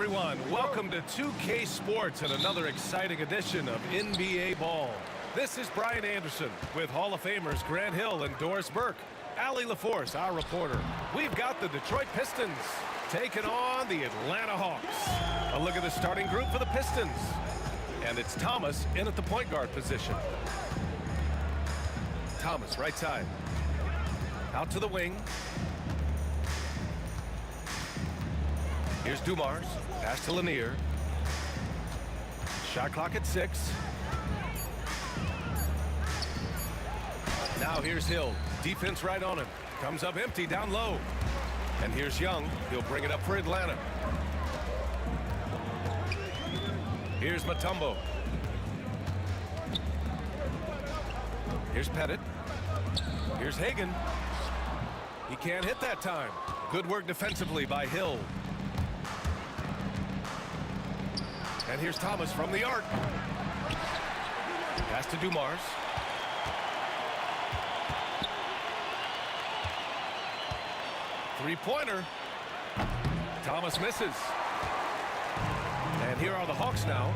Everyone, welcome to 2K Sports and another exciting edition of NBA Ball. This is Brian Anderson with Hall of Famers Grant Hill and Doris Burke. Allie LaForce, our reporter. We've got the Detroit Pistons taking on the Atlanta Hawks. A look at the starting group for the Pistons. And it's Thomas in at the point guard position. Thomas, right side. Out to the wing. Here's Dumars. Pass to Lanier. Shot clock at 6. Now here's Hill. Defense right on him. Comes up empty down low. And here's Young. He'll bring it up for Atlanta. Here's Mutombo. Here's Pettit. Here's Hagan. He can't hit that time. Good work defensively by Hill. And here's Thomas from the arc. Pass to Dumars. Three-pointer. Thomas misses. Here are the Hawks now.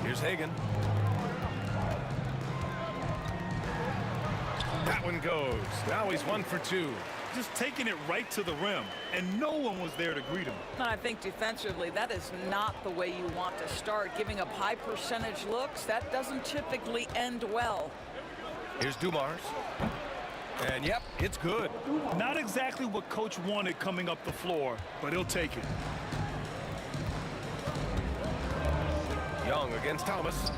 Here's Hagan. That one goes. Now he's 1 for 2. Just taking it right to the rim, and no one was there to greet him. I think defensively, that is not the way you want to start. Giving up high percentage looks, that doesn't typically end well. Here's Dumars. And yep, it's good. Not exactly what coach wanted coming up the floor, but he'll take it. Young against Thomas.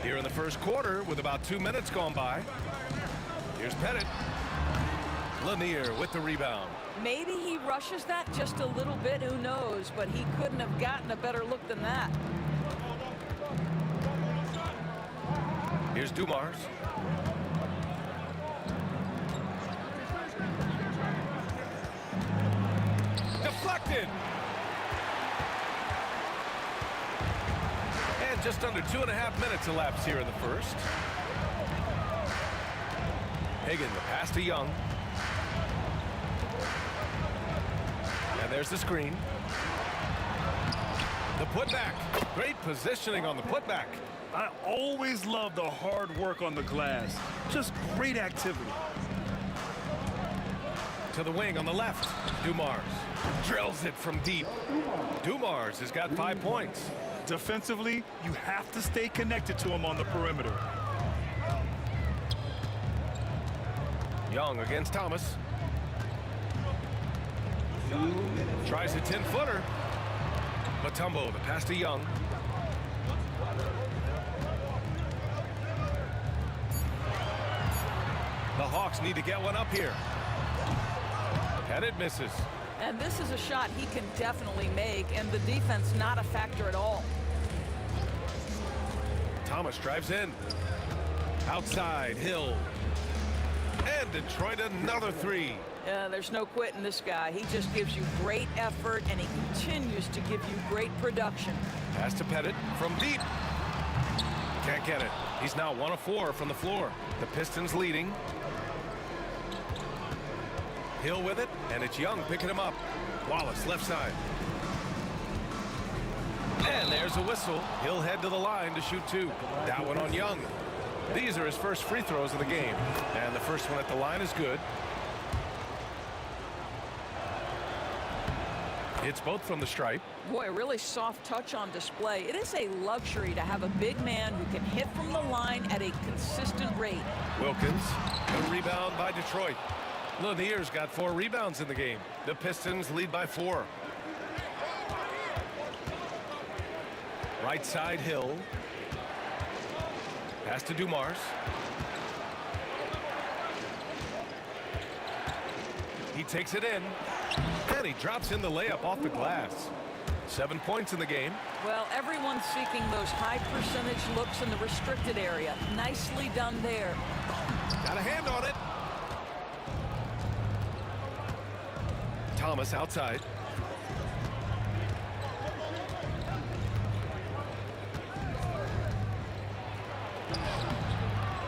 Here in the first quarter with about 2 minutes gone by. Here's Pettit. Lanier with the rebound. Maybe he rushes that just a little bit, who knows, but he couldn't have gotten a better look than that. Here's Dumars. Deflected. And just under 2.5 minutes elapsed here in the first. Hagan, the pass to Young. And there's the screen. The putback. Great positioning on the putback. I always love the hard work on the glass. Just great activity. To the wing on the left. Dumars drills it from deep. Dumars has got 5 points. Defensively, you have to stay connected to him on the perimeter. Young against Thomas. Tries a 10-footer. Mutombo, the pass to Young. The Hawks need to get one up here. Pettit misses. And this is a shot he can definitely make, and the defense not a factor at all. Thomas drives in. Outside, Hill. And Detroit another 3. There's no quitting this guy. He just gives you great effort, and he continues to give you great production. Pass to Pettit from deep. Can't get it. He's now 1 of 4 from the floor. The Pistons leading. Hill with it, and it's Young picking him up. Wallace left side. And there's a whistle. He'll head to the line to shoot 2. That one on Young. These are his first free throws of the game. And the first one at the line is good. It's both from the stripe. Boy, a really soft touch on display. It is a luxury to have a big man who can hit from the line at a consistent rate. Wilkins, a rebound by Detroit. Lanier's got 4 rebounds in the game. The Pistons lead by 4. Right side, Hill. Pass to Dumars. He takes it in. And he drops in the layup off the glass. 7 points in the game. Well, everyone's seeking those high percentage looks in the restricted area. Nicely done there. Got a hand on it. Thomas outside.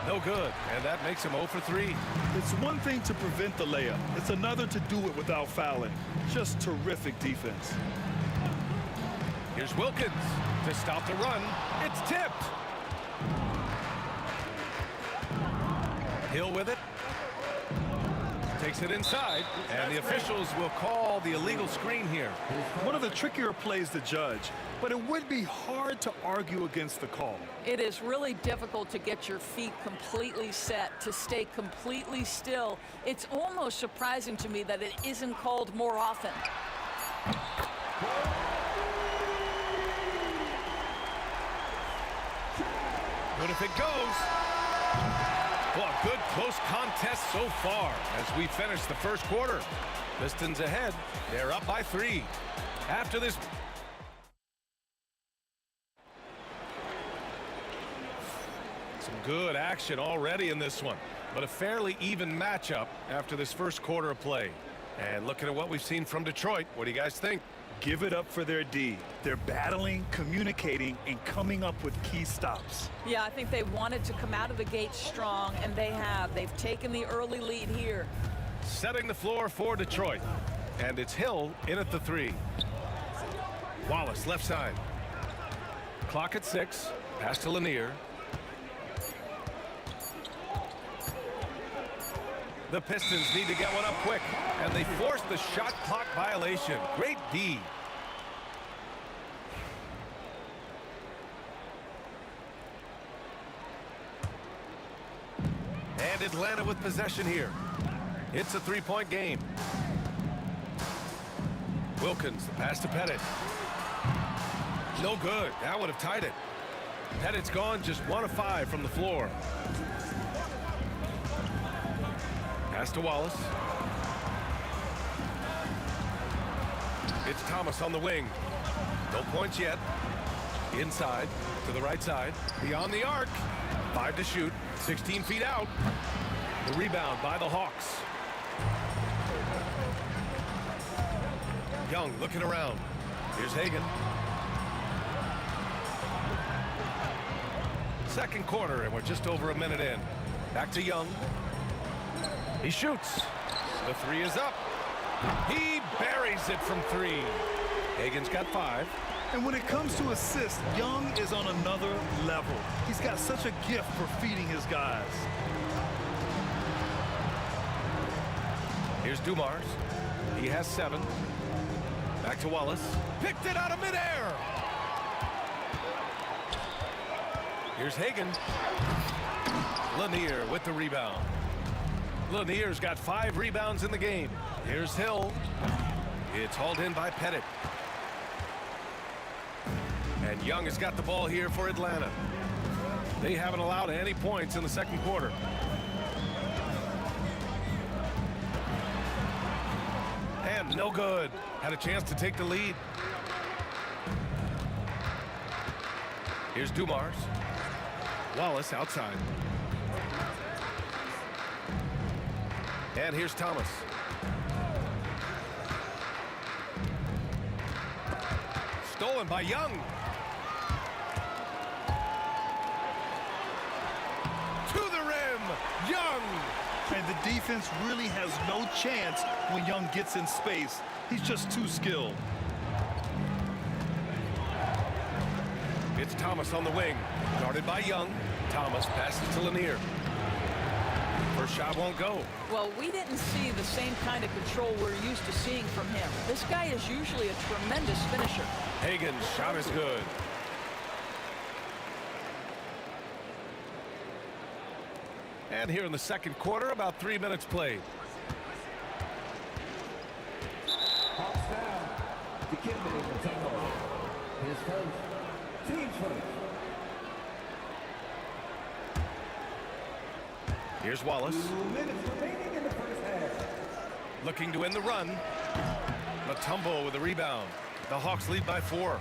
No good, and that makes him 0 for 3. It's one thing to prevent the layup. It's another to do it without fouling. Just terrific defense. Here's Wilkins to stop the run. It's tipped. Hill with it. Takes it inside, and the officials will call the illegal screen here. One of the trickier plays to judge, but it would be hard to argue against the call. It is really difficult to get your feet completely set, to stay completely still. It's almost surprising to me that it isn't called more often. But if it goes, well, a good close contest so far as we finish the first quarter. Pistons ahead. They're up by 3. After this. Some good action already in this one, but a fairly even matchup after this first quarter of play. And looking at what we've seen from Detroit, what do you guys think? Give it up for their D. They're battling, communicating, and coming up with key stops. Yeah, I think they wanted to come out of the gate strong, and they have. They've taken the early lead here. Setting the floor for Detroit. And it's Hill in at the 3. Wallace left side. Clock at 6. Pass to Lanier. The Pistons need to get one up quick, and they force the shot clock violation. Great D. And Atlanta with possession here. It's a 3-point game. Wilkins, the pass to Pettit. No good. That would have tied it. Pettit's gone just 1 of 5 from the floor. Pass to Wallace. It's Thomas on the wing. No points yet. Inside to the right side. Beyond the arc. 5 to shoot. 16 feet out. The rebound by the Hawks. Young looking around. Here's Hagan. Second quarter, and we're just over a minute in. Back to Young. He shoots. The 3 is up. He buries it from 3. Hagan's got 5. And when it comes to assists, Young is on another level. He's got such a gift for feeding his guys. Here's Dumars. He has 7. Back to Wallace. Picked it out of midair. Here's Hagan. Lanier with the rebound. Lanier's got 5 rebounds in the game. Here's Hill. It's hauled in by Pettit. And Young has got the ball here for Atlanta. They haven't allowed any points in the second quarter. And no good. Had a chance to take the lead. Here's Dumars. Wallace outside. And here's Thomas. Stolen by Young. To the rim, Young. And the defense really has no chance when Young gets in space. He's just too skilled. It's Thomas on the wing. Guarded by Young. Thomas passes to Lanier. First shot won't go. Well, we didn't see the same kind of control we're used to seeing from him. This guy is usually a tremendous finisher. Hagan's shot is good. And here in the second quarter, about 3 minutes played. Hawks down. The kid in the tempo. His first. Team first. Here's Wallace. 2 minutes remaining in the first half. Looking to win the run. Mutombo with the rebound. The Hawks lead by 4.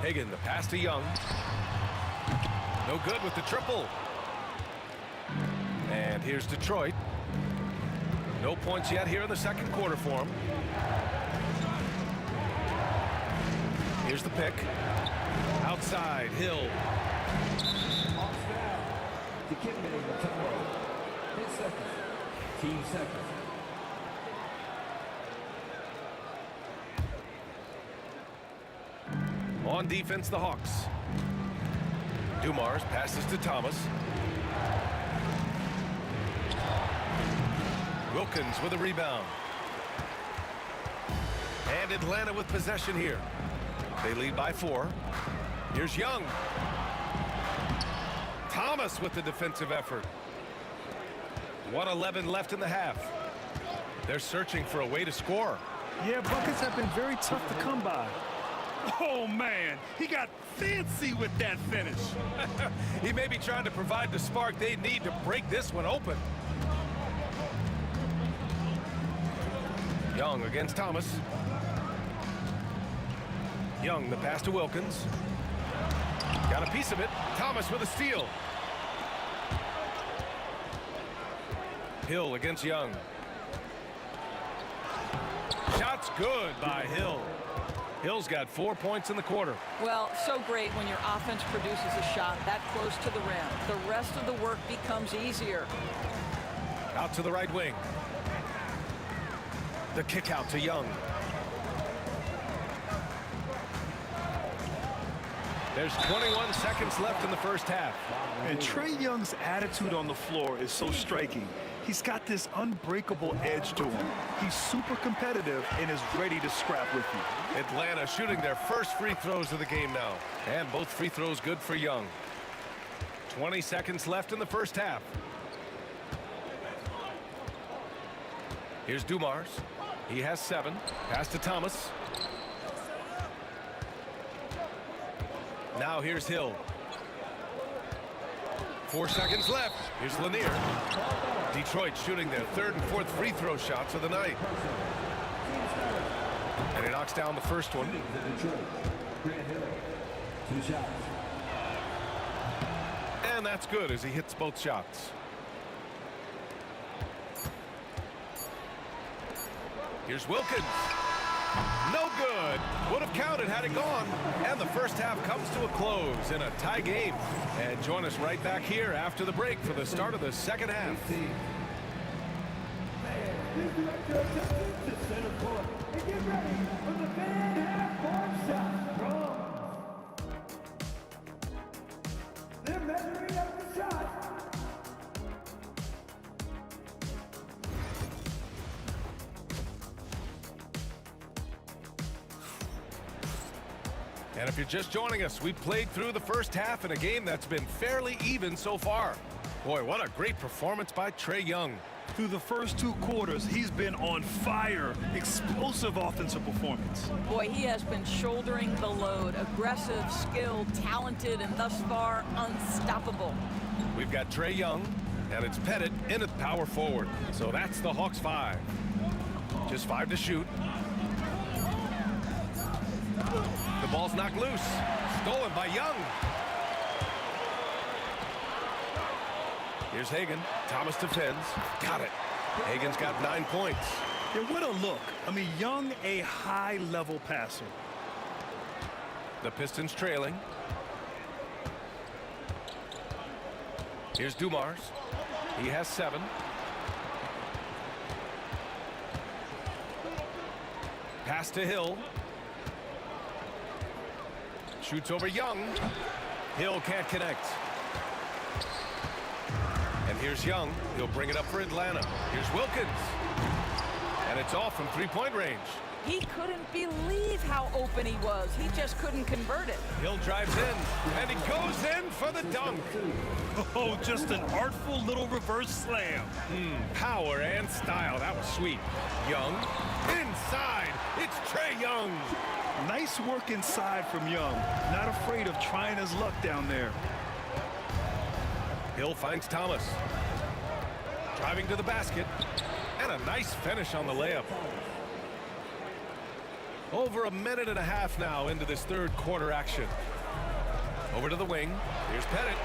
Hagan, the pass to Young. No good with the triple. And here's Detroit. No points yet here in the second quarter for him. Here's the pick. Outside, Hill. Hawks down. The kid in the tempo. His second. Team second. On defense, the Hawks. Dumars passes to Thomas. Wilkins with a rebound. And Atlanta with possession here. They lead by 4. Here's Young. Thomas with the defensive effort. 1:11 left in the half. They're searching for a way to score. Yeah, buckets have been very tough to come by. Oh, man, he got fancy with that finish. He may be trying to provide the spark they need to break this one open. Young against Thomas. Young, the pass to Wilkins. Got a piece of it. Thomas with a steal. Hill against Young. Shot's good by Hill. Hill's got 4 points in the quarter. Well, so great when your offense produces a shot that close to the rim. The rest of the work becomes easier. Out to the right wing. The kick out to Young. There's 21 seconds left in the first half. And Trae Young's attitude on the floor is so striking. He's got this unbreakable edge to him. He's super competitive and is ready to scrap with you. Atlanta shooting their first free throws of the game now. And both free throws good for Young. 20 seconds left in the first half. Here's Dumars. He has 7. Pass to Thomas. Now here's Hill. 4 seconds left. Here's Lanier. Detroit shooting their 3rd and 4th free throw shots of the night. And he knocks down the first one. And that's good as he hits both shots. Here's Wilkins. No good. Would have counted had it gone. And the first half comes to a close in a tie game. And join us right back here after the break for the start of the second half. They're measuring up the shot. And if you're just joining us, we played through the first half in a game that's been fairly even so far. Boy, what a great performance by Trae Young. Through the first 2 quarters, he's been on fire. Explosive offensive performance. Boy, he has been shouldering the load. Aggressive, skilled, talented, and thus far unstoppable. We've got Trae Young, and it's Pettit in at power forward. So that's the Hawks 5. Just 5 to shoot. The ball's knocked loose. Stolen by Young. Here's Hagan. Thomas defends. Got it. Hagan's got 9 points. Yeah, what a look. I mean, Young, a high-level passer. The Pistons trailing. Here's Dumars. He has 7. Pass to Hill. Shoots over Young. Hill can't connect. And here's Young. He'll bring it up for Atlanta. Here's Wilkins. And it's off from 3-point range. He couldn't believe how open he was. He just couldn't convert it. Hill drives in, and he goes in for the dunk. Oh, just an artful little reverse slam. Power and style. That was sweet. Young inside. It's Trae Young. Nice work inside from Young. Not afraid of trying his luck down there. Hill finds Thomas. Driving to the basket. And a nice finish on the layup. Over a minute and a half now into this 3rd quarter action. Over to the wing. Here's Pettit.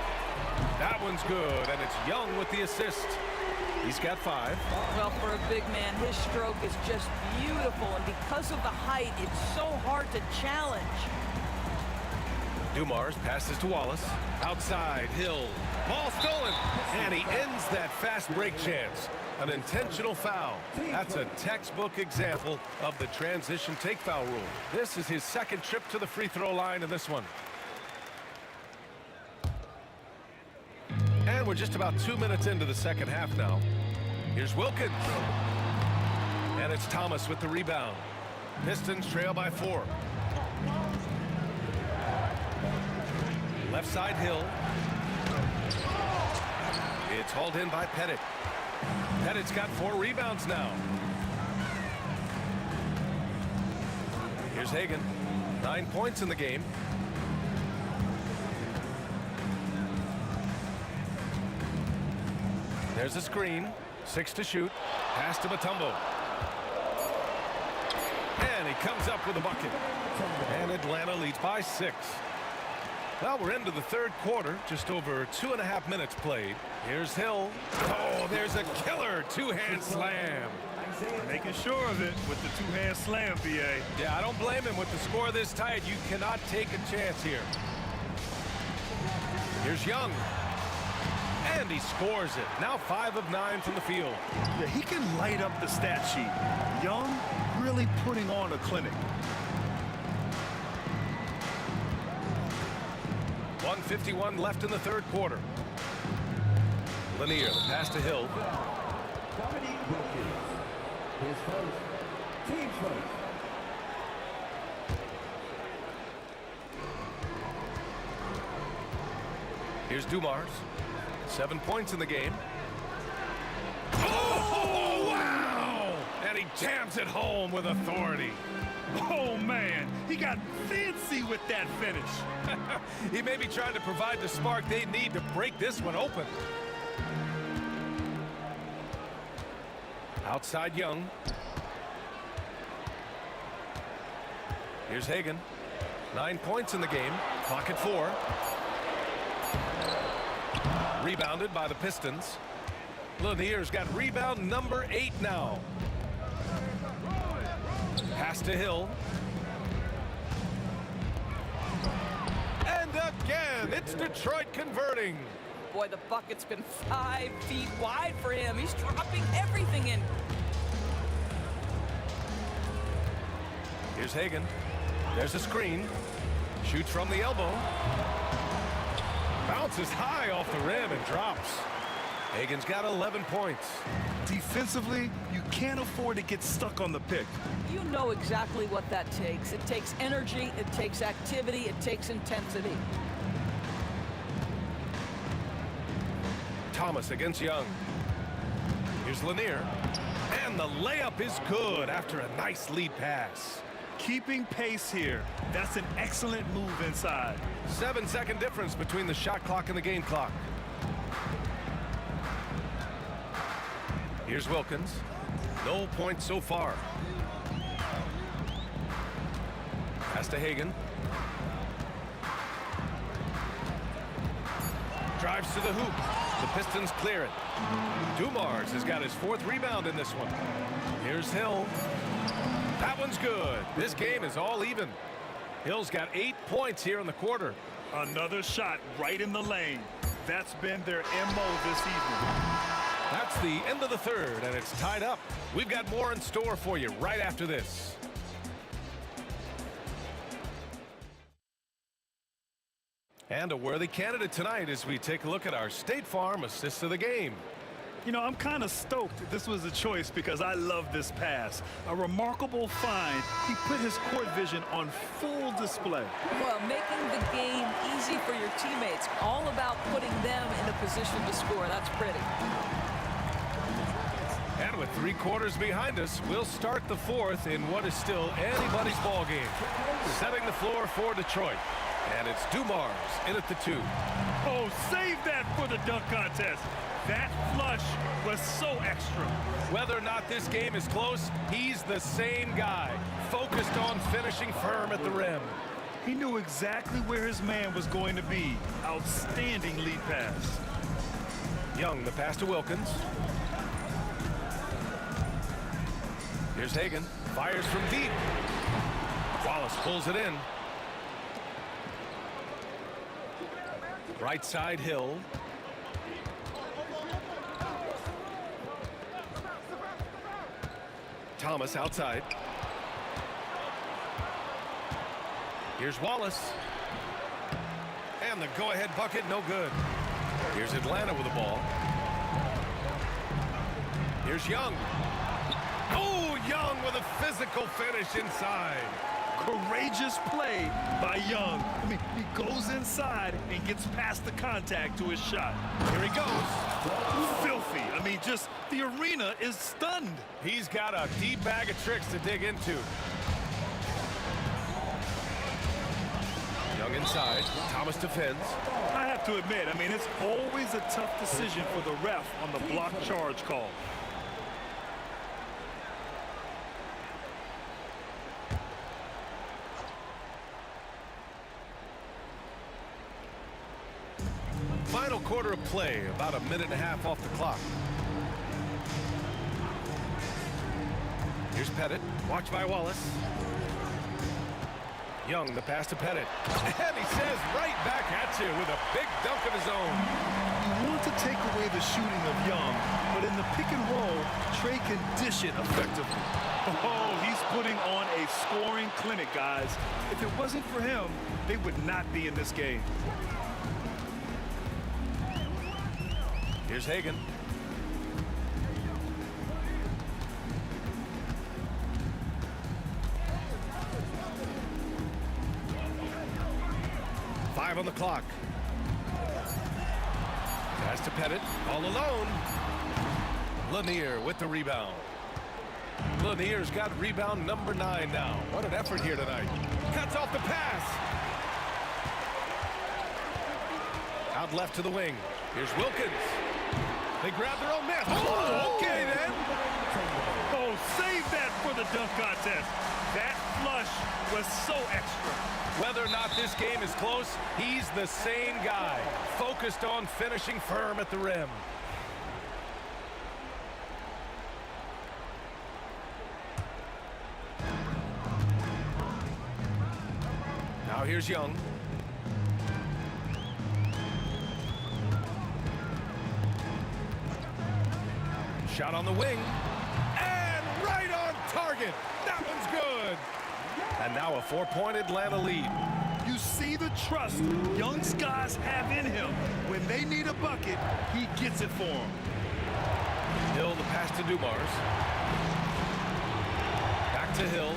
That one's good, and it's Young with the assist. He's got 5. Well, for a big man, his stroke is just beautiful, and because of the height, it's so hard to challenge. Dumars passes to Wallace. Outside, Hill. Ball stolen, and he ends that fast break chance. An intentional foul. That's a textbook example of the transition take foul rule. This is his 2nd trip to the free throw line in this one. And we're just about 2 minutes into the second half now. Here's Wilkins. And it's Thomas with the rebound. Pistons trail by 4. Left side, Hill. It's hauled in by Pettit. Pettit's got 4 rebounds now. Here's Hagan. 9 points in the game. There's a screen. 6 to shoot. Pass to Mutombo. And he comes up with a bucket. And Atlanta leads by 6. Well, we're into the 3rd quarter. Just over 2.5 minutes played. Here's Hill. Oh, there's a killer 2-hand slam. Making sure of it with the 2-hand slam, BA. Yeah, I don't blame him with the score this tight. You cannot take a chance here. Here's Young. And he scores it. Now 5 of 9 from the field. Yeah, he can light up the stat sheet. Young really putting on a clinic. 1:51 left in the third quarter. Lanier, the pass to Hill. Dominique Wilkins. His first. Team first. Here's Dumars. 7 points in the game. Oh, wow! And he jams it home with authority. Oh, man, he got fancy with that finish. He may be trying to provide the spark they need to break this one open. Outside Young. Here's Hagan. 9 points in the game. Clock at 4. Rebounded by the Pistons. Lanier's got rebound number 8 now. Pass to Hill. And again, it's Detroit converting. Boy, the bucket's been 5 feet wide for him. He's dropping everything in. Here's Hagan. There's a screen. Shoots from the elbow. Bounces high off the rim and drops. Hagan's got 11 points. Defensively, you can't afford to get stuck on the pick. You know exactly what that takes. It takes energy, it takes activity, it takes intensity. Thomas against Young. Here's Lanier. And the layup is good after a nice lead pass. Keeping pace here. That's an excellent move inside. 7-second difference between the shot clock and the game clock. Here's Wilkins. No points so far. Pass to Hagan. Drives to the hoop. The Pistons clear it. Dumars has got his 4th rebound in this one. Here's Hill. That one's good. This game is all even. Hill's got 8 points here in the quarter. Another shot right in the lane. That's been their MO this evening. That's the end of the third, and it's tied up. We've got more in store for you right after this. And a worthy candidate tonight as we take a look at our State Farm assist of the game. You know, I'm kind of stoked this was a choice because I love this pass. A remarkable find. He put his court vision on full display. Well, making the game easy for your teammates. All about putting them in a position to score. That's pretty. And with 3 quarters behind us, we'll start the 4th in what is still anybody's ball game. Setting the floor for Detroit. And it's Dumars in at the 2. Oh, save that for the dunk contest. That flush was so extra. Whether or not this game is close, he's the same guy, focused on finishing firm at the rim. He knew exactly where his man was going to be. Outstanding lead pass. Young, the pass to Wilkins. Here's Hagan. Fires from deep. Wallace pulls it in. Right side, Hill. Thomas outside. Here's Wallace. And the go-ahead bucket, no good. Here's Atlanta with the ball. Here's Young. Oh, Young with a physical finish inside. Courageous play by Young. I mean, he goes inside and gets past the contact to his shot. Here he goes. Filthy. I mean, just the arena is stunned. He's got a deep bag of tricks to dig into. Young inside. Thomas defends. I have to admit, I mean, it's always a tough decision for the ref on the block charge call. Final quarter of play, about a minute and a half off the clock. Here's Pettit, watched by Wallace. Young, the pass to Pettit. And he says right back at you with a big dunk of his own. You want to take away the shooting of Young, but in the pick and roll, Trey can dish it effectively. Oh, he's putting on a scoring clinic, guys. If it wasn't for him, they would not be in this game. Here's Hagan. Five on the clock. Pass to Pettit, all alone. Lanier with the rebound. Lanier's got rebound number 9 now. What an effort here tonight. Cuts off the pass. Out left to the wing. Here's Wilkins. They grab their own man. Oh, okay then. Oh, save that for the dunk contest. That flush was so extra. Whether or not this game is close, he's the same guy, focused on finishing firm at the rim. Now here's Young. Shot on the wing. And right on target. That one's good. And now a 4-point Atlanta lead. You see the trust Young's guys have in him. When they need a bucket, he gets it for them. Hill, the pass to Dumars. Back to Hill.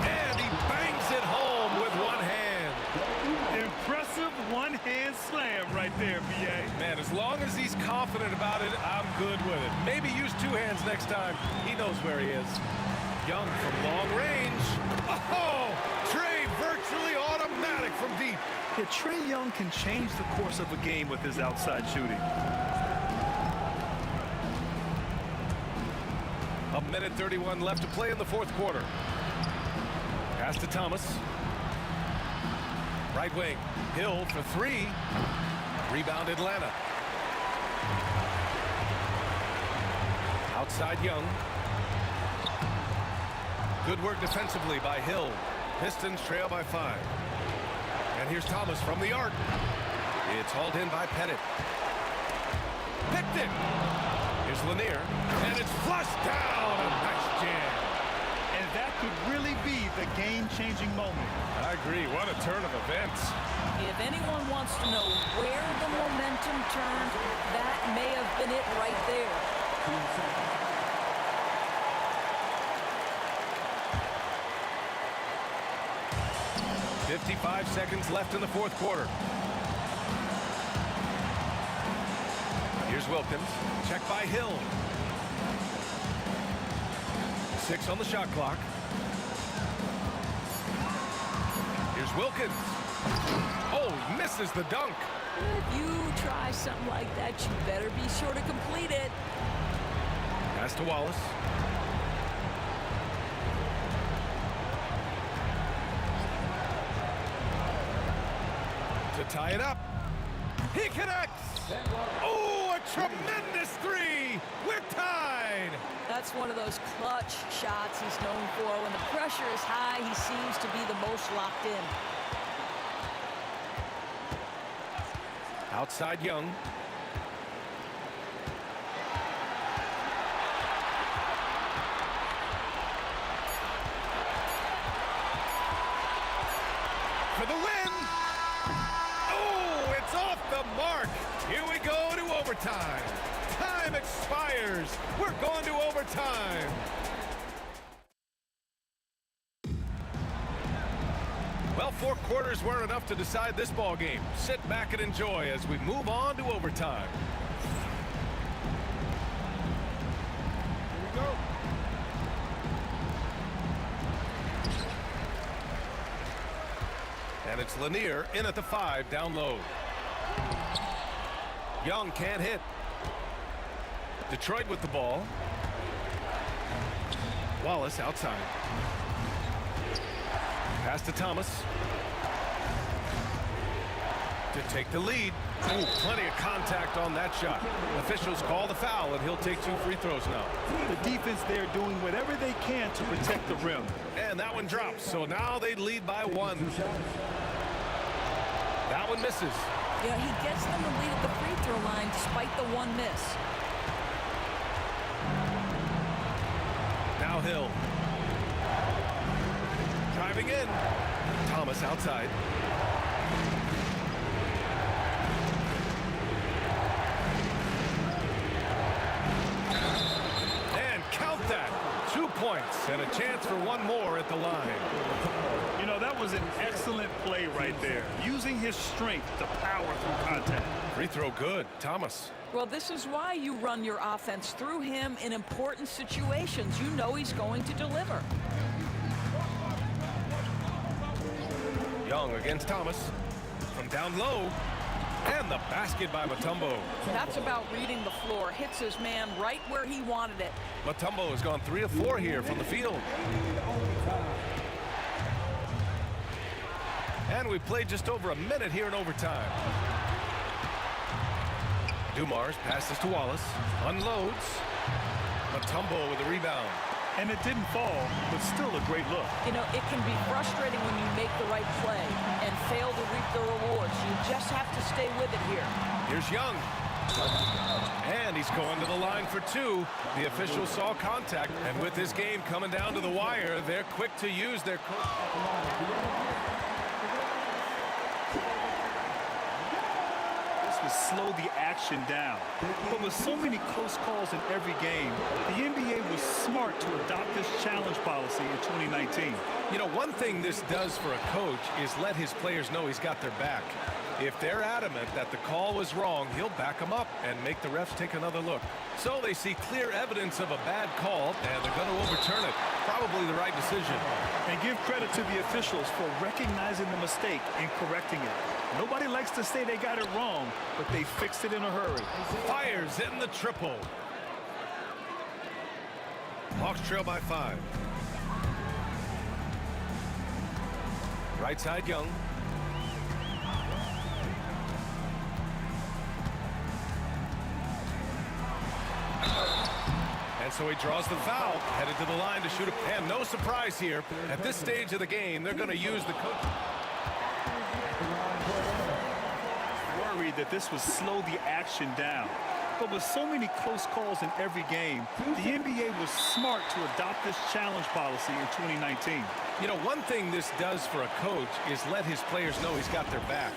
And he bangs it home with one hand. Impressive one-hand slam right there, B.A. Man, as long as he's confident about it, I'm good with it. Maybe use 2 hands next time. He knows where he is. Young from long range. Oh, Trey virtually automatic from deep. Yeah, Trey Young can change the course of a game with his outside shooting. A minute 31 left to play in the 4th quarter. Pass to Thomas. Right wing. Hill for 3. Rebound Atlanta. Outside Young. Good work defensively by Hill. Pistons trail by 5. And here's Thomas from the arc. It's hauled in by Pettit. Picked it. Here's Lanier. And it's flushed down. A nice jam. And that could really be the game-changing moment. I agree. What a turn of events. If anyone wants to know where the momentum turned, that may have been it right there. 55 seconds left in the 4th quarter. Here's Wilkins. Check by Hill. 6 on the shot clock. Here's Wilkins. Oh, misses the dunk. If you try something like that, you better be sure to complete it. Pass to Wallace. To tie it up. He connects. Oh, a tremendous 3. We're tied. That's one of those clutch shots he's known for. When the pressure is high, he seems to be the most locked in. Outside Young. For the win. Oh, it's off the mark. Here we go to overtime. Time expires. We're going to overtime. Well, 4 quarters weren't enough to decide this ball game. Sit back and enjoy as we move on to overtime. Here we go. And it's Lanier in at the 5 down low. Young can't hit. Detroit with the ball. Wallace outside. Pass to Thomas. to take the lead. Ooh, plenty of contact on that shot. Officials call the foul, and he'll take 2 free throws now. The defense there doing whatever they can to protect the rim. And that one drops, so now they lead by 1. That one misses. Yeah, he gets them the lead at the free throw line despite the 1 miss. Now Hill. Driving in. Thomas outside. And count that. 2 points and a chance for 1 more at the line. You know, that was an excellent play right there. Using his strength to power through contact. Free throw good. Thomas. Well, this is why you run your offense through him in important situations. You know he's going to deliver. Young against Thomas. From down low. And the basket by Mutombo. That's about reading the floor. Hits his man right where he wanted it. Mutombo has gone 3 of 4 here from the field. And we played just over a minute here in overtime. Dumars passes to Wallace. Unloads. Mutombo with a rebound. And it didn't fall, but still a great look. You know, it can be frustrating when you make the right play and fail to reap the rewards. You just have to stay with it here. Here's Young. And he's going to the line for 2. The officials saw contact, and with this game coming down to the wire, they're quick to use their... Slow the action down. But with so many close calls in every game, the NBA was smart to adopt this challenge policy in 2019. You know, one thing this does for a coach is let his players know he's got their back. If they're adamant that the call was wrong, he'll back them up and make the refs take another look. So they see clear evidence of a bad call, and they're going to overturn it. Probably the right decision. And give credit to the officials for recognizing the mistake and correcting it. Nobody likes to say they got it wrong, but they fixed it in a hurry. Fires in the triple. Hawks trail by 5. Right side, Young. And so he draws the foul, headed to the line to shoot a... And no surprise here. At this stage of the game, they're going to use the coach. Worried that this would slow the action down. But with so many close calls in every game, the NBA was smart to adopt this challenge policy in 2019. You know, one thing this does for a coach is let his players know he's got their back.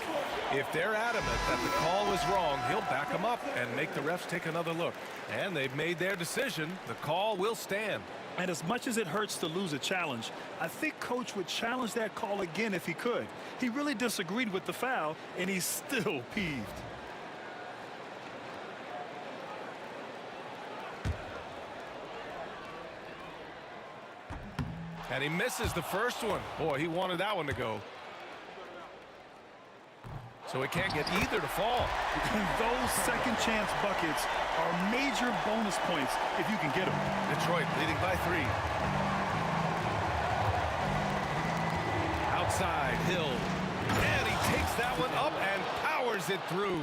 If they're adamant that the call was wrong, he'll back them up and make the refs take another look. And they've made their decision. The call will stand. And as much as it hurts to lose a challenge, I think Coach would challenge that call again if he could. He really disagreed with the foul, and he's still peeved. And he misses the first one. Boy, he wanted that one to go. So he can't get either to fall. Those second chance buckets are major bonus points if you can get them. Detroit leading by 3. Outside, Hill. And he takes that one up and powers it through.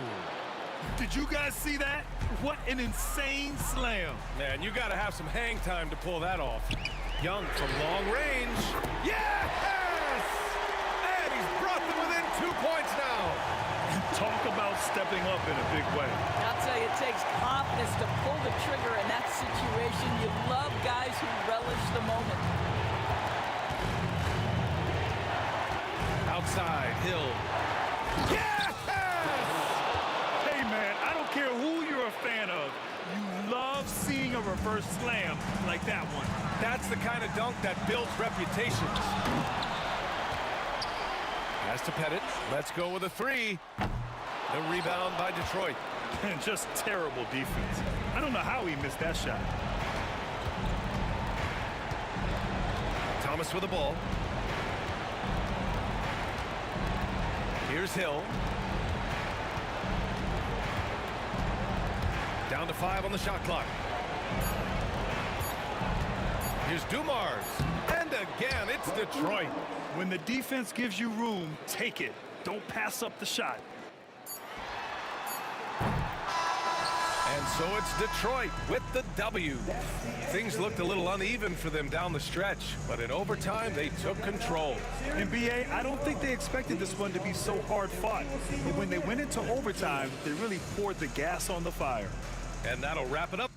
Did you guys see that? What an insane slam. Man, you got to have some hang time to pull that off. Young from long range. Yes! And he's brought them within 2 points now. Talk about stepping up in a big way. I'll tell you, it takes confidence to pull the trigger in that situation. You love guys who relish the moment. Outside, Hill. Yes! Hey, man, I don't care who you're a fan of. You love seeing a reverse slam like that one. That's the kind of dunk that builds reputations. Has to Pettit. Let's go with a 3. The rebound by Detroit. And just terrible defense. I don't know how he missed that shot. Thomas with the ball. Here's Hill. Down to 5 on the shot clock. Here's Dumars. And again, it's Detroit. When the defense gives you room, take it. Don't pass up the shot. And so it's Detroit with the W. Things looked a little uneven for them down the stretch, but in overtime, they took control. NBA, I don't think they expected this one to be so hard fought. But when they went into overtime, they really poured the gas on the fire. And that'll wrap it up.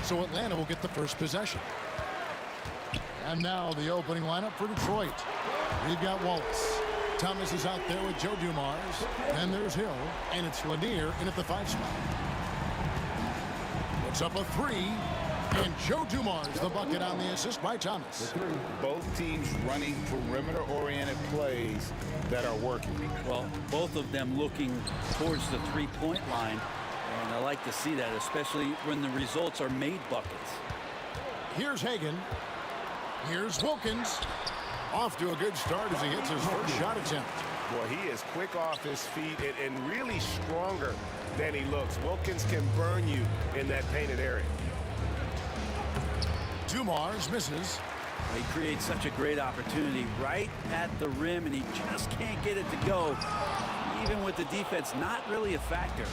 So Atlanta will get the first possession. And now the opening lineup for Detroit. We've got Wallace. Thomas is out there with Joe Dumars. Then there's Hill. And it's Lanier in at the 5 spot. Puts up a 3. And Joe Dumars the bucket on the assist by Thomas. Both teams running perimeter-oriented plays that are working. Well, both of them looking towards the three-point line. And I like to see that, especially when the results are made buckets. Here's Hagan. Here's Wilkins. Off to a good start as he hits his first shot attempt. Boy, he is quick off his feet and really stronger than he looks. Wilkins can burn you in that painted area. Dumars misses. He creates such a great opportunity right at the rim, and he just can't get it to go. Even with the defense not really a factor.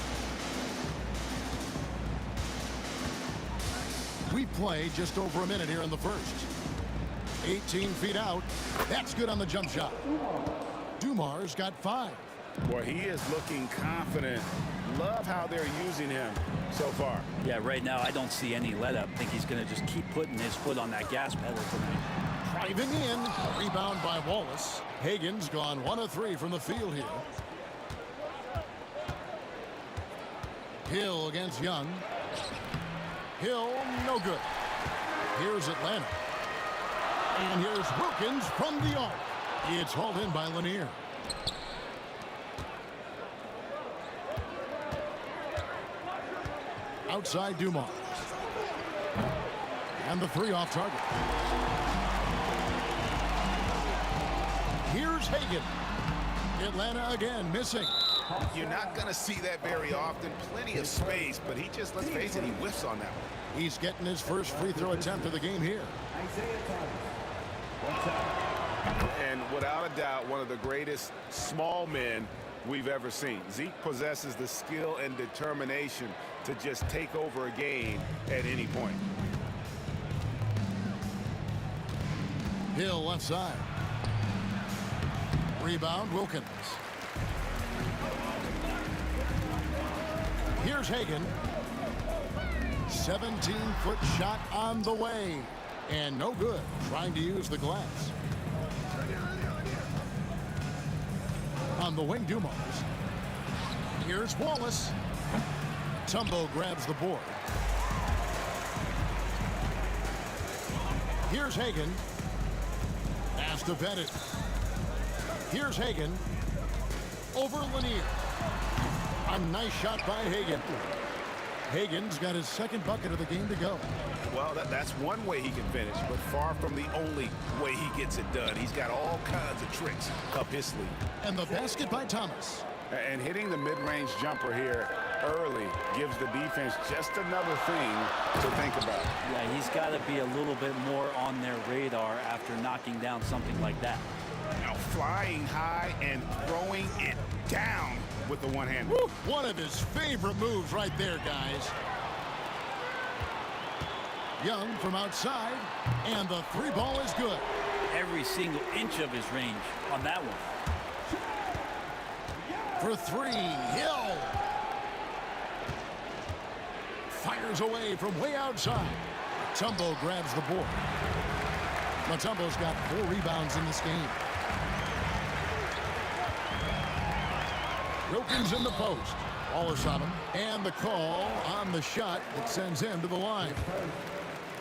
We play just over a minute here in the first. 18 feet out. That's good on the jump shot. Dumars got 5. Boy, he is looking confident. Love how they're using him so far. Yeah, right now I don't see any let up. I think he's going to just keep putting his foot on that gas pedal tonight. Driving in. Rebound by Wallace. Hagan's gone 1 of 3 from the field here. Hill against Young. Hill, no good. Here's Atlanta. And here's Wilkins from the arc. It's hauled in by Lanier. Outside Dumars. And the 3 off target. Here's Hagan. Atlanta again missing. You're not going to see that very often. Plenty of space, but he just, let's face it, he whiffs on that one. He's getting his first free throw attempt of the game here. And without a doubt, one of the greatest small men we've ever seen. Zeke possesses the skill and determination to just take over a game at any point. Hill left side. Rebound, Wilkins. Here's Hagan. 17-foot shot on the way. And no good. Trying to use the glass. On the wing, Dumars. Here's Wallace. Tumbo grabs the board. Here's Hagan. Pass to Pettit. Here's Hagan. Over Lanier. A nice shot by Hagan. Hagan's got his second bucket of the game to go. Well, that's one way he can finish, but far from the only way he gets it done. He's got all kinds of tricks up his sleeve. And the basket by Thomas. And hitting the mid-range jumper here early gives the defense just another thing to think about. Yeah, he's got to be a little bit more on their radar after knocking down something like that. Now flying high and throwing it down with the one-hand. One of his favorite moves right there, guys. Young from outside, and the three ball is good. Every single inch of his range on that one. For three, Hill. Fires away from way outside. Mutombo grabs the board. Mutombo's got 4 rebounds in this game. Wilkins in the post. Wallace on him. And the call on the shot that sends him to the line.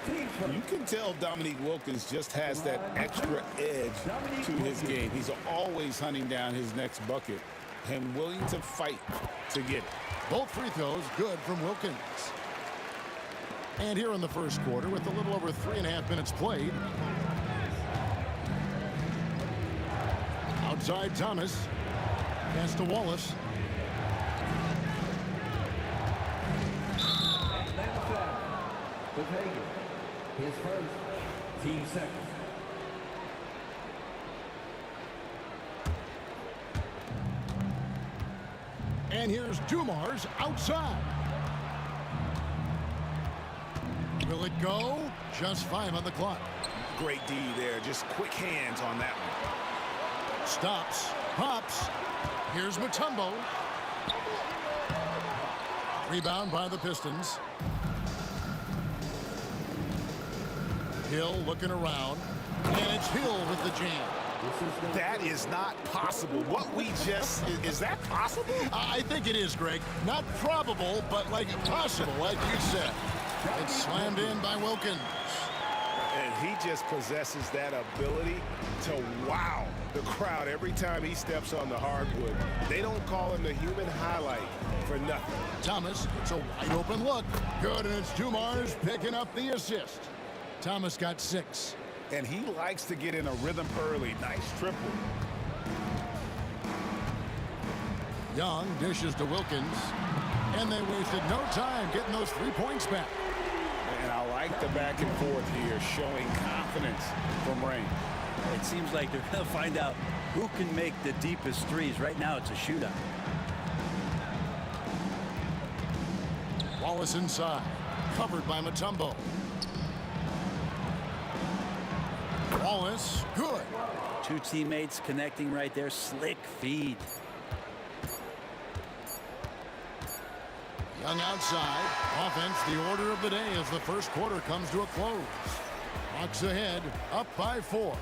You can tell Dominique Wilkins just has that extra edge to his game. He's always hunting down his next bucket and willing to fight to get it. Both free throws good from Wilkins. And here in the first quarter, with a little over 3.5 minutes played. Outside Thomas. Pass to Wallace. With Hager. His first, team second. And here's Dumars outside. Will it go? Just 5 on the clock. Great D there. Just quick hands on that one. Stops. Pops. Here's Mutombo. Rebound by the Pistons. Hill looking around. And it's Hill with the jam. That is not possible. What we just, is that possible? I think it is, Greg. Not probable, but like possible, like you said. It's slammed in by Wilkins. And he just possesses that ability to wow the crowd every time he steps on the hardwood. They don't call him the human highlight for nothing. Thomas, it's a wide open look. Good, and it's Dumars picking up the assist. Thomas got 6. And he likes to get in a rhythm early. Nice triple. Young dishes to Wilkins. And they wasted no time getting those 3 points back. And I like the back and forth here, showing confidence from Rain. It seems like they're going to find out who can make the deepest threes. Right now, it's a shootout. Wallace inside. Covered by Mutombo. Wallace, good. 2 teammates connecting right there. Slick feed. Young outside. Offense, the order of the day as the first quarter comes to a close. Hawks ahead, up by 4.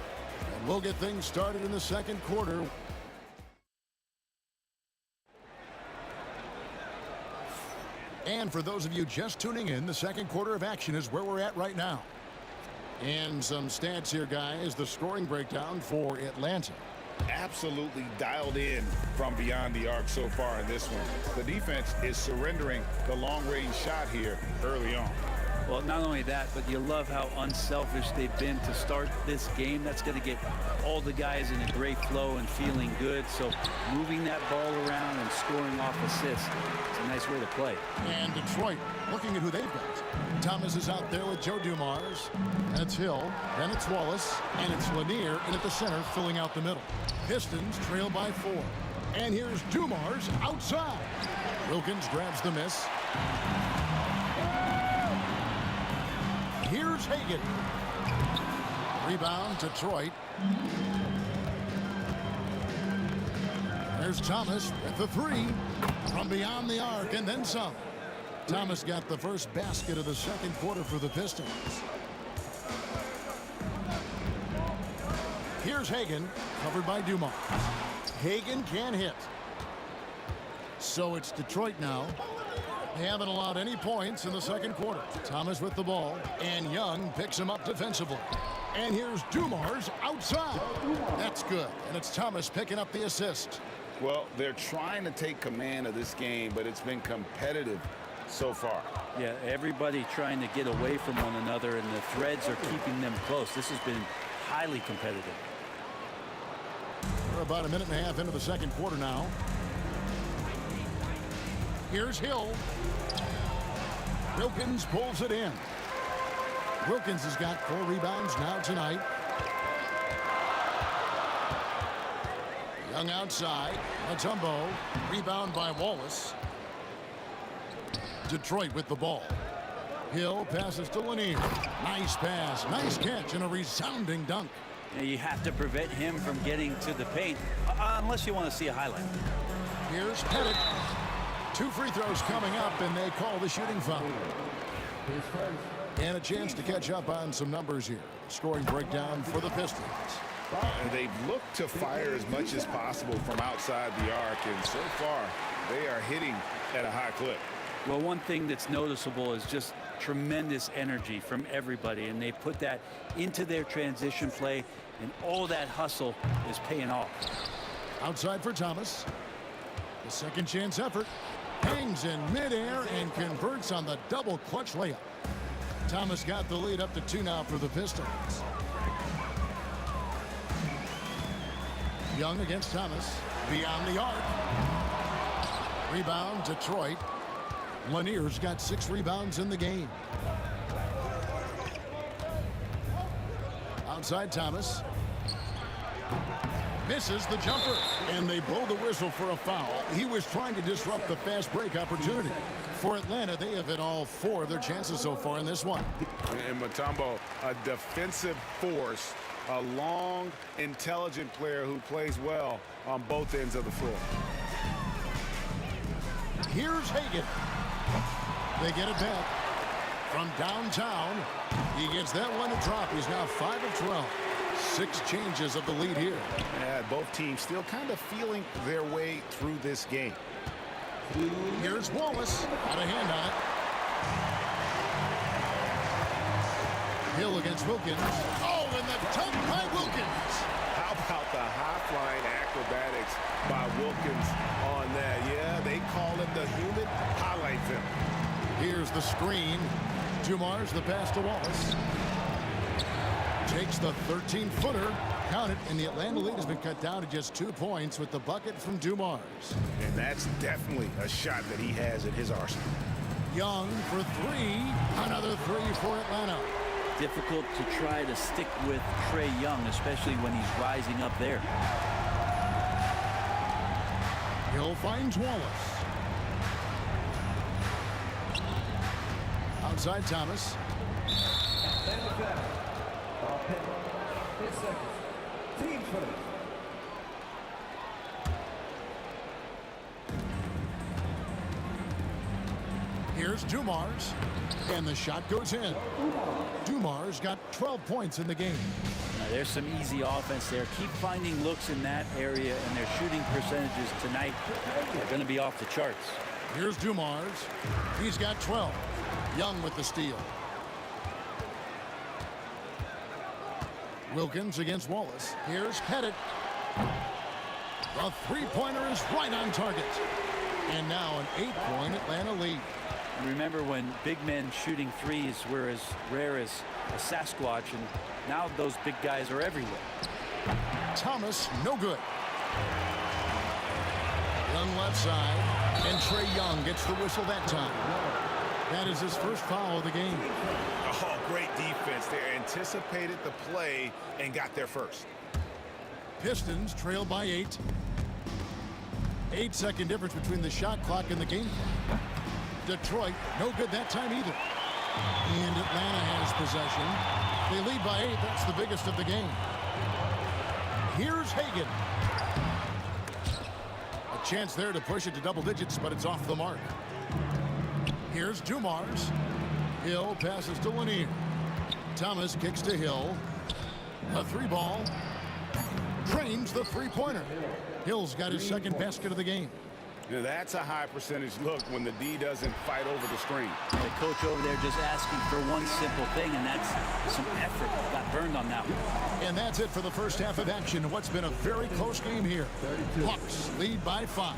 And we'll get things started in the second quarter. And for those of you just tuning in, the second quarter of action is where we're at right now. And some stats here, guys. The scoring breakdown for Atlanta. Absolutely dialed in from beyond the arc so far in this one. The defense is surrendering the long-range shot here early on. Well, not only that, but you love how unselfish they've been to start this game. That's going to get all the guys in a great flow and feeling good. So moving that ball around and scoring off assists, it's a nice way to play. And Detroit looking at who they've got. Thomas is out there with Joe Dumars. That's Hill. Then it's Wallace. And it's Lanier in at the center, filling out the middle. Pistons trail by 4. And here's Dumars outside. Wilkins grabs the miss. Here's Hagen. Rebound, Detroit. There's Thomas with the 3 from beyond the arc and then some. Thomas got the first basket of the second quarter for the Pistons. Here's Hagen, covered by Dumars. Hagen can hit. So it's Detroit now. They haven't allowed any points in the second quarter. Thomas with the ball, and Young picks him up defensively. And here's Dumars outside. That's good, and it's Thomas picking up the assist. Well, they're trying to take command of this game, but it's been competitive so far. Yeah, everybody trying to get away from one another, and the threads are keeping them close. This has been highly competitive. We're about a minute and a half into the second quarter now. Here's Hill. Wilkins pulls it in. Wilkins has got 4 rebounds now tonight. Young outside. Matumbo. Rebound by Wallace. Detroit with the ball. Hill passes to Lanier. Nice pass. Nice catch and a resounding dunk. You have to prevent him from getting to the paint unless you want to see a highlight. Here's Pettit. 2 free throws coming up, and they call the shooting foul. And a chance to catch up on some numbers here. Scoring breakdown for the Pistons. And they've looked to fire as much as possible from outside the arc, and so far they are hitting at a high clip. Well, one thing that's noticeable is just tremendous energy from everybody, and they put that into their transition play, and all that hustle is paying off. Outside for Thomas. The second chance effort. Hangs in midair and converts on the double clutch layup. Thomas got the lead up to 2 now for the Pistons. Young against Thomas. Beyond the arc. Rebound, Detroit. Lanier's got 6 rebounds in the game. Outside Thomas. Misses the jumper. And they blow the whistle for a foul. He was trying to disrupt the fast break opportunity. For Atlanta, they have hit all 4 of their chances so far in this one. And Matumbo, a defensive force, a long, intelligent player who plays well on both ends of the floor. Here's Hagan. They get it back from downtown. He gets that one to drop. He's now 5 of 12. 6 changes of the lead here. Yeah, both teams still kind of feeling their way through this game. Here's Wallace. Got a hand on it. Hill against Wilkins. Oh, and the dunk by Wilkins. How about the high-flying acrobatics by Wilkins on that? Yeah, they call him the human highlight film. Here's the screen. Dumars the pass to Wallace. Takes the 13-footer. Count it, and the Atlanta lead has been cut down to just 2 points with the bucket from Dumars. And that's definitely a shot that he has at his arsenal. Young for 3. Another 3 for Atlanta. Difficult to try to stick with Trae Young, especially when he's rising up there. Hill finds Wallace. Outside Thomas. Team first. Here's Dumars, and the shot goes in. Dumars got 12 points in the game. Now, there's some easy offense there. Keep finding looks in that area, and their shooting percentages tonight are going to be off the charts. Here's Dumars. He's got 12. Young with the steal. Wilkins against Wallace. Here's Pettit. The 3-pointer is right on target. And now an 8-point Atlanta lead. And remember when big men shooting threes were as rare as a Sasquatch, and now those big guys are everywhere. Thomas, no good. Young left side, and Trae Young gets the whistle that time. That is his first foul of the game. Oh, great defense. They anticipated the play and got there first. Pistons trail by 8. 8-second difference between the shot clock and the game clock. Detroit, no good that time either. And Atlanta has possession. They lead by 8. That's the biggest of the game. Here's Hagan. A chance there to push it to double digits, but it's off the mark. Here's Dumars. Hill passes to Lanier. Thomas kicks to Hill. A 3-ball. Drains the 3-pointer. Hill's got his second basket of the game. Now, that's a high percentage look when the D doesn't fight over the screen. The coach over there just asking for one simple thing, and that's some effort. Got burned on that one. And that's it for the first half of action. What's been a very close game here. Hawks lead by 5.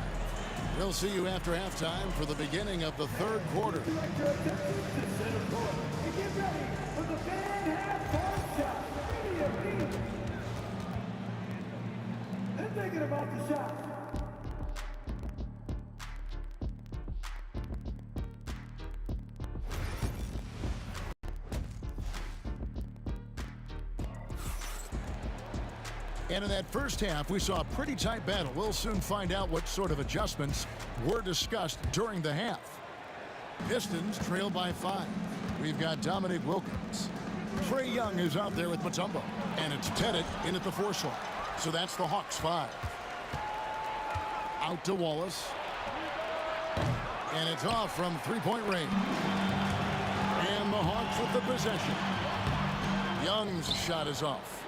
We'll see you after halftime for the beginning of the third quarter. Get ready for the fan half-court shot. And thinking about the shot. And in that first half, we saw a pretty tight battle. We'll soon find out what sort of adjustments were discussed during the half. Pistons trail by 5. We've got Dominic Wilkins. Trae Young is out there with Mutombo. And it's Pettit in at the 4 slot. So that's the Hawks 5. Out to Wallace. And it's off from 3-point range. And the Hawks with the possession. Young's shot is off.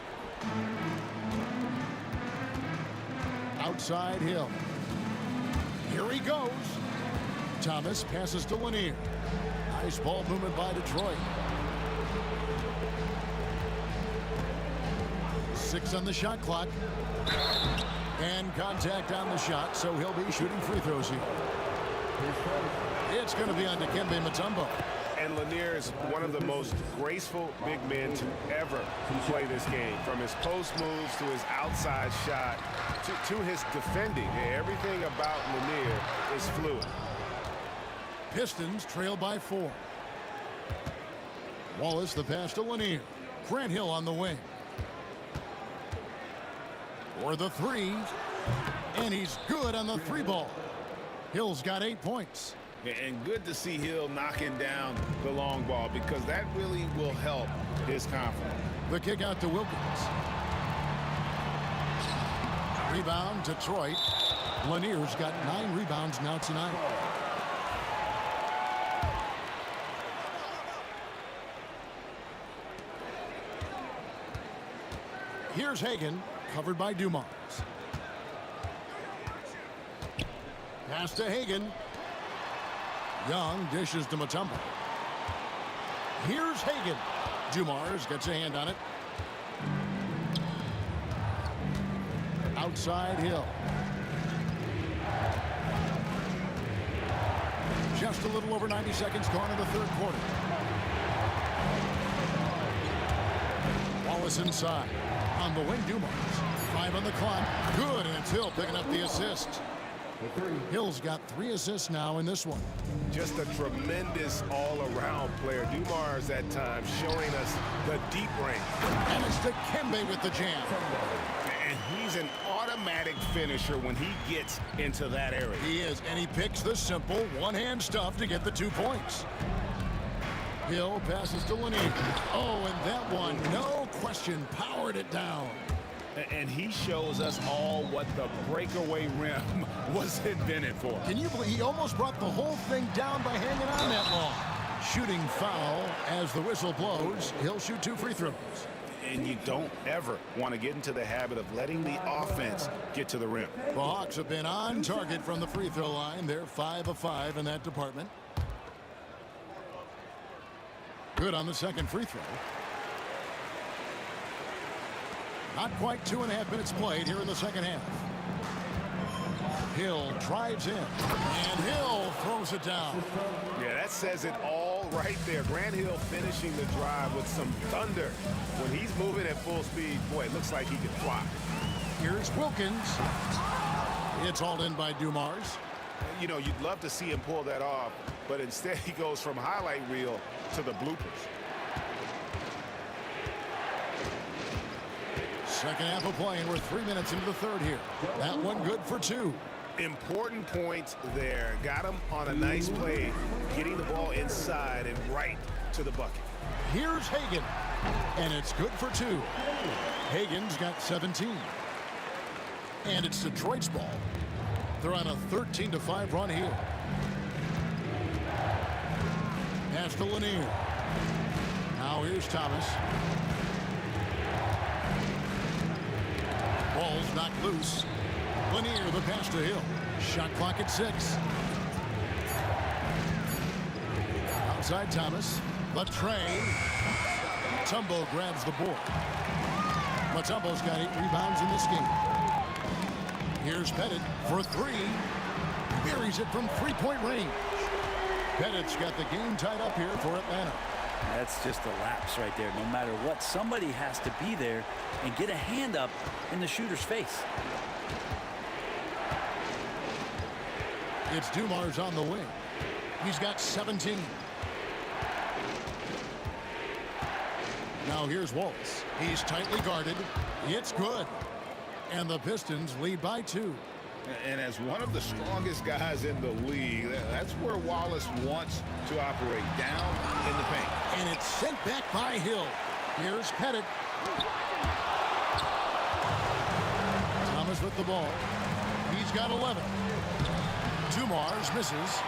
Outside Hill. Here he goes. Thomas passes to Lanier. Nice ball movement by Detroit. 6 on the shot clock. And contact on the shot, so he'll be shooting free throws here. It's going to be on Dikembe Mutombo. And Lanier is one of the most graceful big men to ever play this game. From his post moves to his outside shot to his defending. Everything about Lanier is fluid. Pistons trail by 4. Wallace the pass to Lanier. Grant Hill on the wing. For the 3. And he's good on the 3 ball. Hill's got 8 points. And good to see Hill knocking down the long ball because that really will help his confidence. The kick out to Wilkins. Rebound, Detroit. Lanier's got 9 rebounds now tonight. Here's Hagan, covered by Dumars. Pass to Hagan. Young dishes to Mutombo. Here's Hagan. Dumars gets a hand on it. Outside Hill. Just a little over 90 seconds gone in the 3rd quarter. Wallace inside. On the wing, Dumars. 5 on the clock. Good, and it's Hill picking up the assist. Hill's got 3 assists now in this one. Just a tremendous all-around player. Dumars at times showing us the deep range. And it's Dikembe with the jam. And he's an automatic finisher when he gets into that area. He is, and he picks the simple one-hand stuff to get the 2 points. Hill passes to Lanier. Oh, and that one, no question, powered it down. And he shows us all what the breakaway rim was invented for. Can you believe he almost brought the whole thing down by hanging on that long? Shooting foul as the whistle blows. He'll shoot 2 free throws. And you don't ever want to get into the habit of letting the offense get to the rim. The Hawks have been on target from the free throw line. They're 5 of 5 in that department. Good on the second free throw. Not quite 2.5 minutes played here in the second half. Hill drives in, and Hill throws it down. Yeah, that says it all right there. Grant Hill finishing the drive with some thunder. When he's moving at full speed, boy, it looks like he can fly. Here's Wilkins. It's hauled in by Dumars. You know, you'd love to see him pull that off, but instead he goes from highlight reel to the bloopers. Second half of play, and we're 3 minutes into the 3rd here. That one good for 2. Important points there. Got him on a nice play, getting the ball inside and right to the bucket. Here's Hagan, and it's good for 2. Hagan's got 17. And it's Detroit's ball. They're on a 13-5 run here. Pass to Lanier. Now here's Thomas. Ball's knocked loose. Lanier, the pass to Hill. Shot clock at 6. Outside Thomas. Latrey. Mutombo grabs the board. Mutombo's got 8 rebounds in this game. Here's Pettit for 3. Buries it from 3-point range. Pettit's got the game tied up here for Atlanta. That's just a lapse right there. No matter what, somebody has to be there and get a hand up in the shooter's face. It's Dumars on the wing. He's got 17. Now here's Wallace. He's tightly guarded. It's good. And the Pistons lead by 2. And as one of the strongest guys in the league, that's where Wallace wants to operate, down in the paint. And it's sent back by Hill. Here's Pettit. Thomas with the ball. He's got 11. Dumars misses.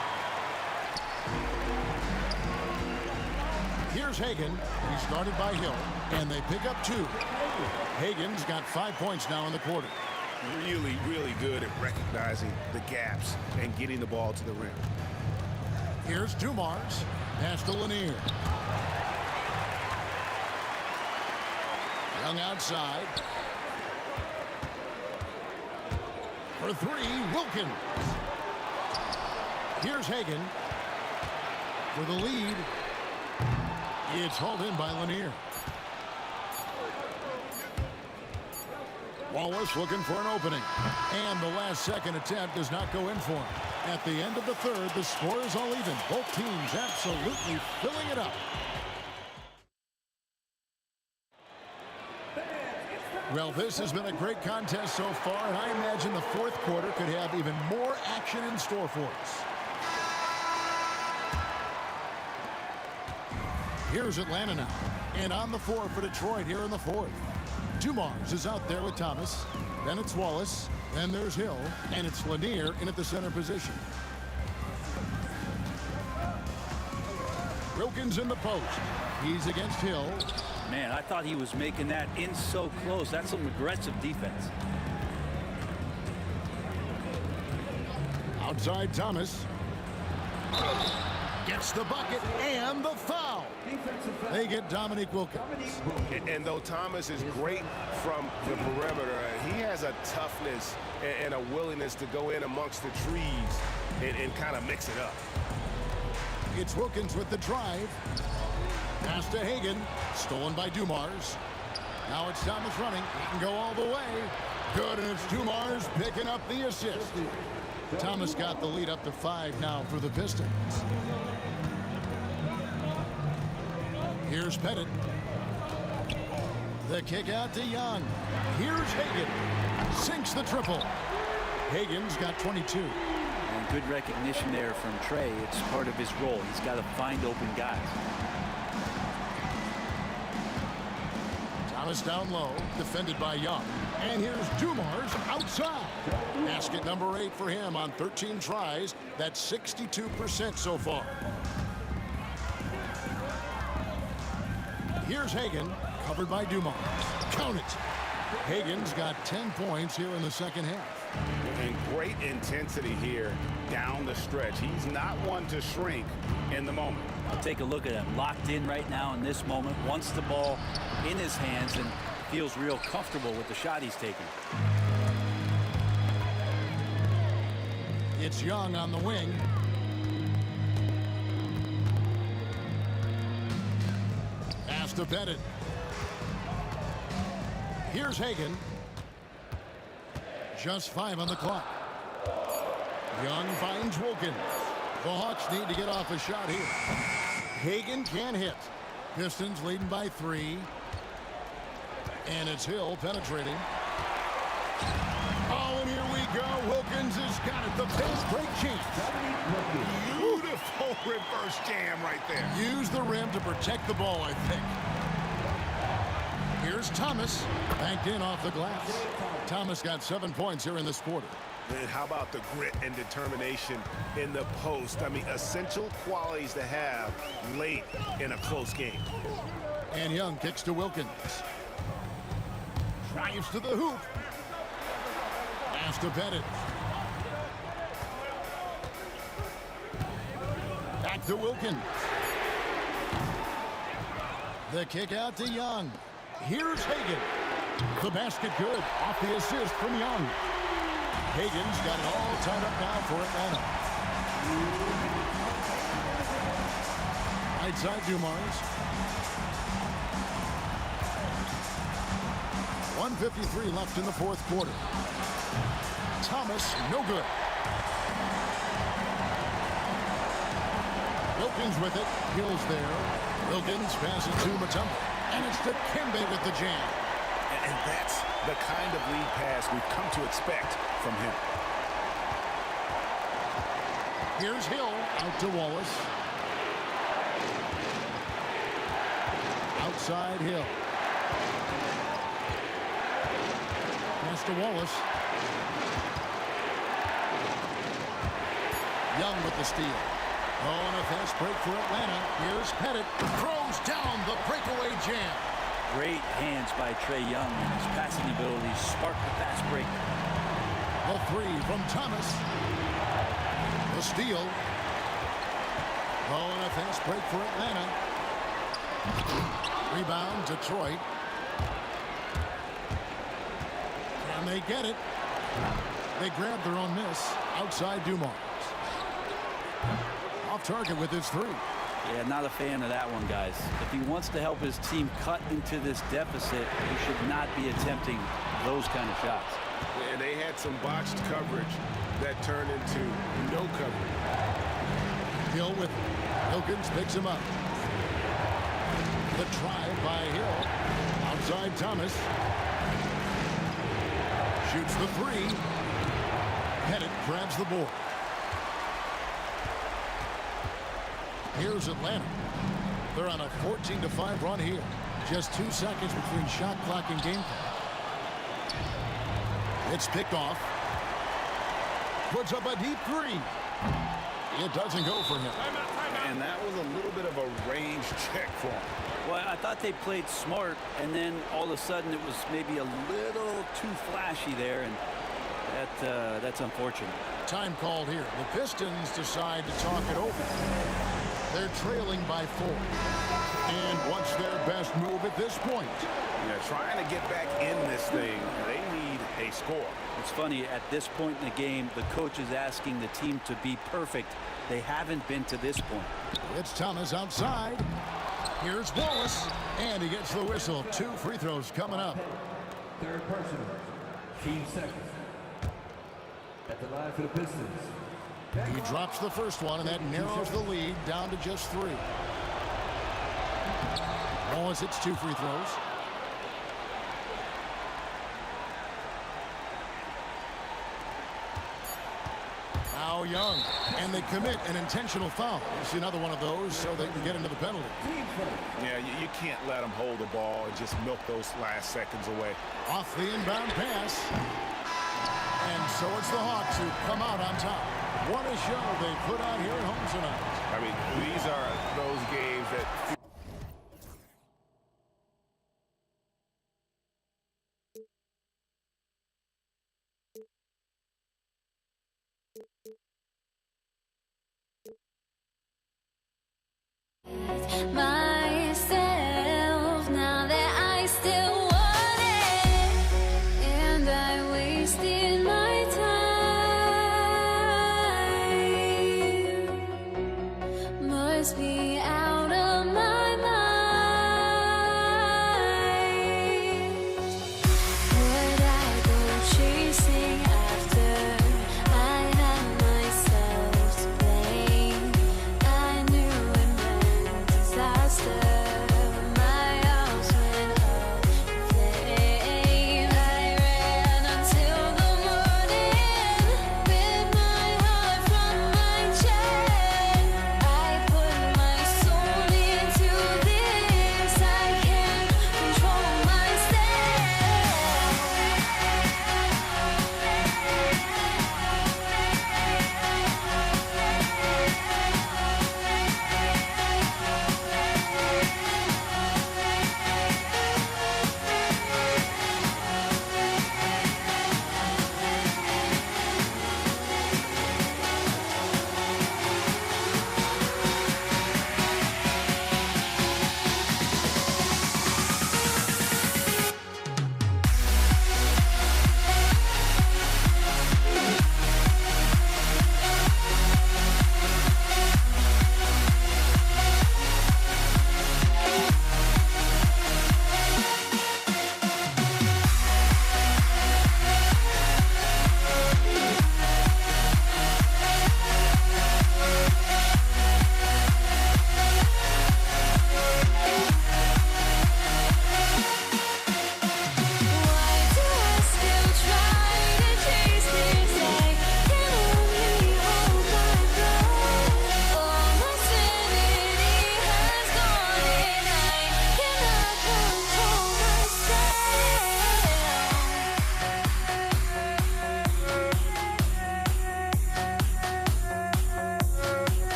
Here's Hagan. He's guarded by Hill. And they pick up 2. Hagan's got 5 points now in the quarter. Really, really good at recognizing the gaps and getting the ball to the rim. Here's Dumars. Pass to Lanier. Young outside. For 3, Wilkins. Here's Hagan. For the lead. It's hauled in by Lanier. Wallace looking for an opening. And the last second attempt does not go in for him. At the end of the third, the score is all even. Both teams absolutely filling it up. Well, this has been a great contest so far, and I imagine the fourth quarter could have even more action in store for us. Here's Atlanta now. And on the floor for Detroit here in the fourth. Dumars is out there with Thomas. Then it's Wallace. Then there's Hill. And it's Lanier in at the center position. Wilkins in the post. He's against Hill. Man, I thought he was making that in so close. That's some aggressive defense. Outside Thomas. Gets the bucket and the foul. They get Dominique Wilkins. And though Thomas is great from the perimeter, he has a toughness and a willingness to go in amongst the trees and kind of mix it up. It's Wilkins with the drive. Pass to Hagan. Stolen by Dumars. Now it's Thomas running. He can go all the way. Good, and it's Dumars picking up the assist. Thomas got the lead up to 5 now for the Pistons. Here's Pettit. The kick out to Young. Here's Hagan. Sinks the triple. Hagan's got 22. And good recognition there from Trey. It's part of his role. He's got to find open guys. Thomas down low, defended by Young. And here's Dumars outside. Basket number 8 for him on 13 tries. That's 62% so far. Here's Hagan, covered by Dumars. Count it. Hagan's got 10 points here in the second half. And great intensity here down the stretch. He's not one to shrink in the moment. I'll take a look at him. Locked in right now in this moment. Wants the ball in his hands and feels real comfortable with the shot he's taking. It's Young on the wing. Pass to Pettit. Here's Hagan. Just 5 on the clock. Young finds Wilkins. The Hawks need to get off a shot here. Hagan can't hit. Pistons leading by 3. And it's Hill penetrating. Oh, and here we go. Wilkins has got it. The fast break chance. Beautiful reverse jam right there. Use the rim to protect the ball, I think. Here's Thomas. Banked in off the glass. Thomas got 7 points here in this quarter. And how about the grit and determination in the post? I mean, essential qualities to have late in a close game. And Young kicks to Wilkins. Drives to the hoop. Pass to Pettit. Back to Wilkins. The kick out to Young. Here's Hagan. The basket good. Off the assist from Young. Hagan's got it all tied up now for Atlanta. Right side Dumars. 1:53 left in the fourth quarter. Thomas, no good. Wilkins with it. Hill's there. Wilkins passes to Mutombo. And it's to Kembe with the jam. And that's the kind of lead pass we've come to expect from him. Here's Hill out to Wallace. Outside Hill. Pass to Wallace. Young with the steal. Oh, and a fast break for Atlanta. Here's Pettit. Throws down the breakaway jam. Great hands by Trae Young, and his passing ability sparked the fast break. The three from Thomas. The steal. Oh, and a fast break for Atlanta. Rebound, Detroit. And they get it. They grab their own miss. Outside Dumars. Off target with his three. Yeah, not a fan of that one, guys. If he wants to help his team cut into this deficit, he should not be attempting those kind of shots. And they had some botched coverage that turned into no coverage. Hill with Wilkins picks him up. The drive by Hill. Outside Thomas. Shoots the three. Pettit grabs the board. Here's Atlanta. They're on a 14-5 run here. Just 2 seconds between shot clock and game clock. It's picked off. Puts up a deep three. It doesn't go for him. And that was a little bit of a range check for him. Well, I thought they played smart, and then all of a sudden it was maybe a little too flashy there, and that's unfortunate. Time called here. The Pistons decide to talk it over. They're trailing by 4. And what's their best move at this point? Yeah, trying to get back in this thing, they need a score. It's funny, at this point in the game, the coach is asking the team to be perfect. They haven't been to this point. It's Thomas outside. Here's Wallace. And he gets the whistle. 2 free throws coming up. Third personal. Team second. At the line for the Pistons. He drops the first one, and that narrows the lead down to just 3. Wallace hits 2 free throws. Now Young, and they commit an intentional foul. You see another one of those so they can get into the penalty. Yeah, you can't let them hold the ball and just milk those last seconds away. Off the inbound pass. And so it's the Hawks who come out on top. What a show they put on here at home tonight. I mean, these are those games that... Myself now that I still want it, and I wasted my time. Must be out of my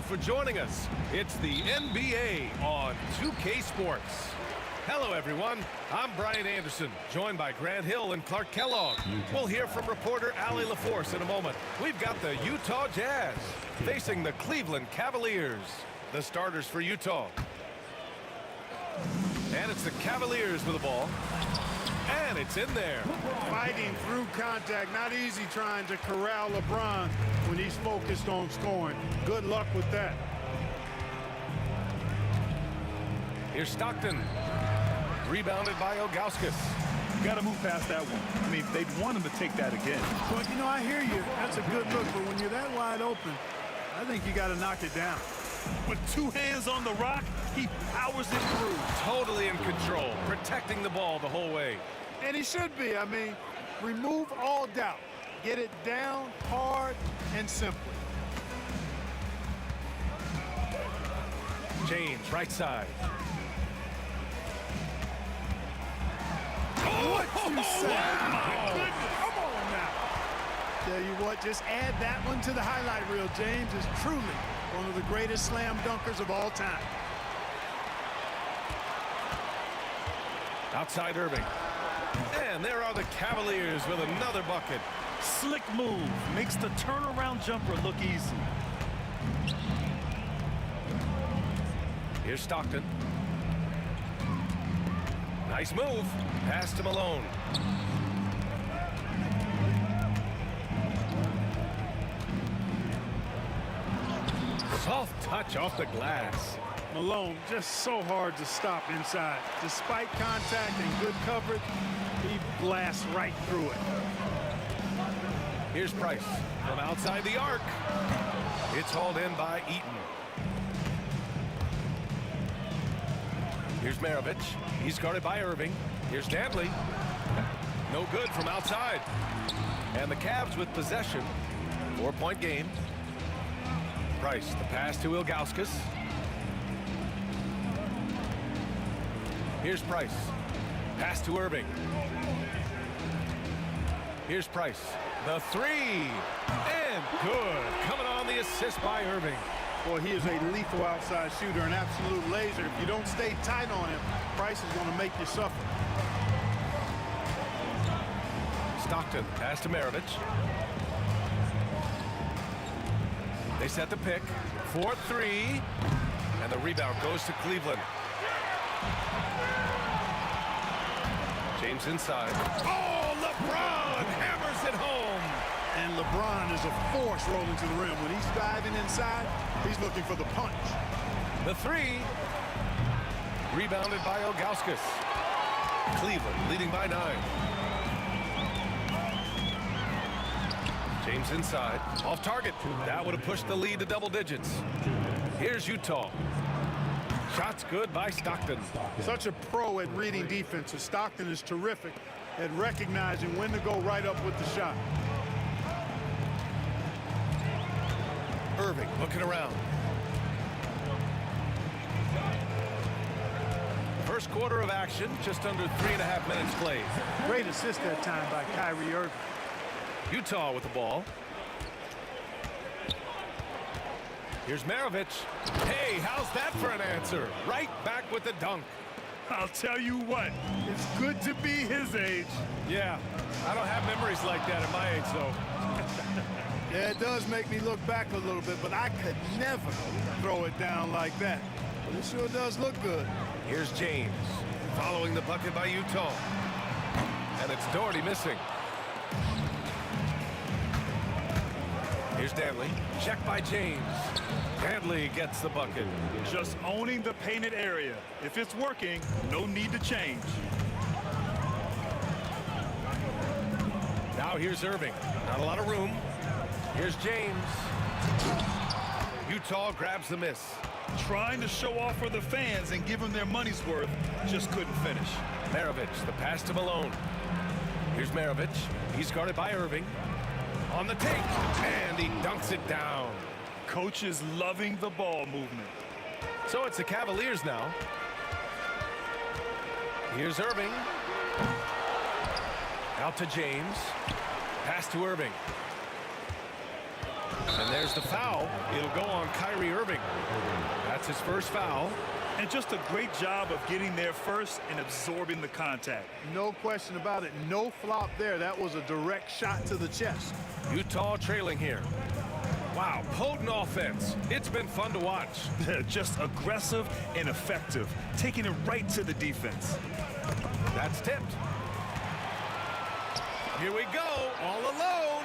for joining us. It's the NBA on 2K Sports. Hello, everyone. I'm Brian Anderson, joined by Grant Hill and Clark Kellogg. We'll hear from reporter Allie LaForce in a moment. We've got the Utah Jazz facing the Cleveland Cavaliers. The starters for Utah. And it's the Cavaliers with the ball. And it's in there. Fighting through contact. Not easy trying to corral LeBron when he's focused on scoring. Good luck with that. Here's Stockton. Rebounded by Ilgauskas. You got to move past that one. I mean, they'd want him to take that again. But, you know, I hear you. That's a good look. But when you're that wide open, I think you got to knock it down. With two hands on the rock, he powers it through. Totally in control, protecting the ball the whole way. And he should be. I mean, remove all doubt. Get it down hard and simply. James, right side. What you say? My goodness. Come on now. Tell you what, just add that one to the highlight reel. James is truly one of the greatest slam dunkers of all time. Outside Irving. And there are the Cavaliers with another bucket. Slick move. Makes the turnaround jumper look easy. Here's Stockton. Nice move. Pass to Malone. Soft touch off the glass. Malone just so hard to stop inside. Despite contact and good coverage, he blasts right through it. Here's Price from outside the arc. It's hauled in by Eaton. Here's Maravich. He's guarded by Irving. Here's Dantley. No good from outside. And the Cavs with possession. 4-point game. Price, the pass to Ilgauskas. Here's Price. Pass to Irving. Here's Price. The three. And good. Coming on the assist by Irving. Boy, he is a lethal outside shooter, an absolute laser. If you don't stay tight on him, Price is going to make you suffer. Stockton, pass to Maravich. They set the pick. 4-3. And the rebound goes to Cleveland. James inside. Oh, LeBron hammers it home. And LeBron is a force rolling to the rim. When he's diving inside, he's looking for the punch. The three. Rebounded by Ilgauskas. Cleveland leading by 9. James inside. Off target. That would have pushed the lead to double digits. Here's Utah. Shots good by Stockton. Such a pro at reading defenses. Stockton is terrific at recognizing when to go right up with the shot. Irving looking around. First quarter of action, just under 3.5 minutes played. Great assist that time by Kyrie Irving. Utah with the ball. Here's Maravich. Hey, how's that for an answer? Right back with the dunk. I'll tell you what, it's good to be his age. Yeah, I don't have memories like that at my age, though. Yeah, it does make me look back a little bit, but I could never throw it down like that. But it sure does look good. Here's James, following the bucket by Utah. And it's Doherty missing. Here's Dantley, checked by James. Dantley gets the bucket. Just owning the painted area. If it's working, no need to change. Now here's Irving. Not a lot of room. Here's James. Utah grabs the miss. Trying to show off for the fans and give them their money's worth, just couldn't finish. Maravich, the pass to Malone. Here's Maravich. He's guarded by Irving. On the take, and he dunks it down. Coach is loving the ball movement. So it's the Cavaliers now. Here's Irving. Out to James. Pass to Irving. And there's the foul. It'll go on Kyrie Irving. That's his first foul. And just a great job of getting there first and absorbing the contact. No question about it. No flop there. That was a direct shot to the chest. Utah trailing here. Wow, potent offense. It's been fun to watch. Just aggressive and effective, taking it right to the defense. That's tipped. Here we go, all alone.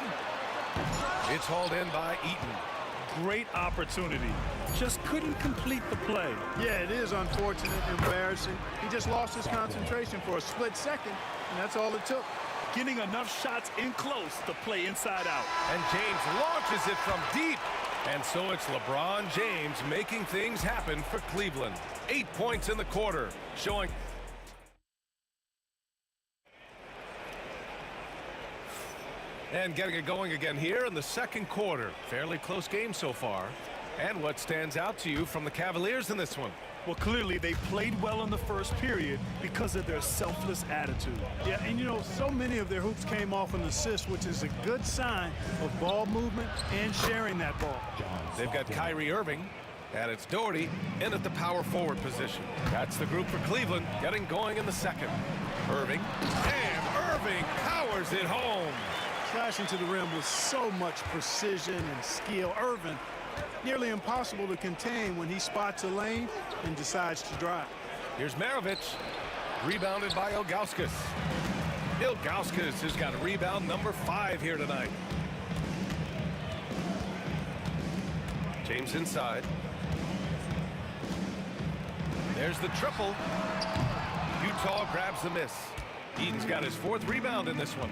It's hauled in by Eaton. Great opportunity. Just couldn't complete the play. Yeah, it is unfortunate, embarrassing. He just lost his concentration for a split second, and that's all it took. Getting enough shots in close to play inside out. And James launches it from deep. And so it's LeBron James making things happen for Cleveland. 8 points in the quarter, showing... And getting it going again here in the second quarter. Fairly close game so far. And what stands out to you from the Cavaliers in this one? Well, clearly they played well in the first period because of their selfless attitude. Yeah, and you know, so many of their hoops came off an assist, which is a good sign of ball movement and sharing that ball. They've got Kyrie Irving, and it's Doherty in at the power forward position. That's the group for Cleveland getting going in the second. Irving, and Irving powers it home. Slashing to the rim with so much precision and skill. Irving, nearly impossible to contain when he spots a lane and decides to drive. Here's Maravich, rebounded by Ilgauskas. Ilgauskas has got rebound number 5 here tonight. James inside. There's the triple. Utah grabs the miss. Eaton's got his 4th rebound in this one.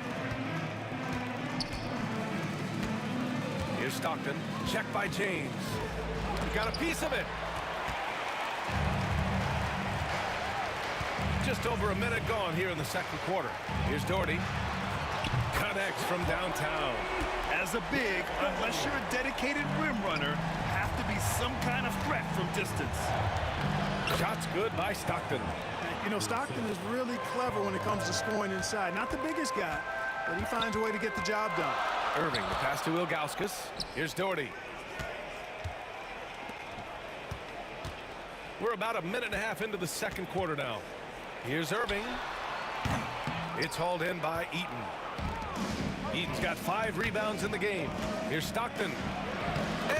Here's Stockton, checked by James. He got a piece of it. Just over a minute gone here in the second quarter. Here's Doherty. Connects from downtown. As a big, unless you're a dedicated rim runner, have to be some kind of threat from distance. Shots good by Stockton. You know, Stockton is really clever when it comes to scoring inside. Not the biggest guy, but he finds a way to get the job done. Irving, the pass to Ilgauskas. Here's Doherty. We're about a minute and a half into the second quarter now. Here's Irving. It's hauled in by Eaton. Eaton's got 5 rebounds in the game. Here's Stockton.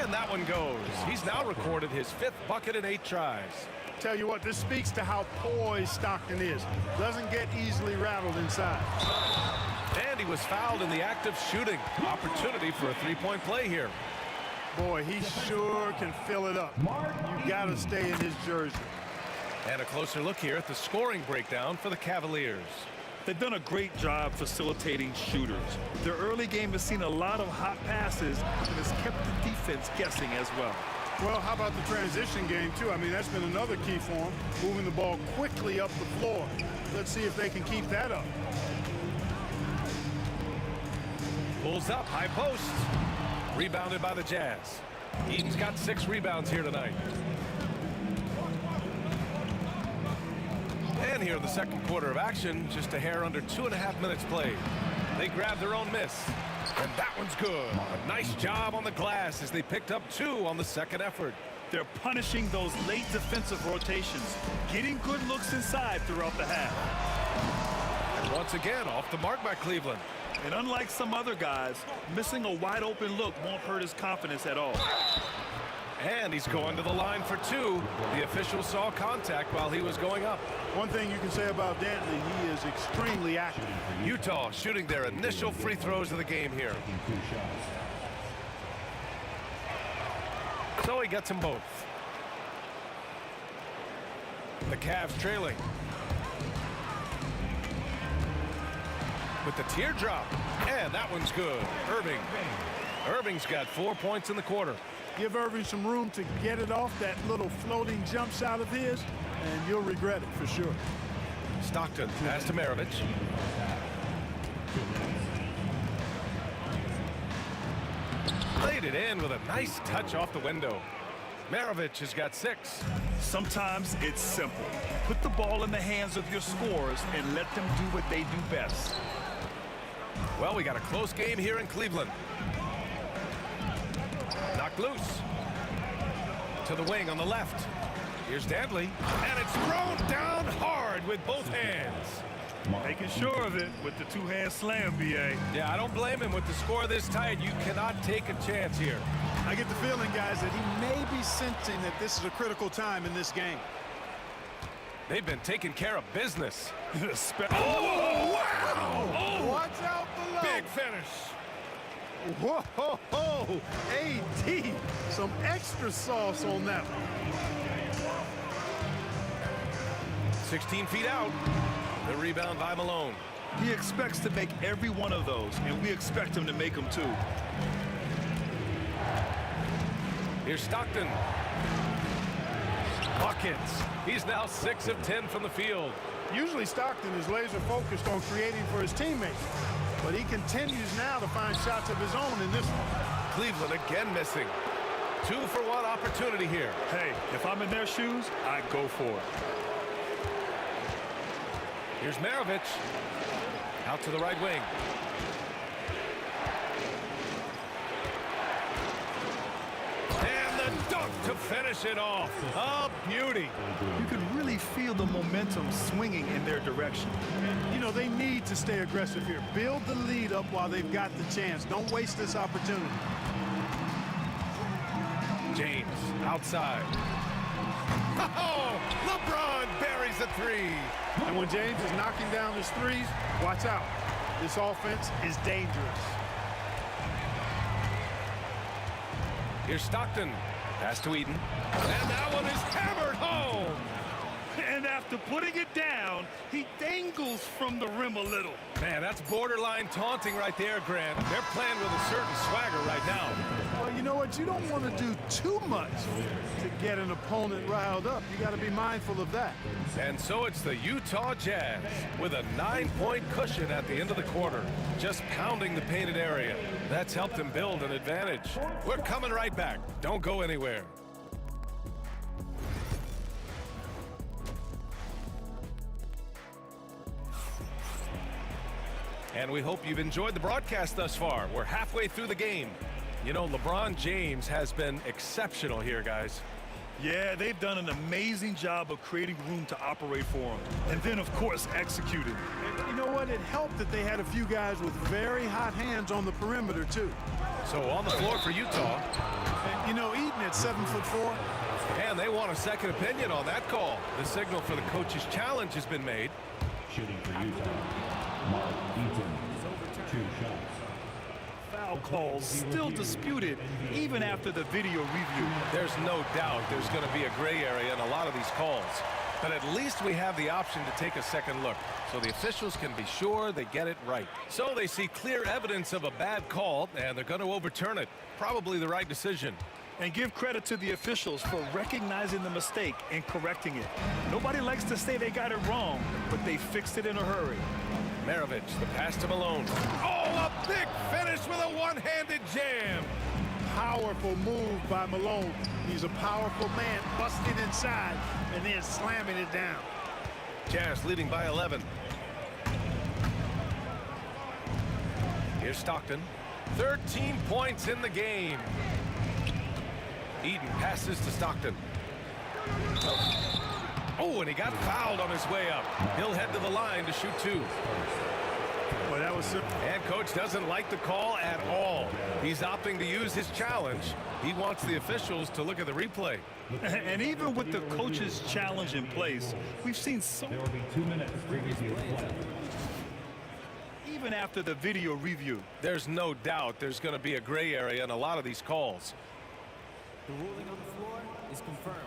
And that one goes. He's now recorded his 5th bucket in 8 tries. Tell you what, this speaks to how poised Stockton is. Doesn't get easily rattled inside. And he was fouled in the act of shooting. Opportunity for a 3-point play here. Boy, he sure can fill it up. You got to stay in his jersey. And a closer look here at the scoring breakdown for the Cavaliers. They've done a great job facilitating shooters. Their early game has seen a lot of hot passes and has kept the defense guessing as well. Well, how about the transition game, too? I mean, that's been another key for them, moving the ball quickly up the floor. Let's see if they can keep that up. Pulls up, high post. Rebounded by the Jazz. Eaton's got 6 rebounds here tonight. And here in the second quarter of action, just a hair under 2.5 minutes played. They grab their own miss. And that one's good. A nice job on the glass as they picked up 2 on the second effort. They're punishing those late defensive rotations, getting good looks inside throughout the half. And once again, off the mark by Cleveland. And unlike some other guys, missing a wide open look won't hurt his confidence at all. And he's going to the line for 2. The official saw contact while he was going up. One thing you can say about Dantley, he is extremely active. Utah shooting their initial free throws of the game here. So he gets them both. The Cavs trailing. With the teardrop. And that one's good. Irving. Irving's got 4 points in the quarter. Give Irving some room to get it off that little floating jump shot of his, and you'll regret it for sure. Stockton pass to Maravich. Laid it in with a nice touch off the window. Maravich has got 6. Sometimes it's simple. Put the ball in the hands of your scorers and let them do what they do best. Well, we got a close game here in Cleveland. Knocked loose. To the wing on the left. Here's Dantley. And it's thrown down hard with both hands. Making sure of it with the two-hand slam, B.A. Yeah, I don't blame him. With the score this tight, you cannot take a chance here. I get the feeling, guys, that he may be sensing that this is a critical time in this game. They've been taking care of business. Oh, wow! Oh, watch out below. Big finish. Whoa, ho, ho. AD, some extra sauce on that one. 16 feet out. The rebound by Malone. He expects to make every one of those, and we expect him to make them too. Here's Stockton. Buckets. He's now 6 of 10 from the field. Usually Stockton is laser focused on creating for his teammates, but he continues now to find shots of his own in this one. Cleveland again missing. 2-for-1 opportunity here. Hey, if I'm in their shoes, I'd go for it. Here's Maravich. Out to the right wing. And the dunk to finish it off. A beauty. You can really feel the momentum swinging in their direction. You know, they need to stay aggressive here. Build the lead up while they've got the chance. Don't waste this opportunity. James outside. Oh, LeBron buries a three. And when James is knocking down his threes, watch out. This offense is dangerous. Here's Stockton. Pass to Eden. And that one is hammered home. And after putting it down, he dangles from the rim a little. Man, that's borderline taunting right there, Grant. They're playing with a certain swagger right now. Well, you know what? You don't want to do too much to get an opponent riled up. You got to be mindful of that. And so it's the Utah Jazz with a 9-point cushion at the end of the quarter, just pounding the painted area. That's helped them build an advantage. We're coming right back. Don't go anywhere. And we hope you've enjoyed the broadcast thus far. We're halfway through the game. You know, LeBron James has been exceptional here, guys. Yeah, they've done an amazing job of creating room to operate for him. And then, of course, executing. And you know what? It helped that they had a few guys with very hot hands on the perimeter, too. So on the floor for Utah. And, you know, Eden at 7'4". And they want a second opinion on that call. The signal for the coach's challenge has been made. Shooting for Utah, Mark Eaton, 2 shots. Foul calls still disputed even after the video review. There's no doubt there's going to be a gray area in a lot of these calls. But at least we have the option to take a second look, so the officials can be sure they get it right. So they see clear evidence of a bad call, and they're going to overturn it. Probably the right decision. And give credit to the officials for recognizing the mistake and correcting it. Nobody likes to say they got it wrong, but they fixed it in a hurry. Maravich, the pass to Malone. Oh, a big finish with a one-handed jam. Powerful move by Malone. He's a powerful man, busting inside and then slamming it down. Jazz leading by 11. Here's Stockton. 13 points in the game. Eden passes to Stockton. Oh, and he got fouled on his way up. He'll head to the line to shoot 2. Well, that was simple. And coach doesn't like the call at all. He's opting to use his challenge. He wants the officials to look at the replay. And even with the coach's challenge in place, we've seen so... There will be 2 minutes to review play. Even after the video review. There's no doubt there's going to be a gray area in a lot of these calls. The ruling on the floor is confirmed.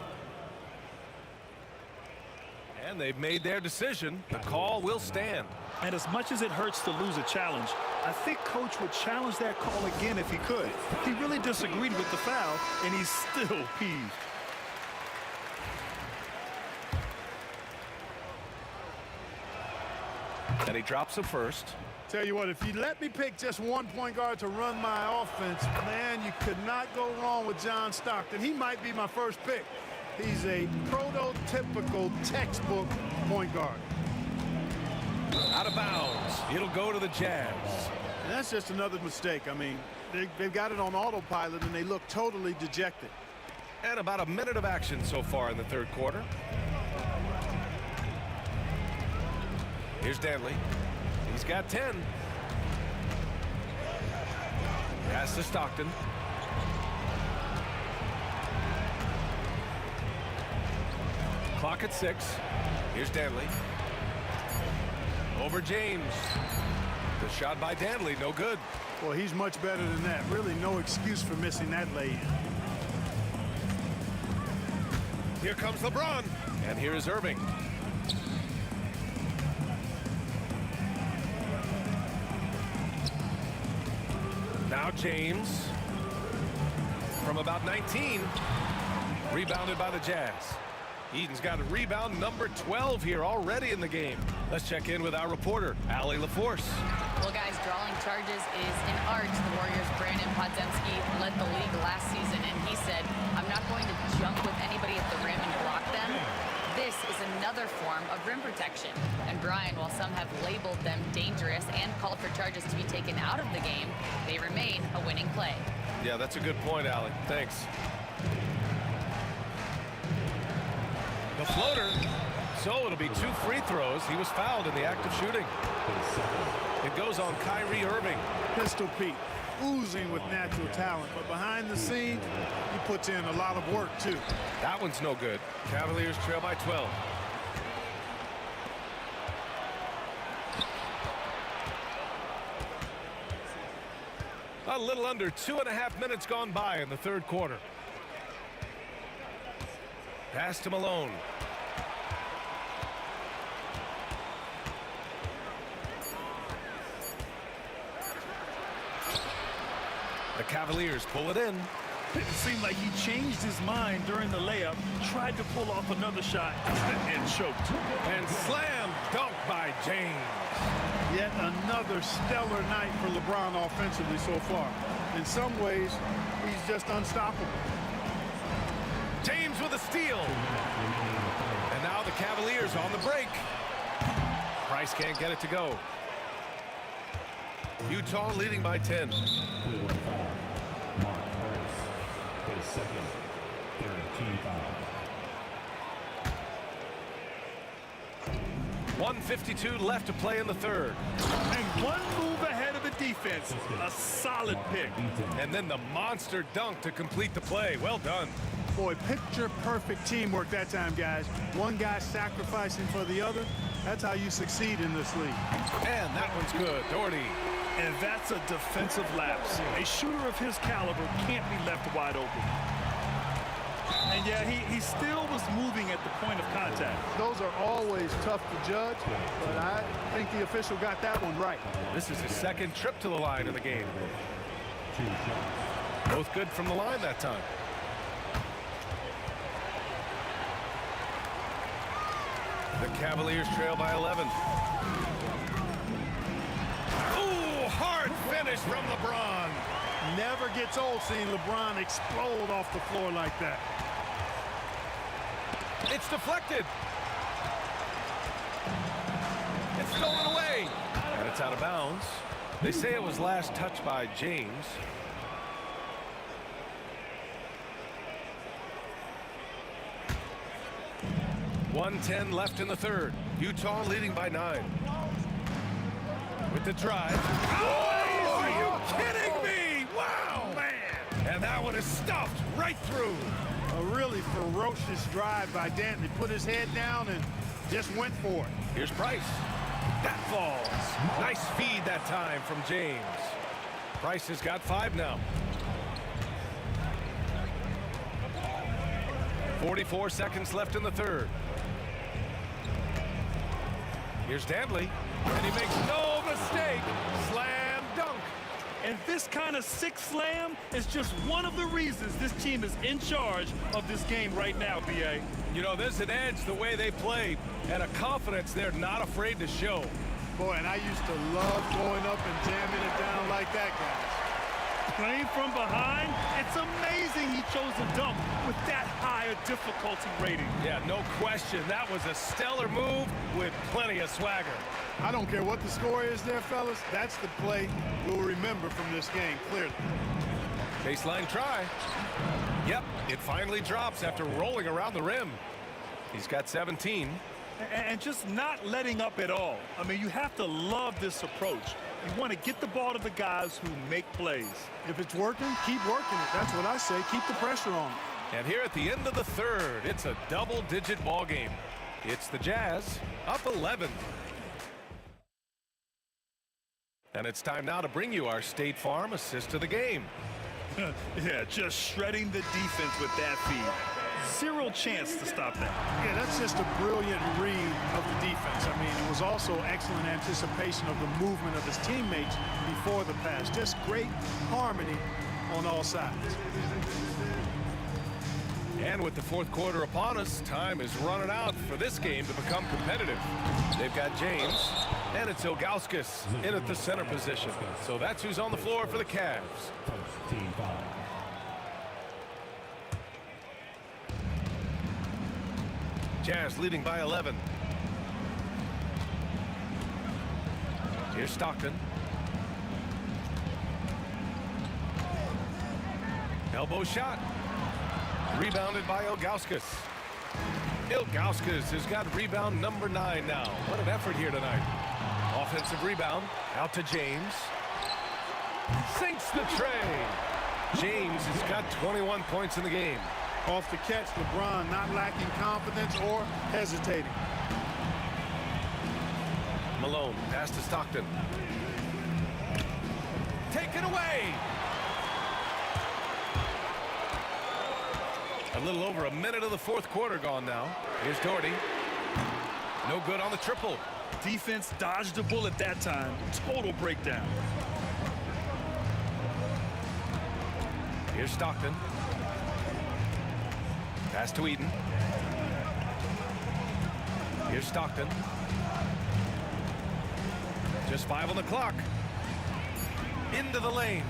And they've made their decision. The call will stand. And as much as it hurts to lose a challenge, I think coach would challenge that call again if he could. He really disagreed with the foul, and he's still peeved. And he drops him first. Tell you what, if you let me pick just one point guard to run my offense, man, you could not go wrong with John Stockton. He might be my first pick. He's a prototypical textbook point guard. Out of bounds. It'll go to the Jazz. And that's just another mistake. I mean, They've got it on autopilot, and they look totally dejected. And about a minute of action so far in the third quarter. Here's Danley. He's got 10. Pass to Stockton. Clock at 6. Here's Danley. Over James. The shot by Danley, no good. Well, he's much better than that. Really no excuse for missing that lay-in. Here comes LeBron. And here is Irving. Now James. From about 19. Rebounded by the Jazz. Eden's got a rebound number 12 here already in the game. Let's check in with our reporter, Allie LaForce. Well, guys, drawing charges is an art. The Warriors' Brandon Podziemski led the league last season, and he said, I'm not going to jump with anybody at the rim and block them. This is another form of rim protection. And Brian, while some have labeled them dangerous and called for charges to be taken out of the game, they remain a winning play. Yeah, that's a good point, Allie. Thanks. The floater. So it'll be 2 free throws. He was fouled in the act of shooting. It goes on Kyrie Irving. Pistol Pete, oozing with natural talent, but behind the scenes, he puts in a lot of work too. That one's no good. Cavaliers trail by 12. A little under 2.5 minutes gone by in the third quarter. Pass to Malone. The Cavaliers pull it in. It seemed like he changed his mind during the layup, tried to pull off another shot, and choked. And slam dunk by James. Yet another stellar night for LeBron offensively so far. In some ways, he's just unstoppable. James with a steal. And now the Cavaliers on the break. Price can't get it to go. Utah leading by 10. 1:52 left to play in the third. And one move ahead of the defense. A solid pick. And then the monster dunk to complete the play. Well done. Boy, picture-perfect teamwork that time, guys. One guy sacrificing for the other. That's how you succeed in this league. And that one's good. Doherty. And that's a defensive lapse. A shooter of his caliber can't be left wide open. And yeah, he still was moving at the point of contact. Those are always tough to judge, but I think the official got that one right. This is his second trip to the line in the game. Both good from the line that time. The Cavaliers trail by 11. Ooh, hard finish from LeBron. Never gets old seeing LeBron explode off the floor like that. It's deflected. It's stolen away. And it's out of bounds. They say it was last touched by James. .110 left in the third. Utah leading by 9. With the drive. Oh, are you kidding me? Wow, man. And that one is stuffed right through. A really ferocious drive by Dantley. Put his head down and just went for it. Here's Price. That falls. Nice feed that time from James. Price has got 5 now. 44 seconds left in the third. Here's Dantley, and he makes no mistake. Slam dunk. And this kind of sick slam is just one of the reasons this team is in charge of this game right now, B.A. You know, there's an edge the way they play, and a confidence they're not afraid to show. Boy, and I used to love going up and jamming it down like that, guys. Playing from behind, it's amazing he chose to dunk with that higher difficulty rating. Yeah, no question. That was a stellar move with plenty of swagger. I don't care what the score is there, fellas. That's the play we'll remember from this game, clearly. Baseline try. Yep, it finally drops after rolling around the rim. He's got 17. And just not letting up at all. I mean, you have to love this approach. You want to get the ball to the guys who make plays. If it's working, keep working it. That's what I say. Keep the pressure on. And here at the end of the third, it's a double-digit ball game. It's the Jazz up 11. And it's time now to bring you our State Farm assist of the game. Yeah, just shredding the defense with that feed. Zero chance to stop that. Yeah, that's just a brilliant read of the defense. I mean, it was also excellent anticipation of the movement of his teammates before the pass. Just great harmony on all sides. And with the fourth quarter upon us, time is running out for this game to become competitive. They've got James, and it's Ilgauskas in at the center position. So that's who's on the floor for the Cavs. Jazz leading by 11. Here's Stockton. Elbow shot. Rebounded by Ilgauskas. Ilgauskas has got rebound number 9 now. What an effort here tonight. Offensive rebound out to James. Sinks the tray. James has got 21 points in the game. Off the catch, LeBron not lacking confidence or hesitating. Malone, pass to Stockton. Taken away. A little over a minute of the fourth quarter gone now. Here's Doherty. No good on the triple. Defense dodged a bullet that time. Total breakdown. Here's Stockton. Pass to Eden. Here's Stockton. Just 5 on the clock. Into the lane.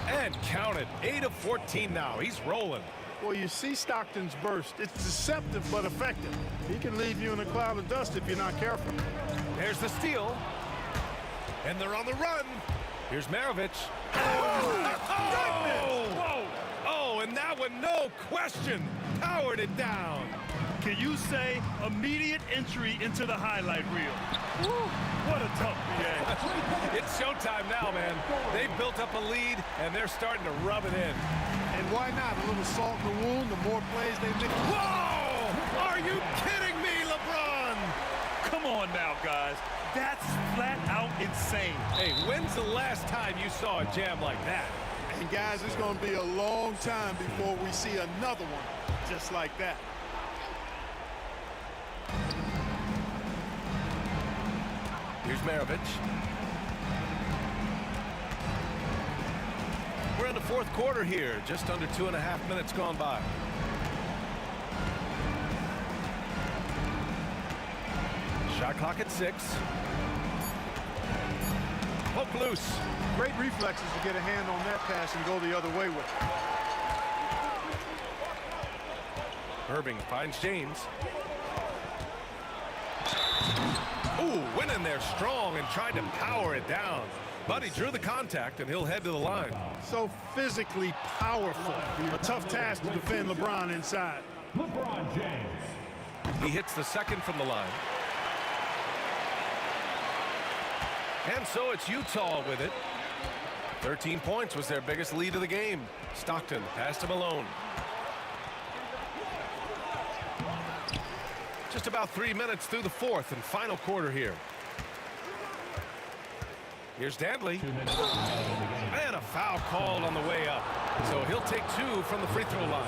And count it. 8 of 14 now. He's rolling. Well, you see Stockton's burst. It's deceptive but effective. He can leave you in a cloud of dust if you're not careful. There's the steal. And they're on the run. Here's Maravich. Oh, and that one, no question, powered it down. Can you say immediate entry into the highlight reel? Woo, what a tough game. It's showtime now, man. They've built up a lead, and they're starting to rub it in. And why not? A little salt in the wound, the more plays they make. Whoa! Are you kidding me, LeBron? Come on now, guys. That's flat out insane. Hey, when's the last time you saw a jam like that? And guys, it's going to be a long time before we see another one just like that. Here's Maravich. We're in the fourth quarter here, just under 2.5 minutes gone by. Shot clock at 6. Poke loose. Great reflexes to get a hand on that pass and go the other way with it. Irving finds James. Ooh, went in there strong and tried to power it down. But he drew the contact, and he'll head to the line. So physically powerful. A tough task to defend LeBron inside. LeBron James. He hits the second from the line. And so it's Utah with it. 13 points was their biggest lead of the game. Stockton passed to Malone. Just about 3 minutes through the fourth and final quarter here. Here's Dantley. And a foul called on the way up. So he'll take 2 from the free throw line.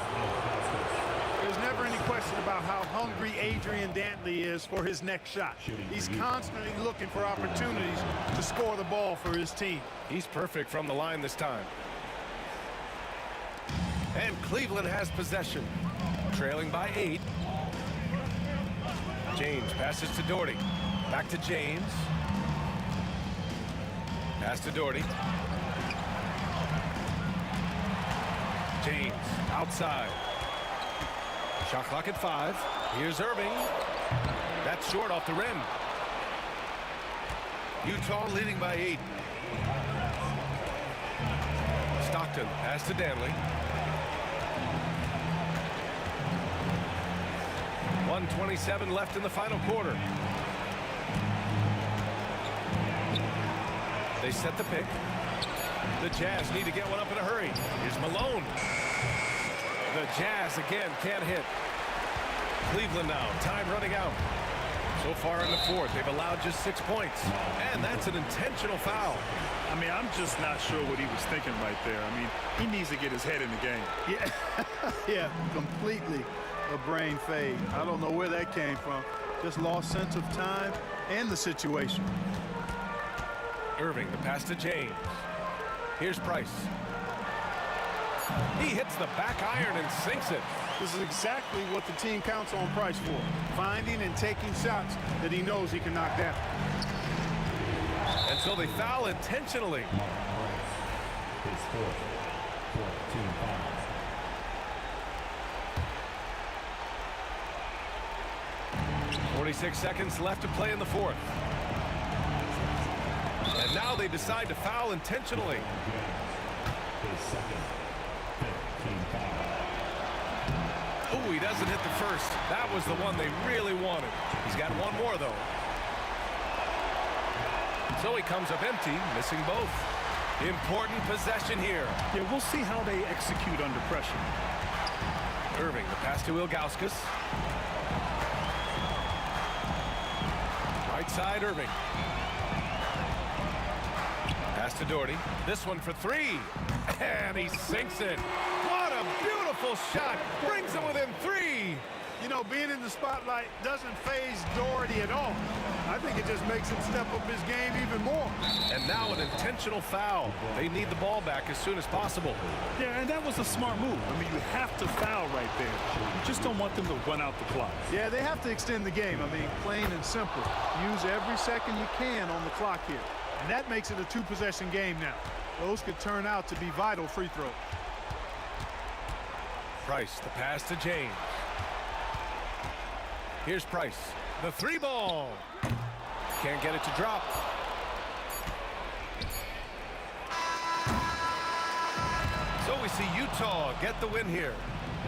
There's never any question about how hungry Adrian Dantley is for his next shot. He's constantly looking for opportunities to score the ball for his team. He's perfect from the line this time. And Cleveland has possession, trailing by 8. James passes to Doherty. Back to James. Pass to Doherty. James outside. Shot clock at 5. Here's Irving. That's short off the rim. Utah leading by 8. Stockton pass to Danley. 1:27 left in the final quarter. They set the pick. The Jazz need to get one up in a hurry. Here's Malone. The Jazz again can't hit. Cleveland now, time running out. So far in the fourth, they've allowed just 6 points. And that's an intentional foul. I mean, I'm just not sure what he was thinking right there. I mean, he needs to get his head in the game. Yeah, yeah, completely a brain fade. I don't know where that came from. Just lost sense of time and the situation. Irving, the pass to James. Here's Price. He hits the back iron and sinks it. This is exactly what the team counts on Price for. Finding and taking shots that he knows he can knock down. Until they foul intentionally. His fourth team foul. .46 seconds left to play in the fourth. And now they decide to foul intentionally. His second team foul. Oh, he doesn't hit the first. That was the one they really wanted. He's got one more, though. So he comes up empty, missing both. Important possession here. Yeah, we'll see how they execute under pressure. Irving, the pass to Ilgauskas. Right side, Irving. Pass to Doherty. This one for 3. And he sinks it. What a beautiful shot. Brings him within 3. You know, being in the spotlight doesn't faze Doherty at all. I think it just makes him step up his game even more. And now an intentional foul. They need the ball back as soon as possible. Yeah, and that was a smart move. I mean, you have to foul right there. You just don't want them to run out the clock. Yeah, they have to extend the game. I mean, plain and simple. Use every second you can on the clock here. And that makes it a 2-possession game now. Those could turn out to be vital free throws. Price, the pass to James. Here's Price. The 3 ball. Can't get it to drop. So we see Utah get the win here.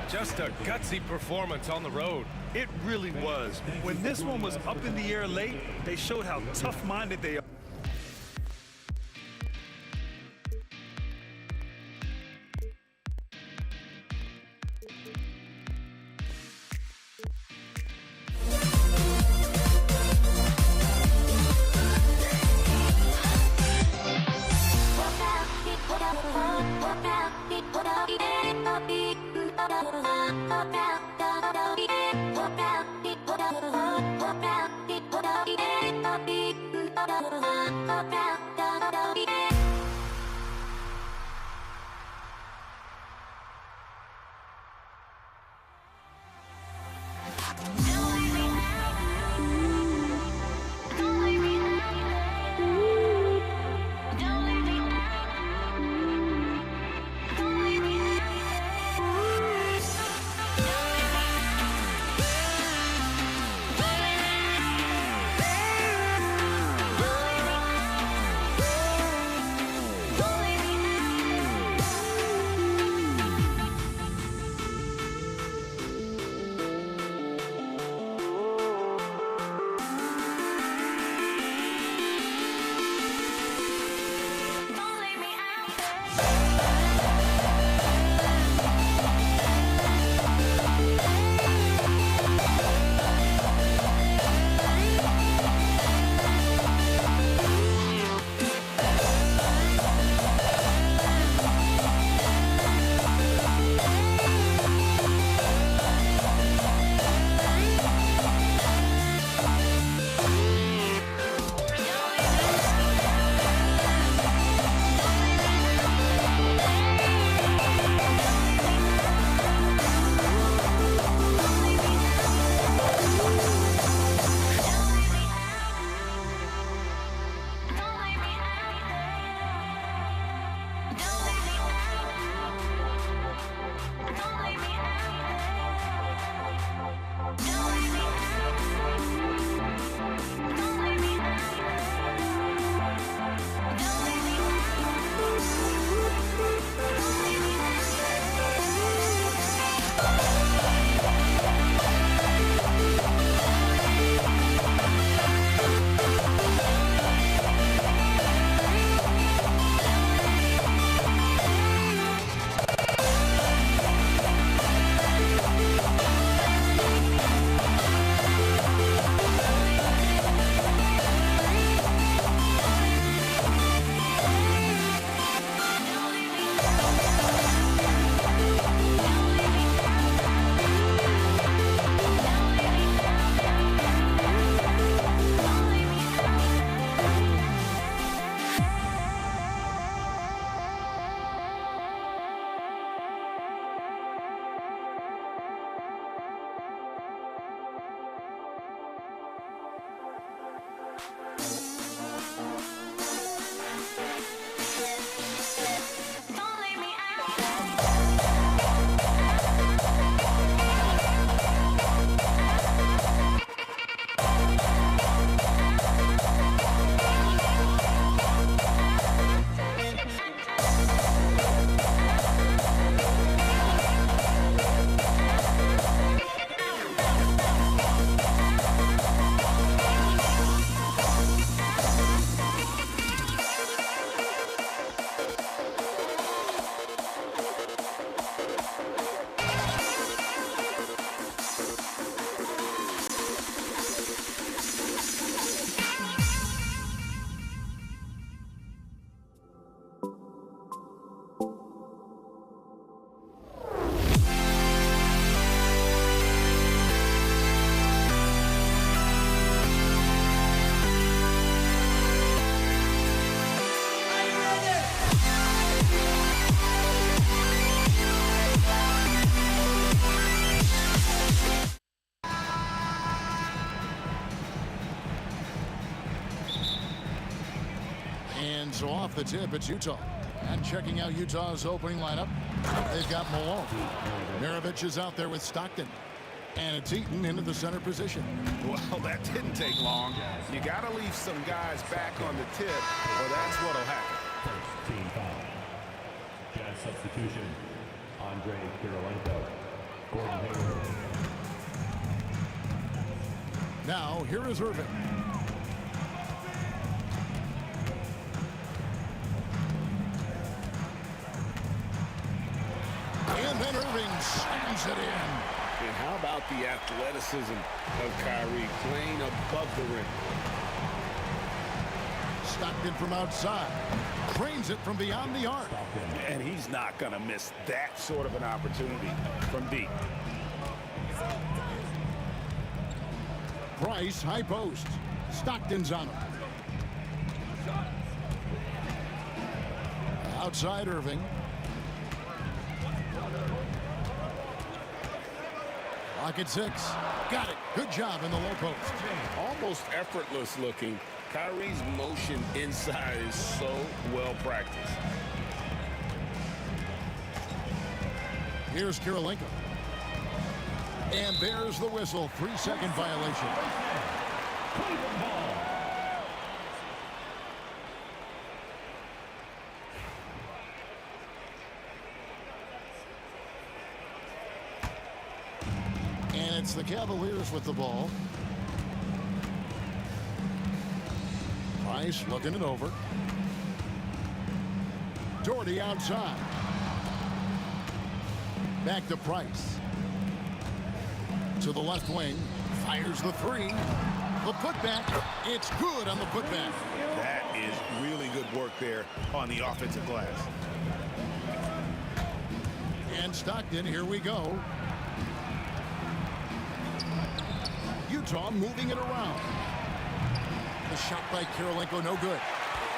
Just a gutsy performance on the road. It really was. When this one was up in the air late, they showed how tough-minded they are. So off the tip, it's Utah. And checking out Utah's opening lineup, they've got Malone. Maravich is out there with Stockton. And it's Eaton into the center position. Well, that didn't take long. You got to leave some guys back on the tip, or that's what'll happen. First team foul. Jazz substitution. Andre Kirilenko. Gordon Hayward. Now, here is Irving. And then Irving slams it in. And how about the athleticism of Kyrie playing above the rim? Stockton from outside. Trains it from beyond the arc. And he's not going to miss that sort of an opportunity from deep. Price, high post. Stockton's on him. Outside Irving. Pocket 6. Got it. Good job in the low post. Almost effortless looking. Kyrie's motion inside is so well practiced. Here's Kirilenko. And there's the whistle. 3-second violation. And it's the Cavaliers with the ball. Price looking it over. Doherty outside. Back to Price. To the left wing. Fires the three. The putback. It's good on the putback. That is really good work there on the offensive glass. And Stockton, here we go. Utah moving it around. The shot by Kirilenko, no good.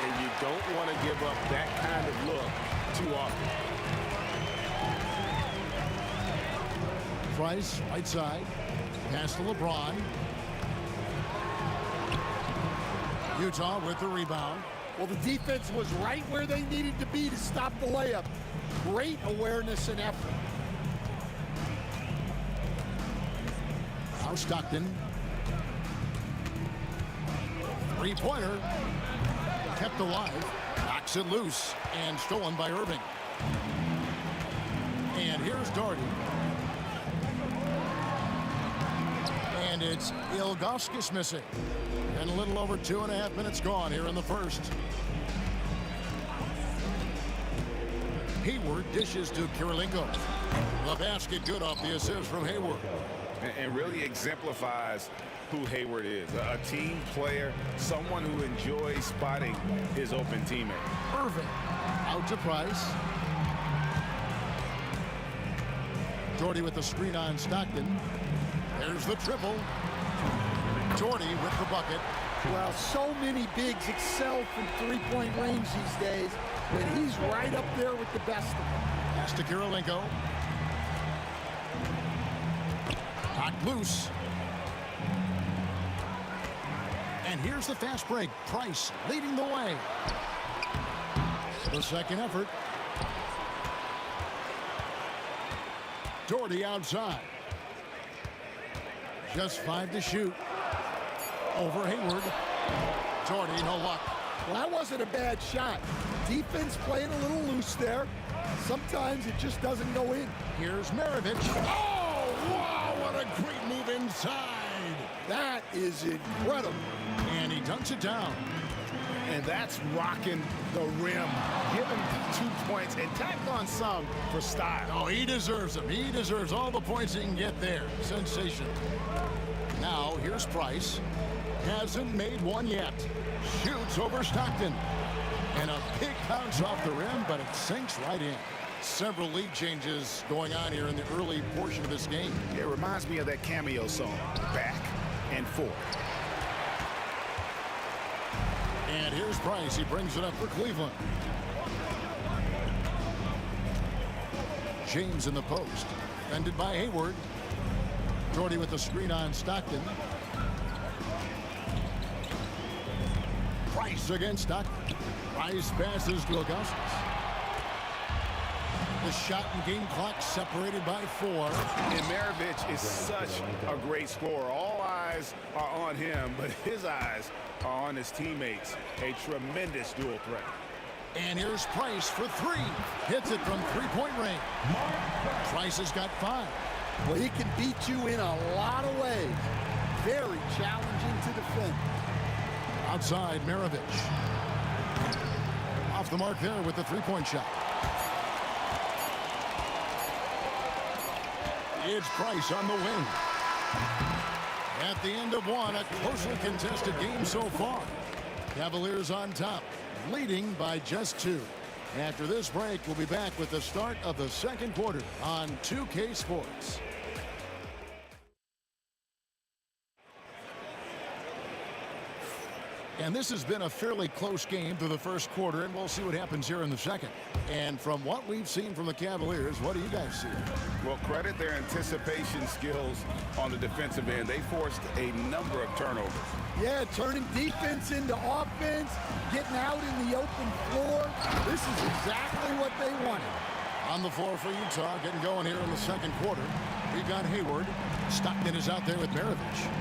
And you don't want to give up that kind of look too often. Price, right side. Pass to LeBron. Utah with the rebound. Well, the defense was right where they needed to be to stop the layup. Great awareness and effort. Now Stockton. Three-pointer. Kept alive. Knocks it loose. And stolen by Irving. And here's Doherty. And it's Ilgauskas missing. And a little over 2.5 minutes gone here in the first. Hayward dishes to Kirilenko. The basket good off the assist from Hayward. And really exemplifies who Hayward is. A team player, someone who enjoys spotting his open teammate. Irving out to Price. Doherty with the screen on Stockton. There's the triple. Doherty with the bucket. Well, so many bigs excel from three-point range these days, but he's right up there with the best of them. Pass to Kirilenko. Knocked loose. And here's the fast break. Price leading the way. The second effort. Doherty outside. Just 5 to shoot. Over Hayward. Doherty, no luck. Well, that wasn't a bad shot. Defense playing a little loose there. Sometimes it just doesn't go in. Here's Maravich. Oh, wow, what a great move inside. That is incredible. And he dunks it down. And that's rocking the rim. Give him 2 points and tack on some for style. Oh, he deserves them. He deserves all the points he can get there. Sensational. Now, here's Price. Hasn't made one yet. Shoots over Stockton. And a big bounce off the rim, but it sinks right in. Several lead changes going on here in the early portion of this game. It reminds me of that cameo song, Back and Forth. And here's Price. He brings it up for Cleveland. James in the post. Defended by Hayward. Doherty with the screen on Stockton. Price against Stockton. Price passes to Augustus. The shot and game clock separated by 4. And Maravich is such a great scorer. All eyes are on him, but his eyes are on his teammates. A tremendous dual threat. And here's Price for 3. Hits it from three-point range. Price has got 5. Well, he can beat you in a lot of ways. Very challenging to defend. Outside, Maravich. Off the mark there with the three-point shot. It's Price on the wing. At the end of one, a closely contested game so far. Cavaliers on top, leading by just 2. After this break, we'll be back with the start of the second quarter on 2K Sports. And this has been a fairly close game through the first quarter, and we'll see what happens here in the second. And from what we've seen from the Cavaliers, what do you guys see? Well, credit their anticipation skills on the defensive end. They forced a number of turnovers. Yeah, turning defense into offense, getting out in the open floor. This is exactly what they wanted. On the floor for Utah, getting going here in the second quarter. We've got Hayward. Stockton is out there with Maravich.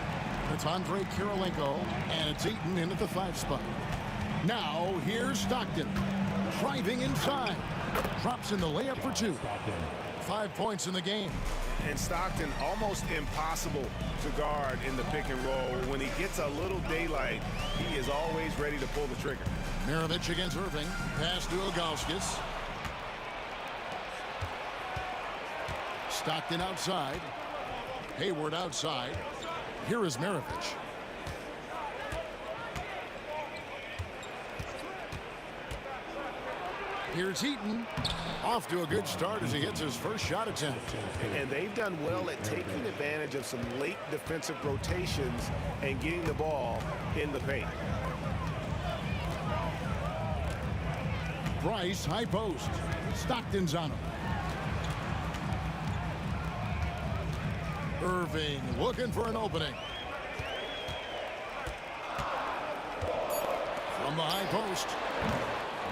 It's Andre Kirilenko, and it's Eaton in at the 5 spot. Now, here's Stockton. Driving inside. Drops in the layup for 2. 5 points in the game. And Stockton almost impossible to guard in the pick and roll. When he gets a little daylight, he is always ready to pull the trigger. Maravich against Irving. Pass to Ilgauskas. Stockton outside. Hayward outside. Here is Maravich. Here's Eaton. Off to a good start as he hits his first shot attempt. And they've done well at taking advantage of some late defensive rotations and getting the ball in the paint. Price, high post. Stockton's on him. Irving looking for an opening. From the high post.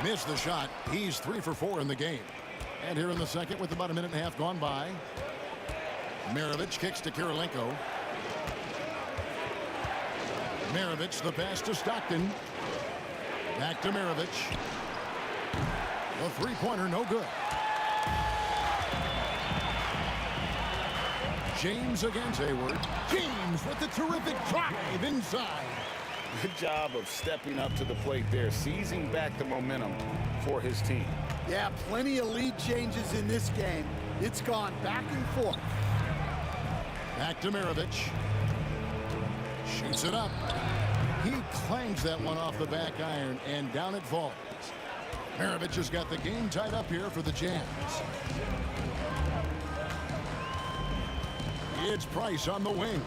Missed the shot. He's 3 for 4 in the game. And here in the second with about a minute and a half gone by. Maravich kicks to Kirilenko. Maravich the pass to Stockton. Back to Maravich. The three-pointer no good. James against Hayward. James with the terrific drive inside. Good job of stepping up to the plate there, seizing back the momentum for his team. Yeah, plenty of lead changes in this game. It's gone back and forth. Back to Maravich. Shoots it up. He clangs that one off the back iron, and down it falls. Maravich has got the game tied up here for the Jazz. It's Price on the wing.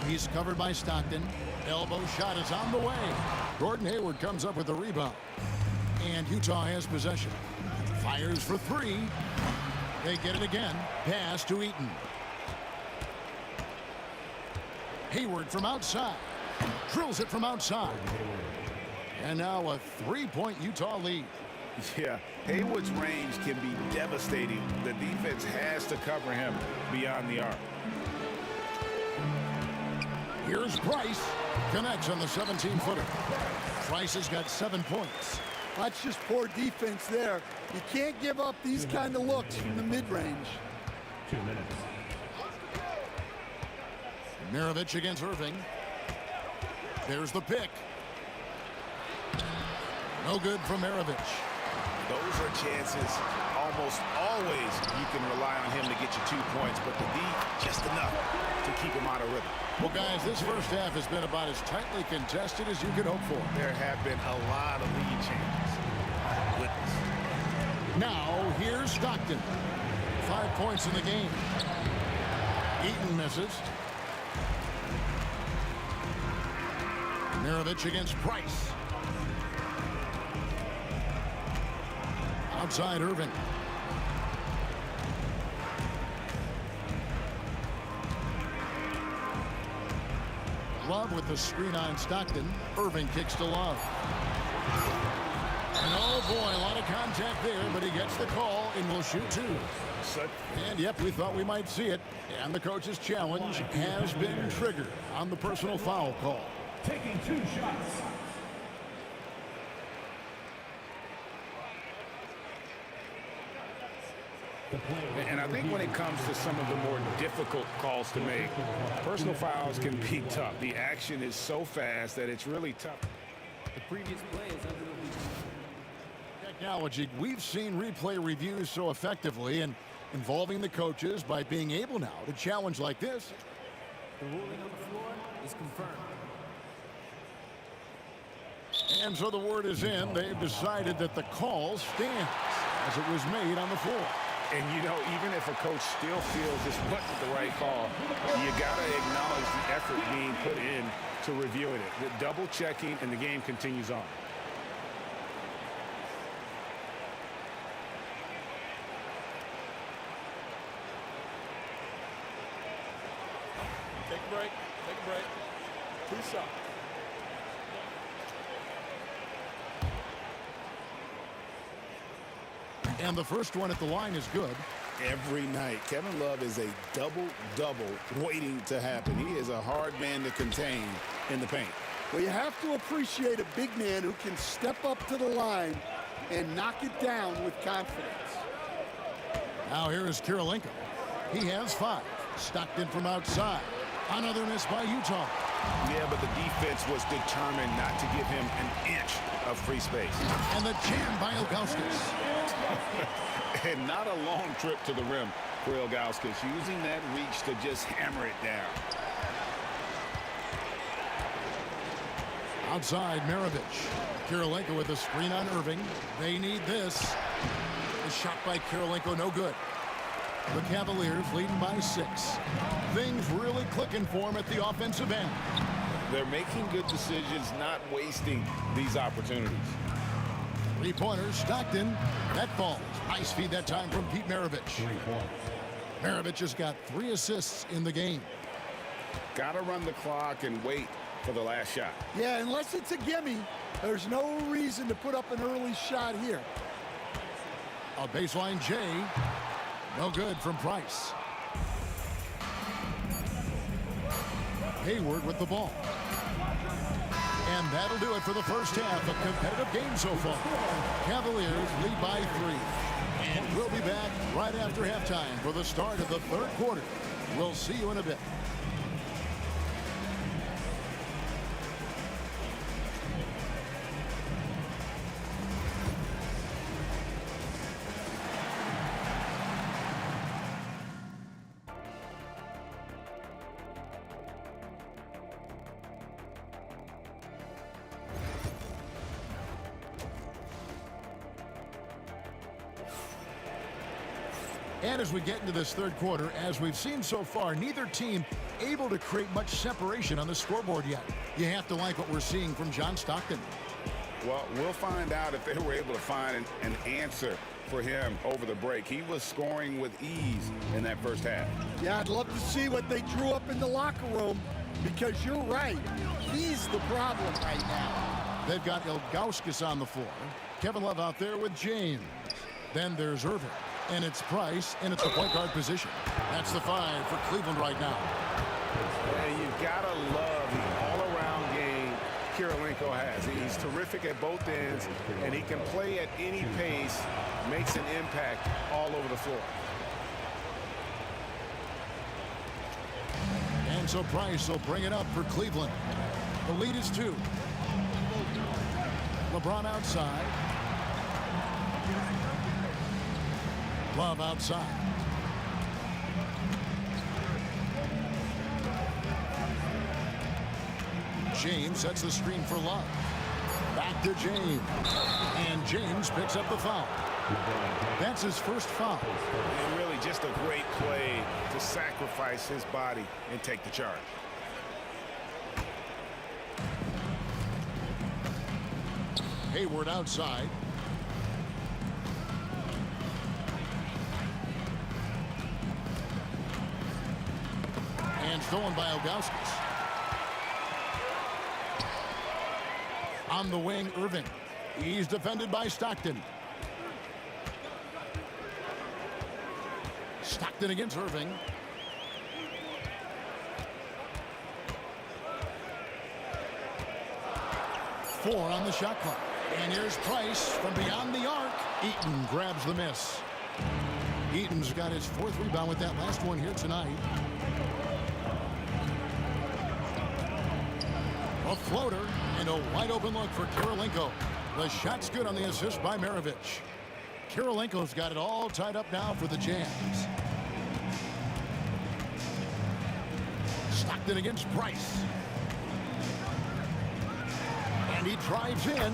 He's covered by Stockton. Elbow shot is on the way. Gordon Hayward comes up with the rebound. And Utah has possession. Fires for 3. They get it again. Pass to Eaton. Hayward from outside. Drills it from outside. And now a 3-point Utah lead. Yeah, Hayward's range can be devastating. The defense has to cover him beyond the arc. Here's Price. Connects on the 17-footer. Price has got 7 points. That's just poor defense there. You can't give up these kind of looks from the mid-range. 2 minutes. Maravich against Irving. There's the pick. No good from Maravich. Those are chances. Almost always you can rely on him to get you 2 points, but the D just enough to keep him out of rhythm. Well, guys, this first half has been about as tightly contested as you could hope for. There have been a lot of lead changes. Goodness. Now, here's Stockton. 5 points in the game. Eaton misses. Maravich against Price. Outside Irving. Love with the screen on Stockton. Irving kicks to Love. And oh, boy, a lot of contact there, but he gets the call and will shoot two. And yep, we thought we might see it. And the coach's challenge has been triggered on the personal foul call. Taking 2 shots. And I think when it comes to some of the more difficult calls to make, personal fouls can be tough. The action is so fast that it's really tough. The previous play is under review. Technology, we've seen replay reviews so effectively and involving the coaches by being able now to challenge like this. The ruling on the floor is confirmed. And so the word is in. They've decided that the call stands as it was made on the floor. And, you know, even if a coach still feels this wasn't the right call, you got to acknowledge the effort being put in to reviewing it. The double checking, and the game continues on. Take a break. Take a break. 2 shots. And the first one at the line is good. Every night, Kevin Love is a double-double waiting to happen. He is a hard man to contain in the paint. Well, you have to appreciate a big man who can step up to the line and knock it down with confidence. Now here is Kirilenko. He has 5. Stockton from outside. Another miss by Utah. Yeah, but the defense was determined not to give him an inch of free space. And the jam by Ilgauskas. And not a long trip to the rim for Ilgauskas, using that reach to just hammer it down. Outside, Maravich. Kirilenko with a screen on Irving. They need this. The shot by Kirilenko, no good. The Cavaliers leading by 6. Things really clicking for them at the offensive end. They're making good decisions, not wasting these opportunities. 3-pointer, Stockton. That falls. Nice feed that time from Pete Maravich. Maravich has got 3 assists in the game. Got to run the clock and wait for the last shot. Yeah, unless it's a gimme, there's no reason to put up an early shot here. A baseline J. No good from Price. Hayward with the ball. And that'll do it for the first half. A competitive game so far. Cavaliers lead by 3. And we'll be back right after halftime for the start of the third quarter. We'll see you in a bit. And as we get into this third quarter, as we've seen so far, neither team able to create much separation on the scoreboard yet. You have to like what we're seeing from John Stockton. Well, we'll find out if they were able to find an answer for him over the break. He was scoring with ease in that first half. Yeah, I'd love to see what they drew up in the locker room, because you're right. He's the problem right now. They've got Ilgauskas on the floor. Kevin Love out there with James. Then there's Irving. And it's Price, and it's the point guard position. That's the 5 for Cleveland right now. And you've got to love the all-around game Kirilenko has. He's terrific at both ends, and he can play at any pace, makes an impact all over the floor. And so Price will bring it up for Cleveland. The lead is 2. LeBron outside. Love outside. James sets the screen for Love. Back to James. And James picks up the foul. That's his first foul. And really just a great play to sacrifice his body and take the charge. Hayward outside. And stolen by Ilgauskas. On the wing, Irving. He's defended by Stockton. Stockton against Irving. Four on the shot clock. And here's Price from beyond the arc. Eaton grabs the miss. Eaton's got his 4th rebound with that last one here tonight. A floater and a wide open look for Kirilenko. The shot's good on the assist by Maravich. Kirilenko's got it all tied up now for the Jazz. Stockton against Price. And he drives in.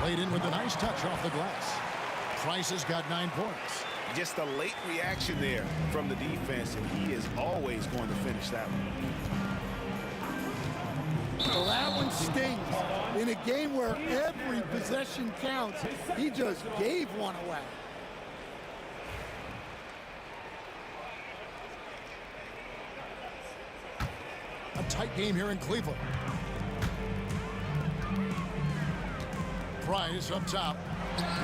Played in with a nice touch off the glass. Price has got 9 points. Just a late reaction there from the defense, and he is always going to finish that one. Well, that one stings. In a game where every possession counts, he just gave one away. A tight game here in Cleveland. Price up top.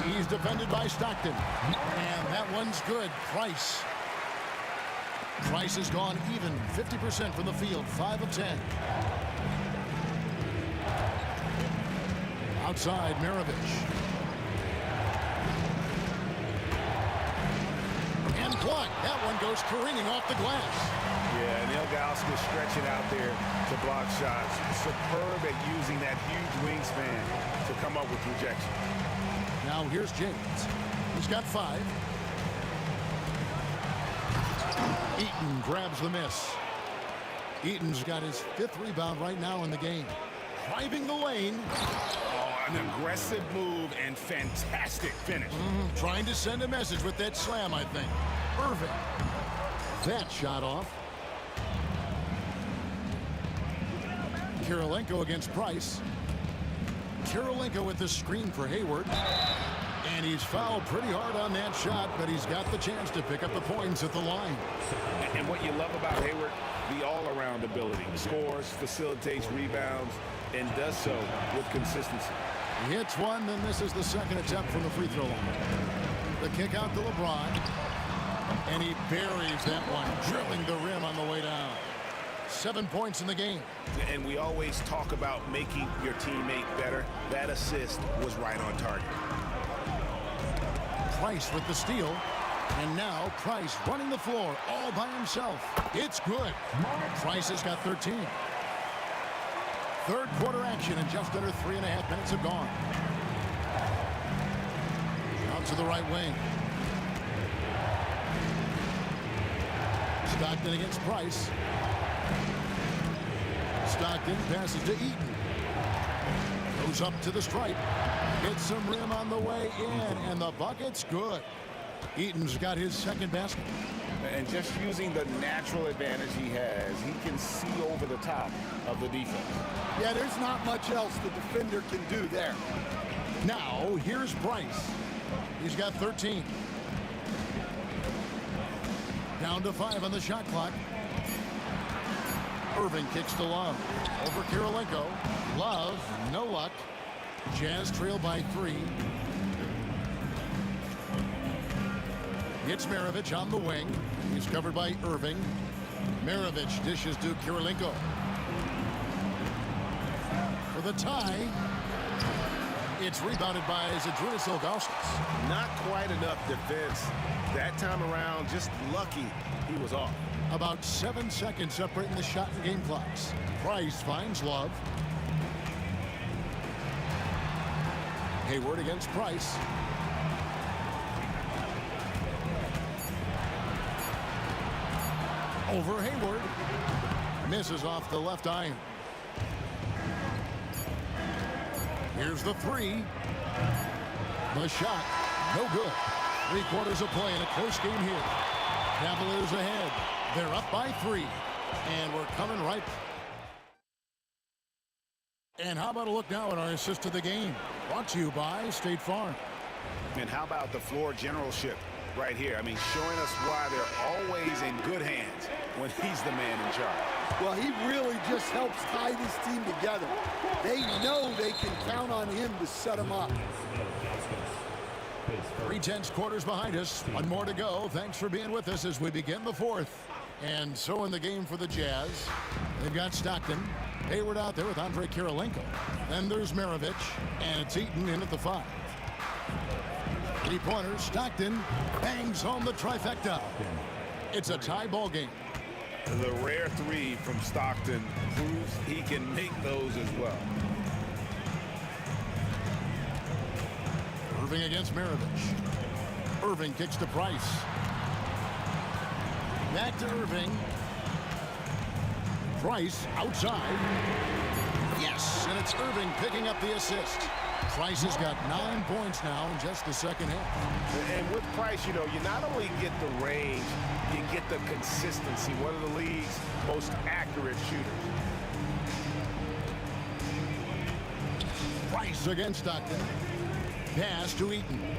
He's defended by Stockton. And that one's good. Price. Price has gone even 50% from the field. 5 of 10. Outside, Maravich. And blocked. That one goes careening off the glass. Yeah, Neil Gauskas stretching out there to block shots. Superb at using that huge wingspan to come up with rejection. Now here's James. He's got 5. Eaton grabs the miss. Eaton's got his 5th rebound right now in the game. Driving the lane. Oh, an aggressive move and fantastic finish. Trying to send a message with that slam, I think. Irving. That shot off. Kirilenko against Price. Kirilenko with the screen for Hayward. And he's fouled pretty hard on that shot, but he's got the chance to pick up the points at the line. And what you love about Hayward, the all-around ability. Scores, facilitates rebounds, and does so with consistency. He hits one, then misses the second attempt from the free throw line. The kick out to LeBron. And he buries that one, drilling the rim on the way down. 7 points in the game. And we always talk about making your teammate better. That assist was right on target. Price with the steal. And now Price running the floor all by himself. It's good. Price has got 13. Third quarter action, and just under 3.5 minutes have gone. Out to the right wing. Stockton against Price. Stockton passes to Eaton. Goes up to the stripe. Gets some rim on the way in, and the bucket's good. Eaton's got his 2nd basket. And just using the natural advantage he has, he can see over the top of the defense. Yeah, there's not much else the defender can do there. Now, here's Price. He's got 13. Down to 5 on the shot clock. Irving kicks to Love. Over Kirilenko. Love, no luck. Jazz trail by 3. It's Maravich on the wing. He's covered by Irving. Maravich dishes to Kirilenko. For the tie. It's rebounded by Zydrunas Ilgauskas. Not quite enough defense. That time around, just lucky he was off. About 7 seconds separating the shot and game clocks. Price finds Love. Hayward against Price. Over Hayward. Misses off the left iron. Here's the 3. The shot, no good. 3 quarters of play in a close game here. Cavaliers ahead. They're up by 3. And we're coming right. And how about a look now at our assist of the game? Brought to you by State Farm. And how about the floor generalship? right here. I mean, showing us why they're always in good hands when he's the man in charge. Well, he really just helps tie this team together. They know they can count on him to set them up. 3/10 quarters behind us. One more to go. Thanks for being with us as we begin the fourth. And so in the game for the Jazz, they've got Stockton. Hayward out there with Andre Kirilenko. Then there's Maravich, and it's Eaton in at the 5. 3-pointers. Stockton bangs home the trifecta. It's a tie ball game. The rare 3 from Stockton proves he can make those as well. Irving against Maravich. Irving kicks to Price. Back to Irving. Price outside. Yes, and it's Irving picking up the assist. Price has got 9 points now in just the second half. And with Price, you know, you not only get the range, you get the consistency. One of the league's most accurate shooters. Price against Stockton. Pass to Eaton.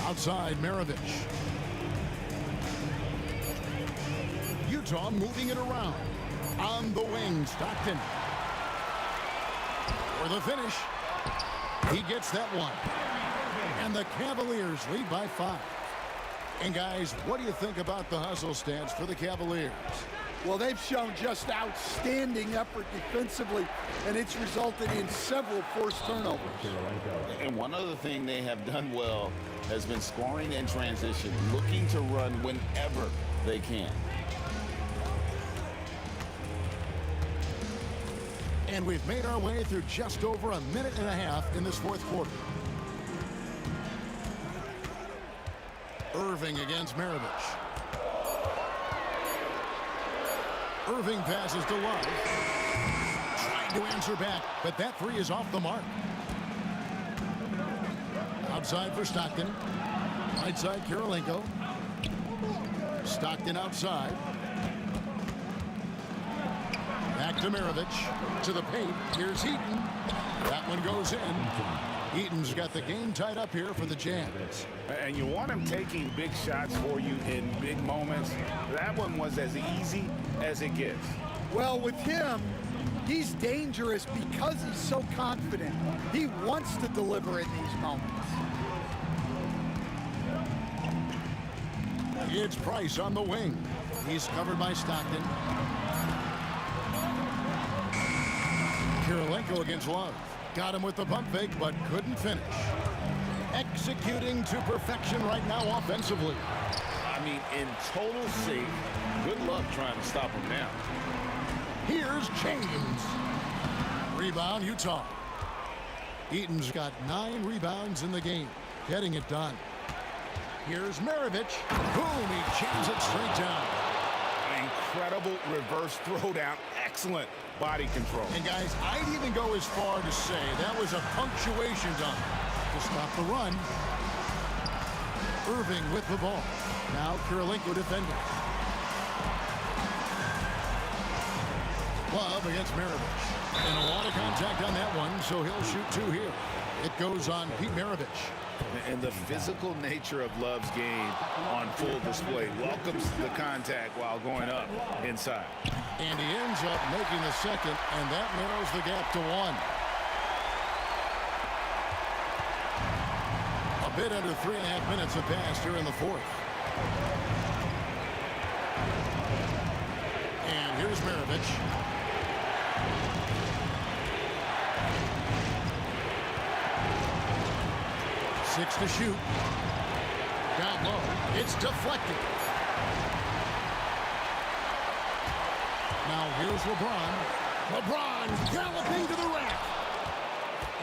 Outside Maravich. Utah moving it around. On the wing, Stockton. For the finish. He gets that one. And the Cavaliers lead by 5. And guys, what do you think about the hustle stance for the Cavaliers? Well, they've shown just outstanding effort defensively, and it's resulted in several forced turnovers. And one other thing they have done well has been scoring in transition, looking to run whenever they can. And we've made our way through just over a minute and a half in this fourth quarter. Irving against Maravich. Irving passes to Love. Trying to answer back, but that 3 is off the mark. Outside for Stockton. Right side, Kirilenko. Stockton outside. Back to Maravich. To the paint. Here's Eaton. That one goes in. Eaton's got the game tied up here for the Jazz. And you want him taking big shots for you in big moments. That one was as easy as it gets. Well, with him, he's dangerous because he's so confident. He wants to deliver in these moments. It's Price on the wing. He's covered by Stockton. Kirilenko against Love. Got him with the pump fake, but couldn't finish. Executing to perfection right now offensively. I mean, in total sync. Good luck trying to stop him now. Here's James. Rebound, Utah. Eaton's got 9 rebounds in the game, getting it done. Here's Maravich. Boom, he jams it straight down. Incredible reverse throwdown. Excellent body control. And guys, I'd even go as far to say that was a punctuation dunk to stop the run. Irving with the ball. Now Kirilenko defending. Love against Maravich. And a lot of contact on that one, so he'll shoot 2 here. It goes on Pete Maravich. And the physical nature of Love's game on full display welcomes the contact while going up inside. And he ends up making the second, and that narrows the gap to 1. A bit under 3.5 minutes have passed here in the fourth. And here's Maravich. Six to shoot. Down low. It's deflected. Now here's LeBron. LeBron galloping to the rack.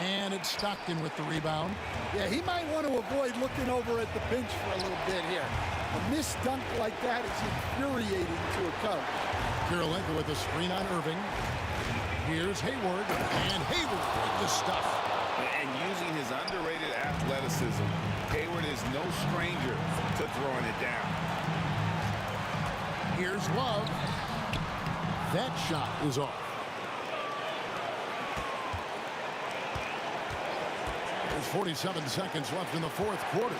And it's Stockton with the rebound. Yeah, he might want to avoid looking over at the bench for a little bit here. A missed dunk like that is infuriating to a coach. Kirilenko with the screen on Irving. Here's Hayward. And Hayward with the stuff. And using his underrated athleticism, Hayward is no stranger to throwing it down. Here's Love. That shot is off. There's 47 seconds left in the fourth quarter.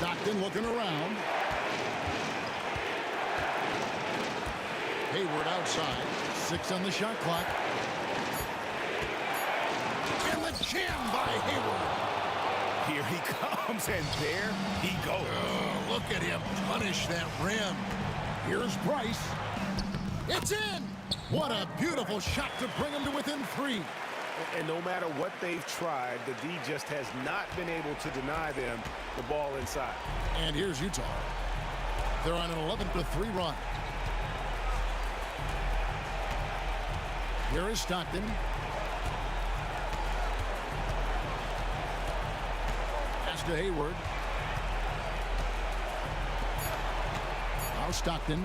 Stockton looking around. Hayward outside. 6 on the shot clock. And the jam by Hayward. Here he comes, and there he goes. Oh, look at him punish that rim. Here's Bryce. It's in. What a beautiful shot to bring him to within 3. And no matter what they've tried, the D just has not been able to deny them the ball inside. And here's Utah. They're on an 11-3 run. Here is Stockton. Pass to Hayward. Now Stockton.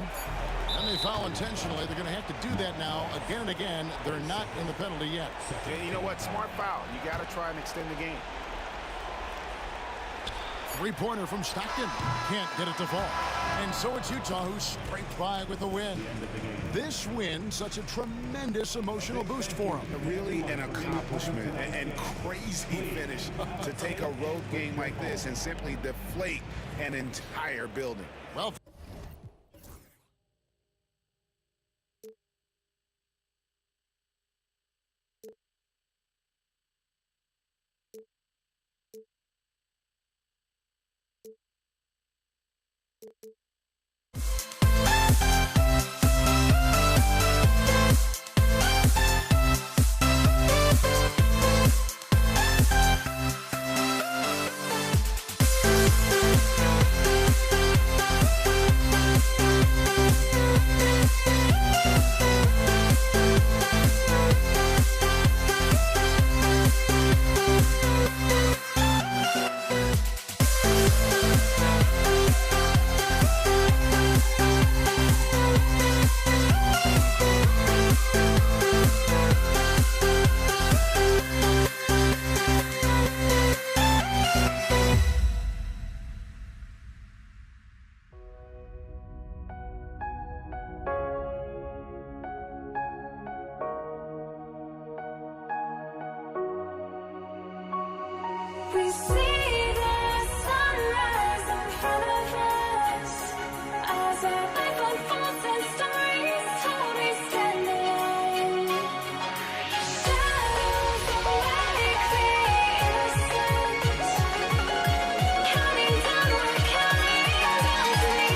And they foul intentionally. They're going to have to do that now again and again. They're not in the penalty yet. And you know what? Smart foul. You got to try and extend the game. 3-pointer from Stockton. Can't get it to fall. And so it's Utah who scraped by with the win. This win, such a tremendous emotional boost for them. Really an accomplishment and crazy finish to take a road game like this and simply deflate an entire building. Well, We see the sunrise in front of us as our life unfolds and stories told we stand alone. Shadows of light create innocence. Counting down, we're counting down to the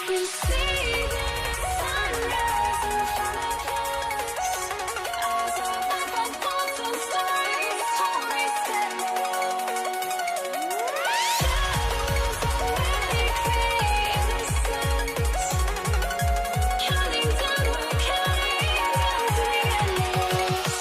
We see the sunrise in front of us as our life unfolds and stories told we stand alone. Shadows of light create innocence. Counting down, we're counting down to the endless.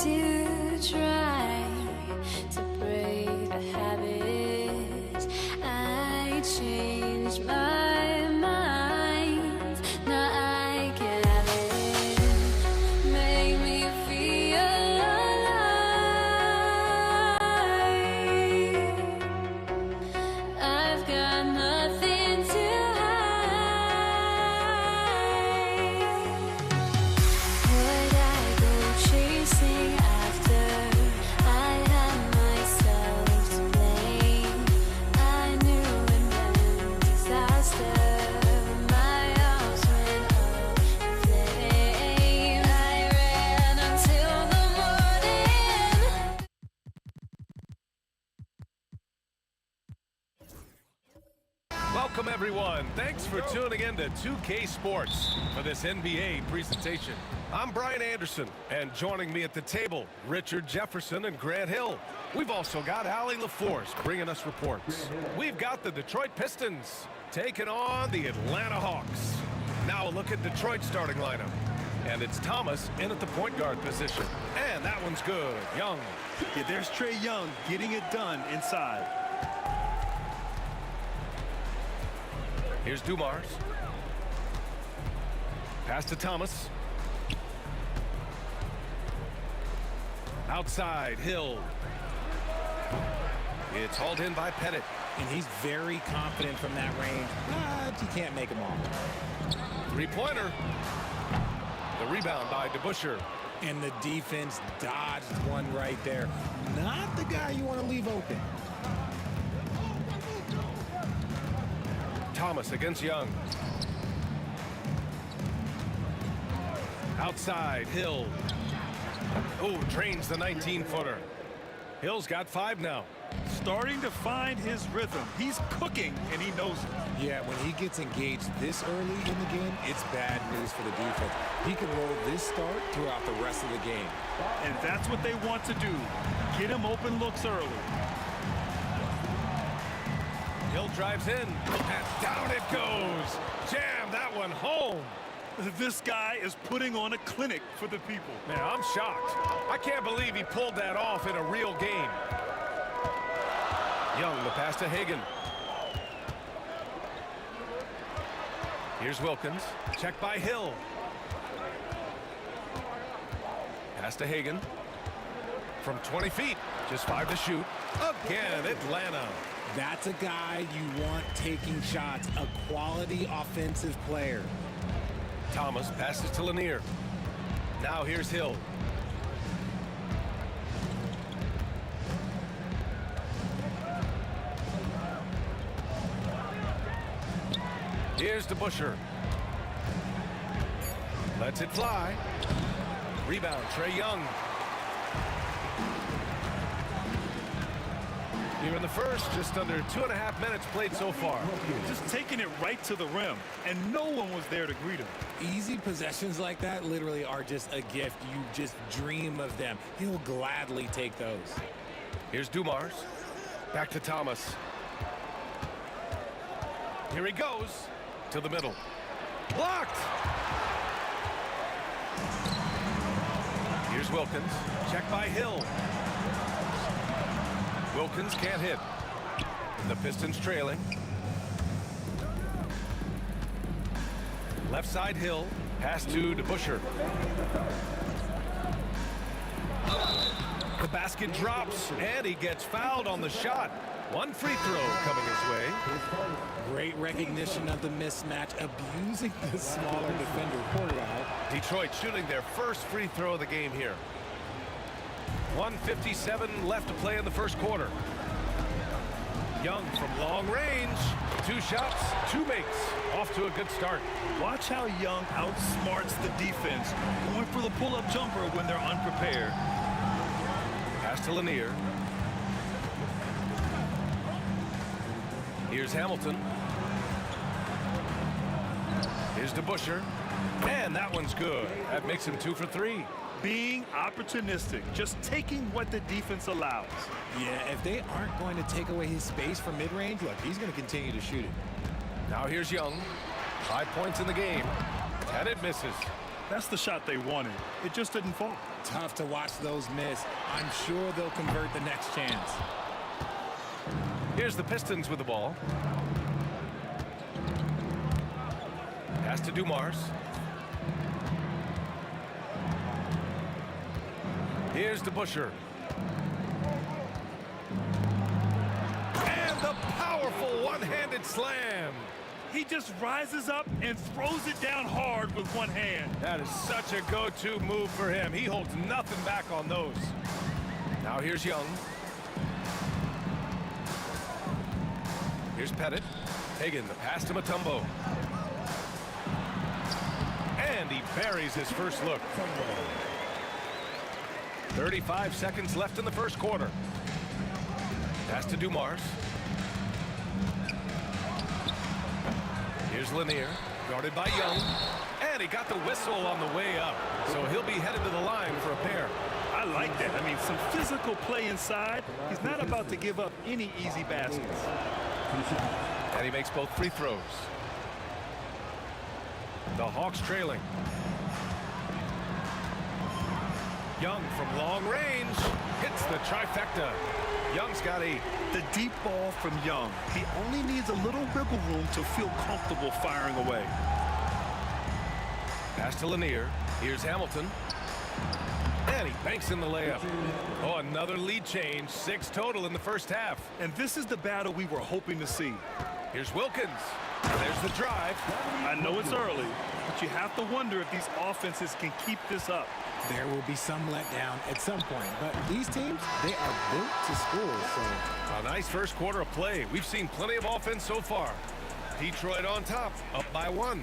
to try to break the habit. I changed my mind. Now I can have it. Make me feel alive. I've got nothing to would I go chasing after? I had myself to blame. I knew it meant disaster. My house went up in flames. I ran until the morning. Welcome, everyone. Thanks for tuning in to 2K Sports for this NBA presentation. I'm Brian Anderson, and joining me at the table, Richard Jefferson and Grant Hill. We've also got Allie LaForce bringing us reports. We've got the Detroit Pistons taking on the Atlanta Hawks. Now a look at Detroit's starting lineup. And it's Thomas in at the point guard position. And that one's good. Young. Yeah, there's Trae Young getting it done inside. Here's Dumars. Pass to Thomas. Outside, Hill. It's hauled in by Pettit. And he's very confident from that range, but you can't make him all. Three-pointer. The rebound by DeBusschere. And the defense dodged one right there. Not the guy you want to leave open. Thomas against Young. Outside, Hill. Oh, drains the 19-footer. Hill's got 5 now. Starting to find his rhythm. He's cooking, and he knows it. Yeah, when he gets engaged this early in the game, it's bad news for the defense. He can roll this start throughout the rest of the game. And that's what they want to do. Get him open looks early. Hill drives in, and down it goes. Jam that one home. This guy is putting on a clinic for the people. Man, I'm shocked. I can't believe he pulled that off in a real game. Young, the pass to Hagan. Here's Wilkins. Check by Hill. Pass to Hagan. From 20 feet. Just 5 to shoot. Again, Atlanta. That's a guy you want taking shots. A quality offensive player. Thomas passes to Lanier. Now here's Hill. Here's DeBusschere. Lets it fly. Rebound, Trae Young. Here in the first, just under 2.5 minutes played so far. Just taking it right to the rim, and no one was there to greet him. Easy possessions like that literally are just a gift. You just dream of them. He'll gladly take those. Here's Dumars. Back to Thomas. Here he goes to the middle. Blocked. Here's Wilkins. Check by Hill. Wilkins can't hit. The Pistons trailing. Left side Hill. Pass to DeBusschere. The basket drops, and he gets fouled on the shot. One free throw coming his way. Great recognition of the mismatch, abusing the smaller defender. Detroit shooting their first free throw of the game here. 1:57 left to play in the first quarter. Young from long range. 2 shots, 2 makes. Off to a good start. Watch how Young outsmarts the defense, going for the pull-up jumper when they're unprepared. Pass to Lanier. Here's Hamilton. Here's DeBusschere. And that one's good. That makes him 2 for 3. Being opportunistic, just taking what the defense allows. Yeah, if they aren't going to take away his space from mid-range, look, he's going to continue to shoot it. Now here's Young. 5 points in the game. And it misses. That's the shot they wanted. It just didn't fall. Tough to watch those miss. I'm sure they'll convert the next chance. Here's the Pistons with the ball. Pass to Dumars. Here's DeBusschere. And the powerful one-handed slam. He just rises up and throws it down hard with one hand. That is such a go-to move for him. He holds nothing back on those. Now here's Young. Here's Pettit. Hagan, the pass to Mutombo. And he buries his first look. 35 seconds left in the first quarter. Pass to Dumars. Here's Lanier, guarded by Young. And he got the whistle on the way up. So he'll be headed to the line for a pair. I like that. I mean, some physical play inside. He's not about to give up any easy baskets. And he makes both free throws. The Hawks trailing. Young from long range hits the trifecta. Young's got 8. The deep ball from Young. He only needs a little wiggle room to feel comfortable firing away. Pass to Lanier. Here's Hamilton. And he banks in the layup. Oh, another lead change. 6 total in the first half. And this is the battle we were hoping to see. Here's Wilkins. There's the drive. I know it's early, but you have to wonder if these offenses can keep this up. There will be some letdown at some point, but these teams, they are built to score. So a nice first quarter of play. We've seen plenty of offense so far. Detroit on top, up by 1.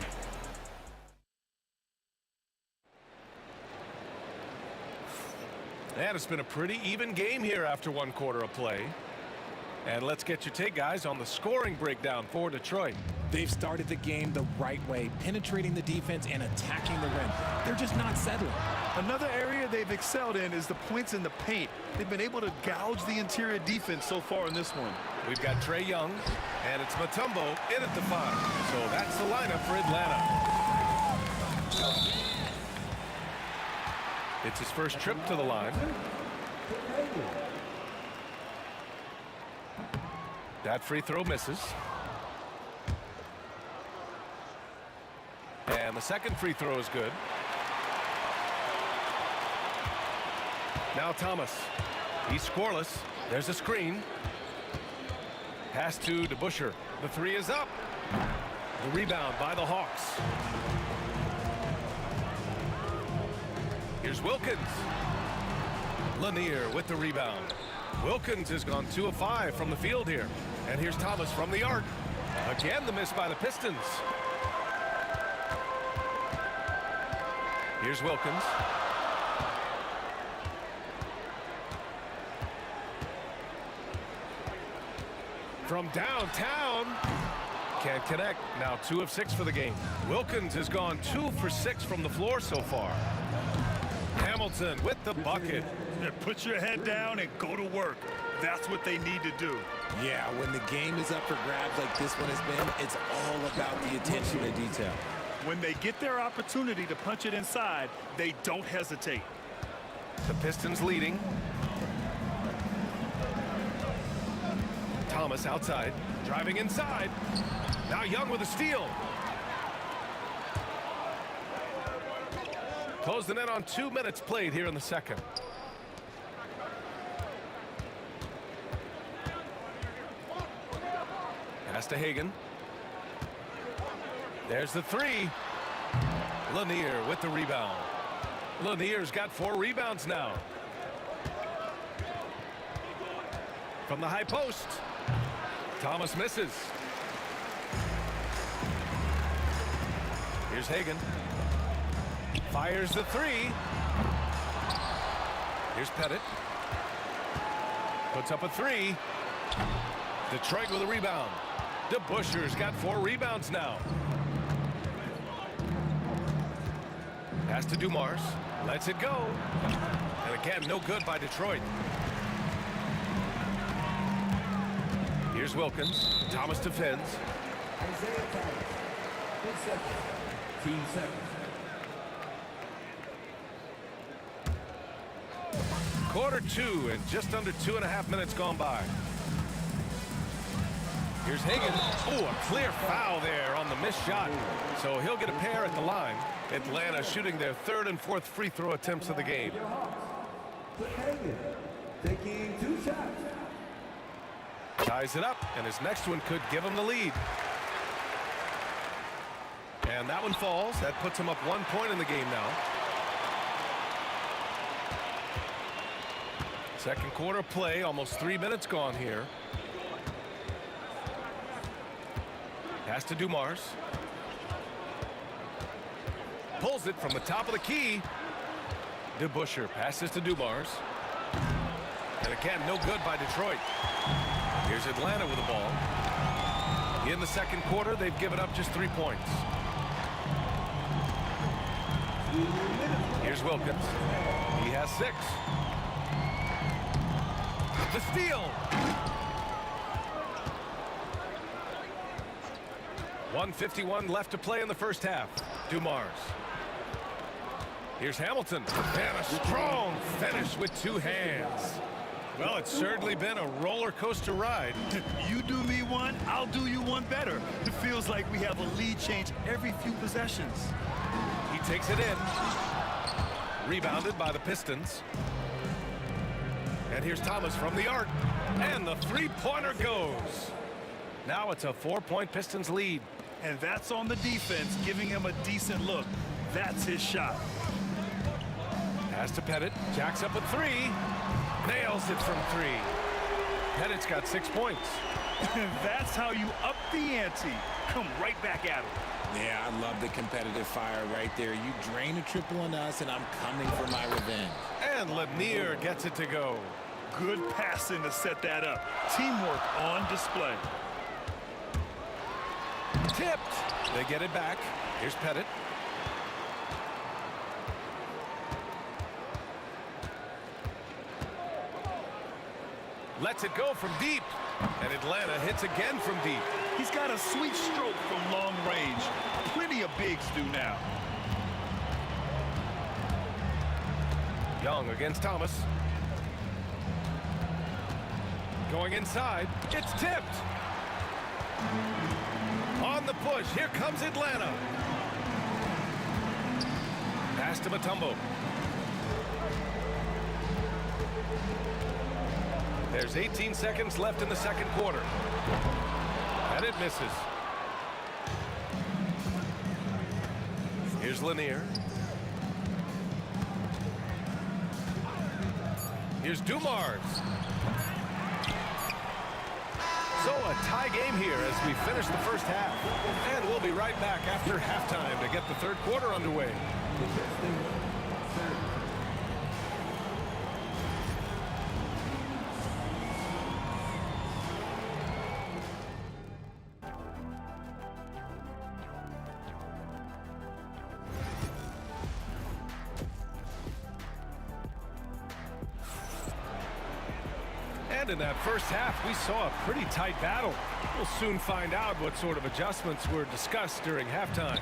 And it's been a pretty even game here after 1 quarter of play. And let's get your take, guys, on the scoring breakdown for Detroit. They've started the game the right way, penetrating the defense and attacking the rim. They're just not settling. Another area they've excelled in is the points in the paint. They've been able to gouge the interior defense so far in this one. We've got Trae Young, and it's Mutombo in at the 5. So that's the lineup for Atlanta. It's his first trip to the line. That free throw misses. And the second free throw is good. Now Thomas. He's scoreless. There's a screen. Pass to DeBusschere. The 3 is up. The rebound by the Hawks. Here's Wilkins. Lanier with the rebound. Wilkins has gone 2 of 5 from the field here. And here's Thomas from the arc. Again, the miss by the Pistons. Here's Wilkins. From downtown. Can't connect. Now 2 of 6 for the game. Wilkins has gone 2 for 6 from the floor so far. Hamilton with the bucket. Yeah, put your head down and go to work. That's what they need to do. Yeah, when the game is up for grabs like this one has been, it's all about the attention to detail. When they get their opportunity to punch it inside, they don't hesitate. The Pistons leading. Thomas outside, driving inside. Now Young with a steal. Close the net on 2 minutes played here in the second. Pass to Hagan. There's the 3. Lanier with the rebound. Lanier's got 4 rebounds now. From the high post. Thomas misses. Here's Hagan. Fires the 3. Here's Pettit. Puts up a 3. Detroit with a rebound. DeBusschere's got 4 rebounds now. Pass to Dumars. Lets it go. And again, no good by Detroit. Here's Wilkins. Thomas defends. Isaiah Thomas. 10 seconds. Team seconds. Quarter 2 and just under 2.5 minutes gone by. Here's Hagan. Oh, a clear foul there on the missed shot. So he'll get a pair at the line. Atlanta shooting their 3rd and 4th free throw attempts of the game. Hagan taking 2 shots. Ties it up, and his next one could give him the lead. And that one falls. That puts him up 1 point in the game now. Second quarter play, almost 3 minutes gone here. Pass to Dumars. Pulls it from the top of the key. DeBusschere passes to Dumars. And again, no good by Detroit. Here's Atlanta with the ball. In the second quarter, they've given up just 3 points. Here's Wilkins. He has 6. The steal. 1:51 left to play in the first half. Dumars. Here's Hamilton. And a strong finish with 2 hands. Well, it's certainly been a roller coaster ride. You do me one, I'll do you one better. It feels like we have a lead change every few possessions. He takes it in. Rebounded by the Pistons. And here's Thomas from the arc. And the 3-pointer goes. Now it's a 4-point Pistons lead. And that's on the defense, giving him a decent look. That's his shot. Pass to Pettit. Jacks up a 3. Nails it from 3. Pettit's got 6 points. That's how you up the ante. Come right back at him. Yeah, I love the competitive fire right there. You drain a triple on us, and I'm coming for my revenge. And Lanier gets it to go. Good passing to set that up. Teamwork on display. Tipped. They get it back. Here's Pettit. Lets it go from deep. And Atlanta hits again from deep. He's got a sweet stroke from long range. Plenty of bigs do now. Young against Thomas. Going inside. It's tipped. On the push. Here comes Atlanta. Pass to Mutombo. There's 18 seconds left in the second quarter. And it misses. Here's Lanier. Here's Dumars. So a tie game here as we finish the first half. And we'll be right back after halftime to get the third quarter underway. And in that first half, we saw a pretty tight battle. We'll soon find out what sort of adjustments were discussed during halftime.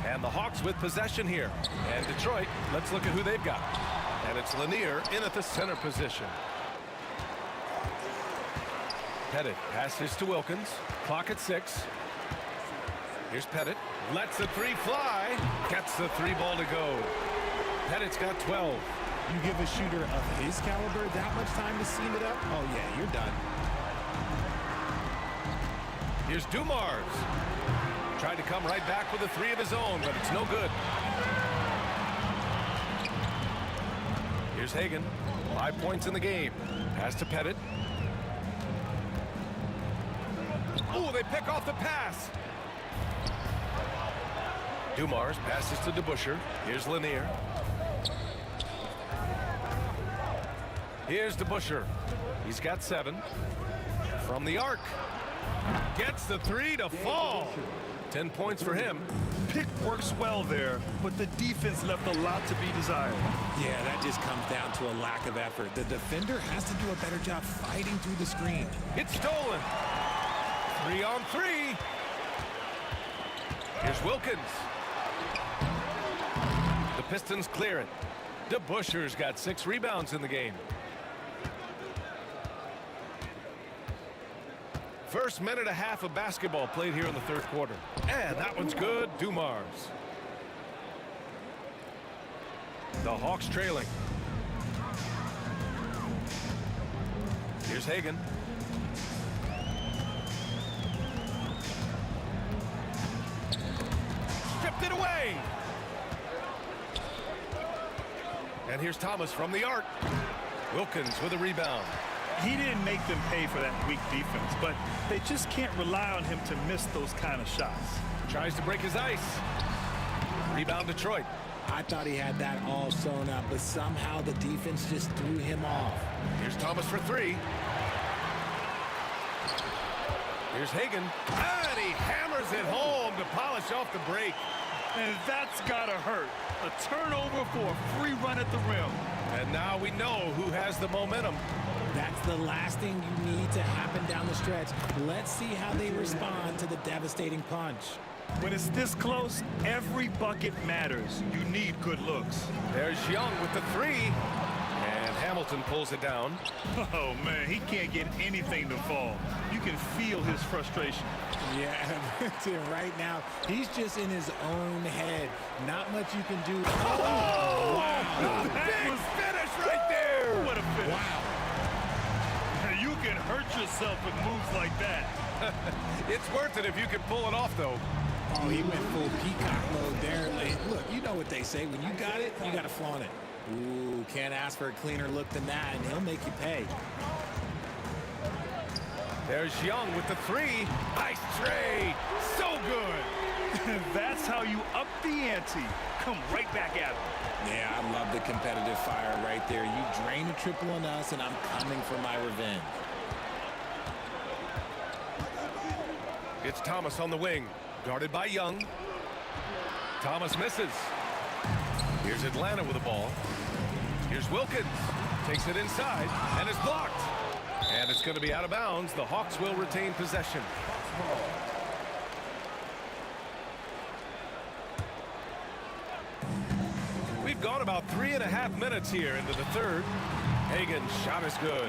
And the Hawks with possession here. And Detroit, let's look at who they've got. And it's Lanier in at the center position. Pettit passes to Wilkins. Clock at 6. Here's Pettit. Lets the 3 fly. Gets the 3 ball to go. Pettit's got 12. You give a shooter of his caliber that much time to seam it up? Oh, yeah, you're done. Here's Dumars. Tried to come right back with a 3 of his own, but it's no good. Here's Hagan. 5 points in the game. Pass to Pettit. Oh, they pick off the pass. Dumars passes to DeBusschere. Here's Lanier. Here's DeBusschere. He's got 7. From the arc. Gets the 3 to fall. 10 points for him. Pick works well there, but the defense left a lot to be desired. Yeah, that just comes down to a lack of effort. The defender has to do a better job fighting through the screen. It's stolen. 3 on 3. Here's Wilkins. The Pistons clear it. DeBuscher's got 6 rebounds in the game. First minute and a half of basketball played here in the third quarter. And that one's good. Dumars. The Hawks trailing. Here's Hagan. Stripped it away. And here's Thomas from the arc. Wilkins with a rebound. He didn't make them pay for that weak defense, but they just can't rely on him to miss those kind of shots. Tries to break his ice. Rebound Detroit. I thought he had that all sewn up, but somehow the defense just threw him off. Here's Thomas for 3. Here's Hagan. And he hammers it home to polish off the break. And that's gotta hurt. A turnover for a free run at the rim. And now we know who has the momentum. That's the last thing you need to happen down the stretch. Let's see how they respond to the devastating punch. When it's this close, every bucket matters. You need good looks. There's Young with the 3. And Hamilton pulls it down. Oh, man, he can't get anything to fall. You can feel his frustration. Yeah, right now, he's just in his own head. Not much you can do. Oh, wow. Big finish right there. What a finish. Wow. You can hurt yourself with moves like that. It's worth it if you can pull it off, though. Oh, he went full peacock mode there. Look, you know what they say. When you got it, you got to flaunt it. Ooh, can't ask for a cleaner look than that, and he'll make you pay. There's Young with the 3. Nice tray. So good. That's how you up the ante. Come right back at him. Yeah, I love the competitive fire right there. You drain a triple on us, and I'm coming for my revenge. It's Thomas on the wing. Guarded by Young. Thomas misses. Here's Atlanta with the ball. Here's Wilkins. Takes it inside and is blocked. And it's going to be out of bounds. The Hawks will retain possession. We've gone about 3.5 minutes here into the third. Hagan's shot is good.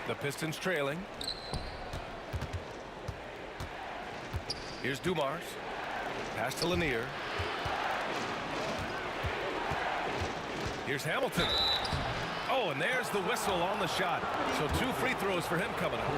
The Pistons trailing. Here's Dumars. Pass to Lanier. Here's Hamilton. Oh, and there's the whistle on the shot. So 2 free throws for him coming up.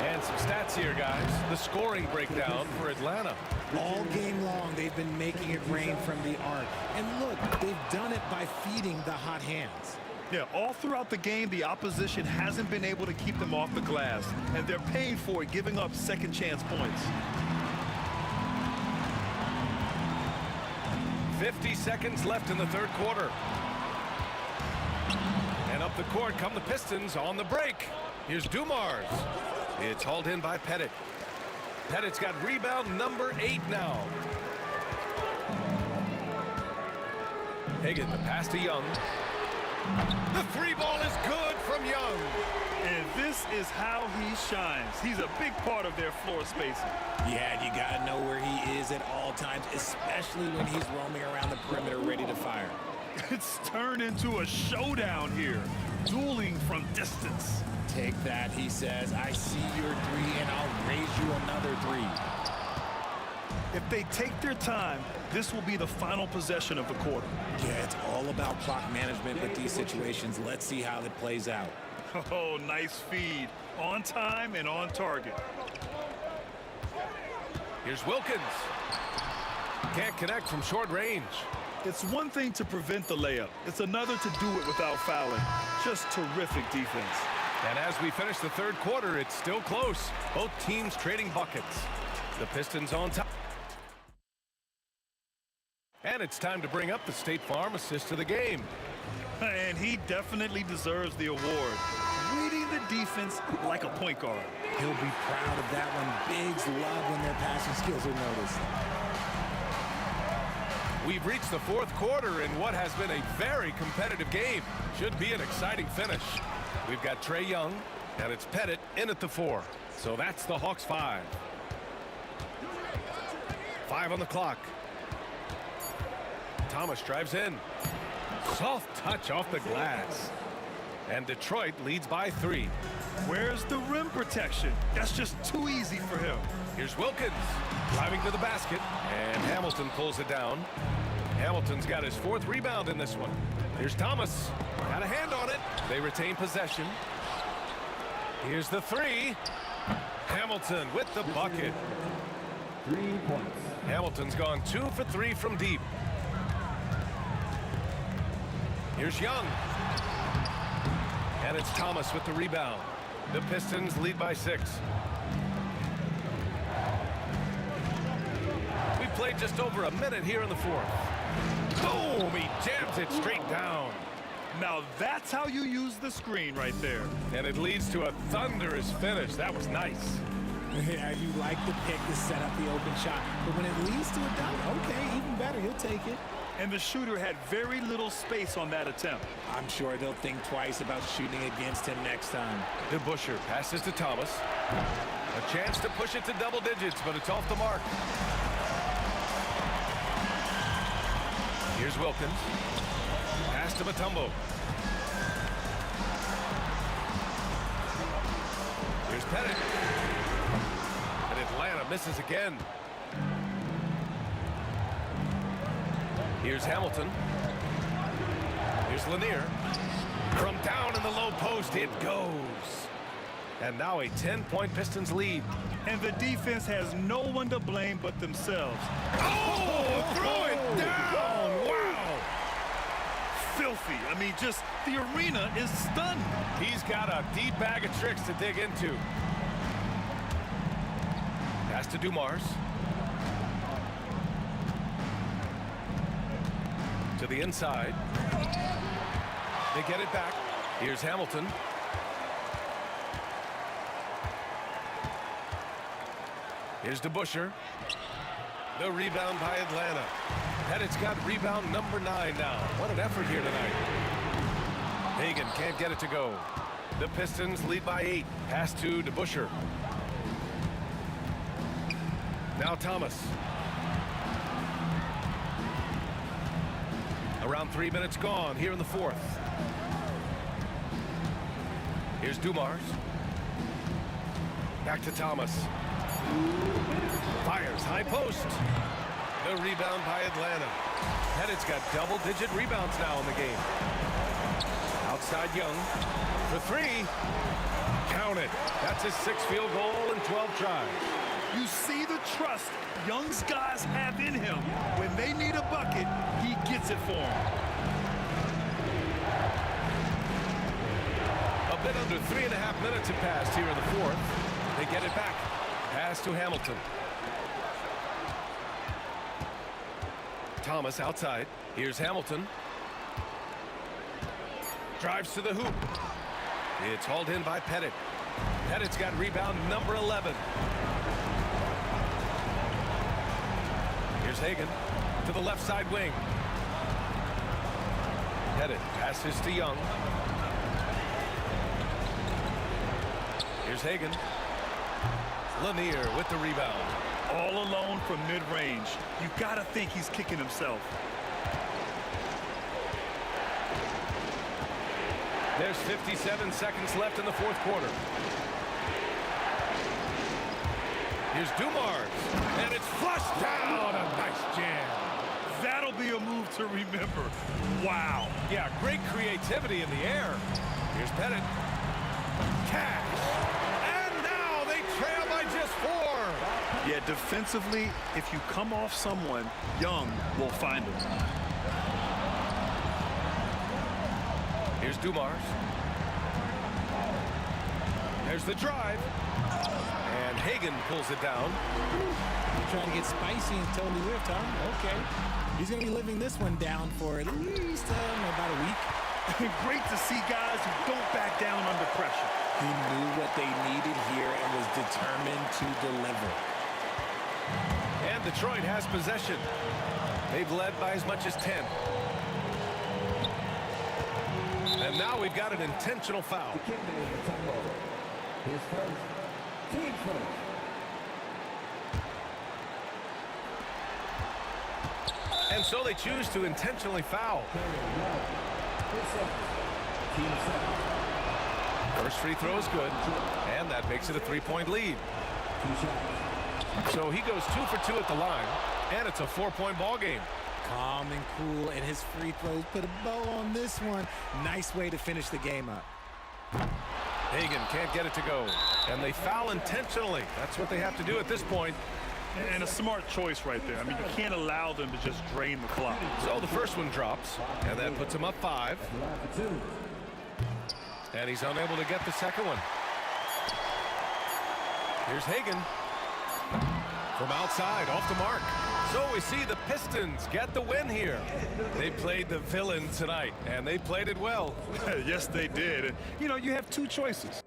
And some stats here, guys. The scoring breakdown for Atlanta. All game long, they've been making it rain from the arc. And look, they've done it by feeding the hot hands. Yeah, all throughout the game, the opposition hasn't been able to keep them off the glass, and they're paying for it, giving up second chance points. 50 seconds left in the third quarter. And up the court come the Pistons on the break. Here's Dumars. It's hauled in by Pettit. Pettit's got rebound number 8 now. Hagan, the pass to Young. The 3 ball is good from Young. And this is how he shines. He's a big part of their floor spacing. Yeah, you got to know where he is at all times, especially when he's roaming around the perimeter ready to fire. It's turned into a showdown here, dueling from distance. Take that, he says. I see your 3, and I'll raise you another 3. If they take their time, this will be the final possession of the quarter. Yeah, it's all about clock management with these situations. Let's see how it plays out. Oh, nice feed. On time and on target. Here's Wilkins. Can't connect from short range. It's one thing to prevent the layup. It's another to do it without fouling. Just terrific defense. And as we finish the third quarter, it's still close. Both teams trading buckets. The Pistons on top. And it's time to bring up the State Farm assist of the game. And he definitely deserves the award. Reading the defense like a point guard. He'll be proud of that one. Bigs love when their passing skills are noticed. We've reached the fourth quarter in what has been a very competitive game. Should be an exciting finish. We've got Trae Young, and it's Pettit in at the 4. So that's the Hawks 5. 5 on the clock. Thomas drives in. Soft touch off the glass. And Detroit leads by 3. Where's the rim protection? That's just too easy for him. Here's Wilkins driving to the basket, and Hamilton pulls it down. Hamilton's got his 4th rebound in this one. Here's Thomas. Got a hand on it. They retain possession. Here's the 3. Hamilton with the bucket. 3 points. Hamilton's gone 2 for 3 from deep. Here's Young. And it's Thomas with the rebound. The Pistons lead by 6. We played just over a minute here in the 4th. Boom! He jams it straight down. Now that's how you use the screen right there. And it leads to a thunderous finish. That was nice. Yeah, you like the pick to set up the open shot. But when it leads to a dunk, okay, even better, he'll take it. And the shooter had very little space on that attempt. I'm sure they'll think twice about shooting against him next time. DeBusschere passes to Thomas. A chance to push it to double digits, but it's off the mark. Here's Wilkins. Pass to Mutombo. Here's Pettit. And Atlanta misses again. Here's Hamilton. Here's Lanier. From down in the low post, it goes. And now a 10-point Pistons lead. And the defense has no one to blame but themselves. Oh, throw it down! Wow! Filthy. I mean, just the arena is stunned. He's got a deep bag of tricks to dig into. Pass to Dumars. To the inside. They get it back. Here's Hamilton. Here's DeBusschere. The rebound by Atlanta. Pettit's got rebound number 9 now. What an effort here tonight. Hagan can't get it to go. The Pistons lead by 8. Pass to DeBusschere. Now Thomas. Around 3 minutes gone here in the 4th. Here's Dumars. Back to Thomas. Fires high post. The rebound by Atlanta. Pettit's got double-digit rebounds now in the game. Outside Young for 3. Count it. That's his 6th field goal in 12 tries. You see the trust Young's guys have in him. When they need a bucket, he gets it for them. A bit under 3.5 minutes have passed here in the 4th. They get it back. Pass to Hamilton. Thomas outside. Here's Hamilton. Drives to the hoop. It's hauled in by Pettit. Pettit's got rebound number 11. Here's Hagan to the left side wing. Pettit passes to Young. Here's Hagan. Lanier with the rebound. All alone from mid-range. You gotta think he's kicking himself. There's 57 seconds left in the 4th quarter. Here's Dumars, and it's flushed down. A nice jam. That'll be a move to remember. Wow. Yeah, great creativity in the air. Here's Pettit. Cash. And now they trail by just 4. Yeah, defensively, if you come off someone, Young will find him. Here's Dumars. There's the drive. And Hagan pulls it down. Trying to get spicy and totally whiffed, huh? Okay. He's going to be living this one down for at least about a week. Great to see guys who don't back down under pressure. He knew what they needed here and was determined to deliver. And Detroit has possession. They've led by as much as 10. And now we've got an intentional foul. The kid made the turnover. His first, team first. And so they choose to intentionally foul. First free throw is good, and that makes it a 3-point lead. So he goes 2 for 2 at the line, and it's a 4-point ball game. Calm and cool, and his free throws put a bow on this one. Nice way to finish the game up. Hagan can't get it to go, and they foul intentionally. That's what they have to do at this point. And a smart choice right there. I mean, you can't allow them to just drain the clock. So the first one drops, and that puts him up 5. And he's unable to get the second one. Here's Hagan. From outside, off the mark. So we see the Pistons get the win here. They played the villain tonight, and they played it well. Yes, they did. And, you know, you have two choices.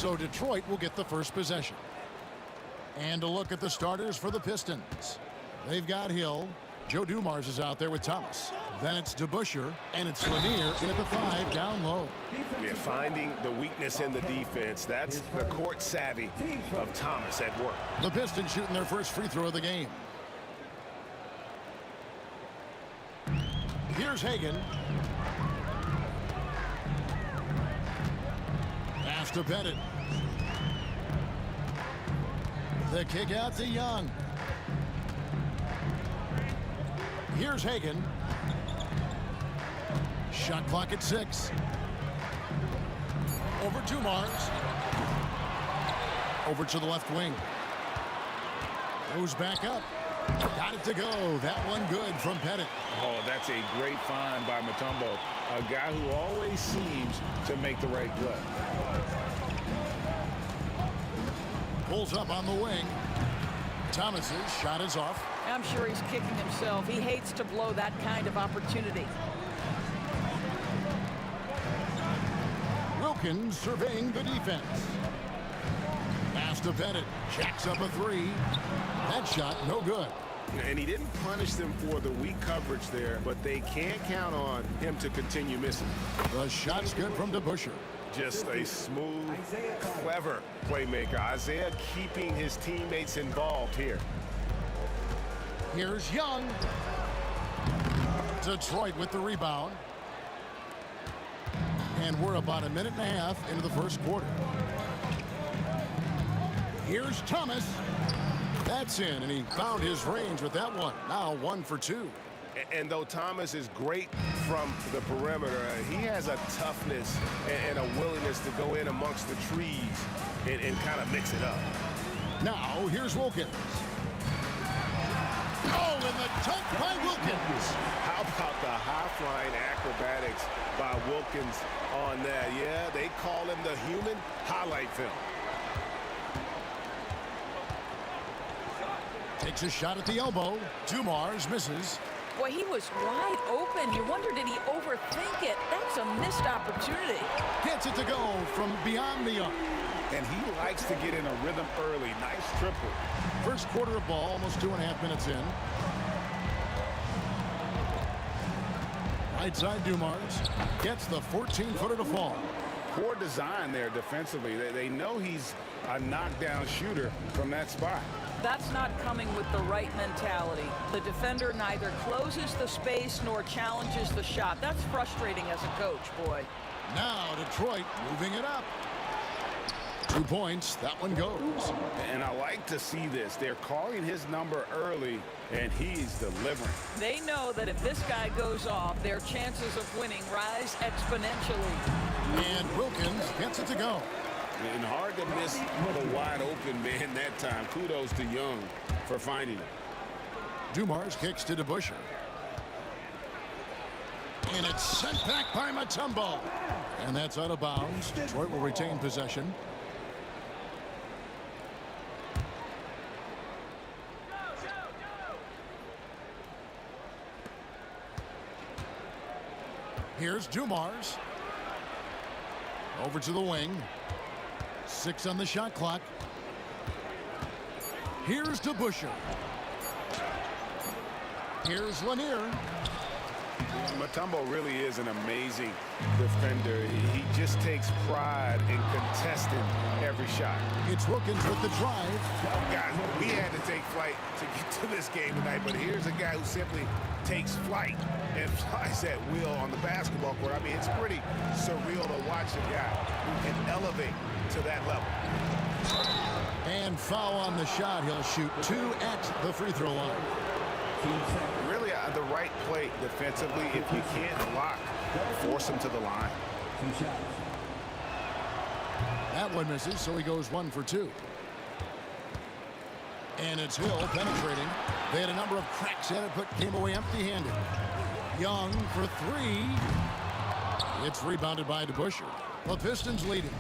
So Detroit will get the first possession. And a look at the starters for the Pistons. They've got Hill. Joe Dumars is out there with Thomas. Then it's DeBusschere, and it's Lanier in at the 5 down low. We're finding the weakness in the defense. That's the court savvy of Thomas at work. The Pistons shooting their first free throw of the game. Here's Hagan. Pass to Bennett. The kick out to Young. Here's Hagan. Shot clock at 6. Over to Mars. Over to the left wing. Goes back up. Got it to go. That one good from Pettit. Oh, that's a great find by Mutombo. A guy who always seems to make the right play. Pulls up on the wing. Thomas's shot is off. I'm sure he's kicking himself. He hates to blow that kind of opportunity. Wilkins surveying the defense. Pass to Bennett. Jacks up a 3. That shot no good. And he didn't punish them for the weak coverage there, but they can't count on him to continue missing. The shot's good from DeBusschere. Just a smooth, clever playmaker. Isaiah keeping his teammates involved here. Here's Young. Detroit with the rebound. And we're about a minute and a half into the first quarter. Here's Thomas. That's in, and he found his range with that one. Now 1 for 2. And though Thomas is great from the perimeter, he has a toughness and a willingness to go in amongst the trees and kind of mix it up. Now here's Wilkins. Oh, and the dunk by Wilkins. How about the high-flying acrobatics by Wilkins on that? Yeah, they call him the human highlight film. Takes a shot at the elbow. Dumars misses. Boy, he was wide open. You wonder, did he overthink it? That's a missed opportunity. Gets it to go from beyond the arc. And he likes to get in a rhythm early. Nice triple. First quarter of ball, almost 2.5 minutes in. Right side Dumars gets the 14-footer to fall. Poor design there defensively. They know he's a knockdown shooter from that spot. That's not coming with the right mentality. The defender neither closes the space nor challenges the shot. That's frustrating as a coach, boy. Now Detroit moving it up. 2 points. That one goes. And I like to see this. They're calling his number early, and he's delivering. They know that if this guy goes off, their chances of winning rise exponentially. And Wilkins gets it to go. And hard to miss the wide open man that time. Kudos to Young for finding it. Dumars kicks to DeBusschere. And it's sent back by Mutombo. And that's out of bounds. Detroit will retain possession. Here's Dumars. Over to the wing. 6 on the shot clock. Here's DeBusschere. Here's Lanier. Mutombo really is an amazing defender. He just takes pride in contesting every shot. It's Wilkins with the drive. Guys, we had to take flight to get to this game tonight, but here's a guy who simply takes flight and flies at will on the basketball court. I mean, it's pretty surreal to watch a guy who can elevate to that level. And foul on the shot. He'll shoot 2 at the free throw line. Really the right play defensively. If you can't block, force him to the line. That one misses, so he goes 1 for 2. And it's Hill penetrating. They had a number of cracks at it, but came away empty-handed. Young for 3. It's rebounded by DeBusschere. The Pistons leading.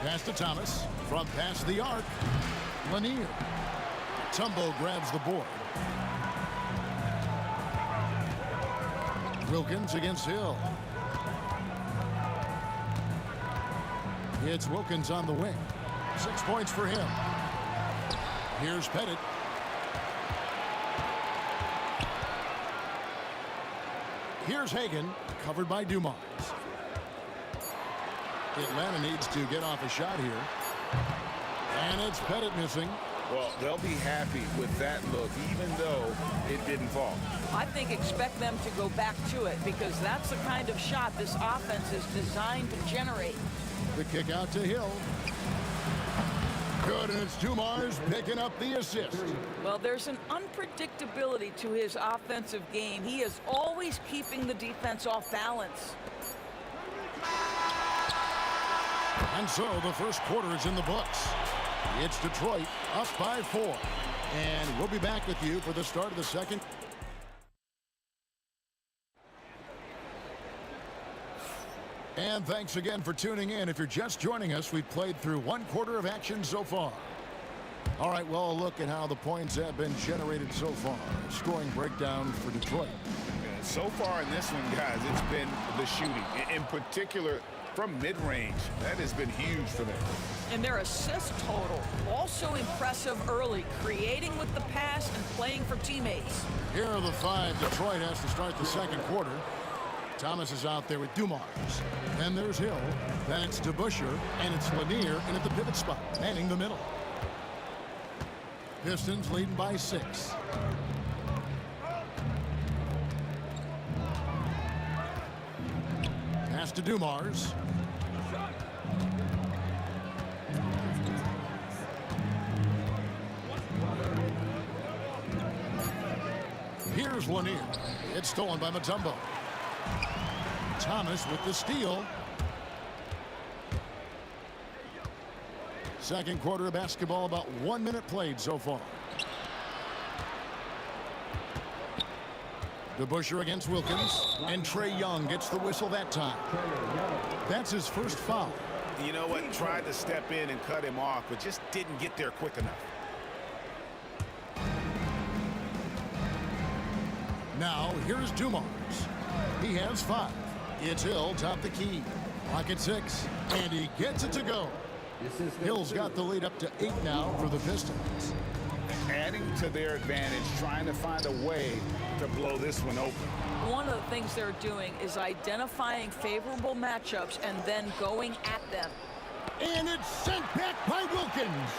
Pass to Thomas from past the arc. Lanier. Tumbo grabs the board. Wilkins against Hill. It's Wilkins on the wing. 6 points for him. Here's Pettit. Here's Hagan, covered by Dumars. Atlanta needs to get off a shot here. And it's Pettit missing. Well, they'll be happy with that look, even though it didn't fall. I think expect them to go back to it because that's the kind of shot this offense is designed to generate. The kick out to Hill. Good, and it's Dumars picking up the assist. Well, there's an unpredictability to his offensive game. He is always keeping the defense off balance. And so the first quarter is in the books. It's Detroit up by 4. And we'll be back with you for the start of the second. And thanks again for tuning in. If you're just joining us, we've played through 1 quarter of action so far. All right, well, a look at how the points have been generated so far. Scoring breakdown for Detroit. So far in this one, guys, it's been the shooting. In particular, from mid-range, that has been huge for them. And their assist total, also impressive early, creating with the pass and playing for teammates. Here are the 5 Detroit has to start the second quarter. Thomas is out there with Dumars. Then there's Hill. Then it's DeBusschere, and it's Lanier in at the pivot spot, manning the middle. Pistons leading by 6. Pass to Dumars. Here's Lanier. It's stolen by Mutombo. Thomas with the steal. Second quarter of basketball, about 1 minute played so far. DeBusschere against Wilkins, and Trae Young gets the whistle that time. That's his first foul. You know what? Tried to step in and cut him off, but just didn't get there quick enough. Now, here's Dumars. He has 5. It's Hill, top the key. Clock at 6, and he gets it to go. Hill's got the lead up to 8 now for the Pistons. Adding to their advantage, trying to find a way to blow this one open. One of the things they're doing is identifying favorable matchups and then going at them. And it's sent back by Wilkins.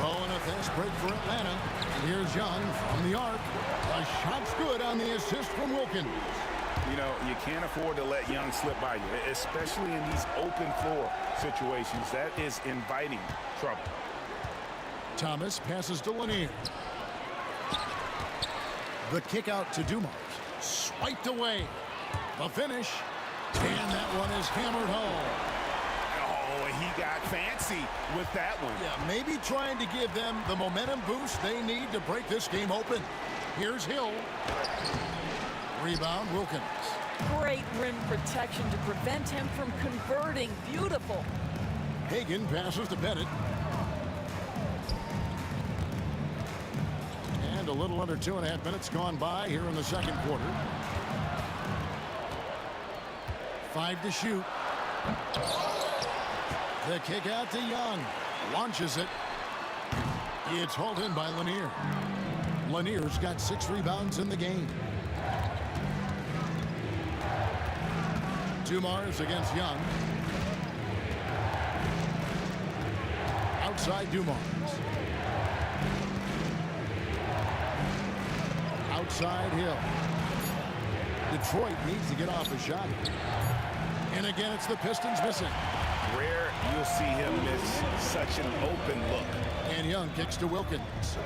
Oh, and a fast break for Atlanta. And here's Young from the arc. A shot's good on the assist from Wilkins. You know, you can't afford to let Young slip by you, especially in these open floor situations. That is inviting trouble. Thomas passes to Lanier. The kick out to Dumars. Swiped away. The finish. And that one is hammered home. Oh, he got fancy with that one. Yeah, maybe trying to give them the momentum boost they need to break this game open. Here's Hill. Rebound, Wilkins. Great rim protection to prevent him from converting. Beautiful. Hagan passes to Pettit. And a little under 2.5 minutes gone by here in the second quarter. 5 to shoot. The kick out to Young. Launches it. It's hauled in by Lanier. Lanier's got 6 rebounds in the game. Dumars against Young. Outside Dumars. Outside Hill. Detroit needs to get off a shot. And again, it's the Pistons missing. Rare you'll see him miss such an open look. And Young kicks to Wilkins.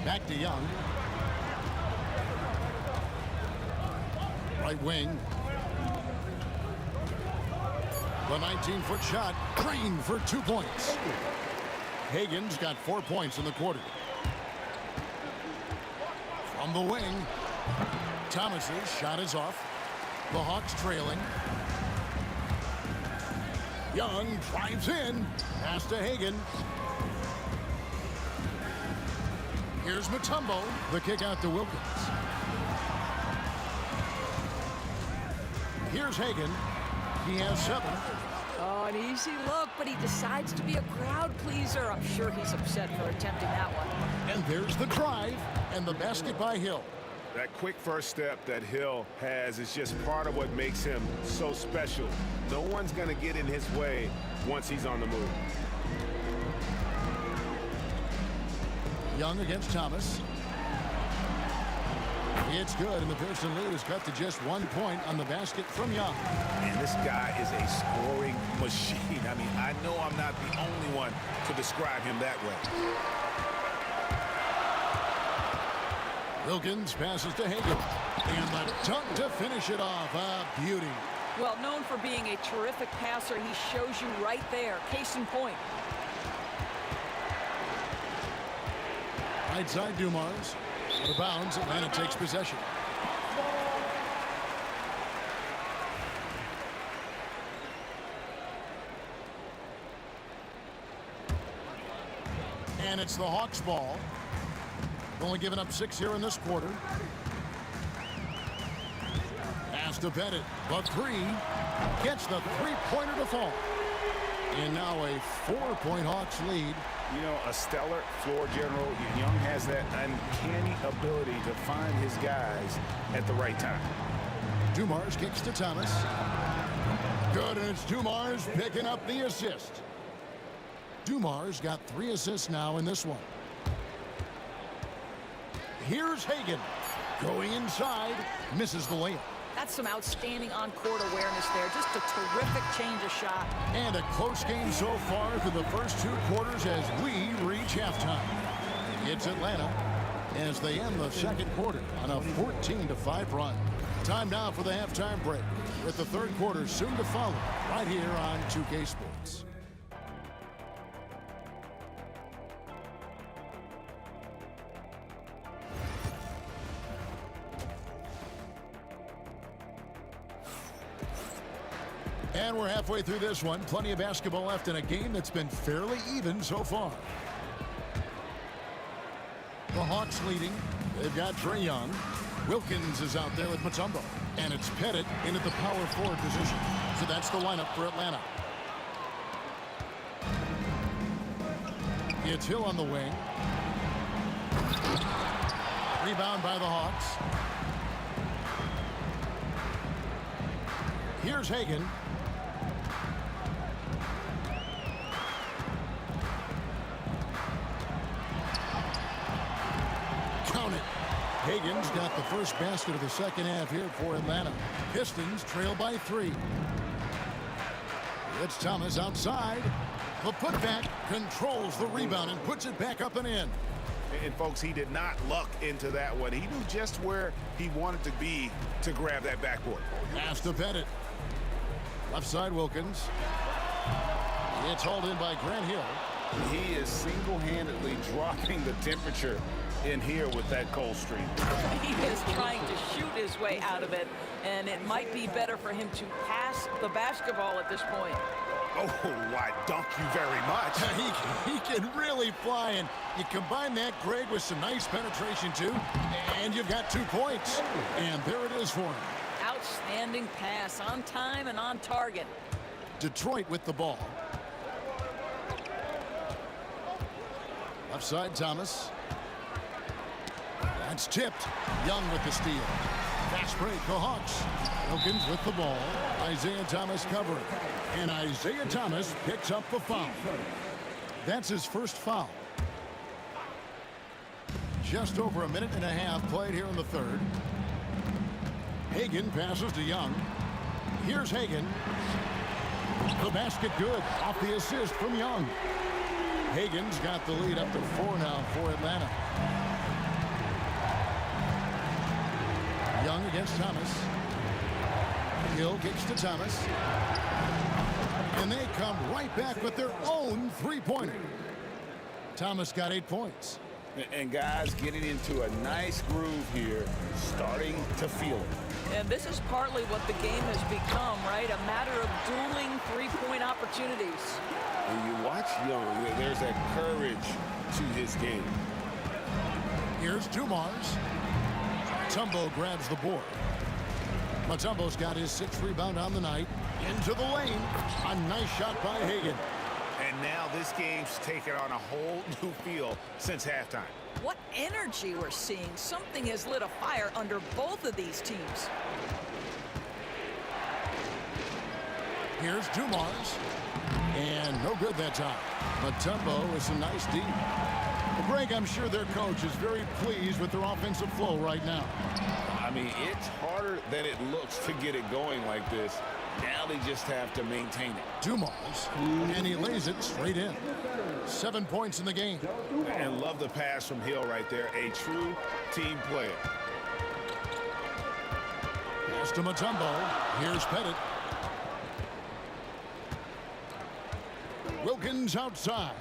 Back to Young. Right wing. The 19-foot shot. Green for 2 points. Hagan's got 4 points in the quarter. From the wing. Thomas's shot is off. The Hawks trailing. Young drives in. Pass to Hagan. Here's Mutombo. The kick out to Wilkins. Here's Hagan. He has 7. Oh, an easy look, but he decides to be a crowd pleaser. I'm sure he's upset for attempting that one. And there's the drive and the basket by Hill. That quick first step that Hill has is just part of what makes him so special. No one's going to get in his way once he's on the move. Young against Thomas. It's good, and the Pearson lead is cut to just 1 point on the basket from Young. And this guy is a scoring machine. I mean, I know I'm not the only one to describe him that way. Wilkins passes to Hagan. And the dunk to finish it off. A beauty. Well, known for being a terrific passer, he shows you right there. Case in point. Right side, Dumars. Out of bounds, Atlanta takes possession. And it's the Hawks' ball. Only giving up 6 here in this quarter. Has to bet it. But 3 gets the three-pointer to fall. And now a 4-point Hawks lead. You know, a stellar floor general. Young has that uncanny ability to find his guys at the right time. Dumars kicks to Thomas. Good, and it's Dumars picking up the assist. Dumars got 3 assists now in this one. Here's Hagan. Going inside. Misses the layup. That's some outstanding on-court awareness there. Just a terrific change of shot. And a close game so far through the first 2 quarters as we reach halftime. It's Atlanta as they end the second quarter on a 14-5 run. Time now for the halftime break, with the third quarter soon to follow right here on 2K Sports. And we're halfway through this one. Plenty of basketball left in a game that's been fairly even so far. The Hawks leading. They've got Trae Young. Wilkins is out there with Mutombo. And it's Pettit into the power forward position. So that's the lineup for Atlanta. It's Hill on the wing. Rebound by the Hawks. Here's Hagan. Count it. Hagan's got the first basket of the second half here for Atlanta. Pistons trail by 3. It's Thomas outside. The putback controls the rebound and puts it back up and in. And folks, he did not luck into that one. He knew just where he wanted to be to grab that backboard. Has to bet it. Left side, Wilkins. It's hauled in by Grant Hill. He is single-handedly dropping the temperature in here with that cold streak. He is trying to shoot his way out of it, and it might be better for him to pass the basketball at this point. Oh, why, dunk you very much. He can really fly, and you combine that, Greg, with some nice penetration, too, and you've got 2 points. And there it is for him. Outstanding pass, on time and on target. Detroit with the ball. Left side, Thomas. That's tipped. Young with the steal. Fast break, the Hawks. Wilkins with the ball. Isaiah Thomas covering. And Isaiah Thomas picks up the foul. That's his first foul. Just over a minute and a half played here in the third. Hagan passes to Young. Here's Hagan. The basket good. Off the assist from Young. Hagan's got the lead up to 4 now for Atlanta. Young against Thomas. Hill kicks to Thomas. And they come right back with their own three-pointer. Thomas got 8 points. And guys getting into a nice groove here, starting to feel it. And this is partly what the game has become, right? A matter of dueling three-point opportunities. When you watch Young, there's that courage to his game. Here's Dumars. Tumbo grabs the board. Mutombo's got his 6th rebound on the night. Into the lane. A nice shot by Hagan. And now this game's taken on a whole new feel since halftime. What energy we're seeing. Something has lit a fire under both of these teams. Here's Dumars. And no good that time. Mutombo is a nice D. Well, Greg, I'm sure their coach is very pleased with their offensive flow right now. I mean, it's harder than it looks to get it going like this. Now they just have to maintain it. Dumars, and he lays it straight in. 7 points in the game. And love the pass from Hill right there. A true team player. Pass to Mutombo. Here's Pettit. Wilkins outside.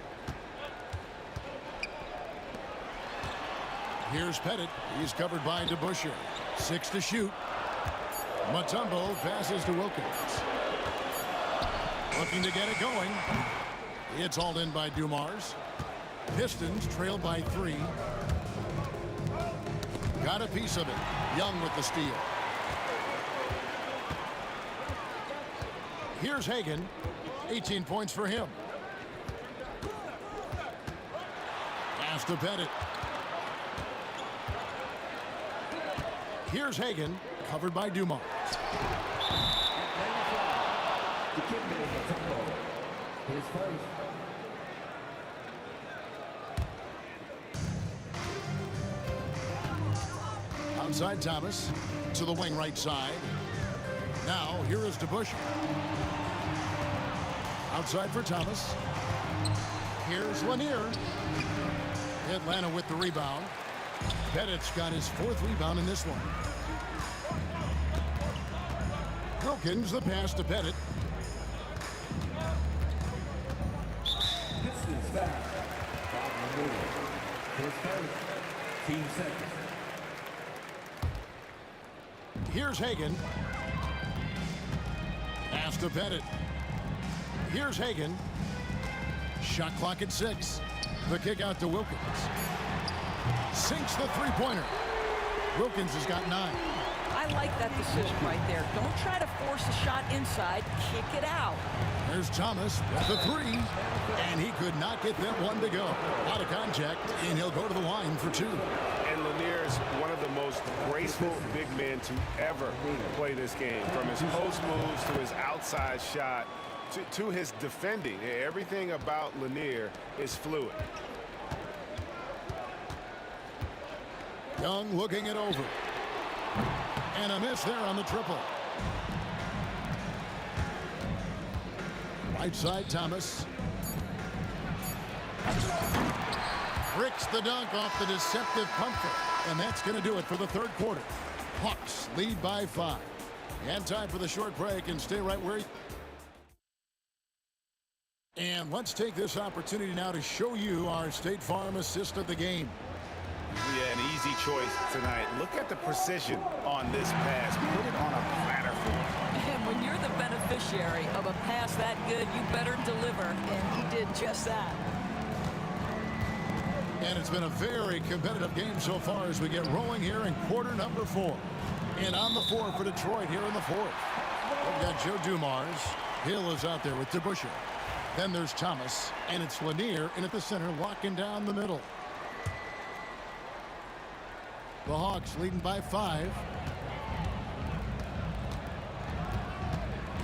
Here's Pettit. He's covered by DeBusschere. 6 to shoot. Mutombo passes to Wilkins. Looking to get it going. It's hauled in by Dumars. Pistons trail by 3. Got a piece of it. Young with the steal. Here's Hagan. 18 points for him. Pass to Pettit. Here's Hagan, covered by Dumars. Outside Thomas to the wing right side. Now here is DeBusschere. Outside for Thomas. Here's Lanier. Atlanta with the rebound. Pettit's got his 4th rebound in this one. Wilkins the pass to Pettit. Pistons foul. His first. Team second. Here's Hagan. Pass to Pettit. Here's Hagan. Shot clock at 6. The kick out to Wilkins. Sinks the three-pointer. Wilkins has got 9. I like that decision right there. Don't try to force a shot inside. Kick it out. There's Thomas with the 3. And he could not get that one to go. Out of contact, and he'll go to the line for 2. And Lanier's one of the most graceful big men to ever play this game. From his post moves to his outside shot to his defending. Everything about Lanier is fluid. Young looking it over. And a miss there on the triple. Right side, Thomas. Bricks the dunk off the deceptive pump fake. And that's going to do it for the 3rd quarter. Hawks lead by 5. And time for the short break, and stay right where you... And let's take this opportunity now to show you our State Farm assist of the game. Yeah, an easy choice tonight. Look at the precision on this pass. Put it on a platter for him. And when you're the beneficiary of a pass that good, you better deliver. And he did just that. And it's been a very competitive game so far as we get rolling here in quarter number 4. And on the floor for Detroit here in the 4th. We've got Joe Dumars. Hill is out there with DeBusschere. Then there's Thomas, and it's Lanier in at the center, locking down the middle. The Hawks leading by 5.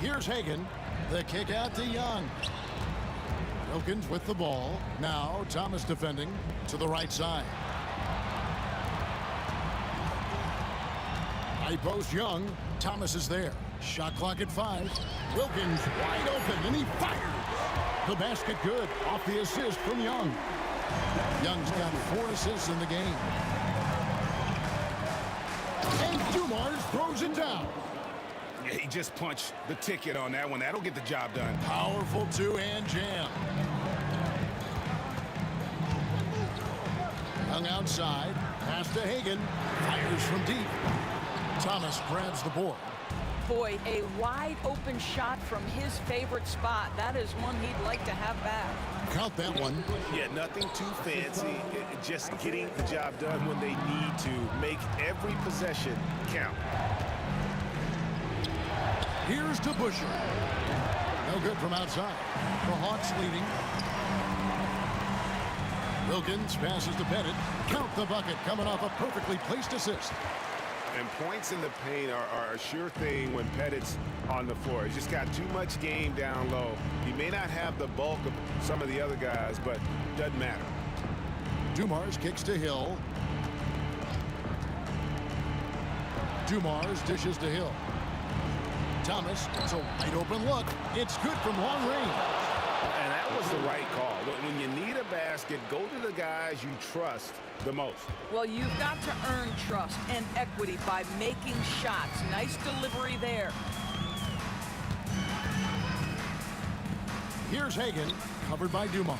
Here's Hagan. The kick out to Young. Wilkins with the ball. Now Thomas defending to the right side. High post Young. Thomas is there. Shot clock at 5. Wilkins wide open, and he fires. The basket good. Off the assist from Young. Young's got 4 assists in the game. And Dumars throws it down. Yeah, he just punched the ticket on that one. That'll get the job done. Powerful 2-hand jam. Young outside. Pass to Hagan. Fires from deep. Thomas grabs the board. Boy, a wide open shot from his favorite spot. That is one he'd like to have back. Count that one. Yeah, nothing too fancy. Just getting the job done when they need to. Make every possession count. Here's to Busher. No good from outside. The Hawks leading. Wilkins passes to Pettit. Count the bucket coming off a perfectly placed assist. And points in the paint are a sure thing when Pettit's on the floor. He's just got too much game down low. He may not have the bulk of some of the other guys, but doesn't matter. Dumars kicks to Hill. Dumars dishes to Hill. Thomas, it's a wide open look. It's good from long range. And that was the right call. When you need a basket, go to the guys you trust the most. Well, you've got to earn trust and equity by making shots. Nice delivery there. Here's Hagan, covered by Dumars.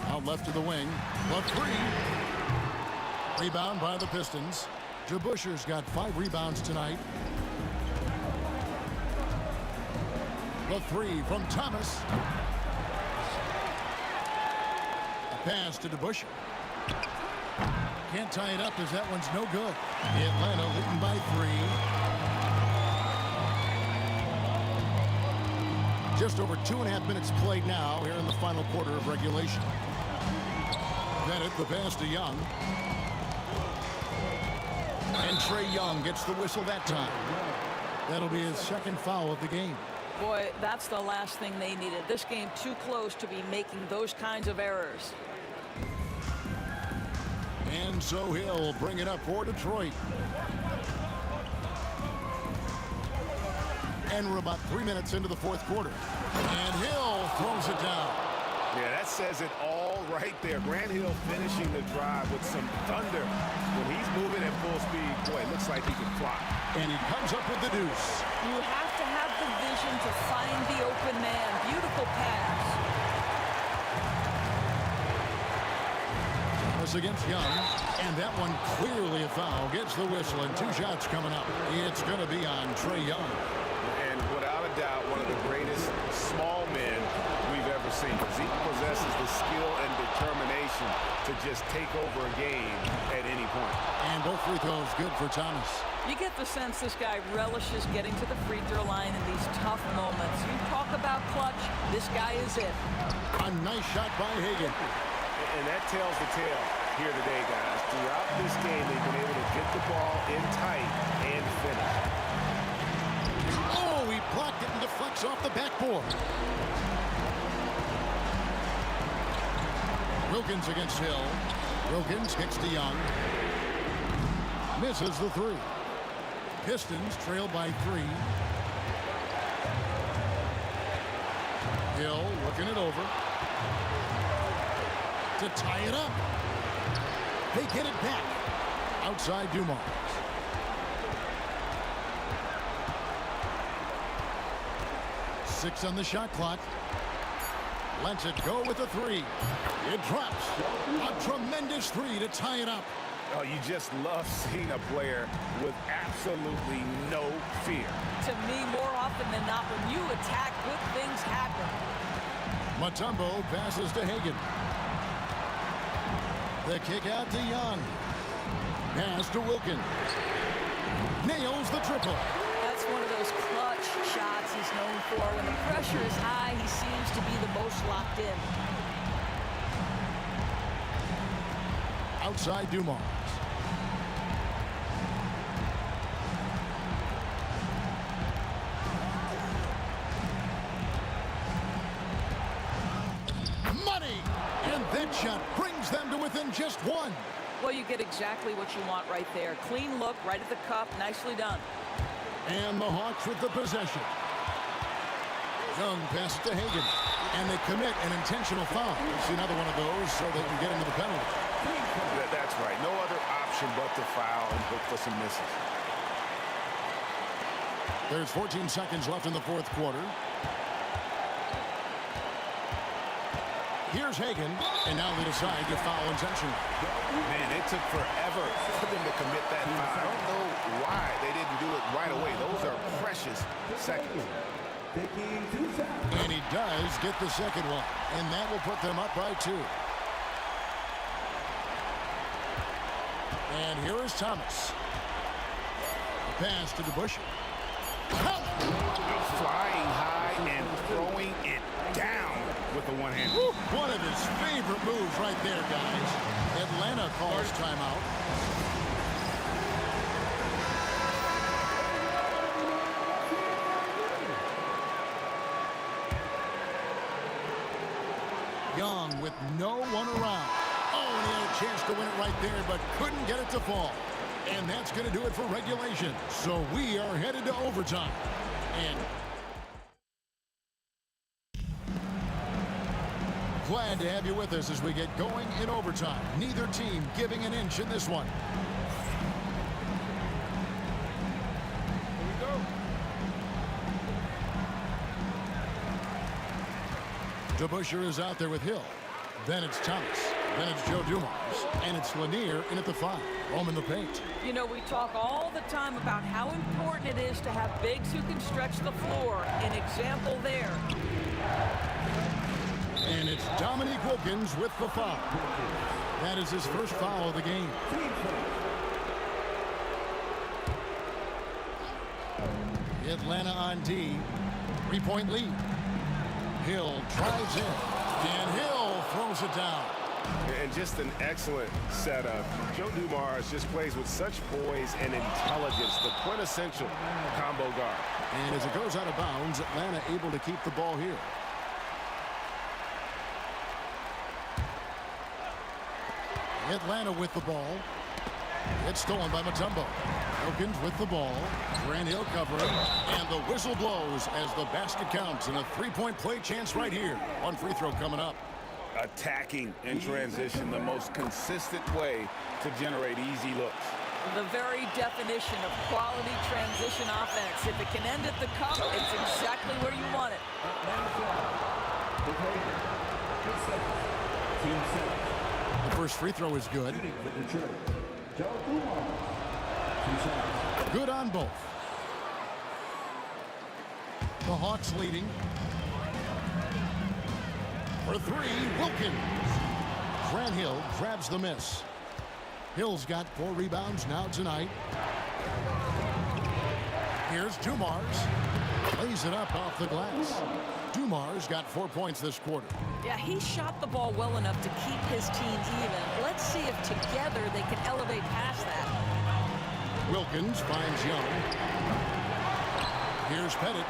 Out left to the wing. The three. Rebound by the Pistons. DeBuscher's got 5 rebounds tonight. The three from Thomas. A pass to DeBuscher. Can't tie it up as that one's no good. Atlanta leading by 3. Just over 2.5 minutes played now here in the final quarter of regulation. Bennett, the pass to Young. And Trae Young gets the whistle that time. That'll be his second foul of the game. Boy, that's the last thing they needed. This game too close to be making those kinds of errors. And so Hill bring it up for Detroit. And we're about 3 minutes into the fourth quarter. And Hill throws it down. Yeah, that says it all right there. Grant Hill finishing the drive with some thunder. When he's moving at full speed, boy, it looks like he can fly. And he comes up with the deuce. You have to have the vision to find the open man. Beautiful pass. Thomas against Young. And that one clearly a foul. Gets the whistle and 2 shots coming up. It's going to be on Trae Young. And without a doubt, one of the greatest small men we've ever seen. Zeke possesses the skill and determination to just take over a game at any point. And both free throws good for Thomas. You get the sense this guy relishes getting to the free throw line in these tough moments. You talk about clutch, this guy is it. A nice shot by Hagan. And that tells the tale here today, guys. Throughout this game, they've been able to get the ball in tight and finish. Oh, he blocked it and deflects off the backboard. Wilkins against Hill. Wilkins kicks to Young. Misses the 3. Pistons trail by 3. Hill looking it over. To tie it up. They get it back. Outside Dumars. Six on the shot clock. Lets it go with a 3. It drops. A tremendous 3 to tie it up. Oh, you just love seeing a player with absolutely no fear. To me, more often than not, when you attack, good things happen. Mutombo passes to Hagan. The kick out to Young. Pass to Wilkins. Nails the triple. That's one of those clutch shots he's known for. When the pressure is high, he seems to be the most locked in. Outside Dumars. Money! And that shot brings them to within just 1. Well, you get exactly what you want right there. Clean look, right at the cup, nicely done. And the Hawks with the possession. Young passes to Hagan. And they commit an intentional foul. It's another one of those so they can get into the penalty. That's right. No other option but to foul and look for some misses. There's 14 seconds left in the fourth quarter. Here's Hagan, and now they decide to foul intentionally. Man, it took forever for them to commit that foul. I don't know why they didn't do it right away. Those are precious seconds. And he does get the second one, and that will put them up by 2. And here is Thomas. A pass to DeBuscher. Flying high and throwing it down with the one hand. One of his favorite moves right there, guys. Atlanta calls timeout. Young with no one around. Oh, and he had a chance to win it right there, but couldn't get it to fall. And that's going to do it for regulation. So we are headed to overtime. And glad to have you with us as we get going in overtime. Neither team giving an inch in this one. DeBusschere is out there with Hill. Then it's Thomas. Then it's Joe Dumars. And it's Lanier in at the 5. Home in the paint. You know, we talk all the time about how important it is to have bigs who can stretch the floor. An example there. And it's Dominique Wilkins with the foul. That is his first foul of the game. Atlanta on D. 3-point lead. Hill drives in, and Hill throws it down. And just an excellent setup. Joe Dumars just plays with such poise and intelligence, the quintessential combo guard. And as it goes out of bounds, Atlanta able to keep the ball here. Atlanta with the ball. It's stolen by Mutombo. Wilkins with the ball. Grant Hill covering. And the whistle blows as the basket counts. And a three-point play chance right here. One free throw coming up. Attacking in transition, the most consistent way to generate easy looks. The very definition of quality transition offense. If it can end at the cup, it's exactly where you want it. The first free throw is good. Good on both. The Hawks leading. For 3, Wilkins. Grant Hill grabs the miss. Hill's got 4 rebounds now tonight. Here's Dumars. Lays it up off the glass. Dumars got 4 points this quarter. Yeah, he shot the ball well enough to keep his team even. Let's see if together they can elevate past that. Wilkins finds Young. Here's Pettit.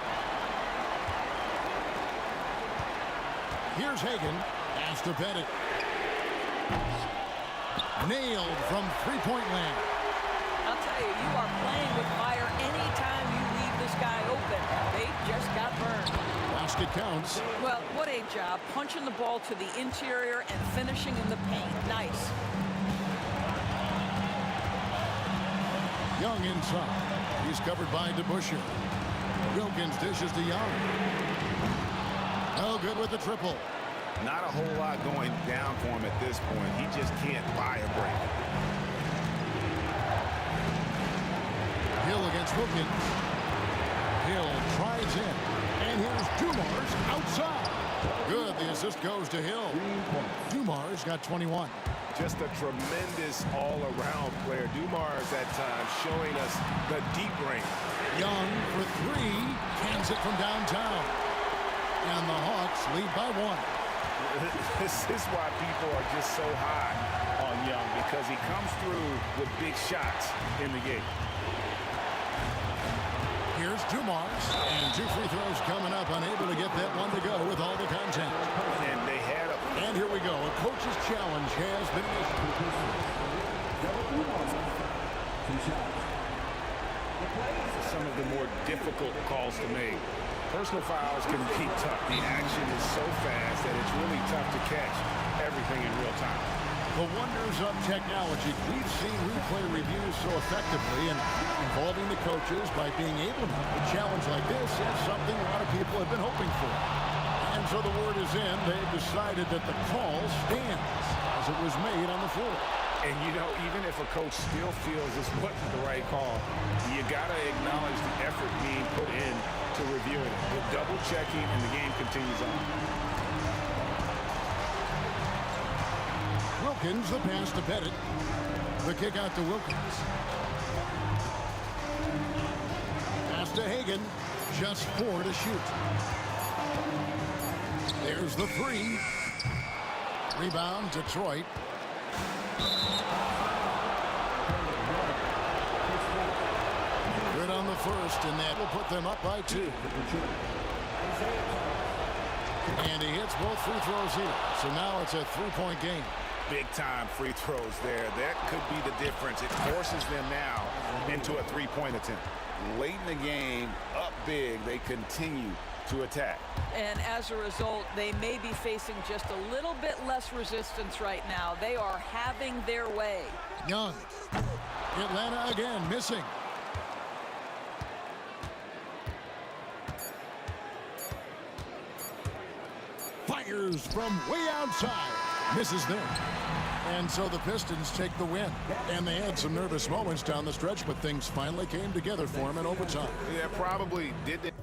Here's Hagan. Pass to Pettit. Nailed from three-point land. I'll tell you, you are playing with fire anytime you leave this guy open. They just got burned. Basket counts. Well, what a job. Punching the ball to the interior and finishing in the paint. Nice. Young inside. He's covered by DeBusschere. Wilkins dishes to Young. No good with the triple. Not a whole lot going down for him at this point. He just can't buy a break. Hill against Wilkins. Hill drives in. And here's Dumars outside. Good. The assist goes to Hill. Dumars got 21. Just a tremendous all-around player. Dumars at times showing us the deep range. Young for 3. Cans it from downtown. And the Hawks lead by 1. This is why people are just so high on Young, because he comes through with big shots in the game. Here's Dumars, and 2 free throws coming up, unable to get that one to go with all the contact. And they had a... And here we go. A coach's challenge has been some of the more difficult calls to make. Personal fouls can be tough. The action is so fast that it's really tough to catch everything in real time. The wonders of technology. We've seen replay reviews so effectively, and involving the coaches by being able to have a challenge like this is something a lot of people have been hoping for. And so the word is in. They've decided that the call stands as it was made on the floor. And, you know, even if a coach still feels this wasn't the right call, you got to acknowledge the effort being put in to reviewing it. The double checking, and the game continues on. Wilkins, the pass to Pettit. The kick out to Wilkins. Pass to Hagan. Just 4 to shoot. There's the 3. Rebound, Detroit. Good on the first, and that will put them up by 2. And he hits both free throws here. So now it's a 3-point game. Big-time free throws there. That could be the difference. It forces them now into a 3-point attempt. Late in the game, up big, they continue to attack. And as a result, they may be facing just a little bit less resistance right now. They are having their way. Young. Atlanta again, missing. Fires from way outside. Misses them. And so the Pistons take the win. And they had some nervous moments down the stretch, but things finally came together for them in overtime. Yeah, probably did it.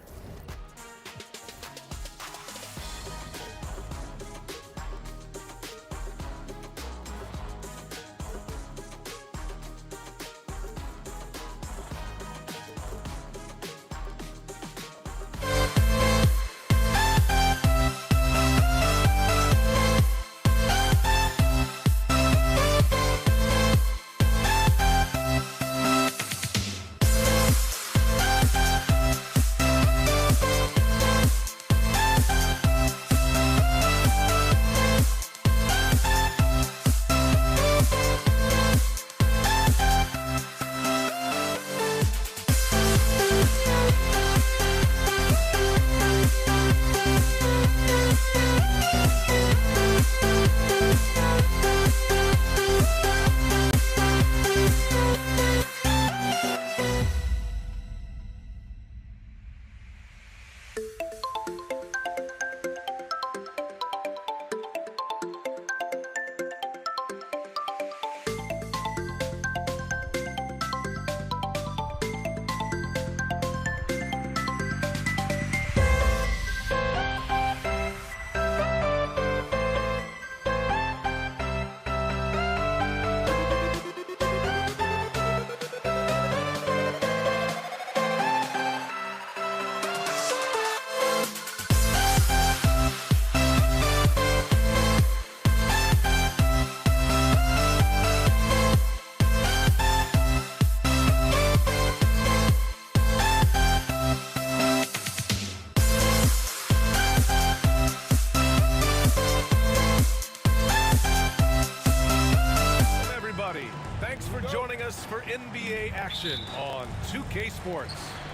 For NBA action on 2K Sports.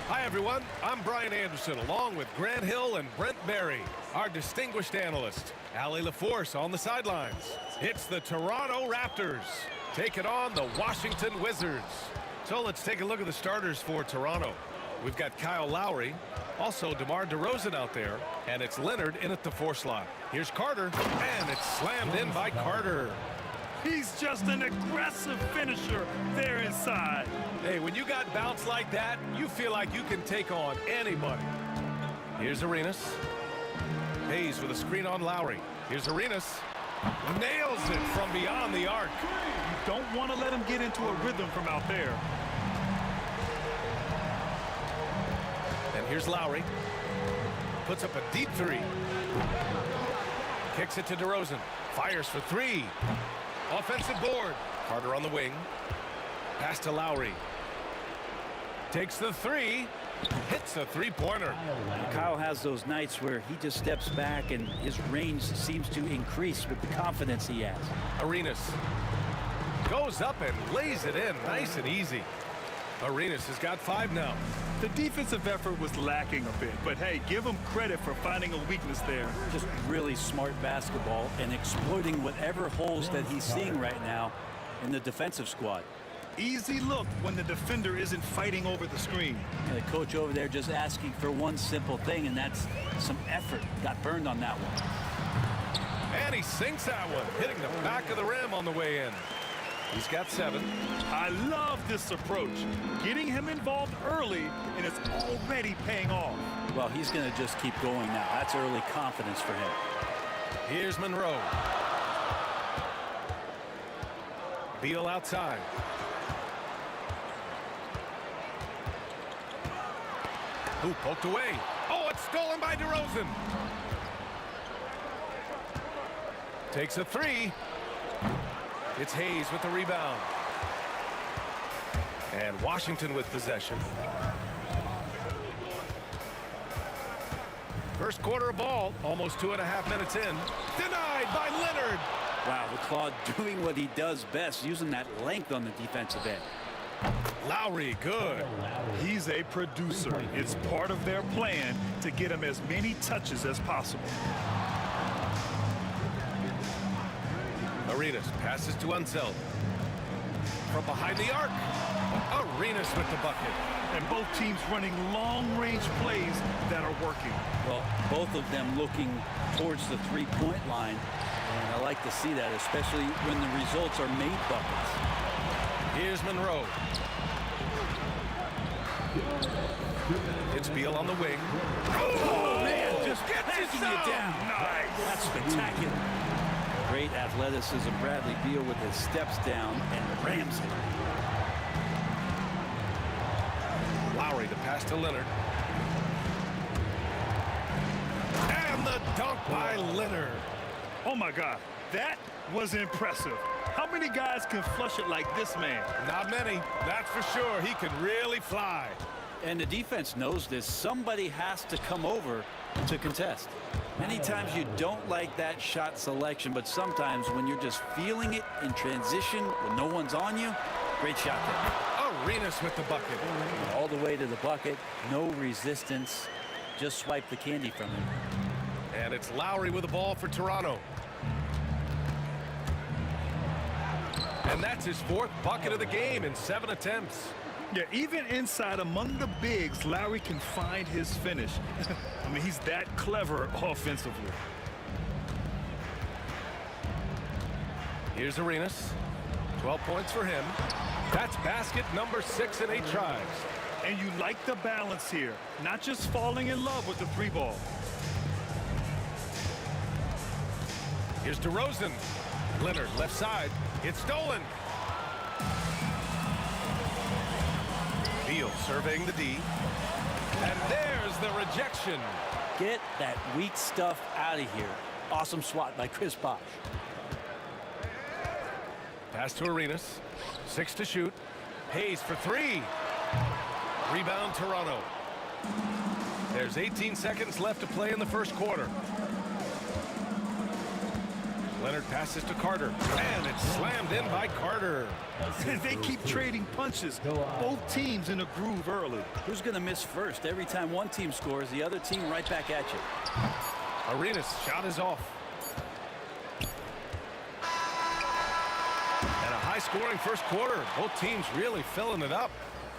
Hi everyone, I'm Brian Anderson along with Grant Hill and Brent Barry. Our distinguished analyst, Allie LaForce on the sidelines. It's the Toronto Raptors taking on the Washington Wizards. So let's take a look at the starters for Toronto. We've got Kyle Lowry, also DeMar DeRozan out there, and it's Leonard in at the 4 slot. Here's Carter, and it's slammed in by Carter. He's just an aggressive finisher there inside. Hey, when you got bounce like that, you feel like you can take on anybody. Here's Arenas. Hayes with a screen on Lowry. Here's Arenas. Nails it from beyond the arc. You don't want to let him get into a rhythm from out there. And here's Lowry. Puts up a deep 3. Kicks it to DeRozan. Fires for 3. Offensive board. Carter on the wing. Pass to Lowry. Takes the 3. Hits a 3-pointer. Kyle has those nights where he just steps back and his range seems to increase with the confidence he has. Arenas goes up and lays it in nice and easy. Arenas has got 5 now. The defensive effort was lacking a bit, but hey, give him credit for finding a weakness there. Just really smart basketball and exploiting whatever holes that he's seeing right now in the defensive squad. Easy look when the defender isn't fighting over the screen. And the coach over there just asking for one simple thing, and that's some effort. Got burned on that one. And he sinks that one, hitting the back of the rim on the way in. He's got 7. I love this approach. Getting him involved early, and it's already paying off. Well, he's going to just keep going now. That's early confidence for him. Here's Monroe. Beal outside. Who poked away? Oh, it's stolen by DeRozan. Takes a three. It's Hayes with the rebound. And Washington with possession. First quarter of ball, almost 2.5 minutes in. Denied by Leonard. Wow, the Claw doing what he does best, using that length on the defensive end. Lowry, good. He's a producer. It's part of their plan to get him as many touches as possible. Arenas passes to Unseld. From behind the arc. Arenas with the bucket. And both teams running long-range plays that are working. Well, both of them looking towards the three-point line. And I like to see that, especially when the results are made buckets. Here's Monroe. It's Beal on the wing. Oh, man, just backing you down. Nice. That's spectacular. Great athleticism. Bradley Beal with his steps down and rams it. Lowry, the pass to Leonard. And the dunk by Leonard. Oh, my God. That was impressive. How many guys can flush it like this man? Not many. That's for sure. He can really fly. And the defense knows this. Somebody has to come over to contest. Many times you don't like that shot selection, but sometimes when you're just feeling it in transition when no one's on you, great shot there. Arenas with the bucket. All the way to the bucket, no resistance, just swipe the candy from him. And it's Lowry with the ball for Toronto. And that's his fourth bucket of the game in 7 attempts. Yeah, even inside among the bigs, Lowry can find his finish. I mean, he's that clever offensively. Here's Arenas. 12 points for him. That's basket number 6 in 8 tries. And you like the balance here, not just falling in love with the three ball. Here's DeRozan. Leonard, left side. It's stolen. Beal surveying the D. And there's the rejection. Get that weak stuff out of here. Awesome swat by Chris Bosh. Pass to Arenas. 6 to shoot. Hayes for 3. Rebound Toronto. There's 18 seconds left to play in the first quarter. Leonard passes to Carter. And it's slammed in by Carter. They keep trading punches. Both teams in a groove early. Who's going to miss first? Every time one team scores, the other team right back at you. Arenas' shot is off. And a high-scoring first quarter. Both teams really filling it up.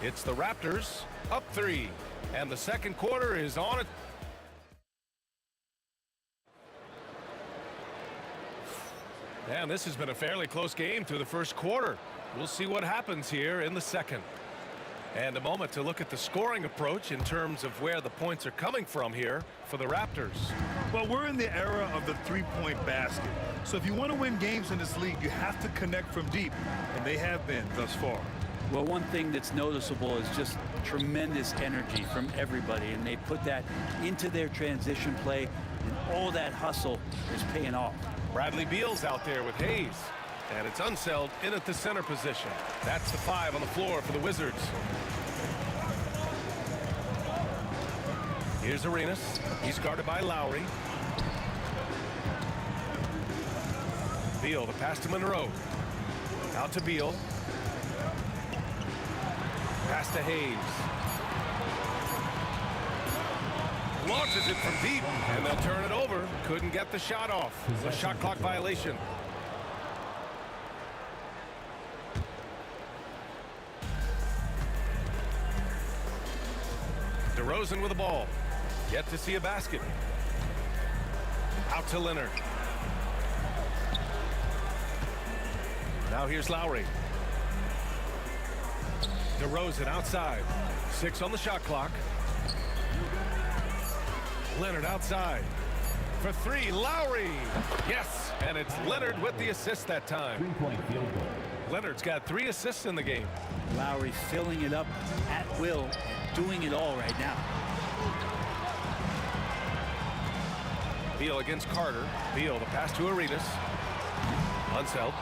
It's the Raptors up 3. And the second quarter is on it. And this has been a fairly close game through the first quarter. We'll see what happens here in the second. And a moment to look at the scoring approach in terms of where the points are coming from here for the Raptors. Well, we're in the era of the three-point basket. So if you want to win games in this league, you have to connect from deep. And they have been thus far. Well, one thing that's noticeable is just tremendous energy from everybody. And they put that into their transition play. And all that hustle is paying off. Bradley Beal's out there with Hayes. And it's Unseld in at the center position. That's the 5 on the floor for the Wizards. Here's Arenas. He's guarded by Lowry. Beal, the pass to Monroe. Out to Beal. Pass to Hayes. Launches it from deep, and they'll turn it over. Couldn't get the shot off. A shot clock violation. DeRozan with the ball. Yet to see a basket. Out to Leonard. Now here's Lowry. DeRozan outside. 6 on the shot clock. Leonard outside. For 3, Lowry. Yes, and it's Leonard with the assist that time. Three-point field goal. Leonard's got 3 assists in the game. Lowry filling it up at will and doing it all right now. Beal against Carter. Beal, the pass to Arenas. Unseld.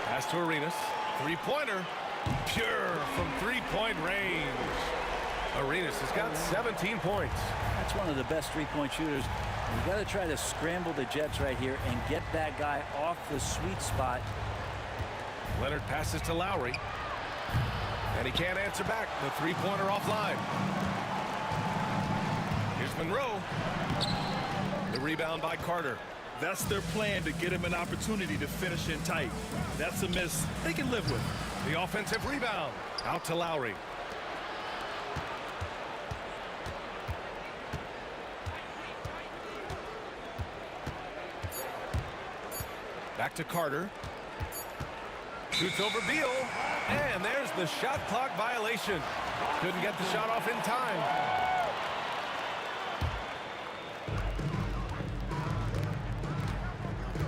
Pass to Arenas. Three-pointer. Pure from three-point range. Arenas has got 17 points. That's one of the best three-point shooters. You've got to try to scramble the Jets right here and get that guy off the sweet spot. Leonard passes to Lowry. And he can't answer back. The three-pointer offline. Here's Monroe. The rebound by Carter. That's their plan, to get him an opportunity to finish in tight. That's a miss they can live with. The offensive rebound. Out to Lowry. Back to Carter. Shoots over Beal. And there's the shot clock violation. Couldn't get the shot off in time.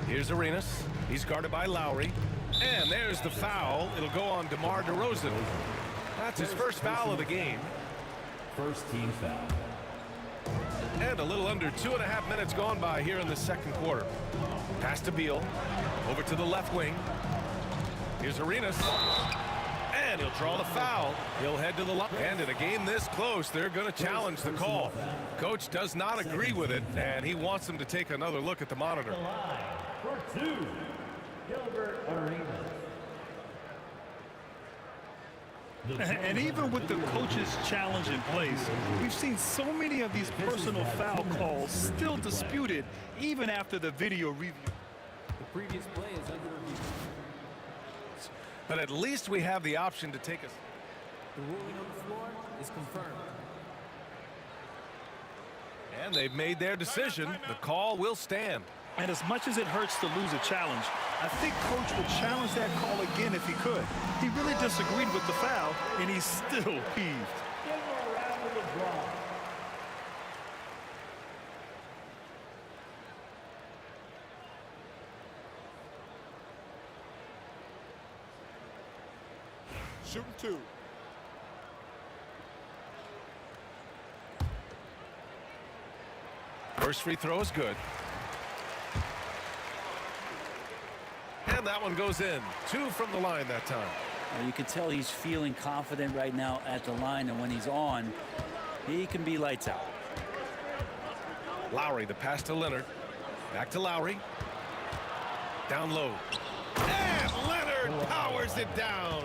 Here's Arenas. He's guarded by Lowry. And there's the foul. It'll go on DeMar DeRozan. That's his first foul of the game. First team foul. And a little under 2.5 minutes gone by here in the second quarter. Pass to Beal. Over to the left wing. Here's Arenas. And he'll draw the foul. He'll head to the line. And in a game this close, they're going to challenge the call. Coach does not agree with it, and he wants them to take another look at the monitor. For two, Gilbert Arenas. And even with the coach's challenge in place, we've seen so many of these personal foul calls still disputed even after the video review. The previous play is under review. But at least we have the option to take us. The ruling on the floor is confirmed. And they've made their decision. The call will stand. And as much as it hurts to lose a challenge, I think Coach would challenge that call again if he could. He really disagreed with the foul, and he's still peeved. Give him a round of applause. Shooting two. First free throw is good. And that one goes in. 2 from the line that time. You can tell he's feeling confident right now at the line, and when he's on, he can be lights out. Lowry, the pass to Leonard. Back to Lowry. Down low. And Leonard powers it down.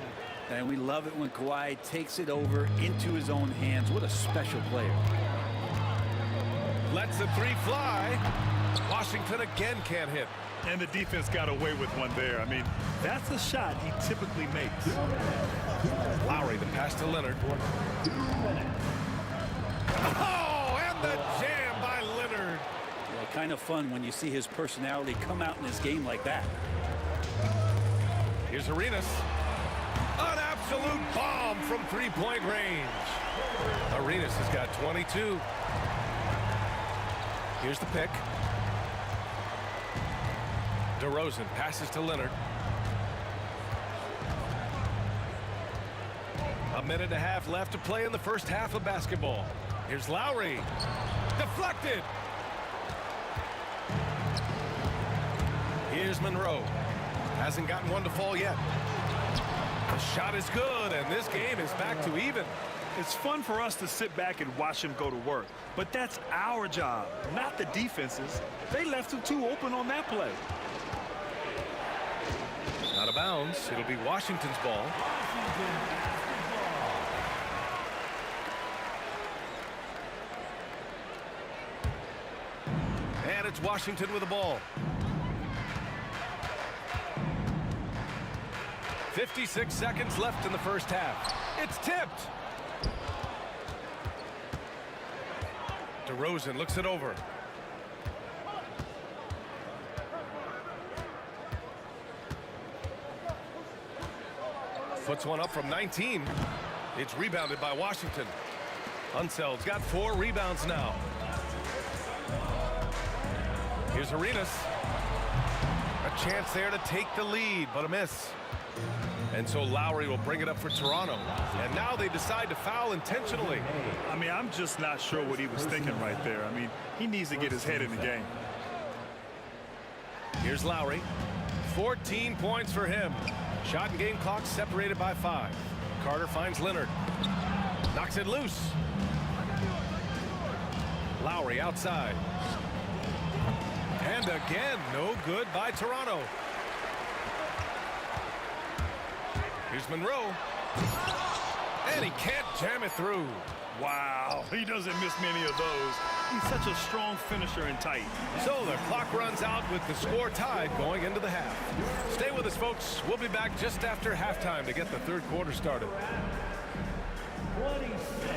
And we love it when Kawhi takes it over into his own hands. What a special player. Lets the three fly. Washington again can't hit. And the defense got away with one there. I mean, that's a shot he typically makes. Lowry, the pass to Leonard. Oh, and the jam by Leonard. Yeah, kind of fun when you see his personality come out in his game like that. Here's Arenas. An absolute bomb from three-point range. Arenas has got 22. Here's the pick. DeRozan passes to Leonard. A minute and a half left to play in the first half of basketball. Here's Lowry. Deflected. Here's Monroe. Hasn't gotten one to fall yet. The shot is good, and this game is back to even. It's fun for us to sit back and watch him go to work, but that's our job, not the defense's. They left him too open on that play. Out of bounds. It'll be Washington's ball. And it's Washington with the ball. 56 seconds left in the first half. It's tipped. DeRozan looks it over. Puts one up from 19. It's rebounded by Washington. Unseld's got 4 rebounds now. Here's Arenas. A chance there to take the lead, but a miss. And so Lowry will bring it up for Toronto. And now they decide to foul intentionally. I mean, I'm just not sure what he was thinking right there. I mean, he needs to get his head in the game. Here's Lowry. 14 points for him. Shot and game clock separated by 5. Carter finds Leonard. Knocks it loose. Lowry outside. And again, no good by Toronto. Here's Monroe. And he can't jam it through. Wow, he doesn't miss many of those. He's such a strong finisher and tight. So the clock runs out with the score tied going into the half. Stay with us, folks. We'll be back just after halftime to get the third quarter started. 26.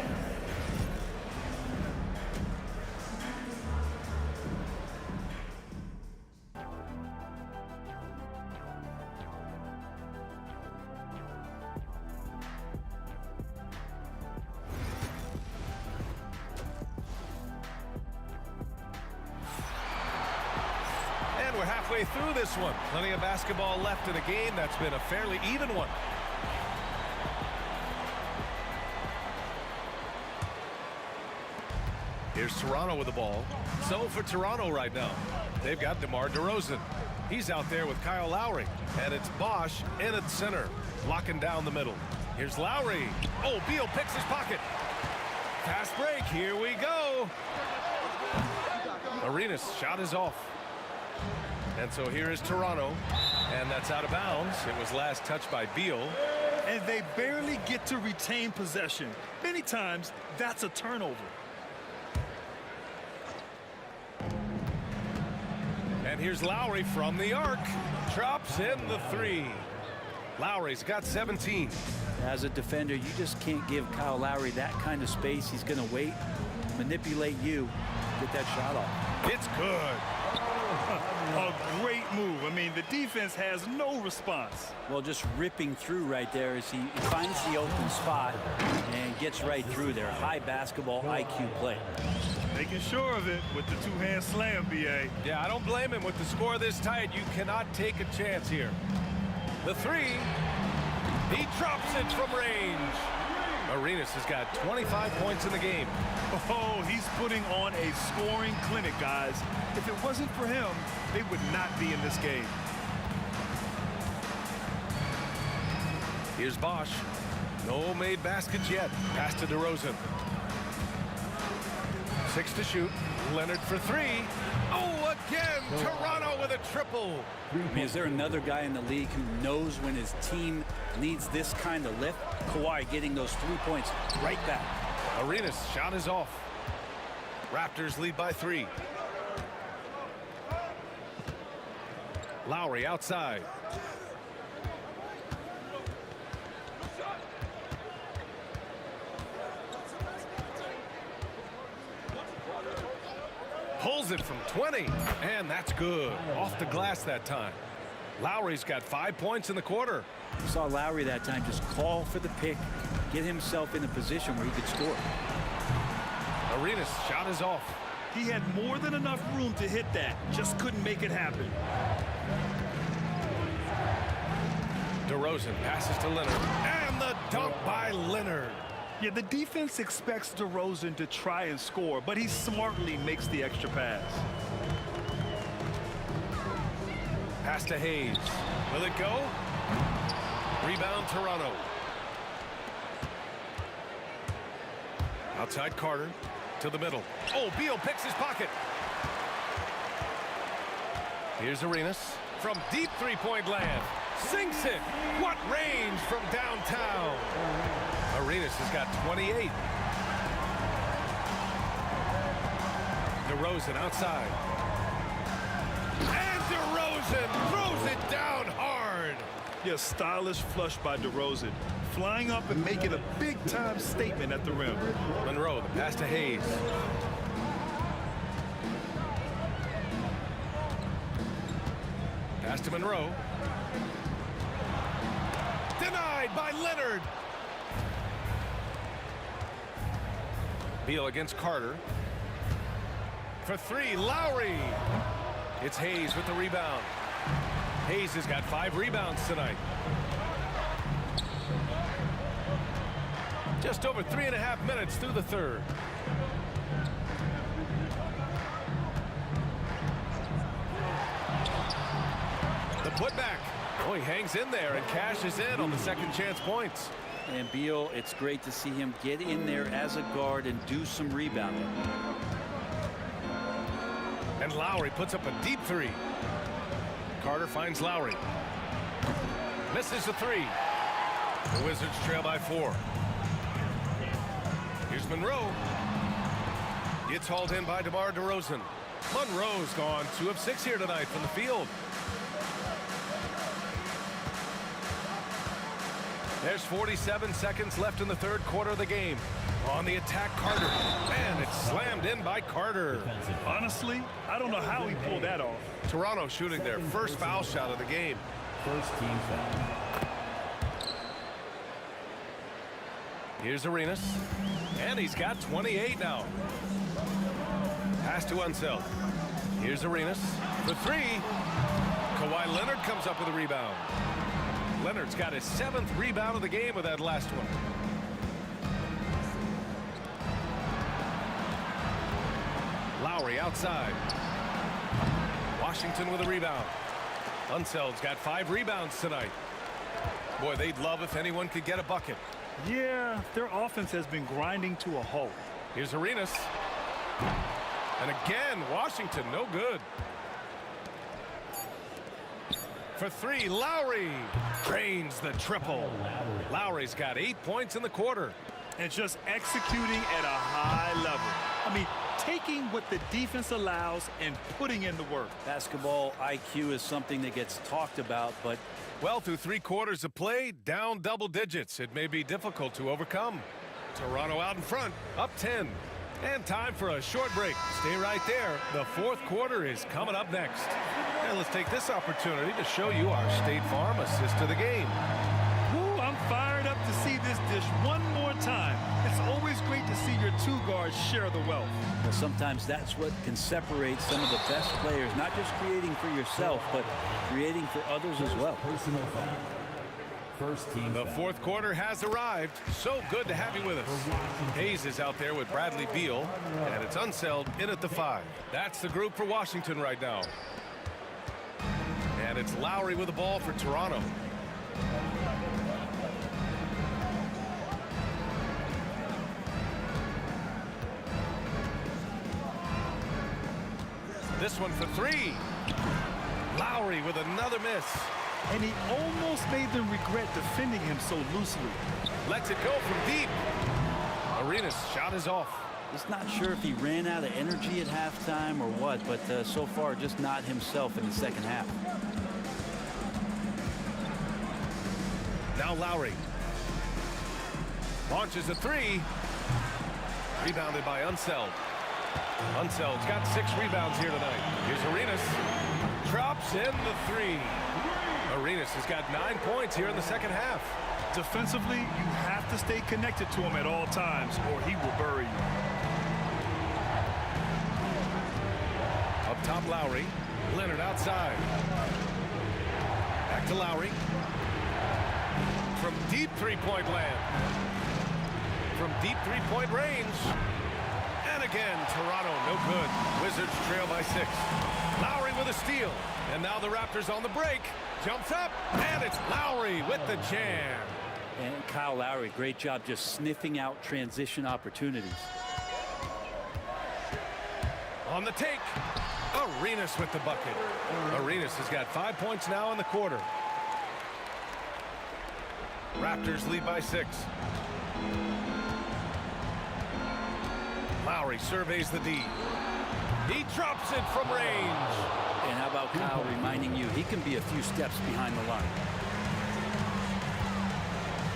And we're halfway through this one. Plenty of basketball left in a game that's been a fairly even one. Here's Toronto with the ball. So for Toronto right now, they've got DeMar DeRozan. He's out there with Kyle Lowry. And it's Bosch in at center, locking down the middle. Here's Lowry. Oh, Beal picks his pocket. Fast break. Here we go. Arenas' shot is off. And so here is Toronto. And that's out of bounds. It was last touched by Beal. And they barely get to retain possession. Many times, that's a turnover. And here's Lowry from the arc. Drops in the 3. Lowry's got 17. As a defender, you just can't give Kyle Lowry that kind of space. He's going to wait, manipulate you, get that shot off. It's good. A great move. I mean, the defense has no response. Well, just ripping through right there as he finds the open spot and gets right through there. High basketball IQ play. Making sure of it with the two-hand slam, B.A. Yeah, I don't blame him. With the score this tight, you cannot take a chance here. The 3. He drops it from range. Arenas has got 25 points in the game. Oh, he's putting on a scoring clinic, guys. If it wasn't for him, they would not be in this game. Here's Bosch. No made baskets yet. Pass to DeRozan. 6 to shoot. Leonard for 3. Oh, again, Toronto with a triple. I mean, is there another guy in the league who knows when his team needs this kind of lift? Kawhi getting those 3 points right back. Arenas' shot is off. Raptors lead by 3. Lowry outside. Pulls it from 20, and that's good. Off the glass that time. Lowry's got 5 points in the quarter. You saw Lowry that time just call for the pick, get himself in a position where he could score. Arenas' shot is off. He had more than enough room to hit that, just couldn't make it happen. DeRozan passes to Leonard, and the dunk by Leonard. Yeah, the defense expects DeRozan to try and score, but he smartly makes the extra pass. Pass to Hayes. Will it go? Rebound Toronto. Outside Carter to the middle. Oh, Beal picks his pocket. Here's Arenas from deep three-point land. Sinks it. What range from downtown. Arenas has got 28. DeRozan outside. And DeRozan throws it down hard. Yeah, stylish flush by DeRozan. Flying up and making a big-time statement at the rim. Monroe, the pass to Hayes. Pass to Monroe. Denied by Leonard. Beal against Carter. For 3, Lowry. It's Hayes with the rebound. Hayes has got 5 rebounds tonight. Just over 3.5 minutes through the third. The putback. Oh, he hangs in there and cashes in on the second chance points. And Beal, it's great to see him get in there as a guard and do some rebounding. And Lowry puts up a deep three. Carter finds Lowry. Misses the three. The Wizards trail by 4. Here's Monroe. It's hauled in by DeMar DeRozan. Monroe's gone 2 of 6 here tonight from the field. There's 47 seconds left in the third quarter of the game. On the attack, Carter. And it's slammed in by Carter. Honestly, I don't know how he pulled that off. Toronto shooting their first foul shot of the game. First team foul. Here's Arenas. And he's got 28 now. Pass to Unseld. Here's Arenas for 3. Kawhi Leonard comes up with a rebound. Leonard's got his 7th rebound of the game with that last one. Lowry outside. Washington with a rebound. Unseld's got 5 rebounds tonight. Boy, they'd love if anyone could get a bucket. Yeah, their offense has been grinding to a halt. Here's Arenas. And again, Washington, no good. For 3, Lowry drains the triple. Lowry's got 8 points in the quarter. And just executing at a high level. I mean, taking what the defense allows and putting in the work. Basketball IQ is something that gets talked about, but well, through 3 quarters of play, down double digits. It may be difficult to overcome. Toronto out in front, up 10. And time for a short break. Stay right there. The fourth quarter is coming up next. And let's take this opportunity to show you our State Farm assist to the game. Woo, I'm fired up to see this dish one more time. It's always great to see your 2 guards share the wealth. Well, sometimes that's what can separate some of the best players, not just creating for yourself, but creating for others as well. Personal foul. First team The foul. fourth quarter has arrived. So good to have you with us. Hayes is out there with Bradley Beal, and it's Unseld in at the 5. That's the group for Washington right now. And it's Lowry with the ball for Toronto. This one for 3. Lowry with another miss. And he almost made them regret defending him so loosely. Lets it go from deep. Arenas' shot is off. Just not sure if he ran out of energy at halftime or what, but so far just not himself in the second half. Now Lowry. Launches a 3. Rebounded by Unseld. Unseld's got 6 rebounds here tonight. Here's Arenas. Drops in the 3. Arenas has got 9 points here in the second half. Defensively, you have to stay connected to him at all times, or he will bury you. Up top, Lowry. Leonard outside. Back to Lowry. From deep three-point land. From deep three-point range. And again, Toronto, no good. Wizards trail by 6. Lowry with a steal. And now the Raptors on the break. Jumps up, and it's Lowry with the jam. And Kyle Lowry, great job just sniffing out transition opportunities. On the take, Arenas with the bucket. Arenas has got 5 points now in the quarter. Raptors lead by 6. Lowry surveys the D. He drops it from range. And how about Kyle reminding you he can be a few steps behind the line.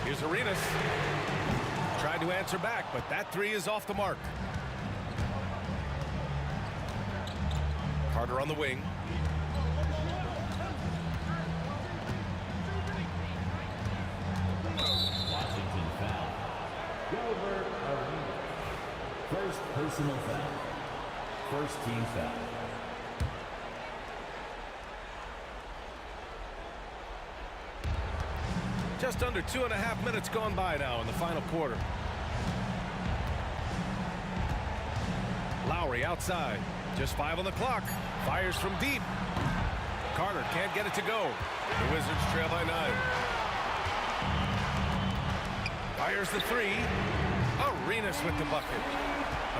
Here's Arenas. Tried to answer back, but that 3 is off the mark. Carter on the wing. Washington foul. Gilbert Arenas. First personal foul. First team foul. Just under 2.5 minutes gone by now in the final quarter. Lowry outside. Just 5 on the clock. Fires from deep. Carter can't get it to go. The Wizards trail by 9. Fires the 3. Arenas with the bucket.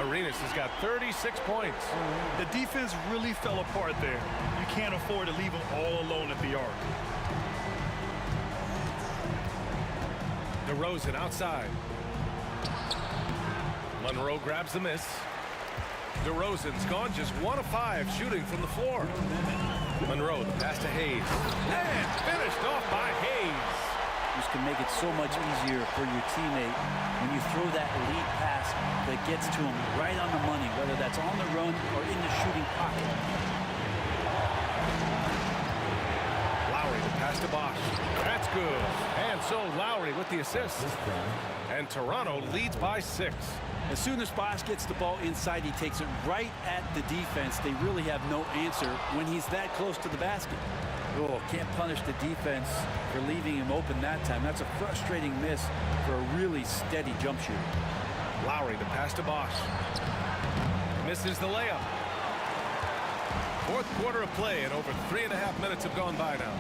Arenas has got 36 points. The defense really fell apart there. You can't afford to leave them all alone at the arc. DeRozan outside. Monroe grabs the miss. DeRozan's gone just 1 of 5 shooting from the floor. Monroe, the pass to Hayes. And finished off by Hayes. This can make it so much easier for your teammate when you throw that lead pass that gets to him right on the money, whether that's on the run or in the shooting pocket. Lowry, the pass to Bosch. That's good. And so Lowry with the assist. And Toronto leads by 6. As soon as Bosch gets the ball inside, he takes it right at the defense. They really have no answer when he's that close to the basket. Oh, can't punish the defense for leaving him open that time. That's a frustrating miss for a really steady jump shooter. Lowry, the pass to Bosch. Misses the layup. 4th quarter of play, and over 3.5 minutes have gone by now.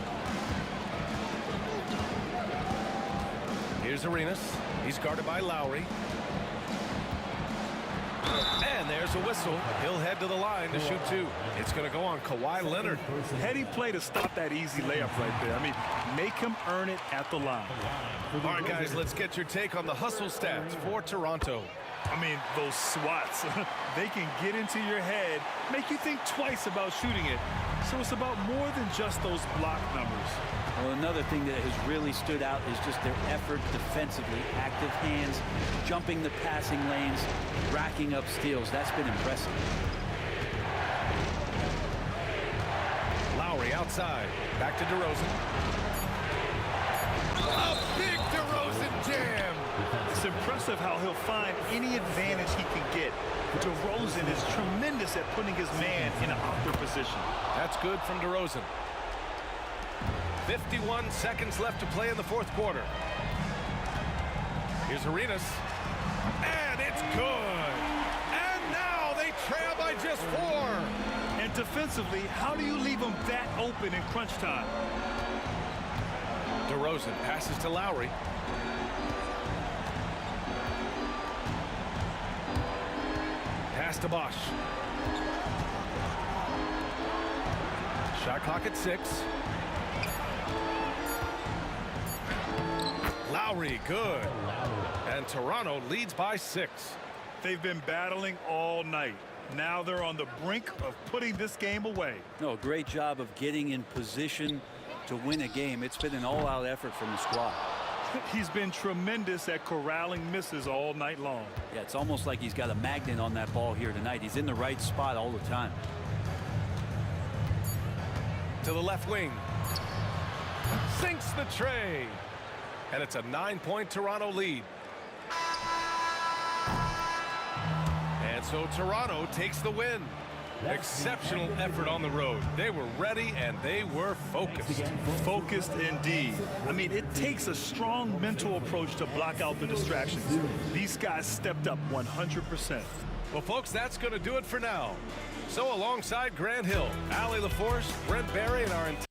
Here's Arenas. He's guarded by Lowry. And there's a whistle. He'll head to the line to shoot 2. It's going to go on Kawhi Leonard. Heady play to stop that easy layup right there. I mean, make him earn it at the line. All right, guys, let's get your take on the hustle stats for Toronto. I mean, those swats, they can get into your head, make you think twice about shooting it. So it's about more than just those block numbers. Well, another thing that has really stood out is just their effort defensively. Active hands, jumping the passing lanes, racking up steals. That's been impressive. Lowry outside. Back to DeRozan. A big DeRozan jam. It's impressive how he'll find any advantage he can get. DeRozan is tremendous at putting his man in an awkward position. That's good from DeRozan. 51 seconds left to play in the 4th quarter. Here's Arenas. And it's good. And now they trail by just 4. And defensively, how do you leave them that open in crunch time? DeRozan passes to Lowry. Pass to Bosch. Shot clock at 6. Lowry, good. And Toronto leads by 6. They've been battling all night. Now they're on the brink of putting this game away. No, great job of getting in position to win a game. It's been an all-out effort from the squad. He's been tremendous at corralling misses all night long. Yeah, it's almost like he's got a magnet on that ball here tonight. He's in the right spot all the time. To the left wing. Sinks the tray. And it's a 9-point Toronto lead. And so Toronto takes the win. Exceptional effort on the road. They were ready and they were focused. Focused indeed. I mean, it takes a strong mental approach to block out the distractions. These guys stepped up 100%. Well, folks, that's going to do it for now. So alongside Grant Hill, Allie LaForce, Brent Barry, and our entire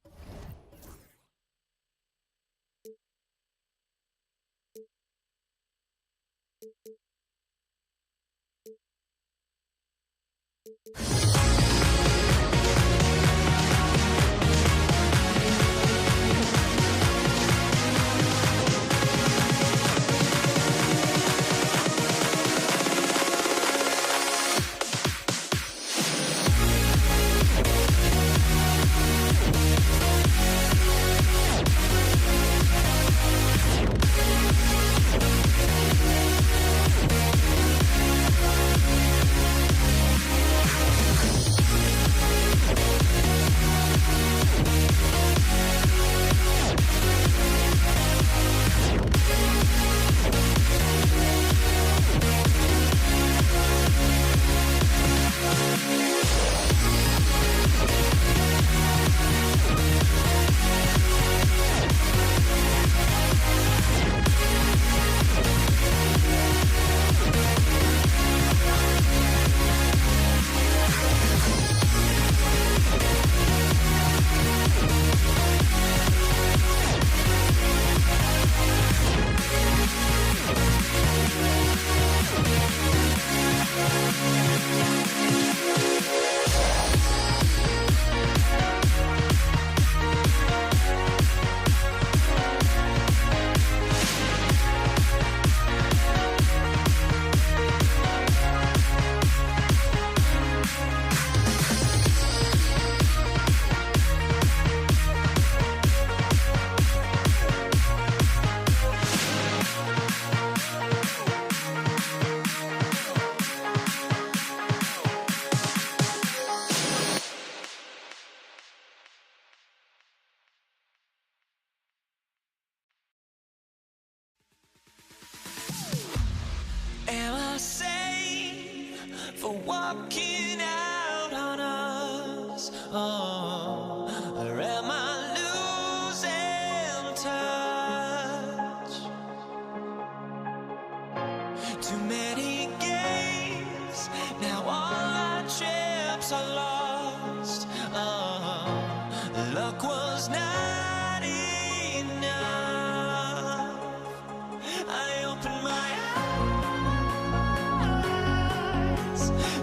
walking out on us? Oh, or am I losing touch? Too many games, now all our chips are lost. Oh, luck was not enough. I opened my eyes.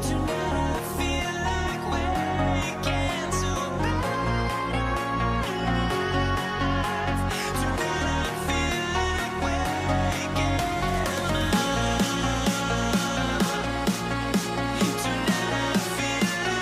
Tonight I feel like waking to a better life. Tonight I feel like waking up. Tonight I feel like waking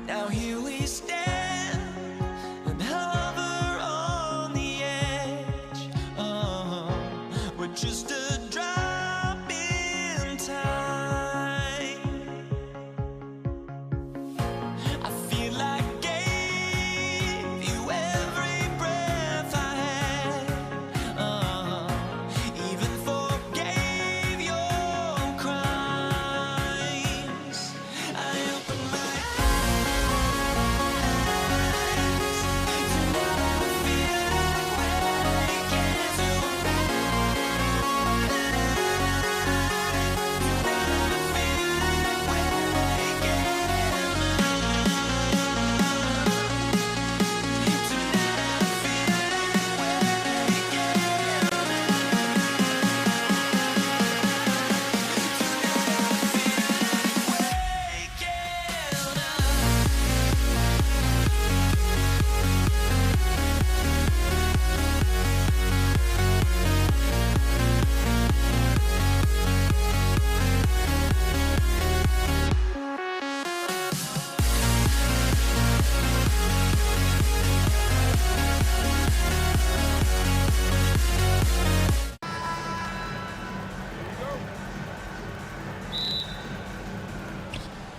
Now here we stand and hover on the edge. We're just a drop in time. I feel like gave you every breath I had. Even forgave your crimes. I opened my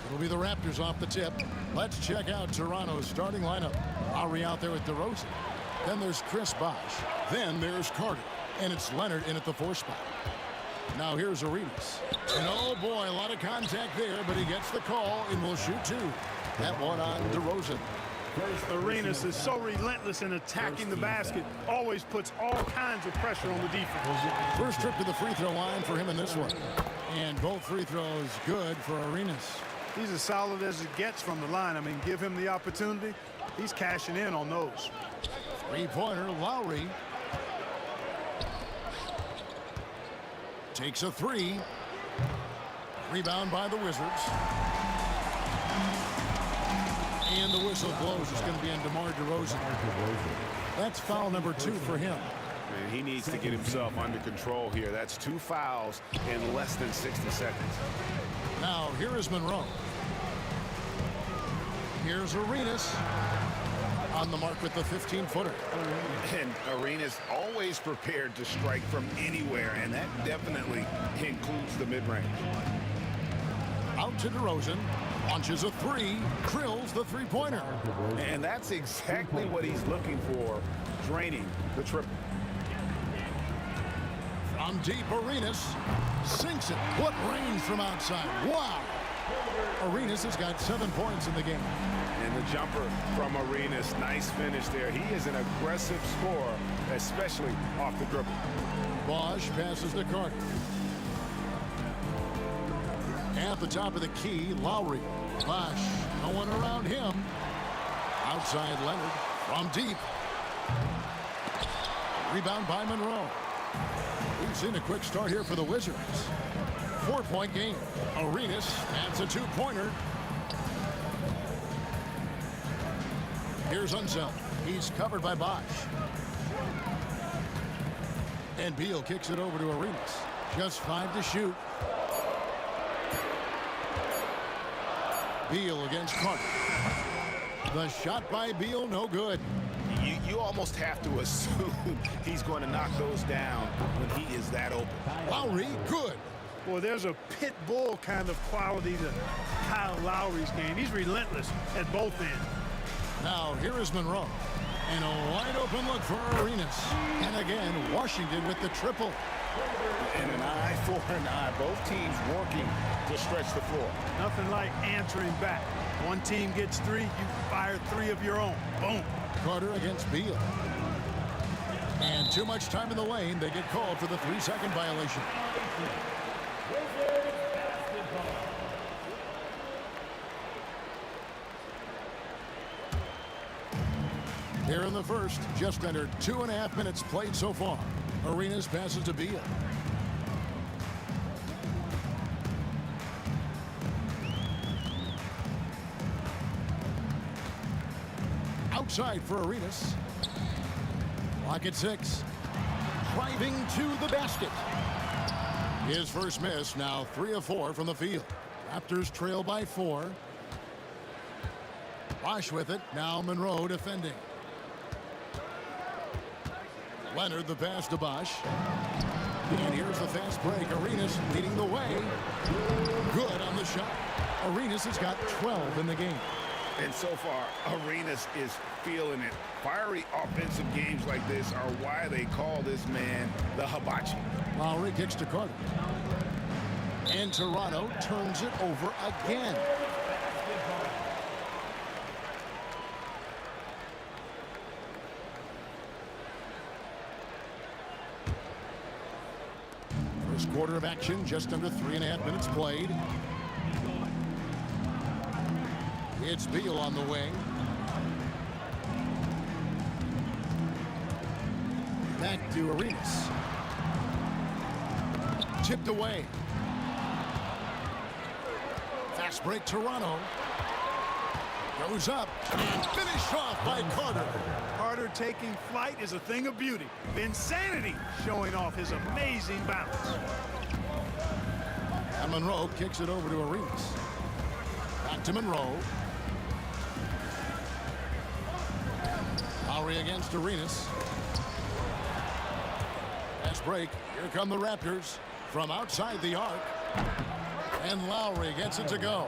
It'll be the Raptors off the tip. Let's check out Toronto's starting lineup. Lowry out there with DeRozan. Then there's Chris Bosh. Then there's Carter. And it's Leonard in at the 4 spot. Now here's Arenas. And oh boy, a lot of contact there, but he gets the call and will shoot 2. That one on DeRozan. Arenas is so relentless in attacking the basket. Always puts all kinds of pressure on the defense. First trip to the free throw line for him in this one. And both free throws good for Arenas. He's as solid as it gets from the line. I mean, give him the opportunity. He's cashing in on those. Three-pointer, Lowry. Takes a 3. Rebound by the Wizards. And the whistle blows. It's going to be on DeMar DeRozan. That's foul number 2 for him. Man, he needs to get himself under control here. That's 2 fouls in less than 60 seconds. Now, here is Monroe. Here's Arenas on the mark with the 15-footer. And Arenas always prepared to strike from anywhere, and that definitely includes the mid-range. Out to DeRozan. Launches a 3. Drills the three-pointer. And that's exactly what he's looking for, draining the triple. From deep, Arenas sinks it. What range from outside. Wow. Arenas has got 7 points in the game. And the jumper from Arenas, nice finish there. He is an aggressive scorer, especially off the dribble. Bosh passes to Carter. At the top of the key, Lowry. Bosh, no one around him. Outside Leonard from deep. Rebound by Monroe. We've seen a quick start here for the Wizards. 4-point game. Arenas adds a 2-pointer. Here's Unzel. He's covered by Bosch. And Beal kicks it over to Arenas. Just 5 to shoot. Beal against Carter. The shot by Beal, no good. You almost have to assume he's going to knock those down when he is that open. Lowry, good. Well, there's a pit bull kind of quality to Kyle Lowry's game. He's relentless at both ends. Now here is Monroe. And a wide open look for Arenas. And again, Washington with the triple. And an eye for an eye. Both teams working to stretch the floor. Nothing like answering back. One team gets 3, you fire 3 of your own. Boom. Carter against Beal. And too much time in the lane. They get called for the 3-second violation. Here in the first, just under 2.5 minutes played so far. Arenas passes to Beal. Outside for Arenas. Clock at 6. Driving to the basket. His first miss, now 3 of 4 from the field. Raptors trail by 4. Bosch with it, now Monroe defending. Leonard the pass to Bosch. And here's the fast break. Arenas leading the way. Good on the shot. Arenas has got 12 in the game. And so far, Arenas is feeling it. Fiery offensive games like this are why they call this man the hibachi. Lowry kicks to Carter. And Toronto turns it over again. First quarter of action, just under 3.5 minutes played. It's Beal on the wing. Back to Arenas. Tipped away. Fast break, Toronto. Goes up and finished off by Carter. Carter taking flight is a thing of beauty. Insanity showing off his amazing balance. And Monroe kicks it over to Arenas. Back to Monroe. Lowry against Arenas. Fast break. Here come the Raptors from outside the arc. And Lowry gets it to go.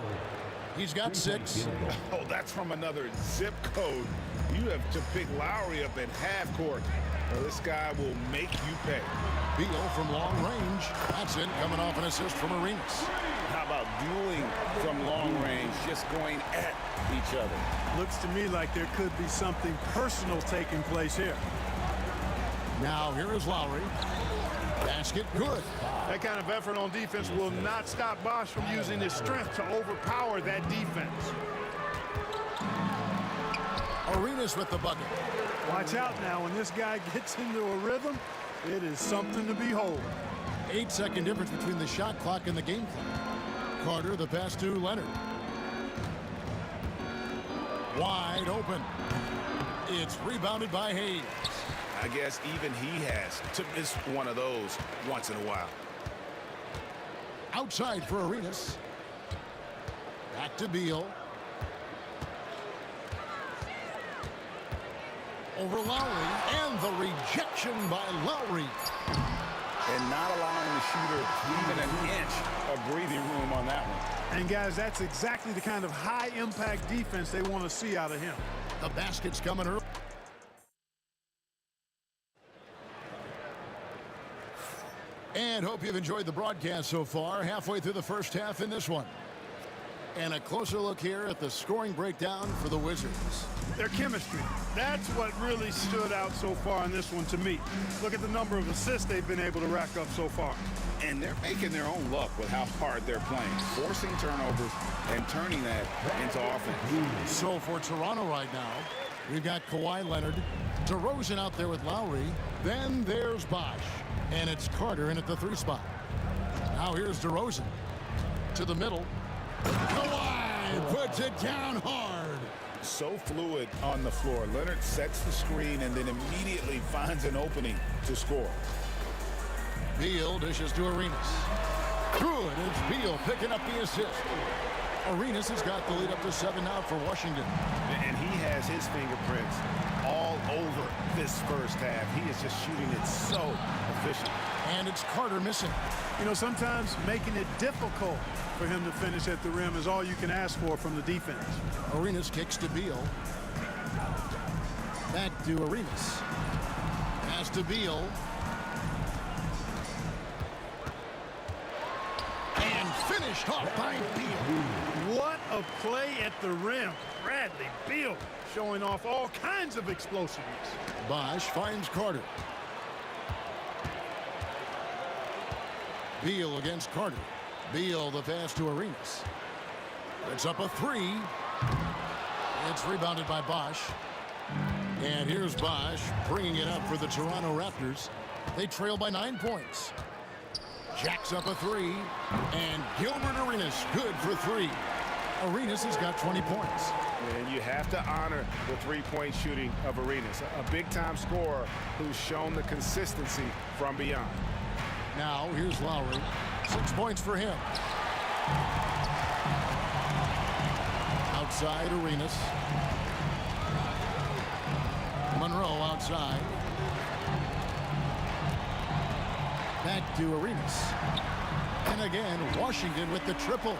He's got 6. Oh, that's from another zip code. You have to pick Lowry up at half court. Well, this guy will make you pay. Beal from long range. That's it, coming off an assist from Arenas. How about dueling from long range, just going at each other? Looks to me like there could be something personal taking place here. Now here is Lowry. Basket good. That kind of effort on defense will not stop Bosch from using his strength to overpower that defense. Arenas with the bucket. Watch out now. When this guy gets into a rhythm, it is something to behold. 8-second difference between the shot clock and the game clock. Carter, the pass to Leonard. Wide open. It's rebounded by Hayes. I guess even he has to miss one of those once in a while. Outside for Arenas. Back to Beal. Over Lowry, and the rejection by Lowry. And not allowing the shooter even an inch of breathing room on that one. And guys, that's exactly the kind of high-impact defense they want to see out of him. The basket's coming early. And hope you've enjoyed the broadcast so far. Halfway through the first half in this one. And a closer look here at the scoring breakdown for the Wizards. Their chemistry. That's what really stood out so far in this one to me. Look at the number of assists they've been able to rack up so far. And they're making their own luck with how hard they're playing. Forcing turnovers and turning that into offense. So for Toronto right now, we've got Kawhi Leonard, DeRozan out there with Lowry. Then there's Bosch. And it's Carter in at the 3 spot. Now here's DeRozan. To the middle. Kawhi puts it down hard. so fluid on the floor. Leonard sets the screen and then immediately finds an opening to score. Beal dishes to Arenas. Good. It's Beal picking up the assist. Arenas has got the lead up to 7 now for Washington. And he has his fingerprints all over this first half. He is just shooting it so efficient. And it's Carter missing. You know, sometimes making it difficult for him to finish at the rim is all you can ask for from the defense. Arenas kicks to Beal. Back to Arenas. Pass to Beal. And finished off by Beal. What a play at the rim. Bradley Beal showing off all kinds of explosiveness. Bosch finds Carter. Beal against Carter. Beal the pass to Arenas. It's up a 3. It's rebounded by Bosch. And here's Bosch bringing it up for the Toronto Raptors. They trail by 9 points. Jacks up a 3. And Gilbert Arenas good for 3. Arenas has got 20 points. And you have to honor the three-point shooting of Arenas, a big-time scorer who's shown the consistency from beyond. Now here's Lowry. 6 points for him. Outside Arenas. Monroe outside. Back to Arenas. And again, Washington with the triple.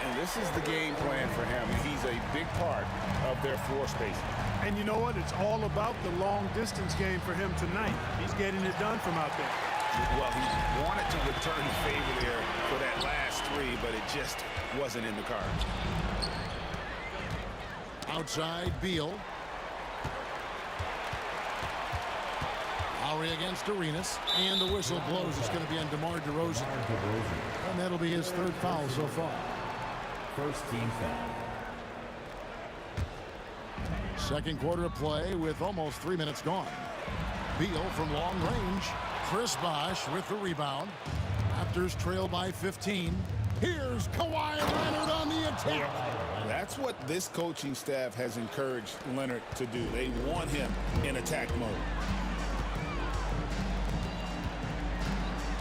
And this is the game plan for him. He's a big part of their floor spacing. And you know what? It's all about the long-distance game for him tonight. He's getting it done from out there. Well, he wanted to return the favor there for that last 3, but it just wasn't in the cards. Outside Beal. Lowry against Arenas. And the whistle blows. It's going to be on DeMar DeRozan. And that'll be his 3rd foul so far. First team foul. Second quarter of play with almost 3 minutes gone. Beal from long range. Chris Bosh with the rebound. Raptors trail by 15. Here's Kawhi Leonard on the attack. That's what this coaching staff has encouraged Leonard to do. They want him in attack mode.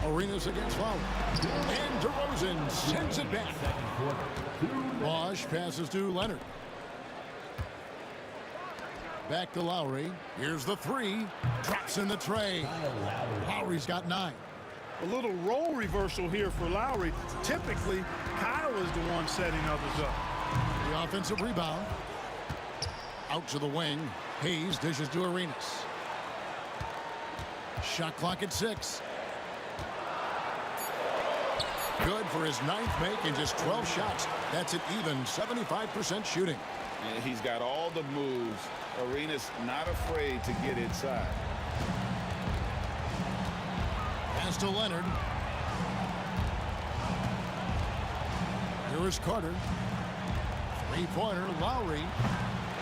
Arenas against Lowry. And DeRozan sends it back. Bosh passes to Leonard. Back to Lowry. Here's the 3. Drops in the tray. Lowry's got 9. A little role reversal here for Lowry. Typically, Kyle is the one setting others up. The offensive rebound. Out to the wing. Hayes dishes to Arenas. Shot clock at 6. Good for his 9th make and just 12 shots. That's an even 75% shooting. And he's got all the moves. Arenas not afraid to get inside. Pass to Leonard. Here is Carter. 3-pointer, Lowry.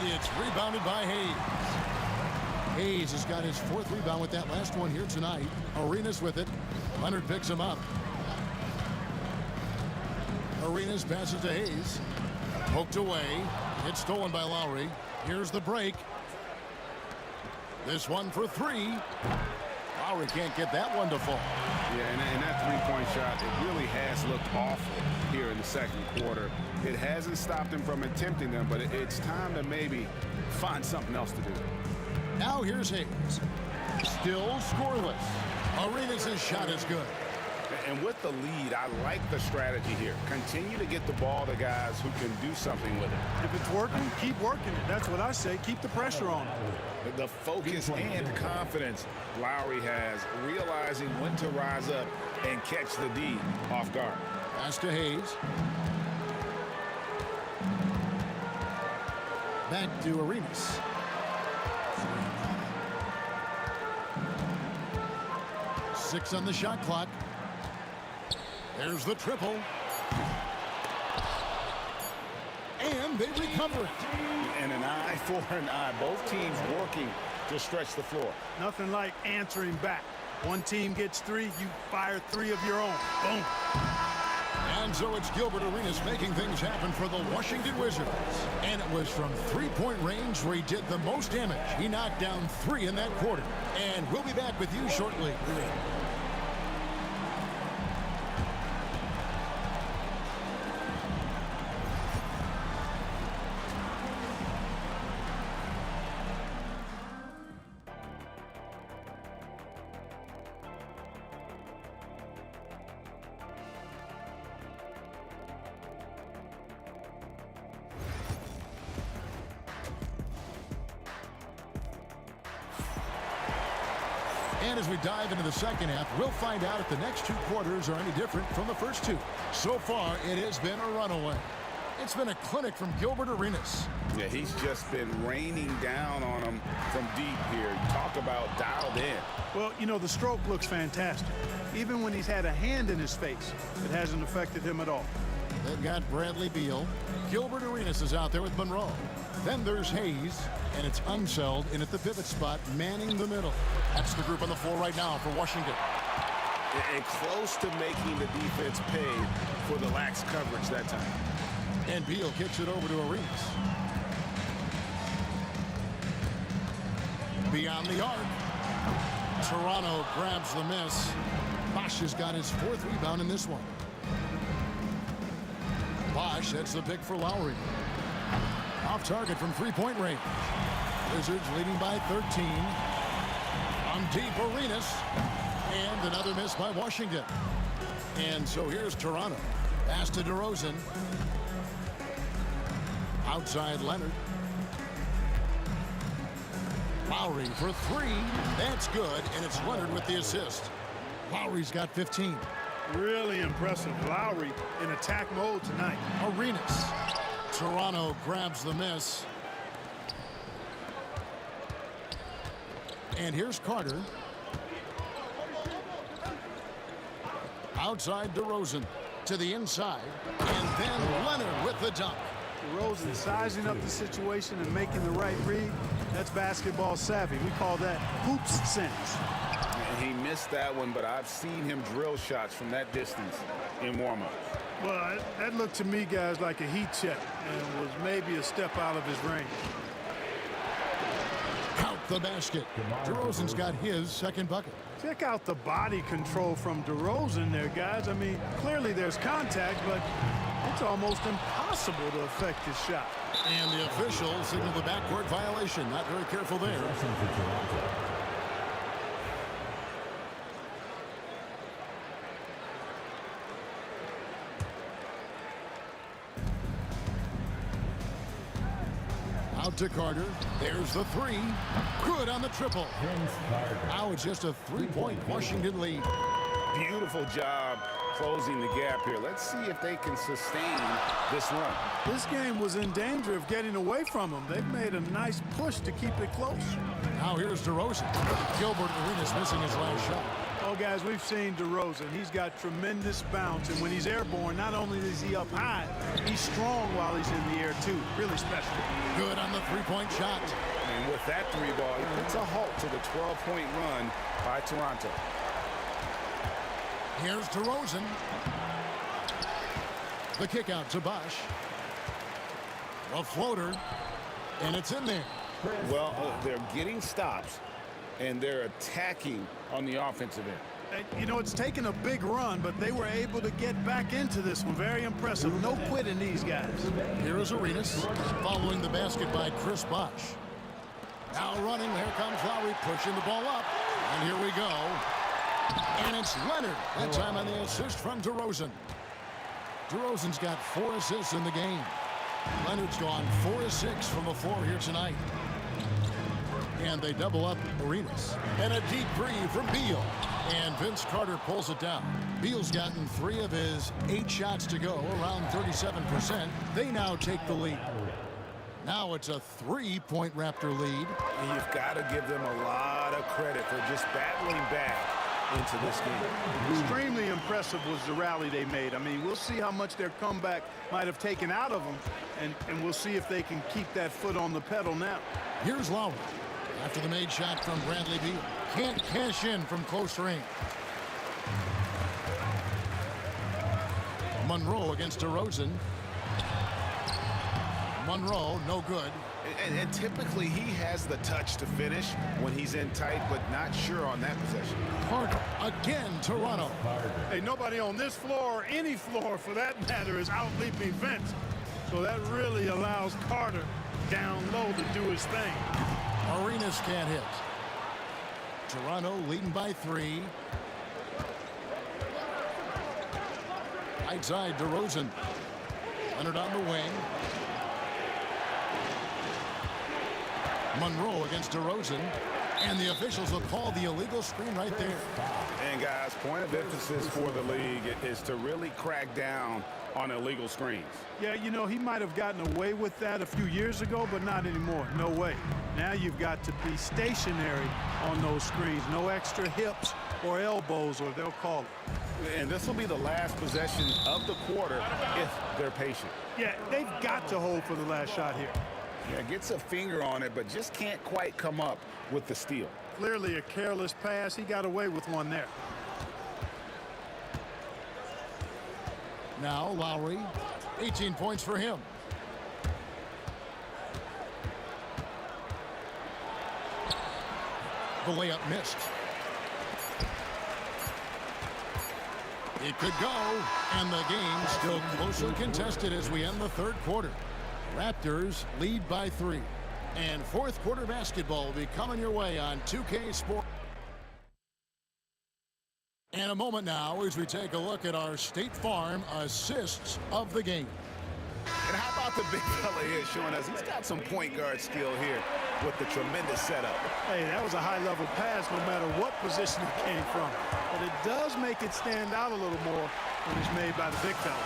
It's rebounded by Hayes. Hayes has got his 4th rebound with that last one here tonight. Arenas with it. Leonard picks him up. Arenas passes to Hayes. Poked away. It's stolen by Lowry. Here's the break. This one for 3. Lowry can't get that one to fall. Yeah, and that 3-point shot, it really has looked awful here in the second quarter. It hasn't stopped him from attempting them, but it's time to maybe find something else to do. Now here's Hayes. Still scoreless. Arenas' shot is good. And with the lead, I like the strategy here. Continue to get the ball to guys who can do something with it. If it's working, keep working it. That's what I say. Keep the pressure on. The focus and confidence Lowry has, realizing when to rise up and catch the D off guard. Pass to Hayes. Back to Arenas. Six on the shot clock. There's the triple. And they recover it. And an eye for an eye. Both teams working to stretch the floor. Nothing like answering back. One team gets 3, you fire 3 of your own. Boom. And so it's Gilbert Arenas making things happen for the Washington Wizards. And it was from three-point range where he did the most damage. He knocked down 3 in that quarter. And we'll be back with you shortly. And as we dive into the second half, we'll find out if the next 2 quarters are any different from the first 2. So far, it has been a runaway. It's been a clinic from Gilbert Arenas. Yeah, he's just been raining down on him from deep here. Talk about dialed in. Well, you know, the stroke looks fantastic. Even when he's had a hand in his face, it hasn't affected him at all. They've got Bradley Beal. Gilbert Arenas is out there with Monroe. Then there's Hayes, and it's Unseld in at the pivot spot, manning the middle. That's the group on the floor right now for Washington. And close to making the defense pay for the lax coverage that time. And Beal kicks it over to Arenas. Beyond the arc. Toronto grabs the miss. Bosch has got his 4th rebound in this one. Bosch hits the pick for Lowry. Off target from three-point range. Wizards leading by 13. On deep, Arenas. And another miss by Washington. And so here's Toronto. Pass to DeRozan. Outside Leonard. Lowry for 3. That's good, and it's Leonard with the assist. Lowry's got 15. Really impressive. Lowry in attack mode tonight. Arenas. Toronto grabs the miss. And here's Carter. Outside DeRozan to the inside. And then Leonard with the dunk. DeRozan sizing up the situation and making the right read. That's basketball savvy. We call that hoops sense. He missed that one, but I've seen him drill shots from that distance in warm-up. Well, that looked to me, guys, like a heat check and was maybe a step out of his range. Count the basket. DeRozan's got his 2nd bucket. Check out the body control from DeRozan there, guys. I mean, clearly there's contact, but it's almost impossible to affect his shot. And the official signaled the backcourt violation. Not very careful there. Out to Carter. There's the 3. Good on the triple. Now it's just a 3-point Washington lead. Beautiful job closing the gap here. Let's see if they can sustain this run. This game was in danger of getting away from them. They've made a nice push to keep it close. Now here's DeRozan. Gilbert Arenas missing his last shot. Oh, guys, we've seen DeRozan. He's got tremendous bounce, and when he's airborne, not only is he up high, he's strong while he's in the air, too. Really special. Good on the 3-point shot. And with that 3-ball, he puts a halt to the 12-point run by Toronto. Here's DeRozan. The kick out to Bosch. A floater, and it's in there. Well, they're getting stops, and they're attacking on the offensive end. You know, it's taken a big run, but they were able to get back into this one. Very impressive. No quitting these guys. Here is Arenas following the basket by Chris Bosch. Now running, here comes Lowry pushing the ball up. And here we go. And it's Leonard. That time on the assist from DeRozan. DeRozan's got 4 assists in the game. Leonard's gone 4 of 6 from the floor here tonight. And they double up Arenas. And a deep 3 from Beal. And Vince Carter pulls it down. Beal's gotten 3 of his 8 shots to go, around 37%. They now take the lead. Now it's a 3-point Raptor lead. And you've got to give them a lot of credit for just battling back into this game. Extremely impressive was the rally they made. I mean, we'll see how much their comeback might have taken out of them, and we'll see if they can keep that foot on the pedal now. Here's Lowry. After the made shot from Bradley Beal. Can't cash in from close range. Monroe against DeRozan. Monroe, no good. And typically he has the touch to finish when he's in tight, but not sure on that possession. Carter again, Toronto. Hey, nobody on this floor or any floor for that matter is out leaping Vince. So that really allows Carter down low to do his thing. Arenas can't hit. Toronto leading by 3. Right side, DeRozan. Leonard on the wing. Monroe against DeRozan. And the officials will call the illegal screen right there. And guys, point of emphasis for the league is to really crack down on illegal screens. Yeah, you know, he might have gotten away with that a few years ago, but not anymore. No way. Now you've got to be stationary on those screens. No extra hips or elbows, or they'll call it. And this will be the last possession of the quarter if they're patient. Yeah, they've got to hold for the last shot here. Yeah, gets a finger on it, but just can't quite come up with the steal. Clearly a careless pass. He got away with one there. Now Lowry, 18 points for him. The layup missed. It could go, and the game still closely contested as we end the third quarter. Raptors lead by 3. And fourth quarter basketball will be coming your way on 2K Sports. And a moment now as we take a look at our State Farm assists of the game. And how about the big fella here showing us he's got some point guard skill here with the tremendous setup. Hey, that was a high-level pass no matter what position it came from. But it does make it stand out a little more when it's made by the big fella.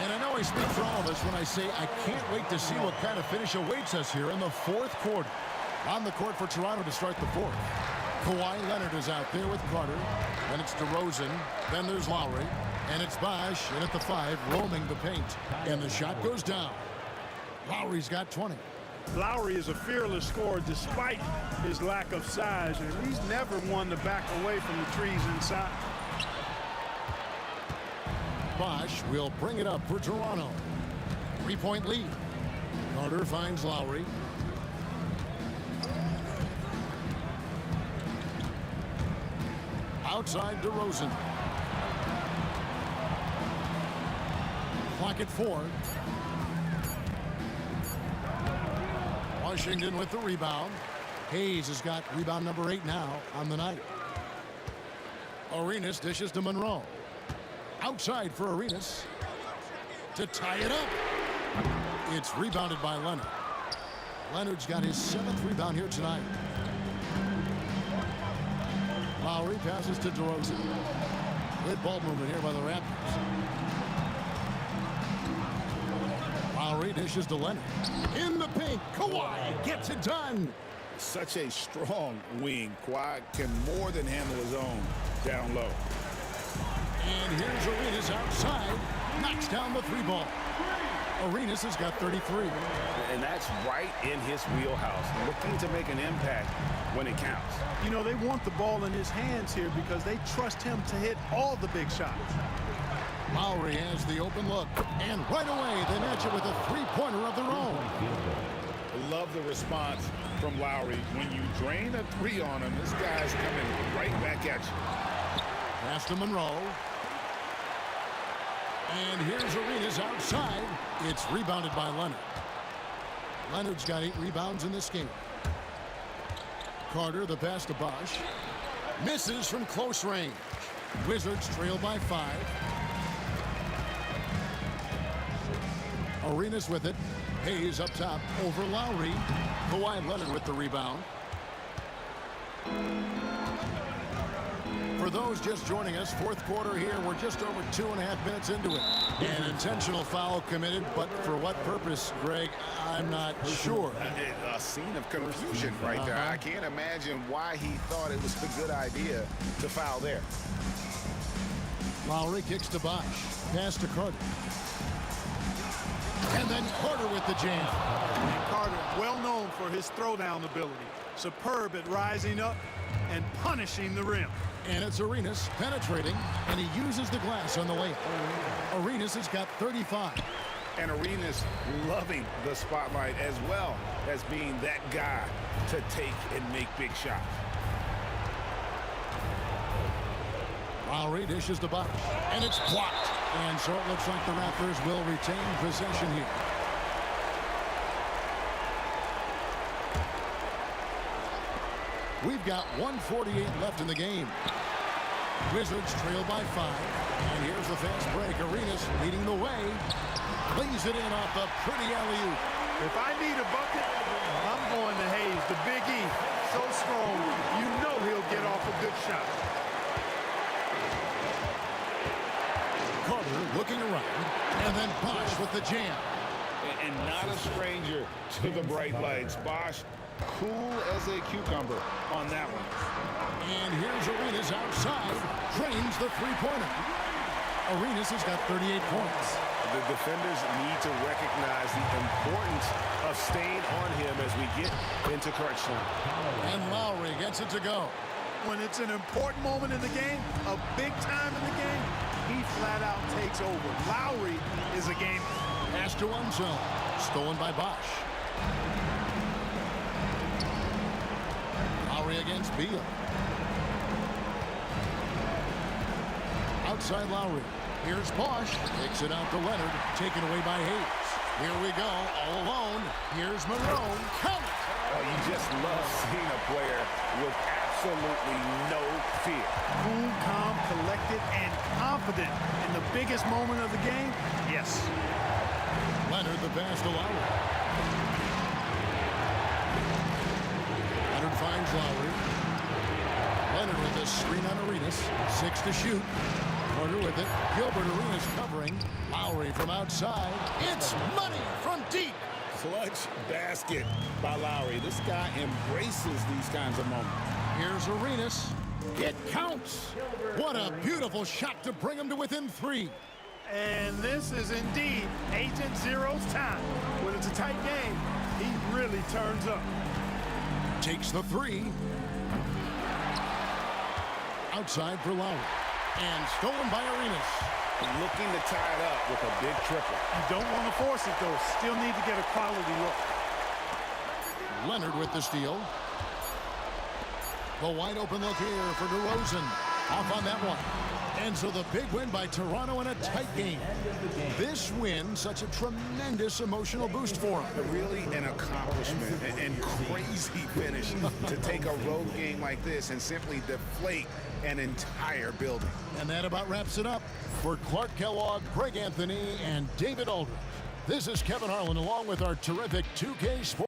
And I know I speak for all of us when I say I can't wait to see what kind of finish awaits us here in the fourth quarter. On the court for Toronto to start the fourth. Kawhi Leonard is out there with Carter. Then it's DeRozan. Then there's Lowry. And it's Bosh in at the 5, roaming the paint. And the shot goes down. Lowry's got 20. Lowry is a fearless scorer despite his lack of size. And he's never one to back away from the trees inside. Bosh will bring it up for Toronto. 3-point lead. Carter finds Lowry. Outside DeRozan. Clock at 4. Washington with the rebound. Hayes has got rebound number 8 now on the night. Arenas dishes to Monroe. Outside for Arenas to tie it up. It's rebounded by Leonard. Leonard's got his 7th rebound here tonight. Lowry passes to DeRozan. Good ball movement here by the Raptors. Lowry dishes to Leonard. In the paint, Kawhi gets it done. Such a strong wing. Kawhi can more than handle his own down low. And here's Arenas outside. Knocks down the 3 ball. Arenas has got 33. And that's right in his wheelhouse. Looking to make an impact when it counts. You know, they want the ball in his hands here because they trust him to hit all the big shots. Lowry has the open look. And right away, they match it with a 3-pointer of their own. Love the response from Lowry. When you drain a 3 on him, this guy's coming right back at you. Pass to Monroe. And here's Arenas outside. It's rebounded by Leonard. Leonard's got 8 rebounds in this game. Carter, the pass to Bosh. Misses from close range. Wizards trail by 5. Arenas with it. Hayes up top over Lowry. Kawhi Leonard with the rebound. For those just joining us, fourth quarter here, we're just over 2.5 minutes into it. An intentional foul committed, but for what purpose, Greg, I'm not sure. A scene of confusion right there. I can't imagine why he thought it was a good idea to foul there. Lowry kicks to Bosh. Pass to Carter. And then Carter with the jam. And Carter, well known for his throwdown ability. Superb at rising up and punishing the rim. And it's Arenas penetrating, and he uses the glass on the layup. Arenas has got 35. And Arenas loving the spotlight as well as being that guy to take and make big shots. Lowry dishes the Bosch, and it's blocked. And so it looks like the Raptors will retain possession here. We've got 1:48 left in the game. Wizards trail by 5. And here's the fast break. Arenas leading the way. Lays it in off a pretty alley-oop. If I need a bucket, I'm going to Hayes, the Big E. So strong, you know he'll get off a good shot. Carter looking around, and then Bosch with the jam. And not a stranger to the bright lights. Bosch, cool as a cucumber on that one. And here's Arenas outside, drains the three-pointer. Arenas has got 38 points. The defenders need to recognize the importance of staying on him as we get into crunch time. And Lowry gets it to go. When it's an important moment in the game, a big time in the game, he flat out takes over. Lowry is a game. Pass to one zone. Stolen by Bosch. Lowry against Beal. Outside Lowry. Here's Bosch. Takes it out to Leonard. Taken away by Hayes. Here we go. All alone. Here's Monroe. Count it. Oh, you just love seeing a player with absolutely no fear. Cool, calm, collected, and confident in the biggest moment of the game. Yes. Leonard the pass to Lowry. Leonard finds Lowry. Leonard with the screen on Arenas. 6 to shoot. Carter with it. Gilbert, Arenas covering. Lowry from outside. It's money from deep. Clutch basket by Lowry. This guy embraces these kinds of moments. Here's Arenas. It counts. What a beautiful shot to bring him to within 3. And this is indeed Agent Zero's time. When it's a tight game, he really turns up. Takes the 3. Outside for Lowry. And stolen by Arenas. Looking to tie it up with a big triple. You don't want to force it, though. Still need to get a quality look. Leonard with the steal. The wide open look here for DeRozan. Off on that one. And so the big win by Toronto in a tight game. This win, such a tremendous emotional boost for them. Really an accomplishment and crazy finish to take a road game like this and simply deflate an entire building. And that about wraps it up. For Clark Kellogg, Greg Anthony, and David Aldridge, this is Kevin Harlan along with our terrific 2K Sports.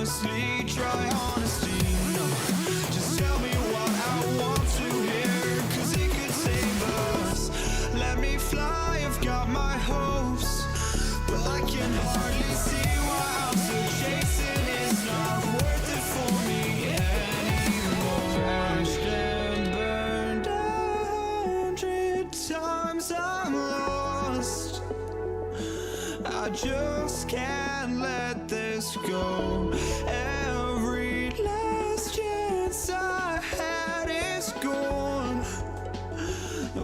honestly, try honesty. No, just tell me what I want to hear, 'cause it could save us. Let me fly, I've got my hopes, but I can hardly see why I'm still chasing. It's not worth it for me anymore. Crashed and burned 100 times, I'm lost. I just can't let this go. Every last chance I had is gone,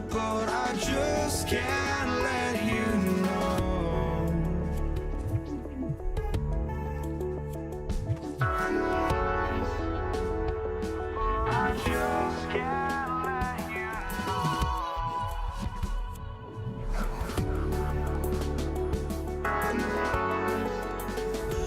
but I just can't let you know. I just can't let you know.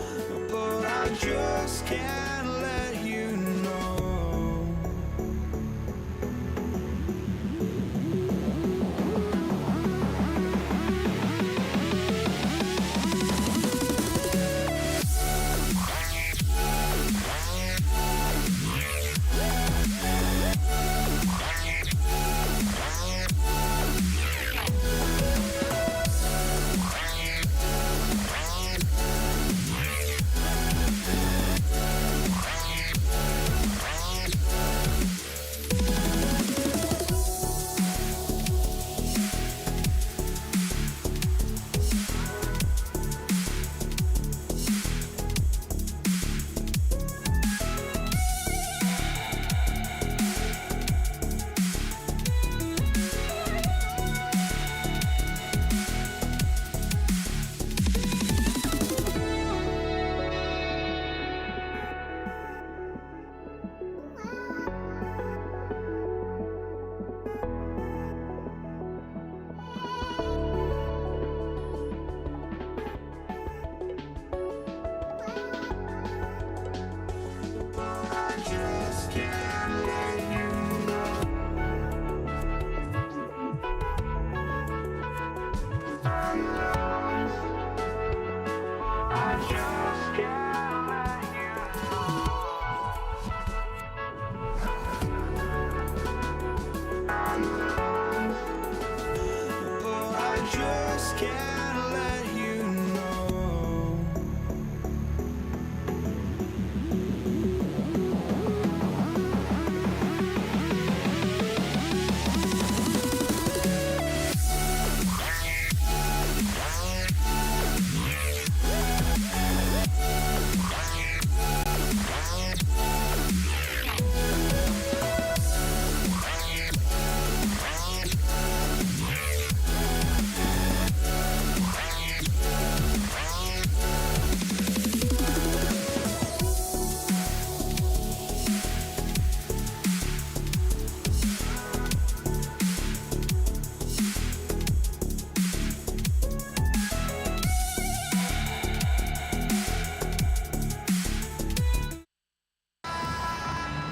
But I just can't let you know.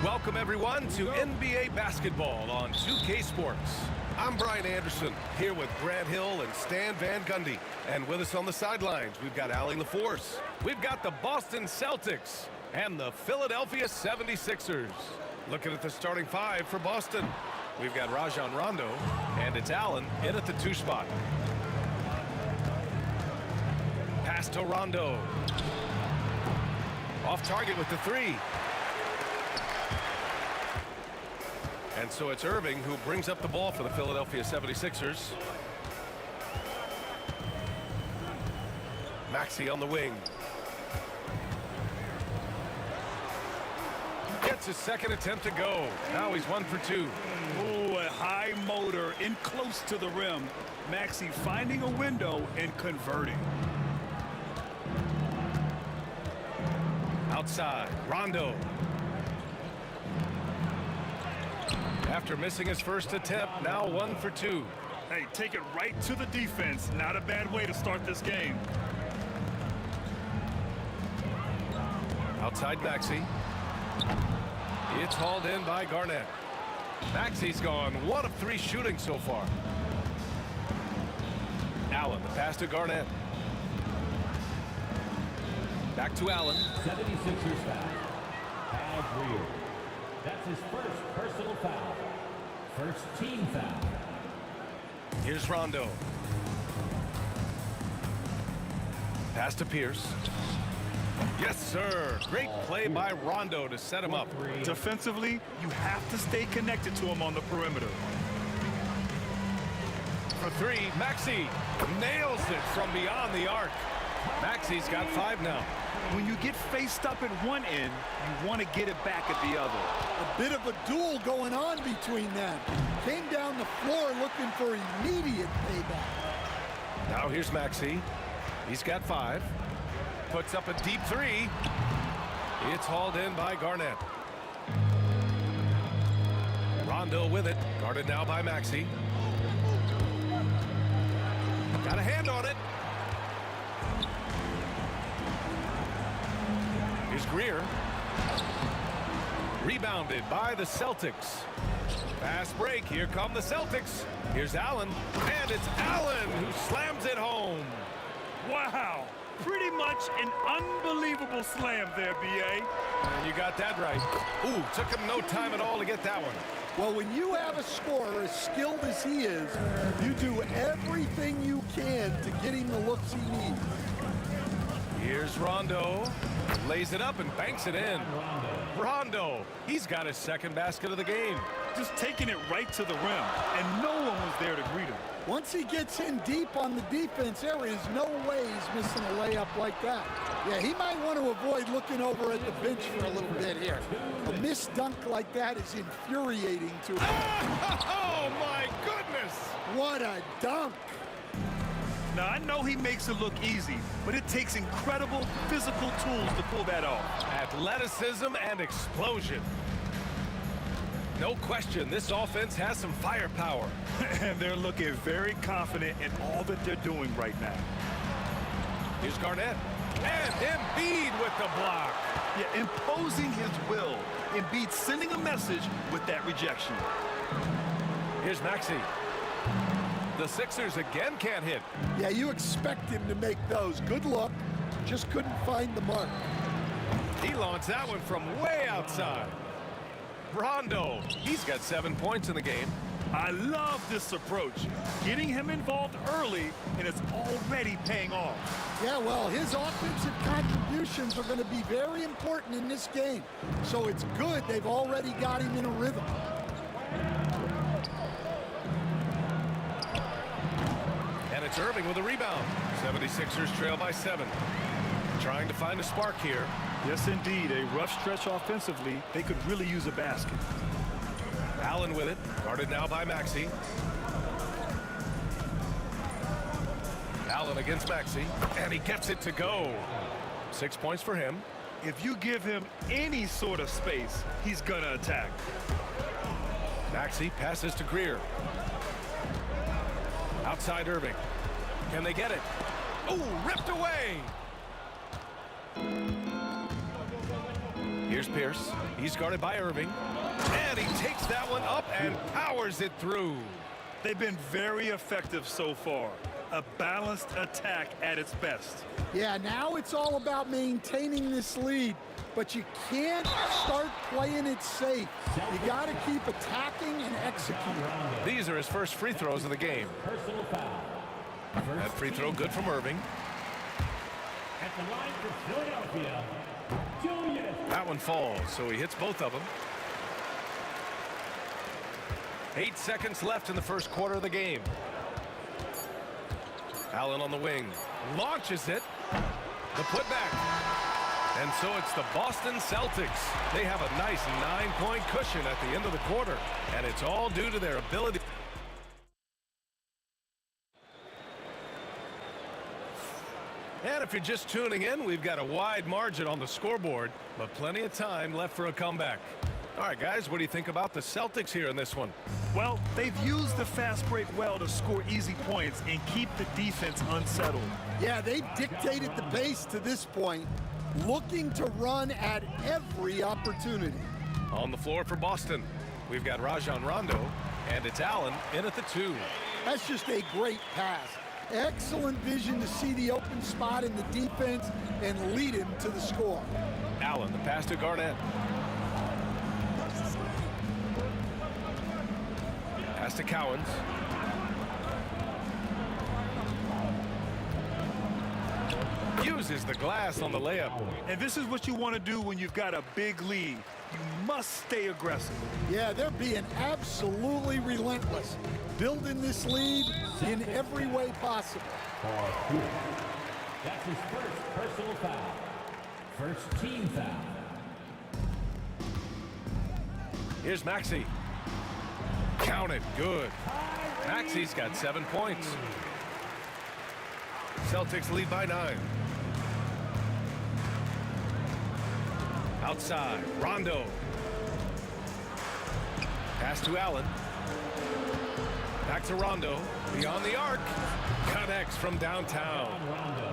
Welcome, everyone, to NBA basketball on 2K Sports. I'm Brian Anderson, here with Grant Hill and Stan Van Gundy. And with us on the sidelines, we've got Ali LaForce. We've got the Boston Celtics and the Philadelphia 76ers. Looking at the starting five for Boston, we've got Rajon Rondo, and it's Allen in at the 2 spot. Pass to Rondo. Off target with the 3. And so it's Irving who brings up the ball for the Philadelphia 76ers. Maxey on the wing. Gets his second attempt to go. Now he's 1 for 2. Ooh, a high motor in close to the rim. Maxey finding a window and converting. Outside, Rondo. After missing his first attempt, now 1 for 2. Hey, take it right to the defense. Not a bad way to start this game. Outside Maxey. It's hauled in by Garnett. Maxey's gone 1 of 3 shooting so far. Allen, the pass to Garnett. Back to Allen. 76ers foul. Al Greer. That's his first personal foul. First team foul. Here's Rondo. Pass to Pierce. Yes, sir. Great play by Rondo to set him up. Defensively, you have to stay connected to him on the perimeter. For three, Maxey nails it from beyond the arc. Maxey's got 5 now. When you get faced up at one end, you want to get it back at the other. A bit of a duel going on between them. Came down the floor looking for immediate payback. Now here's Maxey. He's got 5. Puts up a deep 3. It's hauled in by Garnett. Rondo with it. Guarded now by Maxey. Got a hand on it. Here's Greer. Rebounded by the Celtics. Fast break. Here come the Celtics. Here's Allen. And it's Allen who slams it home. Wow. Pretty much an unbelievable slam there, B.A. And you got that right. Ooh, took him no time at all to get that one. Well, when you have a scorer as skilled as he is, you do everything you can to get him the looks he needs. Here's Rondo. Lays it up and banks it in. Rondo. He's got his second basket of the game. Just taking it right to the rim, and no one was there to greet him. Once he gets in deep on the defense, there is no way he's missing a layup like that. Yeah, he might want to avoid looking over at the bench for a little bit here. A missed dunk like that is infuriating to him. Oh, my goodness! What a dunk! Now, I know he makes it look easy, but it takes incredible physical tools to pull that off. Athleticism and explosion. No question, this offense has some firepower. And they're looking very confident in all that they're doing right now. Here's Garnett. And Embiid with the block. Yeah, imposing his will. Embiid sending a message with that rejection. Here's Maxey. The Sixers again can't hit. Yeah, you expect him to make those. Good luck. Just couldn't find the mark. He launched that one from way outside. Rondo, he's got 7 points in the game. I love this approach. Getting him involved early, and it's already paying off. Yeah, well, his offensive contributions are going to be very important in this game. So it's good they've already got him in a rhythm. And it's Irving with a rebound. 76ers trail by 7. Trying to find a spark here. Yes, indeed. A rough stretch offensively. They could really use a basket. Allen with it. Guarded now by Maxey. Allen against Maxey. And he gets it to go. 6 points for him. If you give him any sort of space, he's going to attack. Maxey passes to Greer. Outside Irving. Can they get it? Ooh, ripped away. Here's Pierce. He's guarded by Irving. And he takes that one up and powers it through. They've been very effective so far. A balanced attack at its best. Yeah, now it's all about maintaining this lead. But you can't start playing it safe. You got to keep attacking and executing. These are his first free throws of the game. Personal foul. That free throw good from Irving. At the line for Philadelphia, Julius. That one falls, so he hits both of them. 8 seconds left in the first quarter of the game. Allen on the wing. Launches it. The putback. And so it's the Boston Celtics. They have a nice 9-point cushion at the end of the quarter. And it's all due to their ability. And if you're just tuning in, we've got a wide margin on the scoreboard, but plenty of time left for a comeback. All right, guys, what do you think about the Celtics here in this one? Well, they've used the fast break well to score easy points and keep the defense unsettled. Yeah, they've dictated the pace to this point, looking to run at every opportunity. On the floor for Boston, we've got Rajon Rondo, and it's Allen in at the 2. That's just a great pass. Excellent vision to see the open spot in the defense and lead him to the score. Allen, the pass to Garnett. Pass to Cowens. Uses the glass on the layup. And this is what you want to do when you've got a big lead. You must stay aggressive. Yeah, they're being absolutely relentless, building this lead in every way possible. That's his first personal foul. First team foul. Here's Maxey. Count it, good. Maxey's got 7 points. Celtics lead by 9. Outside, Rondo. Pass to Allen. Back to Rondo. Beyond the arc. Connects from downtown.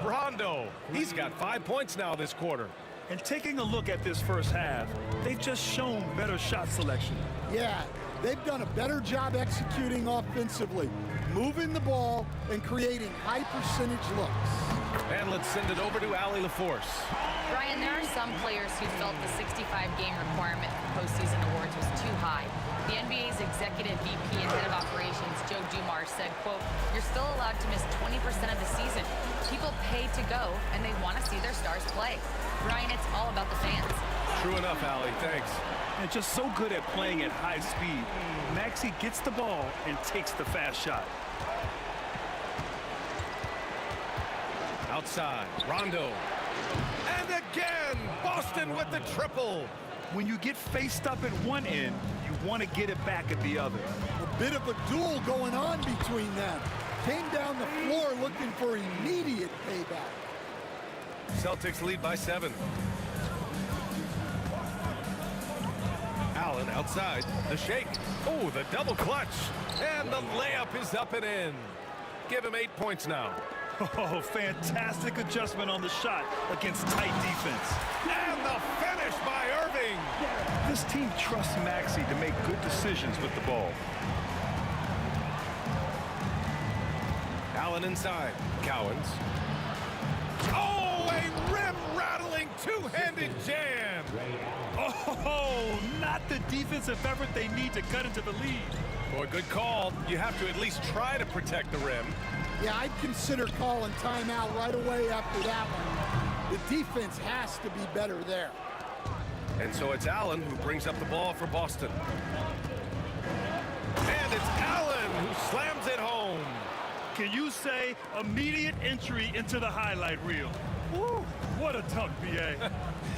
Rondo. He's got 5 points now this quarter. And taking a look at this first half, they've just shown better shot selection. Yeah, they've done a better job executing offensively, moving the ball and creating high percentage looks. And let's send it over to Allie LaForce. Brian, there are some players who felt the 65-game requirement for postseason awards was too high. The NBA's executive VP and head of operations, Joe Dumars, said, quote, "You're still allowed to miss 20% of the season. People pay to go, and they want to see their stars play." Brian, it's all about the fans. True enough, Allie. Thanks. And just so good at playing at high speed. Maxey gets the ball and takes the fast shot. Outside, Rondo. And again, Boston with the triple. When you get faced up at one end, you want to get it back at the other. A bit of a duel going on between them. Came down the floor looking for immediate payback. Celtics lead by 7. Allen outside, the shake. Oh, the double clutch. And the layup is up and in. Give him 8 points now. Oh, fantastic adjustment on the shot against tight defense. And the finish by Irving. This team trusts Maxey to make good decisions with the ball. Allen inside. Cowens. Oh, a rim-rattling two-handed jam. Oh, not the defensive effort they need to cut into the lead. Boy, good call. You have to at least try to protect the rim. Yeah, I'd consider calling timeout right away after that one. The defense has to be better there. And so it's Allen who brings up the ball for Boston. And it's Allen who slams it home. Can you say immediate entry into the highlight reel? Woo, what a dunk, B.A.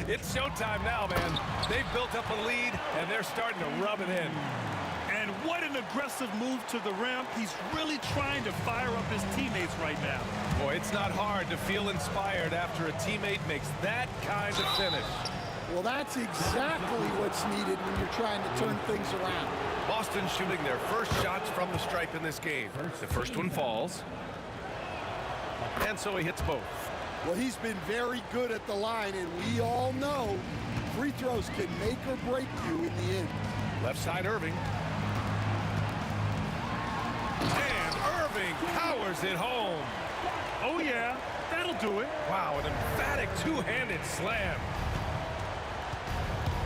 It's showtime now, man. They've built up a lead, and they're starting to rub it in. And what an aggressive move to the rim. He's really trying to fire up his teammates right now. Boy, it's not hard to feel inspired after a teammate makes that kind of finish. Well, that's exactly what's needed when you're trying to turn things around. Boston shooting their first shots from the stripe in this game. The first one falls. And so he hits both. Well, he's been very good at the line, and we all know free throws can make or break you in the end. Left side, Irving. And Irving powers it home. Oh, yeah, that'll do it. Wow, an emphatic two-handed slam.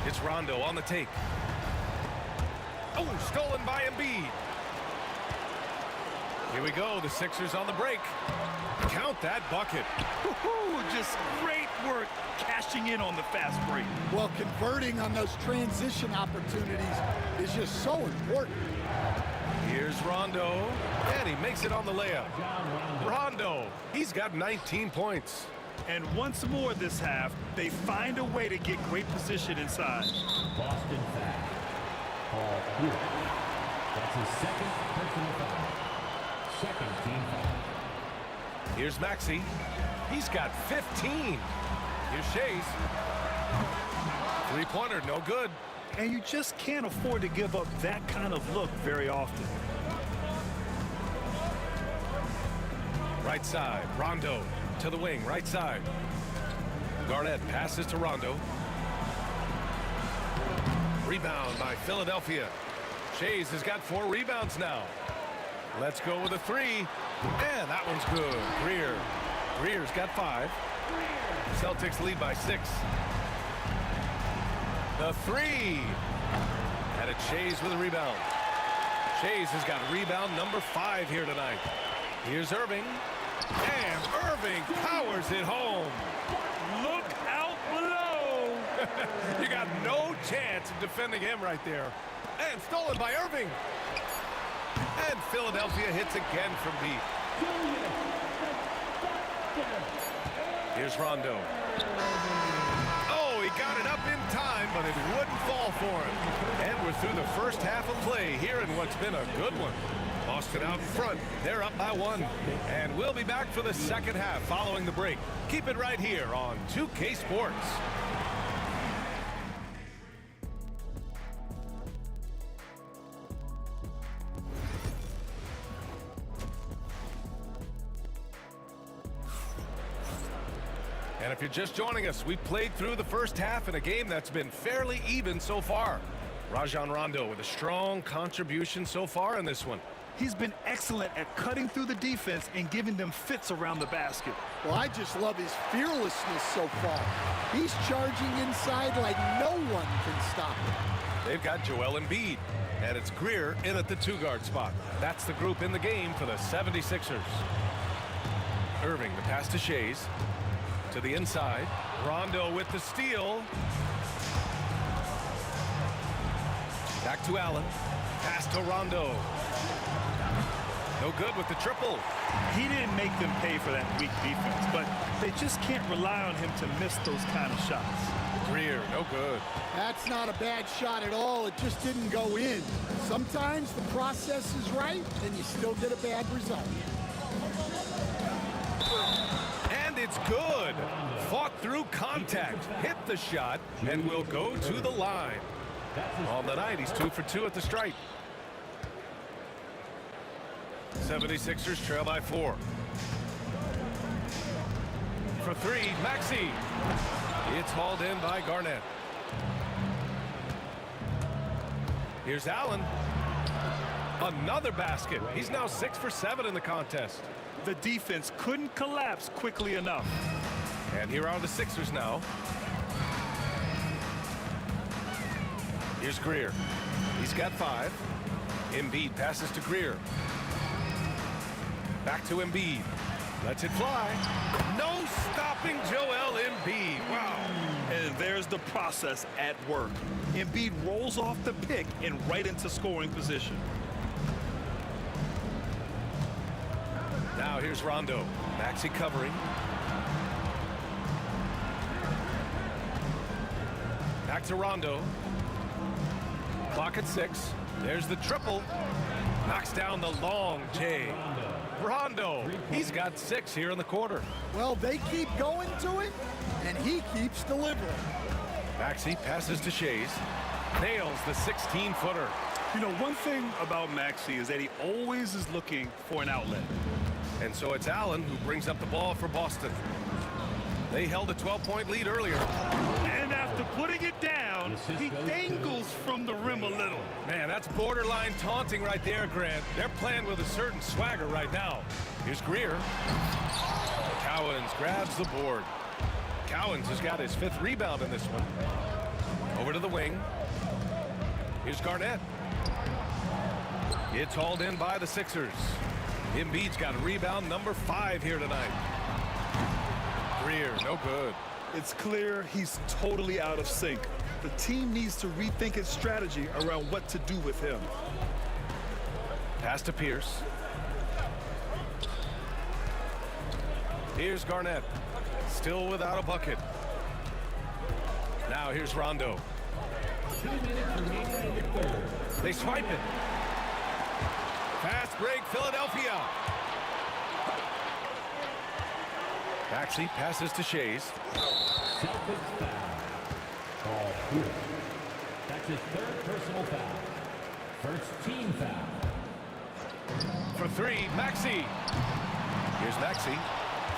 It's Rondo on the take. Oh, stolen by Embiid. Here we go, the Sixers on the break. Count that bucket. Just great work cashing in on the fast break. Well, converting on those transition opportunities is just so important. Here's Rondo, and he makes it on the layup. Rondo, he's got 19 points. And once more this half, they find a way to get great position inside. Boston foul. Paul Pierce. That's his second personal foul. Second team foul. Here's Maxey. He's got 15. Here's Shays. Three-pointer, no good. And you just can't afford to give up that kind of look very often. Right side, Rondo to the wing, right side. Garnett passes to Rondo. Rebound by Philadelphia. Shays has got 4 rebounds now. Let's go with a three. And that one's good. Greer's got 5. Celtics lead by 6. The three. And it's Shays with a rebound. Shays has got rebound number 5 here tonight. Here's Irving. And Irving powers it home. Look out below. You got no chance of defending him right there. And stolen by Irving. And Philadelphia hits again from deep. Here's Rondo. Oh, he got it up in time, but it wouldn't fall for him. And we're through the first half of play here in what's been a good one. Boston out in front. They're up by 1. And we'll be back for the second half following the break. Keep it right here on 2K Sports. And if you're just joining us, we played through the first half in a game that's been fairly even so far. Rajon Rondo with a strong contribution so far in this one. He's been excellent at cutting through the defense and giving them fits around the basket. Well, I just love his fearlessness so far. He's charging inside like no one can stop him. They've got Joel Embiid, and it's Greer in at the 2-guard spot. That's the group in the game for the 76ers. Irving, the pass to Shays. To the inside. Rondo with the steal. Back to Allen. Pass to Rondo. No good with the triple. He didn't make them pay for that weak defense, but they just can't rely on him to miss those kind of shots. Greer, no good. That's not a bad shot at all. It just didn't go in. Sometimes the process is right, and you still get a bad result. And it's good. Fought through contact. Hit the shot, and will go to the line. On the night, he's 2 for 2 at the stripe. 76ers trail by 4. For 3, Maxey. It's hauled in by Garnett. Here's Allen. Another basket. He's now 6 for 7 in the contest. The defense couldn't collapse quickly enough. And here are the Sixers now. Here's Greer. He's got 5. Embiid passes to Greer. Back to Embiid. Lets it fly. No stopping Joel Embiid. Wow. And there's the process at work. Embiid rolls off the pick and right into scoring position. Now here's Rondo. Maxey covering. Back to Rondo. Clock at 6. There's the triple. Knocks down the long J. Rondo. He's got 6 here in the quarter. Well, they keep going to him, and he keeps delivering. Maxey passes to Shays. Nails the 16-footer. You know, one thing about Maxey is that he always is looking for an outlet. And so it's Allen who brings up the ball for Boston. They held a 12-point lead earlier. And after putting it down, he dangles from the rim a little. Man, that's borderline taunting right there, Grant. They're playing with a certain swagger right now. Here's Greer. Cowens grabs the board. Cowens has got his 5th rebound in this one. Over to the wing. Here's Garnett. It's hauled in by the Sixers. Embiid's got rebound number 5 here tonight. Greer, no good. It's clear he's totally out of sync. The team needs to rethink its strategy around what to do with him. Pass to Pierce. Here's Garnett. Still without a bucket. Now here's Rondo. They swipe it. Fast break, Philadelphia. Maxey passes to Shays. Celtics foul. That's his 3rd personal foul. First team foul. For 3, Maxey. Here's Maxey.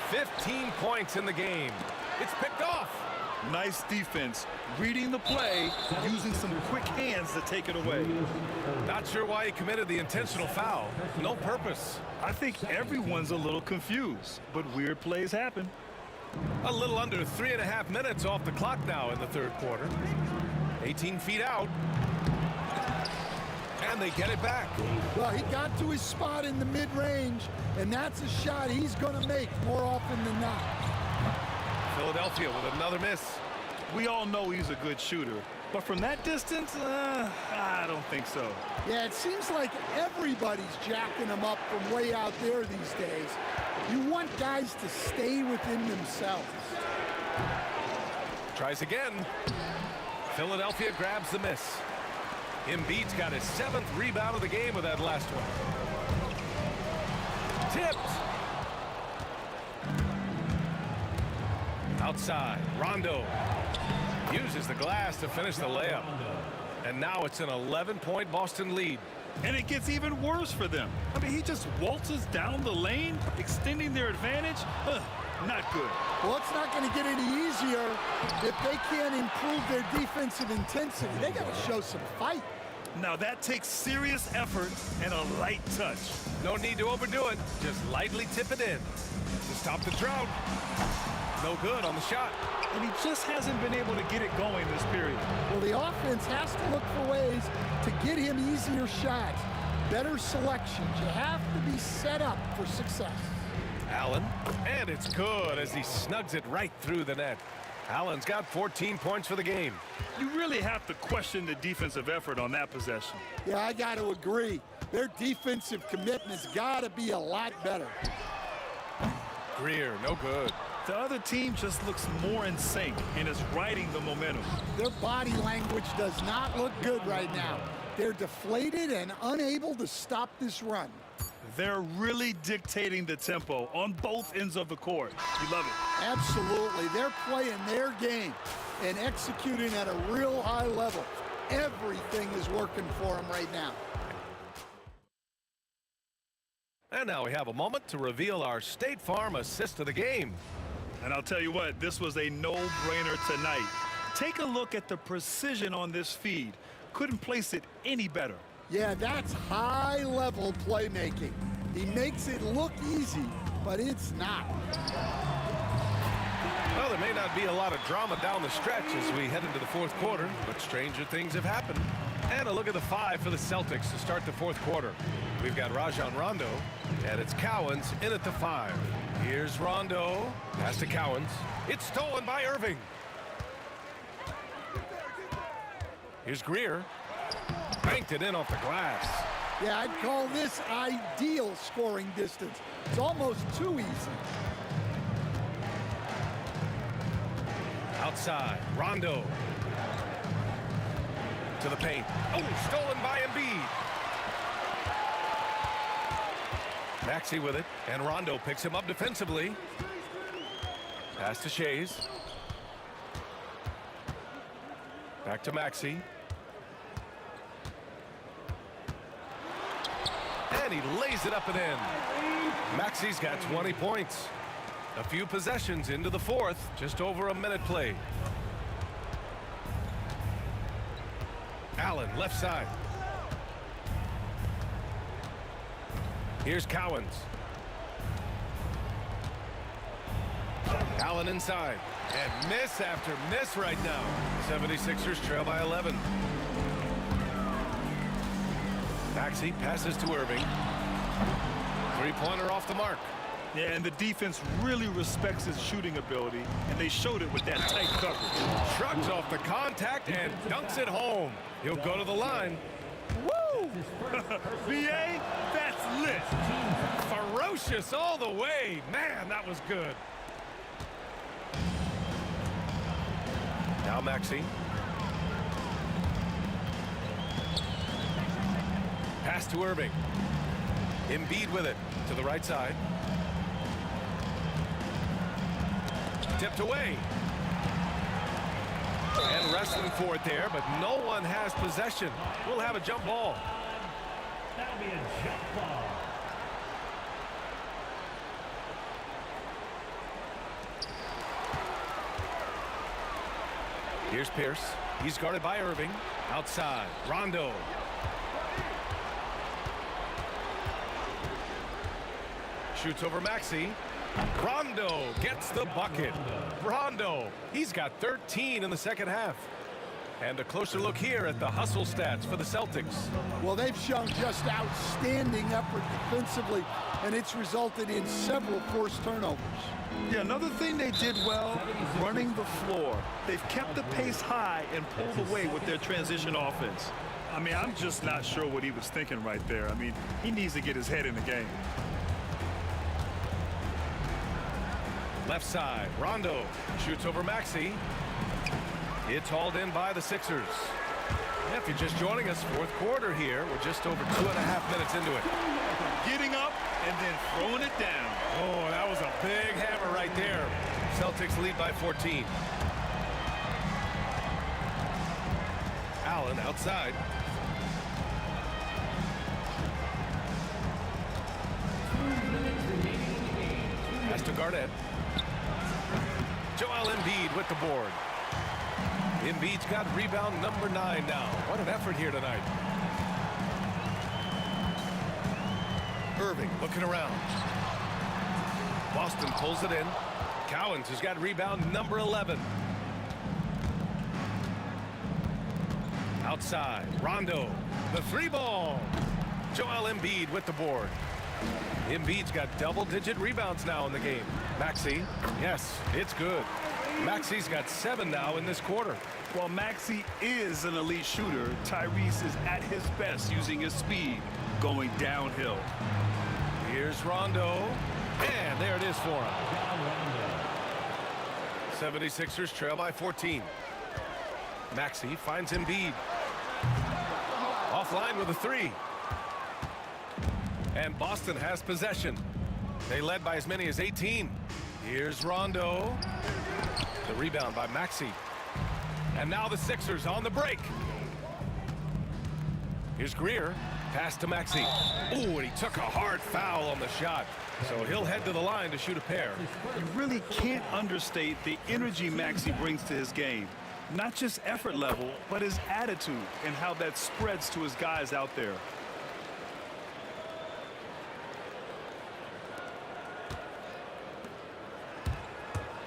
15 points in the game. It's picked off. Nice defense, reading the play, using some quick hands to take it away. Not sure why he committed the intentional foul. No purpose. I think everyone's a little confused, but weird plays happen. A little under 3.5 minutes off the clock now in the third quarter. 18 feet out. And they get it back. Well, he got to his spot in the mid-range, and that's a shot he's going to make more often than not. Philadelphia with another miss. We all know he's a good shooter, but from that distance, I don't think so. Yeah, it seems like everybody's jacking him up from way out there these days. You want guys to stay within themselves. Tries again. Philadelphia grabs the miss. Embiid's got his 7th rebound of the game with that last one. Tipped. Outside, Rondo uses the glass to finish the layup. And now it's an 11-point Boston lead. And it gets even worse for them. I mean, he just waltzes down the lane, extending their advantage. Not good. Well, it's not going to get any easier if they can't improve their defensive intensity. They got to show some fight. Now that takes serious effort and a light touch. No need to overdo it. Just lightly tip it in to stop the drought. No good on the shot. And he just hasn't been able to get it going this period. Well, the offense has to look for ways to get him easier shots, better selections. You have to be set up for success. Allen, and it's good as he snugs it right through the net. Allen's got 14 points for the game. You really have to question the defensive effort on that possession. Yeah, I got to agree. Their defensive commitment's got to be a lot better. Greer, no good. The other team just looks more in sync and is riding the momentum. Their body language does not look good right now. They're deflated and unable to stop this run. They're really dictating the tempo on both ends of the court. You love it. Absolutely. They're playing their game and executing at a real high level. Everything is working for them right now. And now we have a moment to reveal our State Farm assist of the game. And I'll tell you what, this was a no-brainer tonight. Take a look at the precision on this feed. Couldn't place it any better. Yeah, that's high-level playmaking. He makes it look easy, but it's not. Well, there may not be a lot of drama down the stretch as we head into the fourth quarter, but stranger things have happened. And a look at the 5 for the Celtics to start the fourth quarter. We've got Rajon Rondo, and it's Cowens in at the 5. Here's Rondo, pass to Cowens. It's stolen by Irving. Here's Greer. Banked it in off the glass. Yeah, I'd call this ideal scoring distance. It's almost too easy. Outside, Rondo. To the paint. Oh, stolen by Embiid. Maxey with it, and Rondo picks him up defensively. Pass to Shays. Back to Maxey. And he lays it up and in. Maxey's got 20 points. A few possessions into the fourth, just over a minute played. Allen, left side. Here's Cowens. Allen inside. And miss after miss right now. 76ers trail by 11. Maxey passes to Irving. Three-pointer off the mark. Yeah, and the defense really respects his shooting ability, and they showed it with that tight coverage. Shrugs off the contact and dunks it home. He'll go to the line. Woo! VA, that's lit. Ferocious all the way. Man, that was good. Now Maxey. Pass to Irving. Embiid with it to the right side. Tipped away. And wrestling for it there, but no one has possession. We'll have a jump ball. That'll be a jump ball. Here's Pierce. He's guarded by Irving. Outside, Rondo. Shoots over Maxey. Rondo gets the bucket. Rondo, he's got 13 in the second half. And a closer look here at the hustle stats for the Celtics. Well, they've shown just outstanding effort defensively, and it's resulted in several forced turnovers. Yeah, another thing they did well, running the floor. They've kept the pace high and pulled away with their transition offense. I mean, I'm just not sure what he was thinking right there. I mean, he needs to get his head in the game. Left side, Rondo shoots over Maxey. It's hauled in by the Sixers. If you're just joining us, fourth quarter here. We're just over 2.5 minutes into it. Getting up and then throwing it down. Oh, that was a big hammer right there. Celtics lead by 14. Allen outside. Pass to Garnett. Joel Embiid with the board. Embiid's got rebound number 9 now. What an effort here tonight. Irving looking around. Boston pulls it in. Cowens has got rebound number 11. Outside, Rondo, the 3-ball. Joel Embiid with the board. Embiid's got double-digit rebounds now in the game. Maxey, yes, it's good. Maxey's got 7 now in this quarter. While Maxey is an elite shooter, Tyrese is at his best using his speed going downhill. Here's Rondo, and there it is for him. 76ers trail by 14. Maxey finds Embiid. Offline with a 3. And Boston has possession. They led by as many as 18. Here's Rondo. The rebound by Maxey. And now the Sixers on the break. Here's Greer. Pass to Maxey. Ooh, and he took a hard foul on the shot. So he'll head to the line to shoot a pair. You really can't understate the energy Maxey brings to his game. Not just effort level, but his attitude and how that spreads to his guys out there.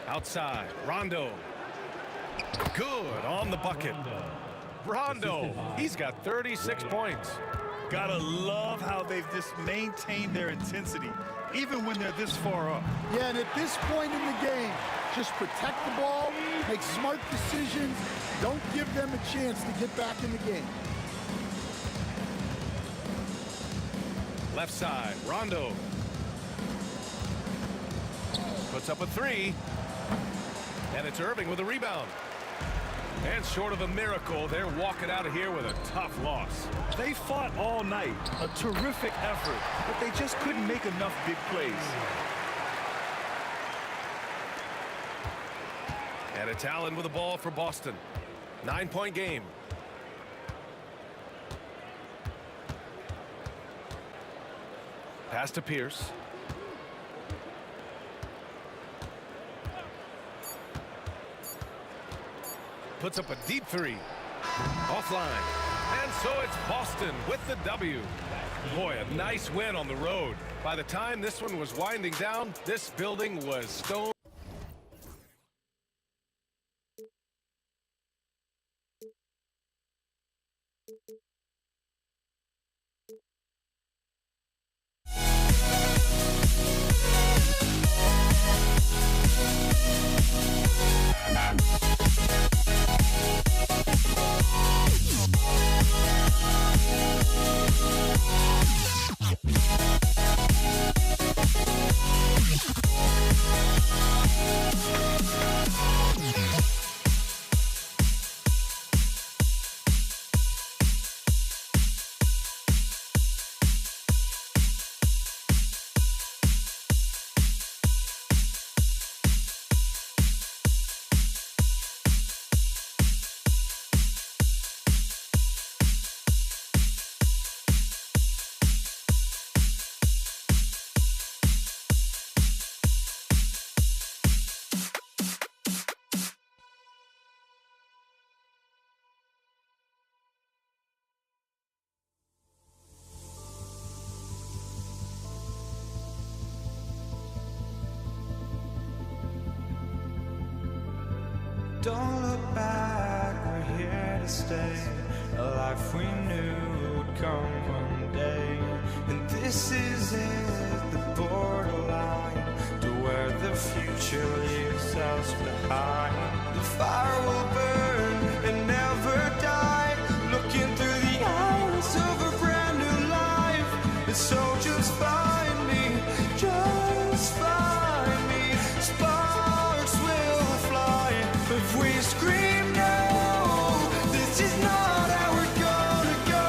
Outside, Rondo. Good on the bucket. Rondo, he's got 36 points. Gotta love how they've just maintained their intensity, even when they're this far up. Yeah, and at this point in the game, just protect the ball, make smart decisions, don't give them a chance to get back in the game. Left side, Rondo. Puts up a 3. And it's Irving with a rebound. And short of a miracle, they're walking out of here with a tough loss. They fought all night. A terrific effort, but they just couldn't make enough big plays. And it's Allen with the ball for Boston. 9-point game. Pass to Pierce. Puts up a deep 3. Offline. And so it's Boston with the W. Boy, a nice win on the road. By the time this one was winding down, this building was stone. Don't look back, we're here to stay. A life we knew would come one day. And this is it, the borderline to where the future leaves us behind. The fire will burn and never die, looking through the eyes of a brand new life. And so just find me, just find me. Sparks will fly if we scream no. This is not how we're gonna go.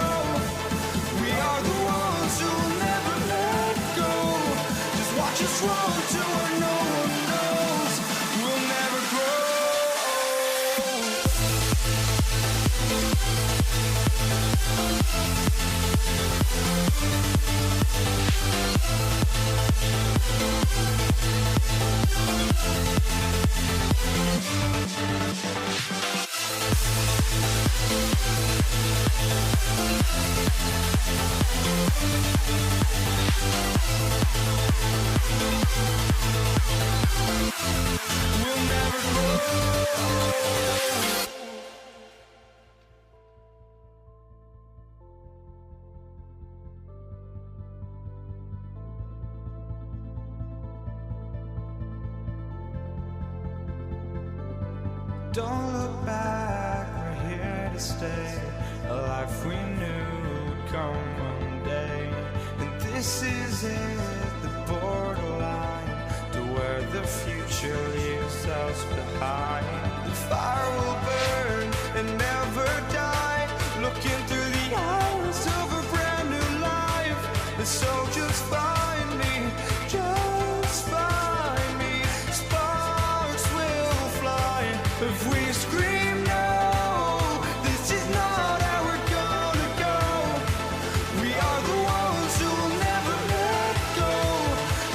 We are the ones who'll never let go. Just watch us run to where no one knows. We'll never grow. We'll never grow. Don't look back, we're here to stay. A life we knew would come one day. And this is it, the borderline to where the future leaves us behind. The fire will burn and never die, looking through the eyes of a brand new life. And so just find me, just find me. Sparks will fly if we scream no. This is not how we're gonna go. We are the ones who will never let go.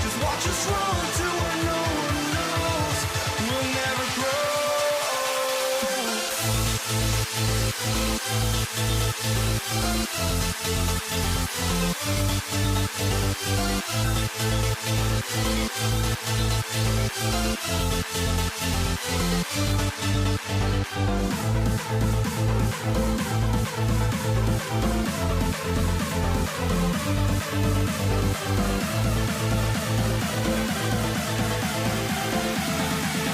Just watch us run to where no one knows. We'll never grow.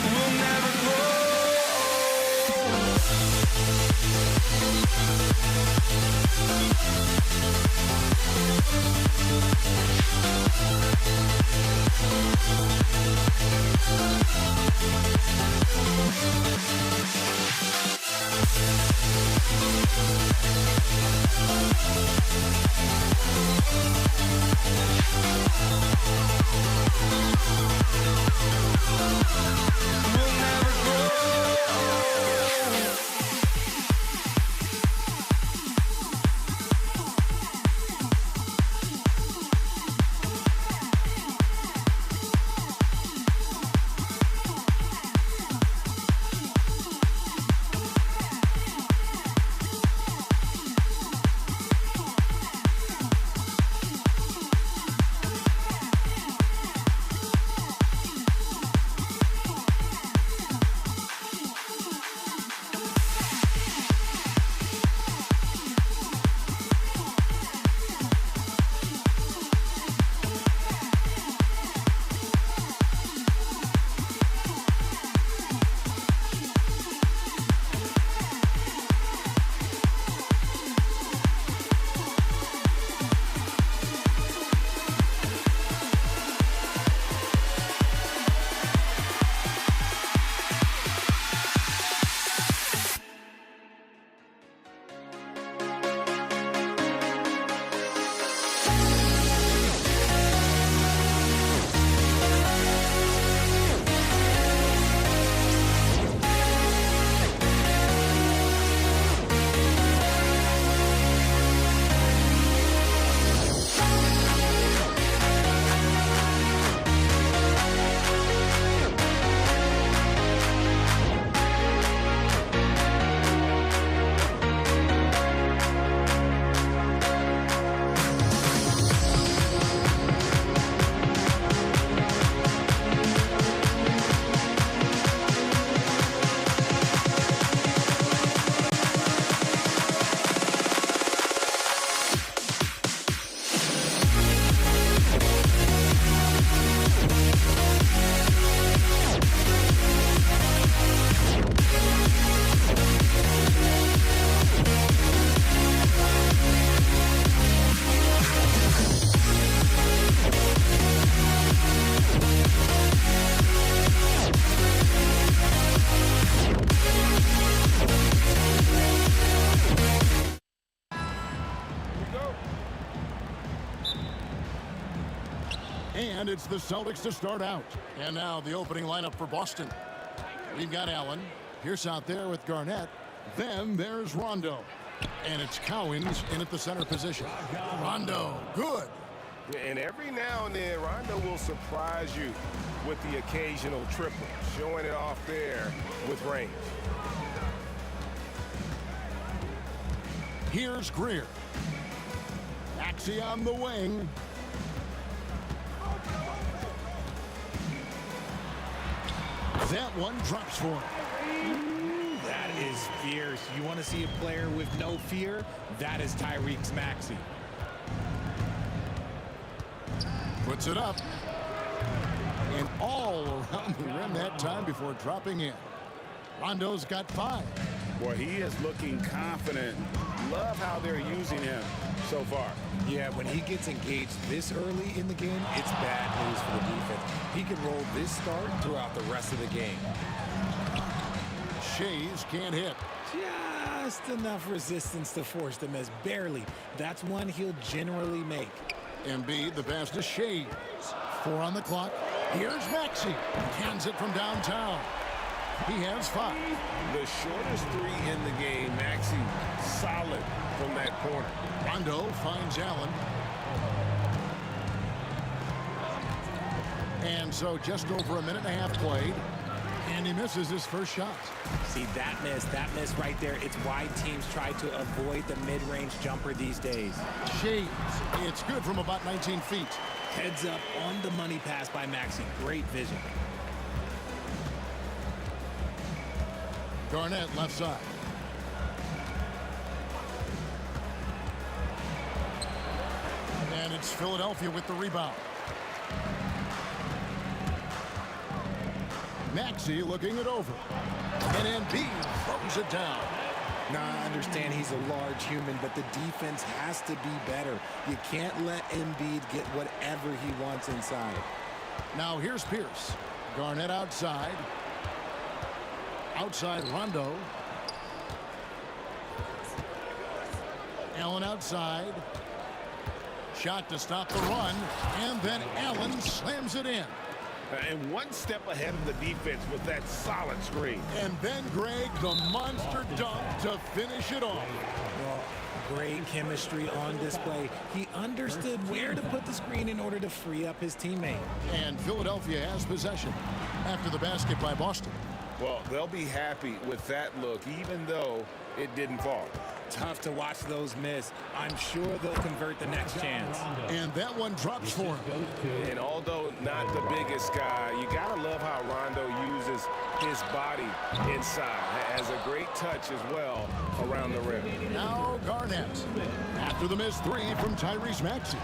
We'll never grow. We'll never grow. And it's the Celtics to start out. And now the opening lineup for Boston. We've got Allen. Pierce out there with Garnett. Then there's Rondo. And it's Cowens in at the center position. Rondo, good. And every now and then, Rondo will surprise you with the occasional triple, showing it off there with range. Here's Greer. Maxey on the wing. That one drops for him. That is fierce. You want to see a player with no fear? That is Tyrese Maxey. Puts it up. And all around the rim that time before dropping in. Rondo's got 5. Boy, he is looking confident. Love how they're using him so far. Yeah, when he gets engaged this early in the game, it's bad news for the defense. He can roll this start throughout the rest of the game. Shays can't hit. Just enough resistance to force the miss. Barely. That's one he'll generally make. Embiid, the pass to Shays. 4 on the clock. Here's Maxey. Hands it from downtown. He has 5. The shortest 3 in the game. Maxey solid from that corner. Rondo finds Allen. And so just over a minute and a half played. And he misses his first shot. See, that miss right there. It's why teams try to avoid the mid-range jumper these days. Shays. It's good from about 19 feet. Heads up on the money pass by Maxey. Great vision. Garnett left side. And it's Philadelphia with the rebound. Maxey looking it over. And Embiid throws it down. Now, I understand he's a large human, but the defense has to be better. You can't let Embiid get whatever he wants inside. Now here's Pierce. Garnett outside. Outside Rondo. Allen outside. Shot to stop the run. And then Allen slams it in. And one step ahead of the defense with that solid screen. And then Greg, the monster dunk to finish it off. Well, great chemistry on display. He understood where to put the screen in order to free up his teammate. And Philadelphia has possession after the basket by Boston. Well, they'll be happy with that look, even though it didn't fall. Tough to watch those miss. I'm sure they'll convert the next chance. And that one drops for him. And although not the biggest guy, you got to love how Rondo uses his body inside. Has a great touch as well around the rim. Now Garnett. After the missed 3 from Tyrese Maxey.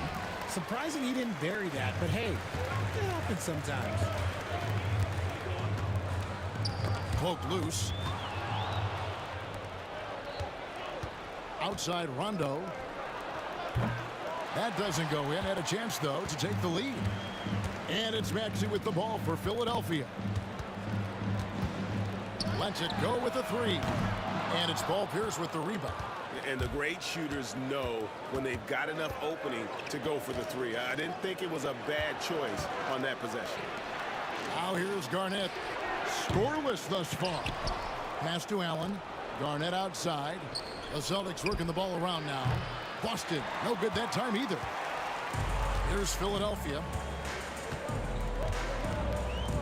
Surprising he didn't bury that, but hey, it happens sometimes. Cloak loose. Outside Rondo. That doesn't go in. Had a chance, though, to take the lead. And it's Maxey with the ball for Philadelphia. Lets it go with a 3. And it's Paul Pierce with the rebound. And the great shooters know when they've got enough opening to go for the 3. I didn't think it was a bad choice on that possession. Now here's Garnett. Scoreless thus far. Pass to Allen. Garnett outside. The Celtics working the ball around now. Boston, no good that time either. Here's Philadelphia.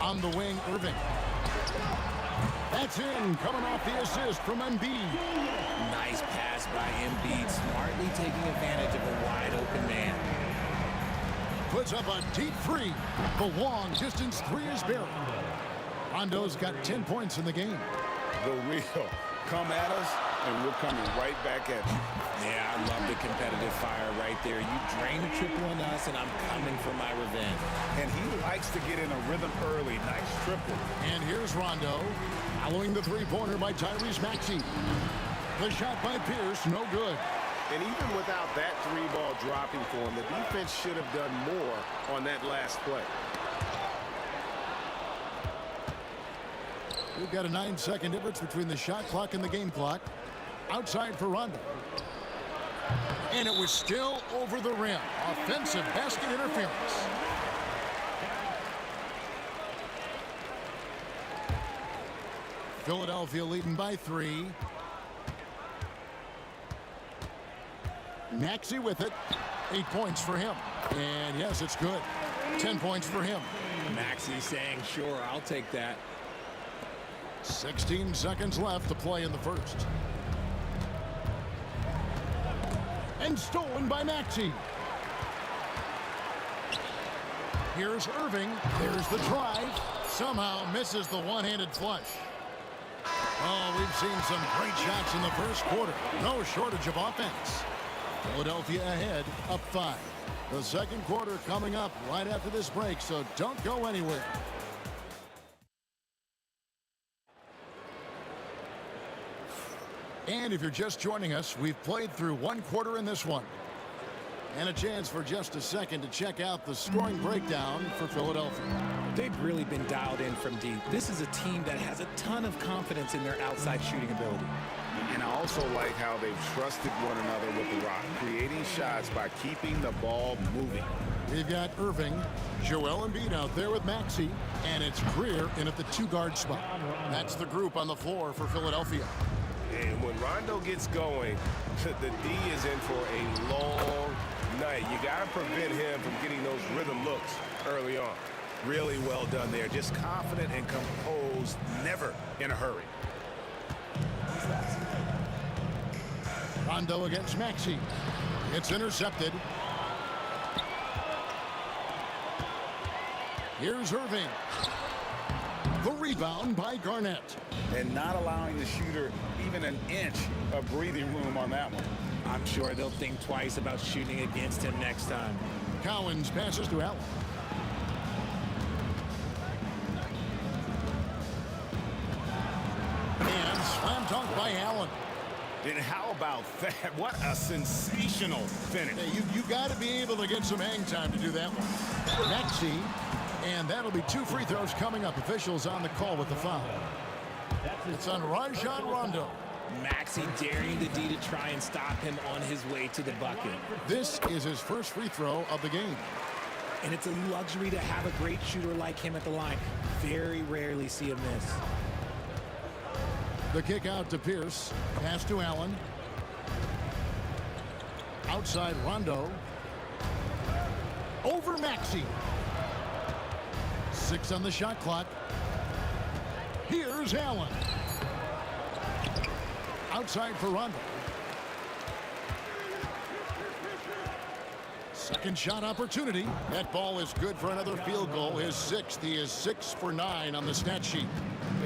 On the wing, Irving. That's in, coming off the assist from Embiid. Nice pass by Embiid, smartly taking advantage of a wide-open man. Puts up a deep 3. The long distance 3 is buried. Rondo's got 10 points in the game. The real come at us, and we're coming right back at you. Yeah, I love the competitive fire right there. You drain a triple on us, and I'm coming for my revenge. And he likes to get in a rhythm early. Nice triple. And here's Rondo, following the 3-pointer by Tyrese Maxey. The shot by Pierce, no good. And even without that 3-ball dropping for him, the defense should have done more on that last play. We've got a 9-second difference between the shot clock and the game clock. Outside for Rondo. And it was still over the rim. Offensive basket interference. Philadelphia leading by 3. Maxey with it. 8 points for him. And yes, it's good. 10 points for him. Maxey saying, sure, I'll take that. 16 seconds left to play in the first. And stolen by Maxey. Here's Irving. There's the drive. Somehow misses the one-handed flush. Oh, we've seen some great shots in the first quarter. No shortage of offense. Philadelphia ahead, up 5. The second quarter coming up right after this break, so don't go anywhere. And if you're just joining us, we've played through one quarter in this one. And a chance for just a second to check out the scoring breakdown for Philadelphia. They've really been dialed in from deep. This is a team that has a ton of confidence in their outside shooting ability. And I also like how they've trusted one another with the rock, creating shots by keeping the ball moving. We've got Irving, Joel Embiid out there with Maxey, and it's Greer in at the 2-guard spot. That's the group on the floor for Philadelphia. And when Rondo gets going, the D is in for a long night. You got to prevent him from getting those rhythm looks early on. Really well done there. Just confident and composed, never in a hurry. Rondo against Maxey. It's intercepted. Here's Irving. The rebound by Garnett. And not allowing the shooter even an inch of breathing room on that one. I'm sure they'll think twice about shooting against him next time. Collins passes to Allen. And slam dunk by Allen. And how about that? What a sensational finish. Hey, you got to be able to get some hang time to do that one. Maxey, and that'll be 2 free throws coming up. Officials on the call with the foul. It's on Rajon Rondo. Maxey daring the D to try and stop him on his way to the bucket. This is his first free throw of the game. And it's a luxury to have a great shooter like him at the line. Very rarely see him miss. The kick out to Pierce. Pass to Allen. Outside Rondo. Over Maxey. 6 on the shot clock. Here's Allen. Outside for Rondo. Second shot opportunity. That ball is good for another field goal. His 6th. He is 6 for 9 on the stat sheet.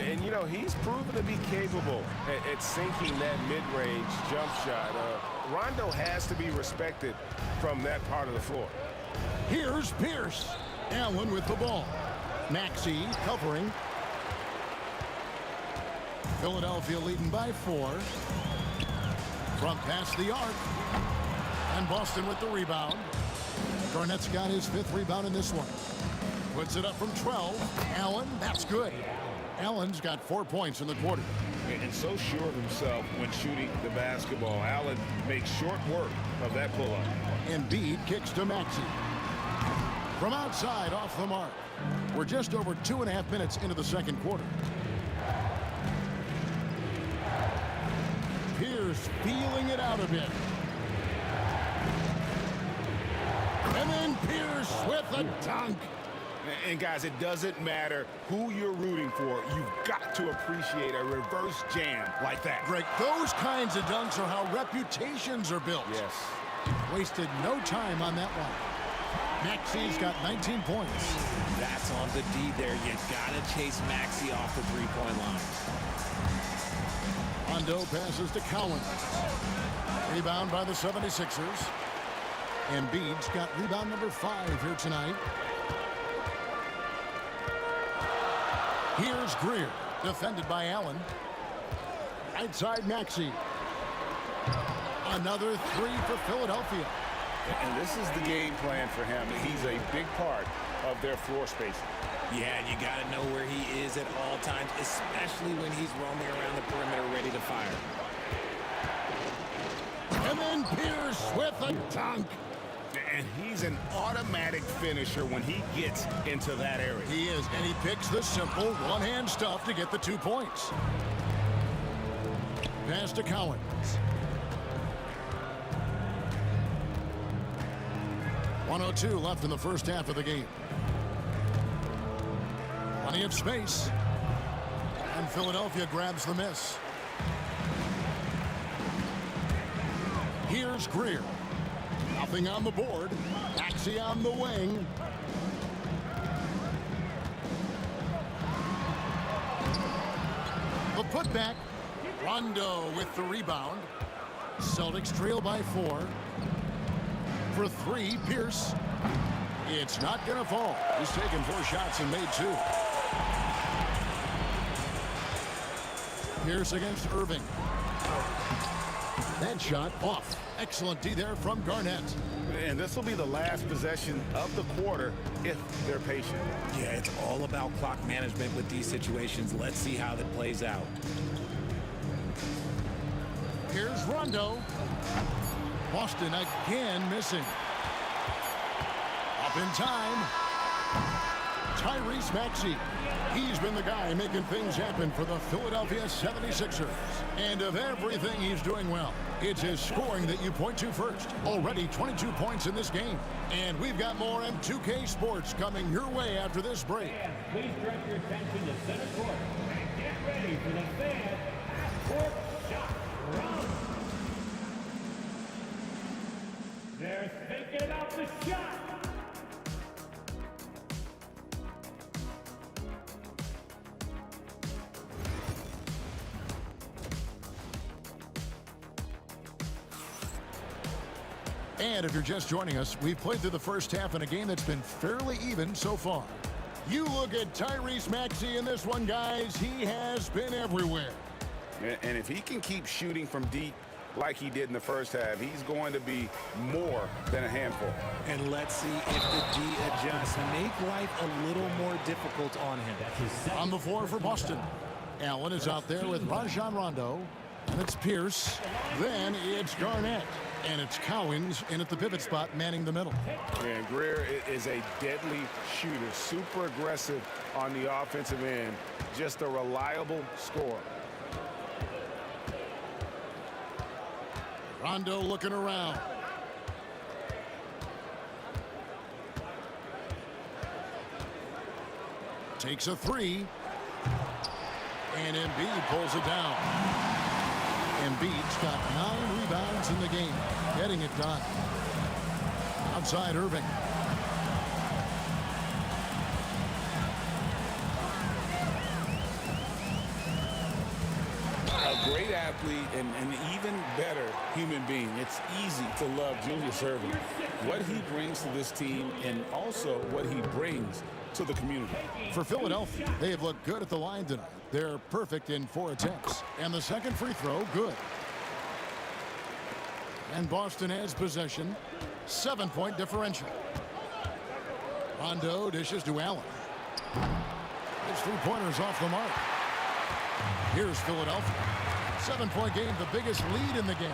And, you know, he's proven to be capable at sinking that mid-range jump shot. Rondo has to be respected from that part of the floor. Here's Pierce. Allen with the ball. Maxey covering. Philadelphia leading by 4. Front past the arc. And Boston with the rebound. Garnett's got his 5th rebound in this one. Puts it up from 12. Allen, that's good. Allen's got 4 points in the quarter. And so sure of himself when shooting the basketball. Allen makes short work of that pull-up. Embiid kicks to Maxey. From outside, off the mark. We're just over 2.5 minutes into the second quarter. Pierce feeling it out a bit. And then Pierce with a dunk. And guys, it doesn't matter who you're rooting for. You've got to appreciate a reverse jam like that. Greg, those kinds of dunks are how reputations are built. Yes. Wasted no time on that one. Maxey's got 19 points. That's on the D there. You gotta chase Maxey off the three-point line. Rondo passes to Collins. Rebound by the 76ers. Embiid's got rebound number 5 here tonight. Here's Greer, defended by Allen. Outside Maxey. Another 3 for Philadelphia. And this is the game plan for him. He's a big part of their floor spacing. Yeah, and you got to know where he is at all times, especially when he's roaming around the perimeter ready to fire. And then Pierce with a dunk. And he's an automatic finisher when he gets into that area. He is, and he picks the simple one-hand stuff to get the 2 points. Pass to Cowens. .102 left in the first half of the game. Plenty of space. And Philadelphia grabs the miss. Here's Greer. Nothing on the board. Maxey on the wing. The putback. Rondo with the rebound. Celtics trail by 4. For 3, Pierce. It's not going to fall. He's taken 4 shots and made 2. Pierce against Irving. That shot off. Excellent D there from Garnett. And this will be the last possession of the quarter if they're patient. Yeah, it's all about clock management with these situations. Let's see how that plays out. Here's Rondo. Boston again missing. Up in time. Tyrese Maxey. He's been the guy making things happen for the Philadelphia 76ers. And of everything he's doing well, it's his scoring that you point to first. Already 22 points in this game. And we've got more M2K Sports coming your way after this break. And please direct your attention to center court. And get ready for the fan half-court shot run. They're thinking about the shot. And if you're just joining us, we've played through the first half in a game that's been fairly even so far. You look at Tyrese Maxey in this one, guys. He has been everywhere. And if he can keep shooting from deep like he did in the first half, he's going to be more than a handful. And let's see if the D adjusts. Make life a little more difficult on him. On the floor for Boston. Allen is out there with Rajon Rondo. And it's Pierce. Then it's Garnett. And it's Cowens in at the pivot spot, manning the middle. And Greer is a deadly shooter, super aggressive on the offensive end, just a reliable scorer. Rondo looking around. Takes a 3. And Embiid pulls it down. Embiid's got 9 rebounds in the game, getting it done. Outside Irving. A great athlete and an even better human being. It's easy to love Julius Irving. What he brings to this team and also what he brings to the community. For Philadelphia, they have looked good at the line tonight. They're perfect in 4 attempts. And the second free throw, good. And Boston has possession. 7-point differential. Rondo dishes to Allen. His 3-pointers off the mark. Here's Philadelphia. 7-point game, the biggest lead in the game.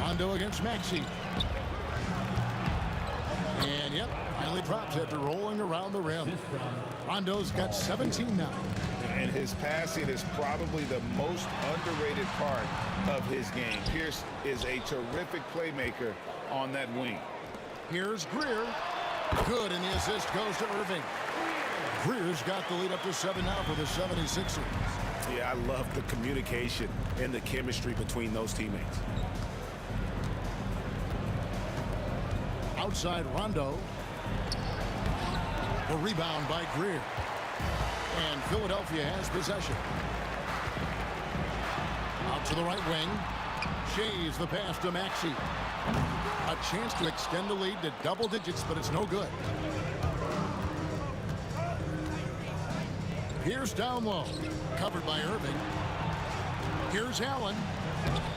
Rondo against Maxey. And yep, finally drops after rolling around the rim. Rondo's got 17 now. And his passing is probably the most underrated part of his game. Pierce is a terrific playmaker on that wing. Here's Greer. Good, and the assist goes to Irving. Greer's got the lead up to 7 now for the 76ers. Yeah, I love the communication and the chemistry between those teammates. Outside Rondo. The rebound by Greer. And Philadelphia has possession. Out to the right wing. Shays the pass to Maxey. A chance to extend the lead to double digits, but it's no good. Here's down low. Covered by Irving. Here's Allen.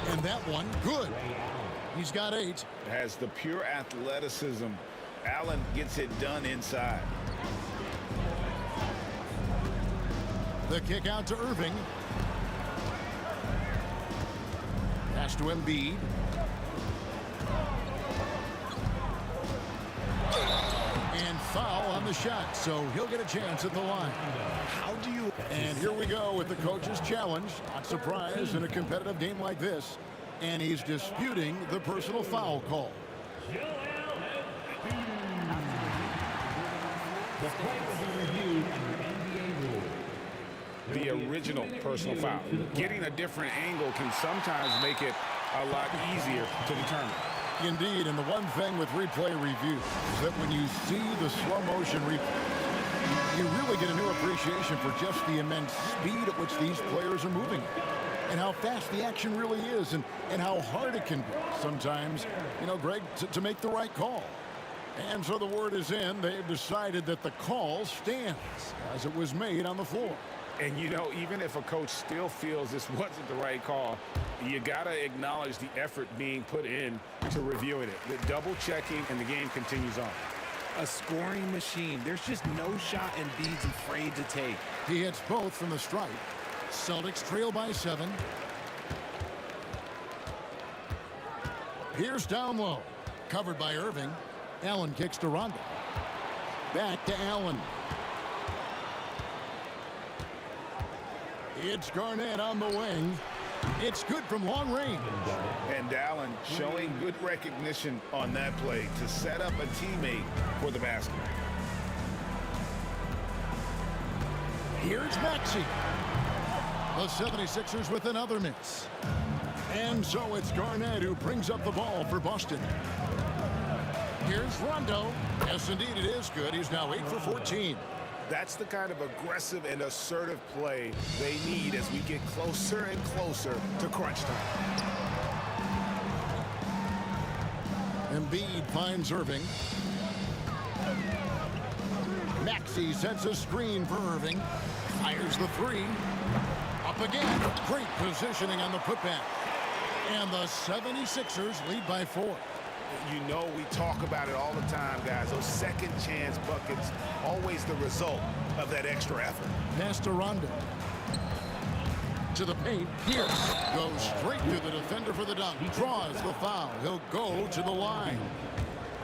And that one, good. He's got 8. Has the pure athleticism. Allen gets it done inside. The kick out to Irving. Pass to Embiid. foul on the shot, so he'll get a chance at the line. How do you... And here we go with the coach's challenge. Not surprised in a competitive game like this. And he's disputing the personal foul call. The original personal foul. Getting a different angle can sometimes make it a lot easier to determine. Indeed, and the one thing with replay review is that when you see the slow motion replay, you really get a new appreciation for just the immense speed at which these players are moving and how fast the action really is and how hard it can be sometimes, you know, Greg, to make the right call. And so the word is in. They've decided that the call stands as it was made on the floor. And, you know, even if a coach still feels this wasn't the right call, you got to acknowledge the effort being put in to reviewing it. The double checking, and the game continues on. A scoring machine. There's just no shot Embiid's afraid to take. He hits both from the stripe. Celtics trail by 7. Here's down low. Covered by Irving. Allen kicks to Rondo. Back to Allen. It's Garnett on the wing. It's good from long range. And Allen showing good recognition on that play to set up a teammate for the basket. Here's Maxey. The 76ers with another miss. And so it's Garnett who brings up the ball for Boston. Here's Rondo. Yes, indeed, it is good. He's now 8 for 14. That's the kind of aggressive and assertive play they need as we get closer and closer to crunch time. Embiid finds Irving. Maxey sets a screen for Irving. Fires the 3. Up again. Great positioning on the putback. And the 76ers lead by 4. You know, we talk about it all the time, guys. Those second chance buckets, always the result of that extra effort. Pass to Rondo. To the paint. Pierce goes straight to the defender for the dunk. Draws the foul. He'll go to the line.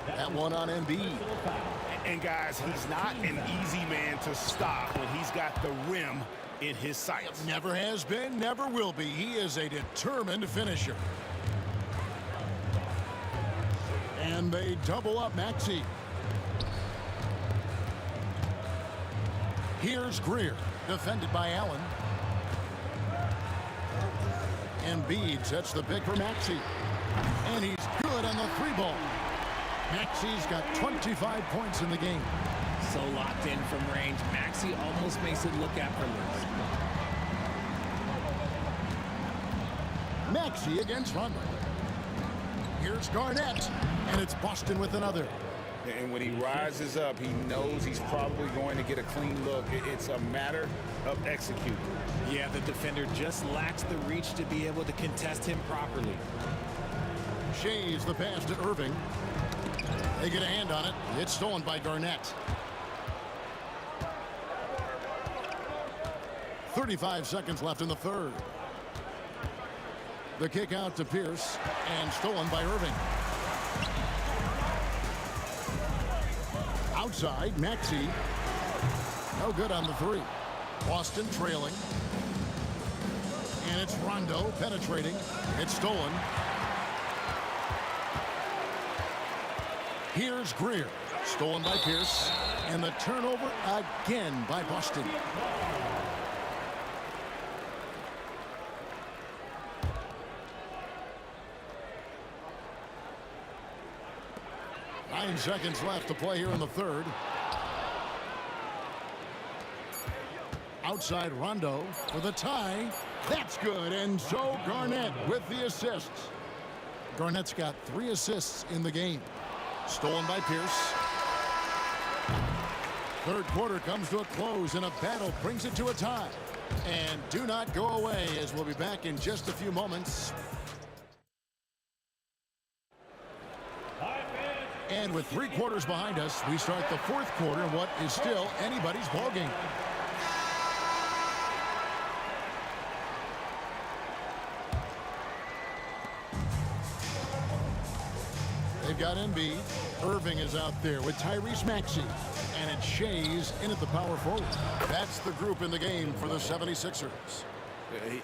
That one on Embiid. And guys, he's not an easy man to stop when he's got the rim in his sights. Never has been, never will be. He is a determined finisher. And they double up Maxey. Here's Greer, defended by Allen. Embiid sets the pick for Maxey. And he's good on the 3-ball. Maxey's got 25 points in the game. So locked in from range. Maxey almost makes it look effortless. Maxey against Rondo. Here's Garnett. And it's Boston with another. And when he rises up, he knows he's probably going to get a clean look. It's a matter of executing. Yeah, the defender just lacks the reach to be able to contest him properly. Shays the pass to Irving. They get a hand on it. It's stolen by Garnett. 35 seconds left in the third. The kick out to Pierce and stolen by Irving. Outside, Maxey. No good on the 3. Boston trailing. And it's Rondo penetrating. It's stolen. Here's Greer. Stolen by Pierce. And the turnover again by Boston. Nine seconds left to play here in the third. Outside Rondo for the tie. That's good. And so Garnett with the assists. Garnett's got 3 assists in the game. Stolen by Pierce. Third quarter comes to a close and a battle brings it to a tie. And do not go away as we'll be back in just a few moments. And with 3 quarters behind us, we start the fourth quarter in what is still anybody's ballgame. They've They've got Embiid. Irving is out there with Tyrese Maxey. And it's Shea's in at the power forward. That's the group in the game for the 76ers.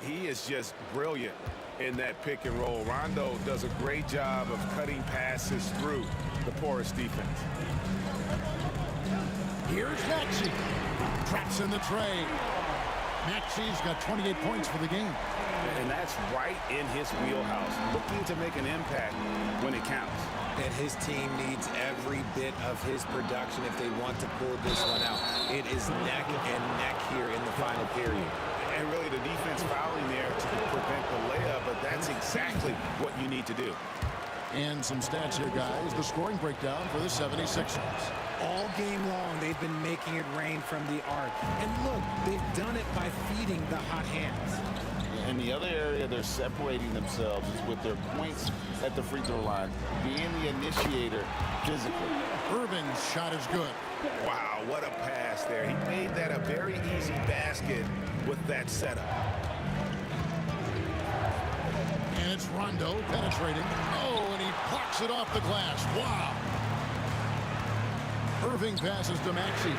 He is just brilliant in that pick and roll. Rondo does a great job of cutting passes through the porous defense. Here's Maxey. Traps in the tray. Maxey's got 28 points for the game. And that's right in his wheelhouse, looking to make an impact when it counts. And his team needs every bit of his production if they want to pull this one out. It is neck and neck here in the final period. And really the defense fouling there to prevent the layup, but that's exactly what you need to do. And some stats here, guys. The scoring breakdown for the 76ers. All game long, they've been making it rain from the arc. And look, they've done it by feeding the hot hands. And the other area they're separating themselves is with their points at the free throw line, being the initiator physically. Irving's shot is good. Wow, what a pass there. He made that a very easy basket with that setup. And it's Rondo penetrating. Oh, and he plucks it off the glass. Wow. Irving passes to Maxey.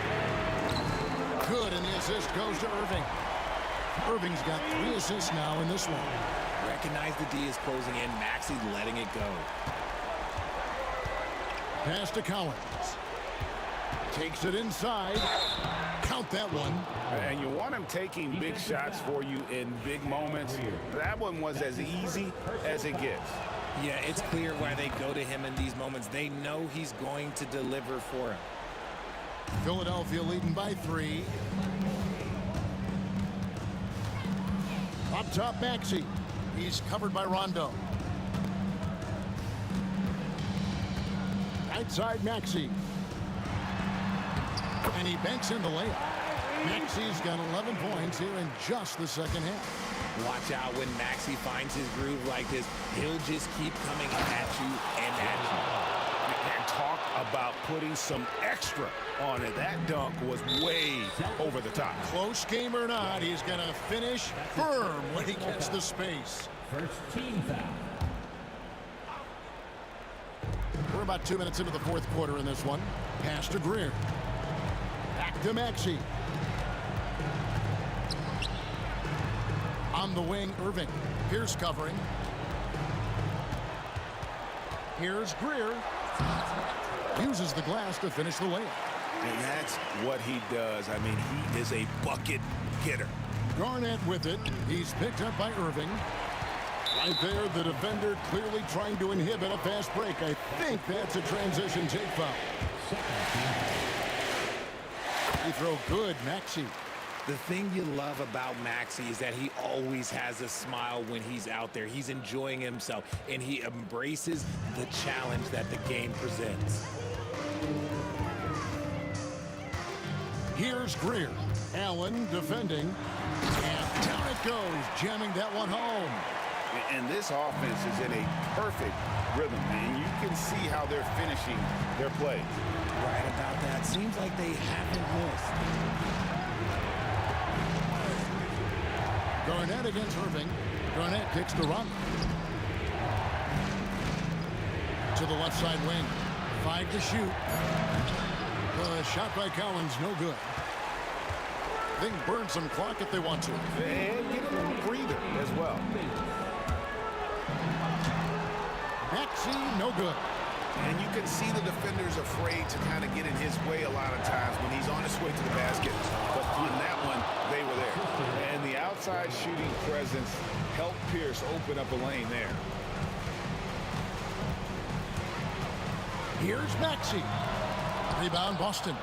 Good, and the assist goes to Irving. Irving's got 3 assists now in this one. Recognize the D is closing in. Maxey's letting it go. Pass to Collins. Takes it inside. Count that one. And you want him taking big shots for you in big moments. That one was as easy as it gets. Yeah, it's clear why they go to him in these moments. They know he's going to deliver for him. Philadelphia leading by 3. Up top, Maxey. He's covered by Rondo. Right side, Maxey. And he banks in the layup. Maxey's got 11 points here in just the second half. Watch out when Maxey finds his groove like this. He'll just keep coming at you and at you. And talk about putting some extra on it. That dunk was way over the top. Close game or not, he's going to finish firm when he gets the space. First team foul. We're about 2 minutes into the fourth quarter in this one. Pass to Greer. Back to Maxey. On the wing, Irving. Pierce covering. Here's Greer. Uses the glass to finish the layup. And that's what he does. I mean, he is a bucket getter. Garnett with it. He's picked up by Irving. Right there, the defender clearly trying to inhibit a fast break. I think that's a transition take foul. He throw good, Maxey. The thing you love about Maxey is that he always has a smile when he's out there. He's enjoying himself, and he embraces the challenge that the game presents. Here's Greer. Allen defending. And down it goes, jamming that one home. And this offense is in a perfect rhythm, and you can see how they're finishing their play. Right about that. Seems like they haven't missed. Garnett against Irving. Garnett kicks to Rondo. To the left side wing. 5 to shoot. The shot by Collins, no good. They can burn some clock if they want to. And get a little breather as well. Maxey, no good. And you can see the defenders afraid to kind of get in his way a lot of times when he's on his way to the basket. But on that one, they were there. And the outside shooting presence helped Pierce open up a lane there. Here's Maxey. Rebound, Boston.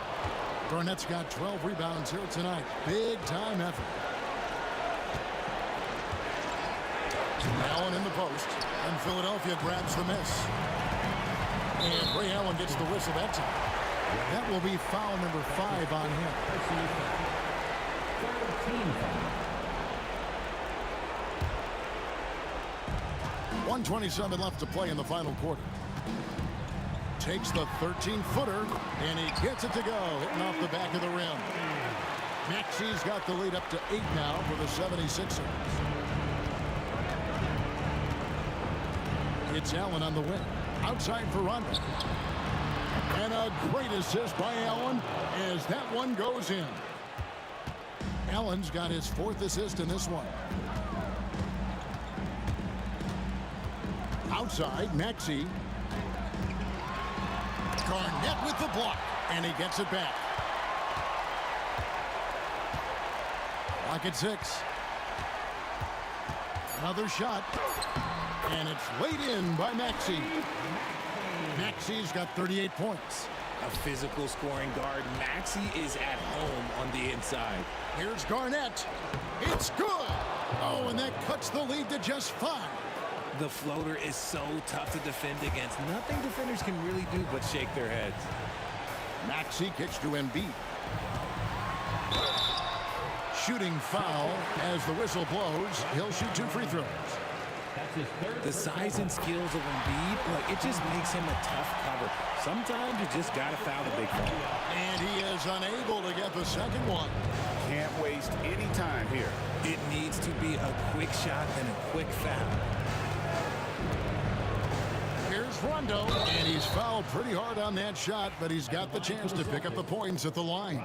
Garnett's got 12 rebounds here tonight. Big time effort. Allen in the post. And Philadelphia grabs the miss. And Ray Allen gets the whistle that time. That will be foul number 5 on him. 1:27 left to play in the final quarter. Takes the 13-footer, and he gets it to go, hitting off the back of the rim. Maxey's got the lead up to 8 now for the 76ers. It's Allen on the wing. Outside for Rondo. And a great assist by Allen as that one goes in. Allen's got his 4th assist in this one. Outside, Maxey. Garnett with the block, and he gets it back. Lock at 6. Another shot, and it's laid in by Maxey. Maxey's got 38 points. A physical scoring guard. Maxey is at home on the inside. Here's Garnett. It's good. Oh, and that cuts the lead to just 5. The floater is so tough to defend against. Nothing defenders can really do but shake their heads. Maxey kicks to Embiid. Shooting foul as the whistle blows. He'll shoot 2 free throws. The size and skills of Embiid, look, it just makes him a tough cover. Sometimes you just got to foul the big fella. And he is unable to get the second one. Can't waste any time here. It needs to be a quick shot and a quick foul. Here's Rondo, and he's fouled pretty hard on that shot, but he's got the chance to pick up the points at the line.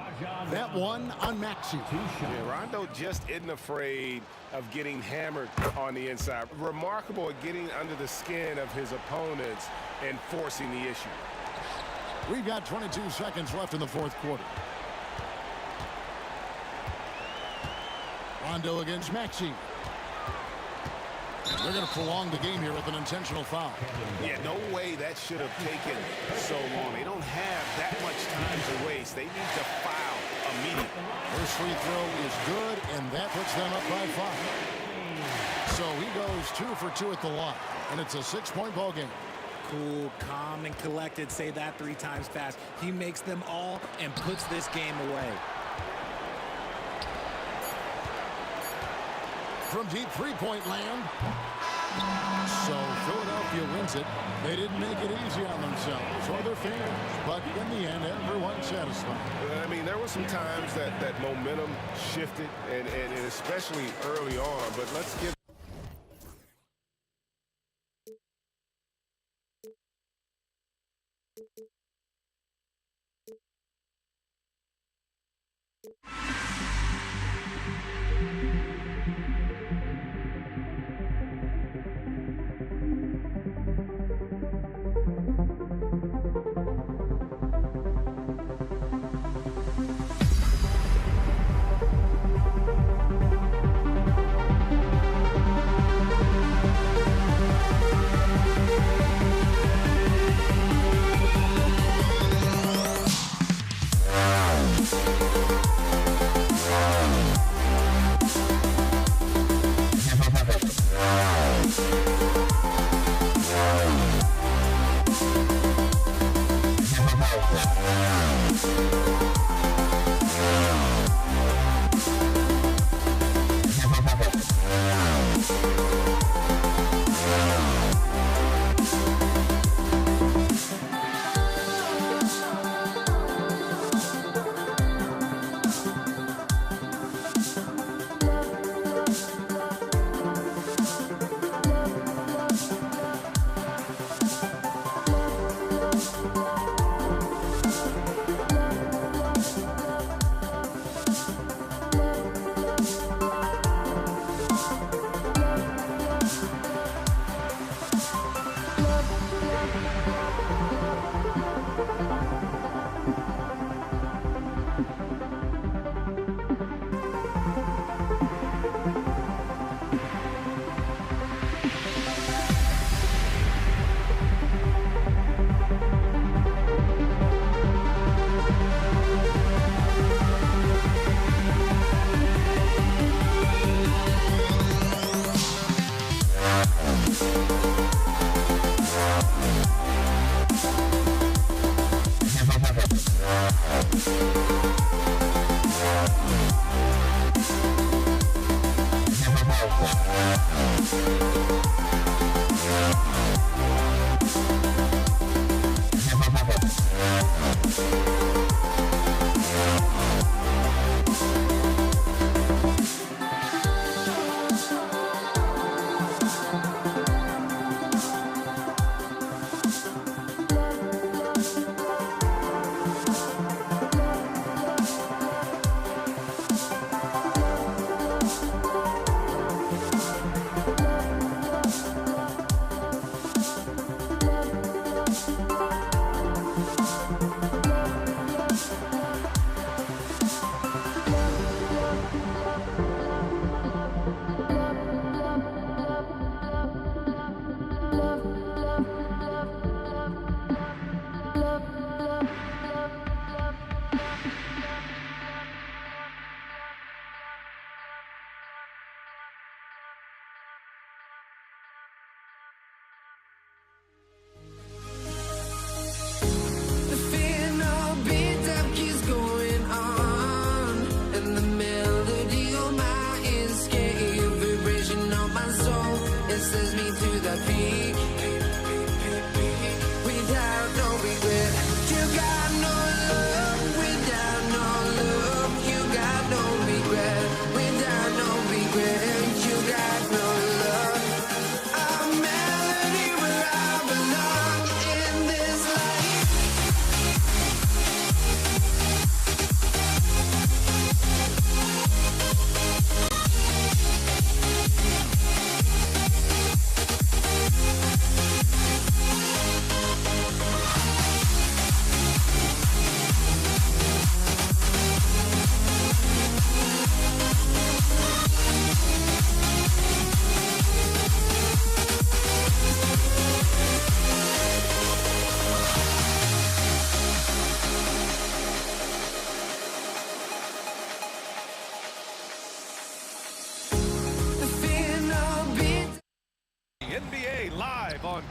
That one on Maxey. Yeah, Rondo just isn't afraid of getting hammered on the inside. Remarkable at getting under the skin of his opponents and forcing the issue. We've got 22 seconds left in the 4th quarter. Rondo against Maxey. They're going to prolong the game here with an intentional foul. Yeah, no way that should have taken so long. They don't have that much time to waste. They need to foul immediately. First free throw is good, and that puts them up by 5. So he goes 2 for 2 at the line, and it's a 6-point ball game. Cool, calm, and collected. Say that 3 times fast. He makes them all and puts this game away. From deep 3-point land. So Philadelphia wins it. They didn't make it easy on themselves or their fans, but in the end, everyone's satisfied. I mean, there were some times that momentum shifted, and especially early on, but let's give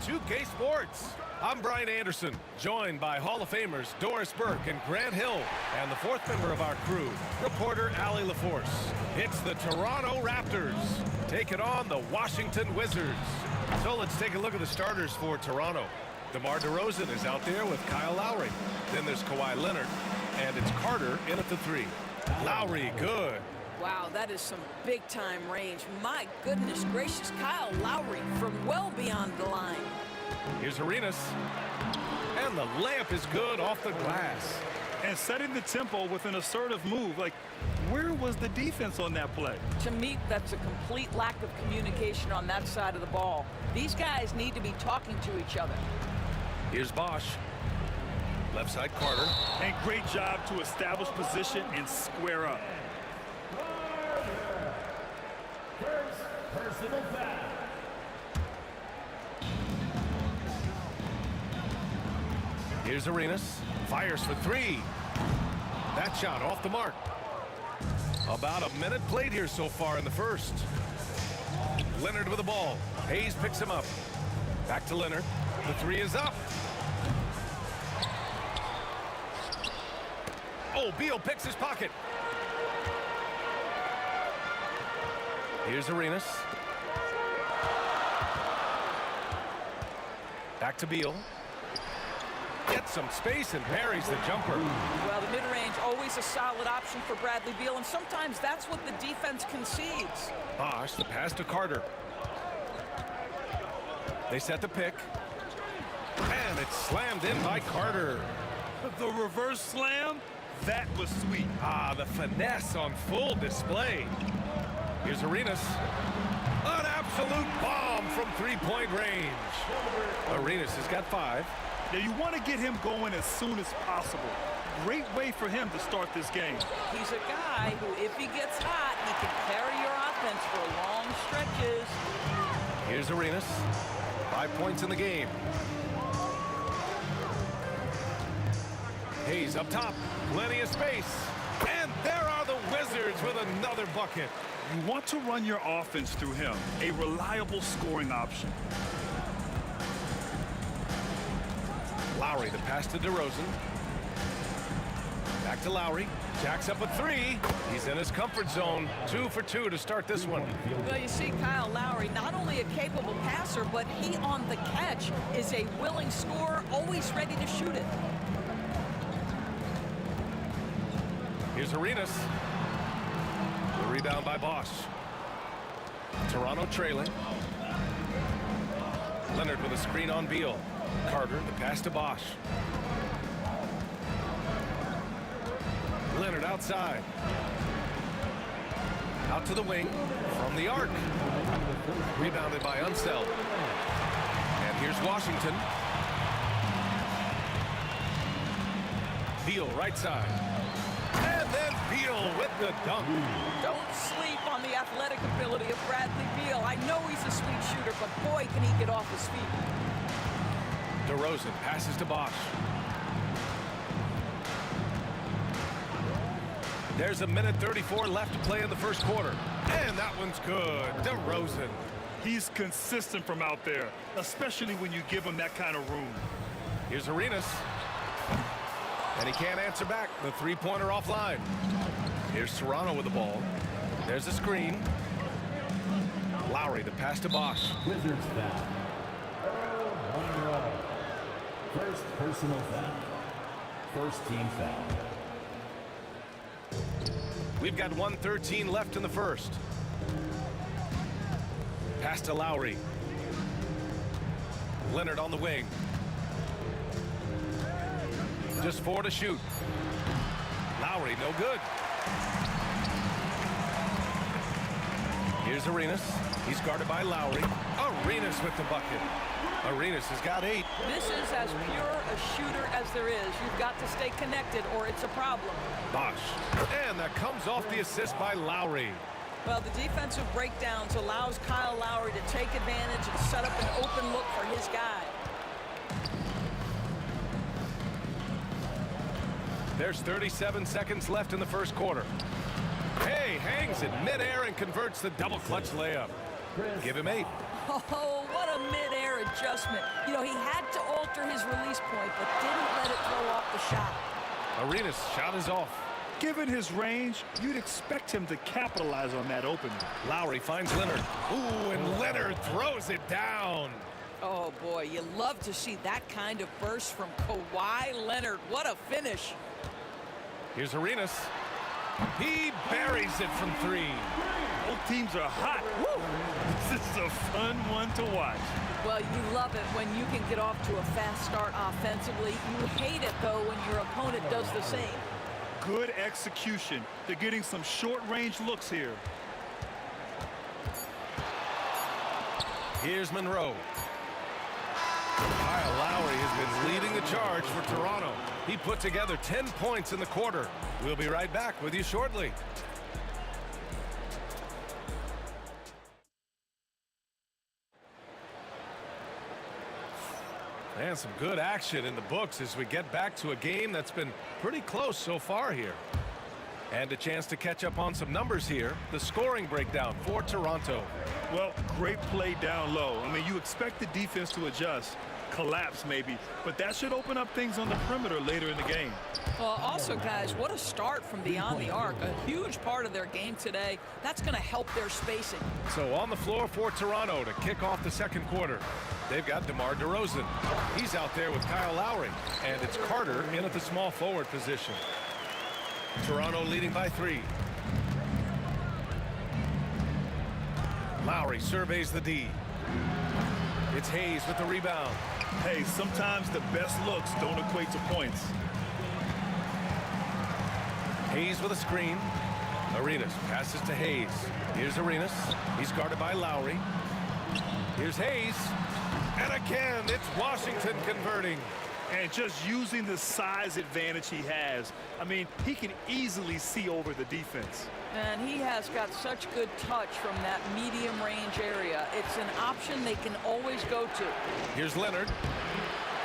2K Sports. I'm Brian Anderson, joined by Hall of Famers Doris Burke and Grant Hill, and the fourth member of our crew, reporter Allie LaForce. It's the Toronto Raptors taking on the Washington Wizards. So let's take a look at the starters for Toronto. DeMar DeRozan is out there with Kyle Lowry. Then there's Kawhi Leonard, and it's Carter in at the 3. Lowry, good. Wow, that is some big-time range. My goodness gracious, Kyle Lowry from well beyond the line. Here's Arenas. And the layup is good off the glass. And setting the tempo with an assertive move. Like, where was the defense on that play? To me, that's a complete lack of communication on that side of the ball. These guys need to be talking to each other. Here's Bosch. Left side Carter. And great job to establish position and square up. First personal foul. Here's Arenas. Fires for 3. That shot off the mark. About a minute played here so far in the first. Leonard with the ball. Hayes picks him up. Back to Leonard. The 3 is up. Oh, Beal picks his pocket. Here's Arenas. Back to Beal. Gets some space and parries the jumper. Well, the mid-range always a solid option for Bradley Beal, and sometimes that's what the defense concedes. Bosch, the pass to Carter. They set the pick. And it's slammed in by Carter. The reverse slam, that was sweet. Ah, the finesse on full display. Here's Arenas. An absolute bomb from three-point range. Arenas has got 5. Now, you want to get him going as soon as possible. Great way for him to start this game. He's a guy who, if he gets hot, he can carry your offense for long stretches. Here's Arenas. 5 points in the game. Hayes up top. Plenty of space. And there are the Wizards with another bucket. You want to run your offense through him, a reliable scoring option. Lowry, the pass to DeRozan. Back to Lowry. Jacks up a 3. He's in his comfort zone. 2 for 2 to start this one. Well, you see Kyle Lowry, not only a capable passer, but he on the catch is a willing scorer, always ready to shoot it. Here's Arenas. The rebound by Bosch. Toronto trailing. Leonard with a screen on Beal. Carter, the pass to Bosch. Leonard outside. Out to the wing. From the arc. Rebounded by Unseld. And here's Washington. Beal right side. And then Beal with the dunk. Don't sleep on the athletic ability of Bradley Beal. I know he's a sweet shooter, but boy, can he get off his feet. DeRozan passes to Bosch. There's a minute 34 left to play in the first quarter. And that one's good. DeRozan. He's consistent from out there, especially when you give him that kind of room. Here's Arenas. And he can't answer back. The three-pointer offline. Here's Toronto with the ball. There's a screen. Lowry, the pass to Bosch. Wizards foul. First personal foul. First team foul. We've got 1:13 left in the first. Pass to Lowry. Leonard on the wing. Just 4 to shoot. Lowry, no good. Here's Arenas. He's guarded by Lowry. Arenas with the bucket. Arenas has got 8. This is as pure a shooter as there is. You've got to stay connected or it's a problem. Bosch. And that comes off the assist by Lowry. Well, the defensive breakdowns allows Kyle Lowry to take advantage and set up an open look for his guy. There's 37 seconds left in the first quarter. Hey, hangs in midair and converts the double clutch layup. Give him 8. Oh, what a mid-air adjustment. You know, he had to alter his release point, but didn't let it throw off the shot. Arenas' shot is off. Given his range, you'd expect him to capitalize on that opening. Lowry finds Leonard. Ooh, and Leonard throws it down. Oh, boy, you love to see that kind of burst from Kawhi Leonard. What a finish. Here's Arenas. He buries it from 3. Both teams are hot. Woo! This is a fun one to watch. Well, you love it when you can get off to a fast start offensively. You hate it, though, when your opponent does the same. Good execution. They're getting some short-range looks here. Here's Monroe. Kyle Lowry has been leading the charge for Toronto. He put together 10 points in the quarter. We'll be right back with you shortly. And some good action in the books as we get back to a game that's been pretty close so far here. And a chance to catch up on some numbers here. The scoring breakdown for Toronto. Well, great play down low. I mean, you expect the defense to adjust, collapse maybe, but that should open up things on the perimeter later in the game. Well, also, guys, what a start from beyond the arc. A huge part of their game today. That's going to help their spacing. So on the floor for Toronto to kick off the second quarter, they've got DeMar DeRozan. He's out there with Kyle Lowry, and it's Carter in at the small forward position. Toronto leading by 3. Lowry surveys the D. It's Hayes with the rebound. Hey, sometimes the best looks don't equate to points. Hayes with a screen. Arenas passes to Hayes. Here's Arenas. He's guarded by Lowry. Here's Hayes. And again, it's Washington converting. And just using the size advantage he has. I mean, he can easily see over the defense. And he has got such good touch from that medium range area. It's an option they can always go to. Here's Leonard.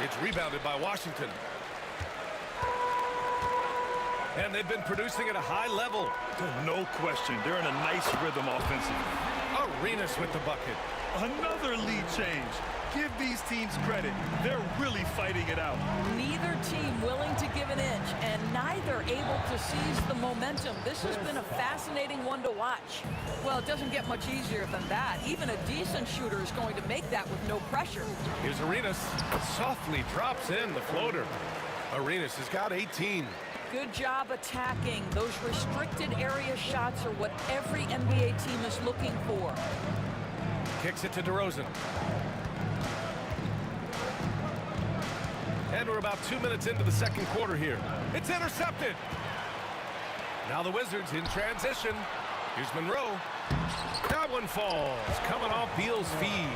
It's rebounded by Washington. And they've been producing at a high level. No question. They're in a nice rhythm offensively. Arenas with the bucket. Another lead change. Give these teams credit. They're really fighting it out. Neither team willing to give an inch, and neither able to seize the momentum. This has been a fascinating one to watch. Well, it doesn't get much easier than that. Even a decent shooter is going to make that with no pressure. Here's Arenas. Softly drops in the floater. Arenas has got 18. Good job attacking. Those restricted area shots are what every NBA team is looking for. Kicks it to DeRozan. And we're about 2 minutes into the second quarter here. It's intercepted. Now the Wizards in transition. Here's Monroe. That one falls, coming off Beal's feed.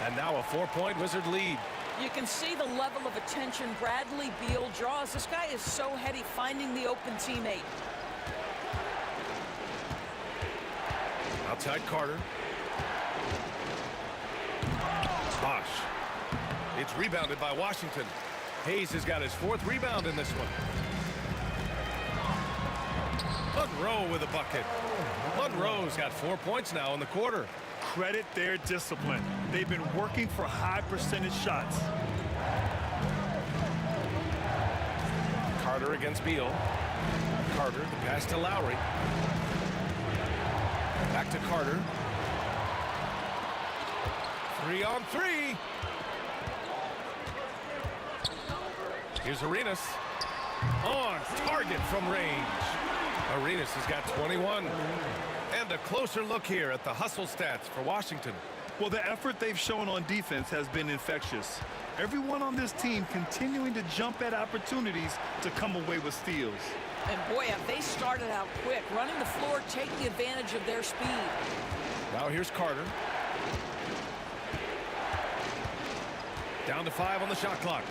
And now a 4-point Wizard lead. You can see the level of attention Bradley Beal draws. This guy is so heady finding the open teammate. Outside Carter. Bosh. It's rebounded by Washington. Hayes has got his 4th rebound in this one. Monroe with a bucket. Monroe's got 4 points now in the quarter. Credit their discipline. They've been working for high percentage shots. Carter against Beal. Carter, the pass to Lowry. Back to Carter. 3-on-3. Here's Arenas. On target from range. Arenas has got 21. And a closer look here at the hustle stats for Washington. Well, the effort they've shown on defense has been infectious. Everyone on this team continuing to jump at opportunities to come away with steals. And boy, have they started out quick, running the floor, taking advantage of their speed. Now here's Carter. Down to 5 on the shot clock.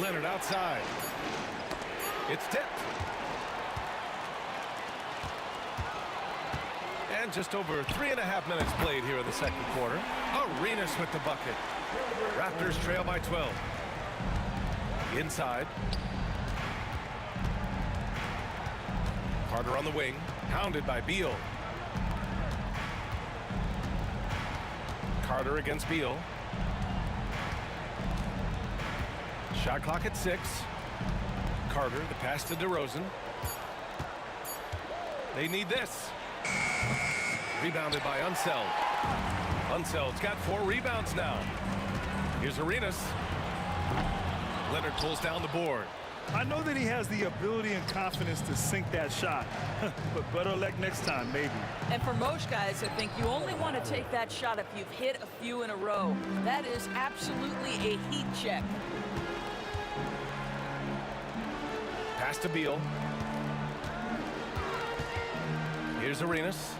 Leonard outside. It's tipped. And just over 3.5 minutes played here in the second quarter. Arenas with the bucket. Raptors trail by 12. Inside. Carter on the wing. Hounded by Beal. Carter against Beal. Shot clock at 6. Carter, the pass to DeRozan. They need this. Rebounded by Unseld. Unseld's got 4 rebounds now. Here's Arenas. Leonard pulls down the board. I know that he has the ability and confidence to sink that shot, but better luck next time, maybe. And for most guys, I think you only want to take that shot if you've hit a few in a row. That is absolutely a heat check. Pass to Beal. Here's Arenas.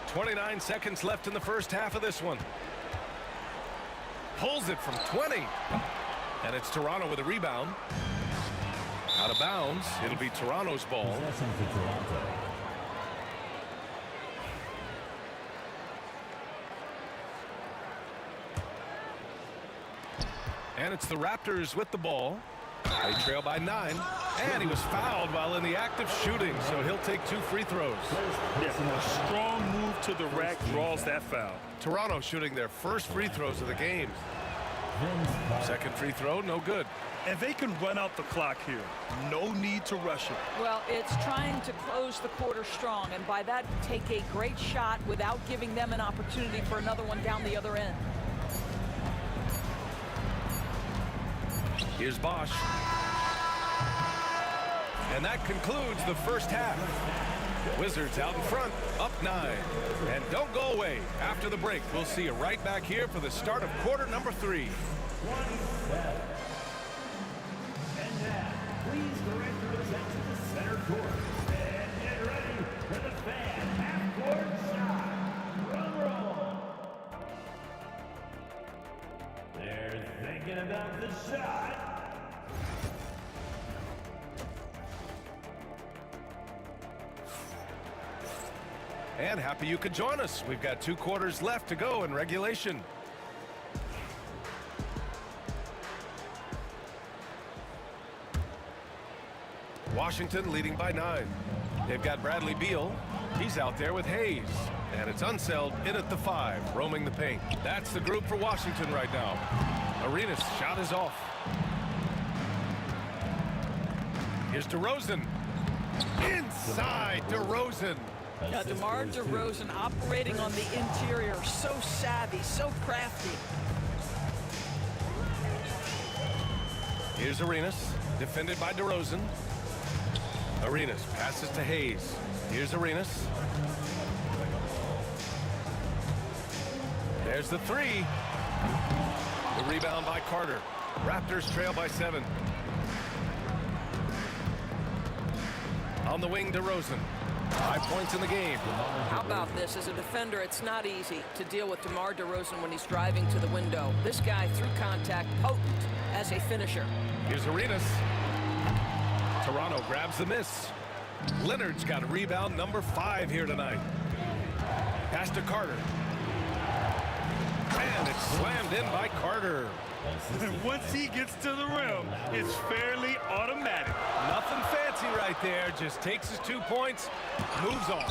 29 seconds left in the first half of this one. Pulls it from 20. And it's Toronto with a rebound. Out of bounds. It'll be Toronto's ball. And it's the Raptors with the ball. They trail by 9. And he was fouled while in the act of shooting, so he'll take 2 free throws. Yeah, a strong move to the rack draws that foul. Toronto shooting their first free throws of the game. Second free throw, no good. And they can run out the clock here. No need to rush it. Well, it's trying to close the quarter strong, and by that, take a great shot without giving them an opportunity for another one down the other end. Here's Bosch. And that concludes the first half. Wizards out in front, up 9. And don't go away. After the break, we'll see you right back here for the start of quarter number 3. And now, please direct your attention to center court. And get ready for the fan half-court shot. Drum roll. They're thinking about the shot. And happy you could join us. We've got 2 quarters left to go in regulation. Washington leading by 9. They've got Bradley Beal. He's out there with Hayes. And it's Unseld in at the 5, roaming the paint. That's the group for Washington right now. Arenas' shot is off. Here's DeRozan. Inside DeRozan. Now, DeMar DeRozan operating on the interior. So savvy, so crafty. Here's Arenas, defended by DeRozan. Arenas passes to Hayes. Here's Arenas. There's the 3. The rebound by Carter. Raptors trail by 7. On the wing, DeRozan. 5 points in the game. How about this? As a defender, it's not easy to deal with DeMar DeRozan when he's driving to the window. This guy, through contact, potent as a finisher. Here's Arenas. Toronto grabs the miss. Leonard's got a rebound number 5 here tonight. Pass to Carter. And it's slammed in by Carter. Once he gets to the rim, it's fairly automatic. Nothing fancy right there. Just takes his 2 points, moves on.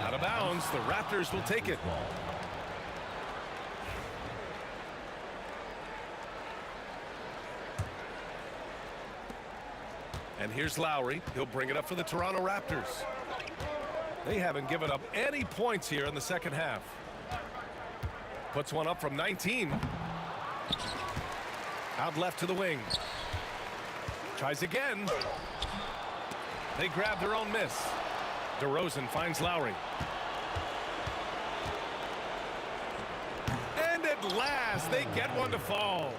Out of bounds, the Raptors will take it. And here's Lowry. He'll bring it up for the Toronto Raptors. They haven't given up any points here in the second half. Puts one up from 19. Out left to the wing. Tries again. They grab their own miss. DeRozan finds Lowry. And at last, they get one to fall.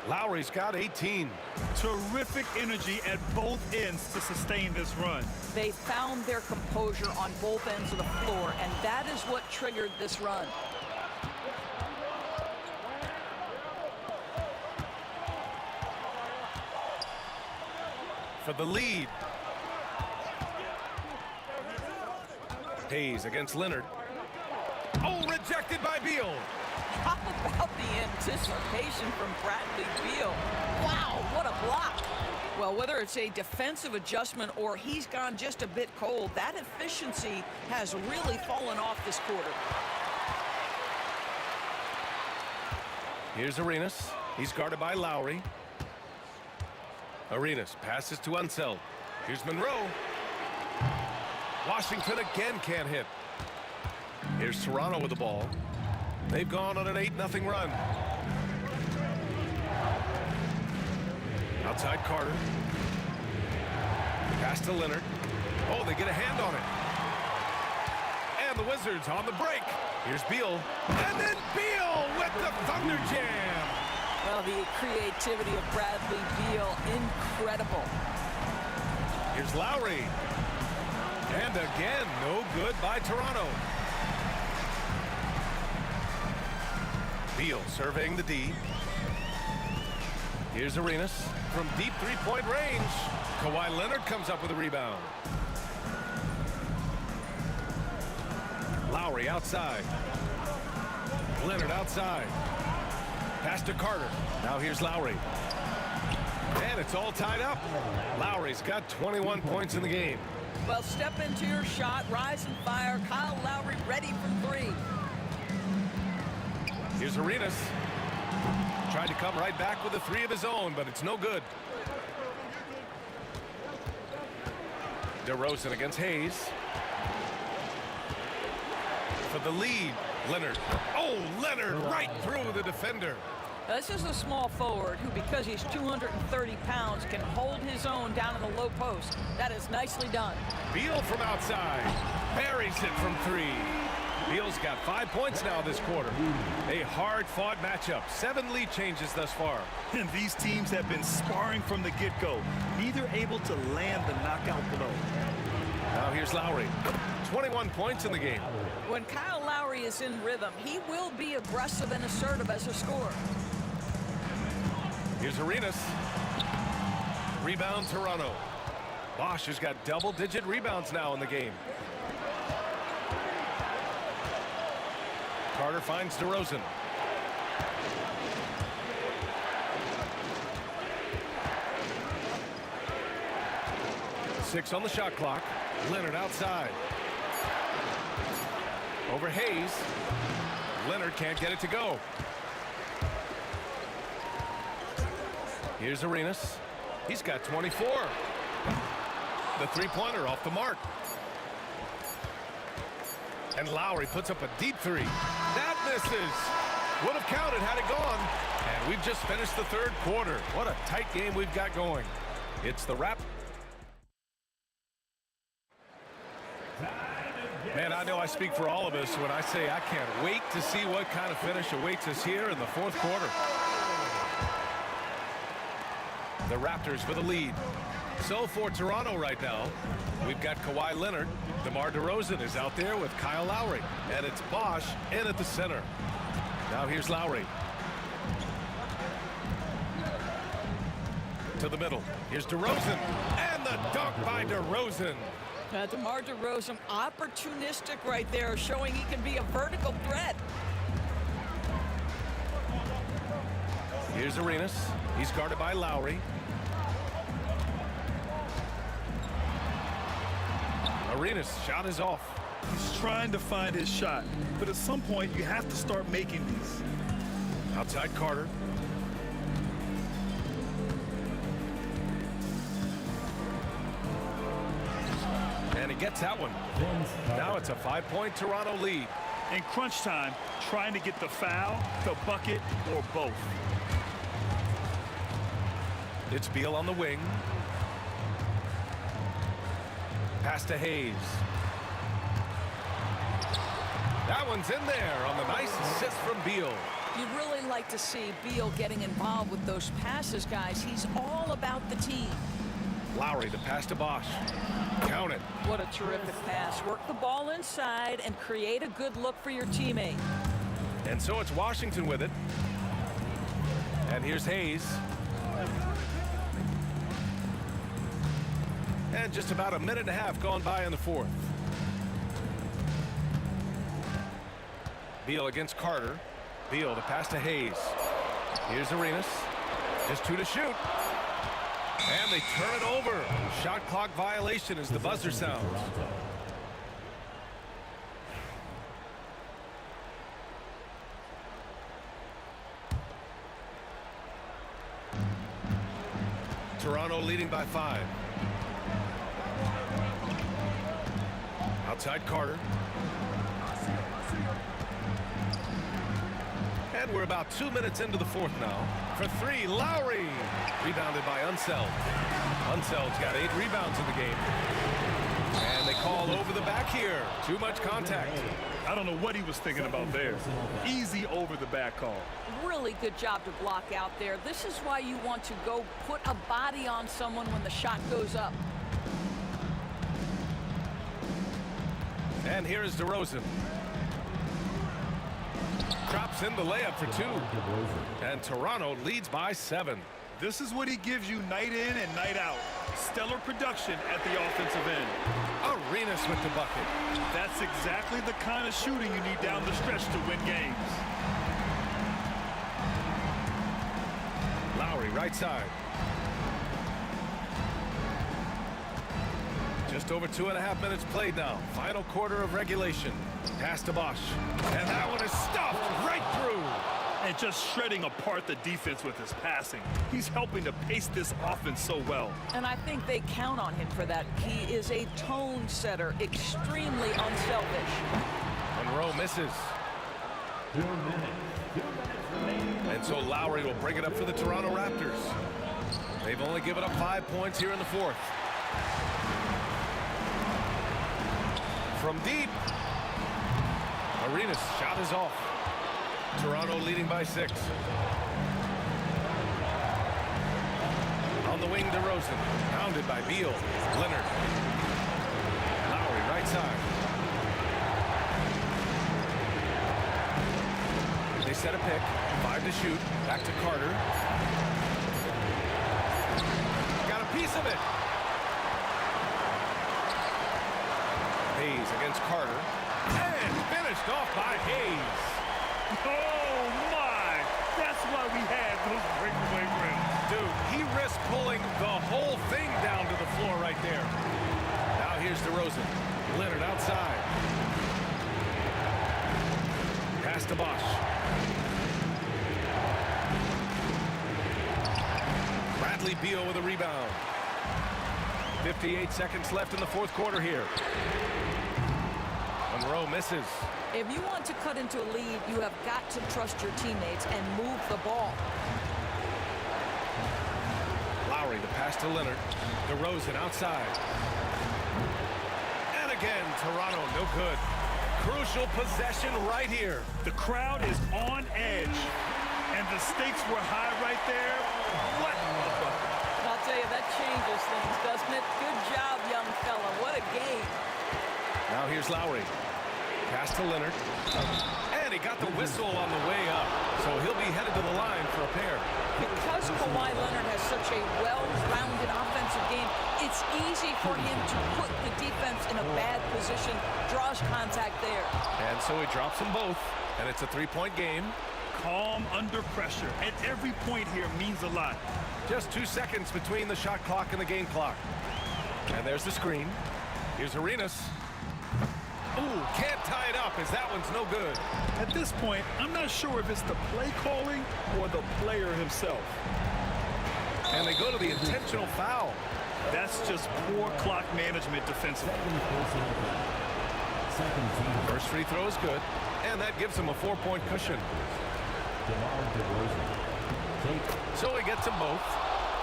Lowry's got 18. Terrific energy at both ends to sustain this run. They found their composure on both ends of the floor, and that is what triggered this run. For the lead. Hayes against Leonard. Oh, rejected by Beal. How about the anticipation from Bradley Beal? Wow, what a block. Well, whether it's a defensive adjustment or he's gone just a bit cold, that efficiency has really fallen off this quarter. Here's Arenas. He's guarded by Lowry. Arenas passes to Unseld. Here's Monroe. Washington again can't hit. Here's Toronto with the ball. They've gone on an 8-0 run. Outside Carter. Pass to Leonard. Oh, they get a hand on it. And the Wizards on the break. Here's Beal. And then Beal with the Thunder Jam. Well, the creativity of Bradley Beal, incredible. Here's Lowry. And again, no good by Toronto. Beal surveying the D. Here's Arenas from deep three-point range. Kawhi Leonard comes up with a rebound. Lowry outside. Leonard outside. Pass to Carter. Now here's Lowry. And it's all tied up. Lowry's got 21 points in the game. Well, step into your shot, rise and fire. Kyle Lowry ready from three. Here's Arenas. Tried to come right back with a three of his own, but it's no good. DeRozan against Hayes. For the lead, Leonard. Oh, Leonard right through the defender. This is a small forward who, because he's 230 pounds, can hold his own down in the low post. That is nicely done. Beal from outside. Buries it from three. Beal's got 5 points now this quarter. A hard-fought matchup. 7 lead changes thus far. And these teams have been sparring from the get-go. Neither able to land the knockout blow. Now here's Lowry. 21 points in the game. When Kyle Lowry is in rhythm, he will be aggressive and assertive as a scorer. Here's Arenas. Rebound Toronto. Bosch has got double-digit rebounds now in the game. Carter finds DeRozan. Six on the shot clock. Leonard outside. Over Hayes. Leonard can't get it to go. Here's Arenas. He's got 24. The three-pointer off the mark. And Lowry puts up a deep three. That misses. Would have counted had it gone. And we've just finished the third quarter. What a tight game we've got going. It's the wrap. Man, I know I speak for all of us when I say I can't wait to see what kind of finish awaits us here in the fourth quarter. The Raptors with a lead. So for Toronto right now, we've got Kawhi Leonard. DeMar DeRozan is out there with Kyle Lowry. And it's Bosch in at the center. Now here's Lowry. To the middle. Here's DeRozan. And the dunk by DeRozan. DeMar DeRozan, opportunistic right there, showing he can be a vertical threat. Here's Arenas. He's guarded by Lowry. Arenas' shot is off. He's trying to find his shot, but at some point you have to start making these. Outside Carter. And he gets that one. Now it's a 5-point Toronto lead. In crunch time, trying to get the foul, the bucket, or both. It's Beal on the wing. Pass to Hayes. That one's in there on the nice assist from Beal. You'd really like to see Beal getting involved with those passes, guys. He's all about the team. Lowry, the pass to Bosch. Count it. What a terrific pass. Work the ball inside and create a good look for your teammate. And so it's Washington with it. And here's Hayes. And just about a minute and a half gone by in the fourth. Beal against Carter. Beal, the pass to Hayes. Here's Arenas. Just 2 to shoot. And they turn it over. Shot clock violation as the buzzer sounds. Toronto leading by 5. Outside Carter. And we're about 2 minutes into the fourth now. For 3, Lowry. Rebounded by Unseld. Unseld's got 8 rebounds in the game. And they call over the back here. Too much contact. I don't know what he was thinking about there. Easy over the back call. Really good job to block out there. This is why you want to go put a body on someone when the shot goes up. And here is DeRozan. Drops in the layup for 2. And Toronto leads by 7. This is what he gives you night in and night out. Stellar production at the offensive end. Arenas with the bucket. That's exactly the kind of shooting you need down the stretch to win games. Lowry right side. Just over 2.5 minutes played now. Final quarter of regulation. Pass to Bosch. And that one is stuffed right through. And just shredding apart the defense with his passing. He's helping to pace this offense so well. And I think they count on him for that. He is a tone setter, extremely unselfish. Monroe misses. 2 minutes And so Lowry will bring it up for the Toronto Raptors. They've only given up 5 points here in the fourth. From deep. Arenas shot is off. Toronto leading by 6. On the wing, DeRozan. Pounded by Beal. Leonard. Lowry right side. They set a pick. 5 to shoot. Back to Carter. Got a piece of it. Hayes against Carter. And finished off by Hayes. Oh, my! That's why we had those breakaway rims. Dude, he risked pulling the whole thing down to the floor right there. Now here's DeRozan. Leonard outside. Pass to Bosch. Bradley Beal with a rebound. 58 seconds left in the fourth quarter here. Monroe misses. If you want to cut into a lead, you have got to trust your teammates and move the ball. Lowry, the pass to Leonard. DeRozan outside. And again, Toronto, no good. Crucial possession right here. The crowd is on edge, and the stakes were high right there. What? I'll tell you, that changes things, doesn't it? Good job, young fella. What a game. Now here's Lowry. Pass to Leonard. And he got the whistle on the way up. So he'll be headed to the line for a pair. Because Kawhi Leonard has such a well-rounded offensive game, it's easy for him to put the defense in a bad position, draws contact there. And so he drops them both, and it's a 3-point game. Calm under pressure, and every point here means a lot. Just 2 seconds between the shot clock and the game clock. And there's the screen. Here's Arenas. Ooh, can't tie it up as that one's no good. At this point, I'm not sure if it's the play calling or the player himself. And they go to the intentional foul. That's just poor clock management defensively. First free throw is good, and that gives him a 4-point cushion. So he gets them both,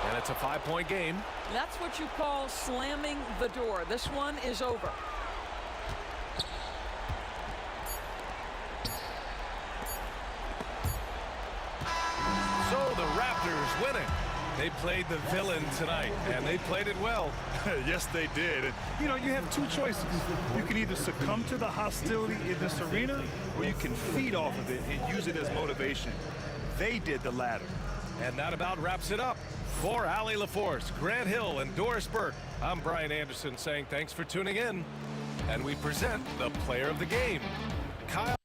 and it's a 5-point game. That's what you call slamming the door. This one is over. So the Raptors win it. They played the villain tonight, and they played it well. Yes, they did. And, you know, you have 2 choices. You can either succumb to the hostility in this arena, or you can feed off of it and use it as motivation. They did the latter. And that about wraps it up. For Allie LaForce, Grant Hill, and Doris Burke, I'm Brian Anderson saying thanks for tuning in. And we present the player of the game, Kyle.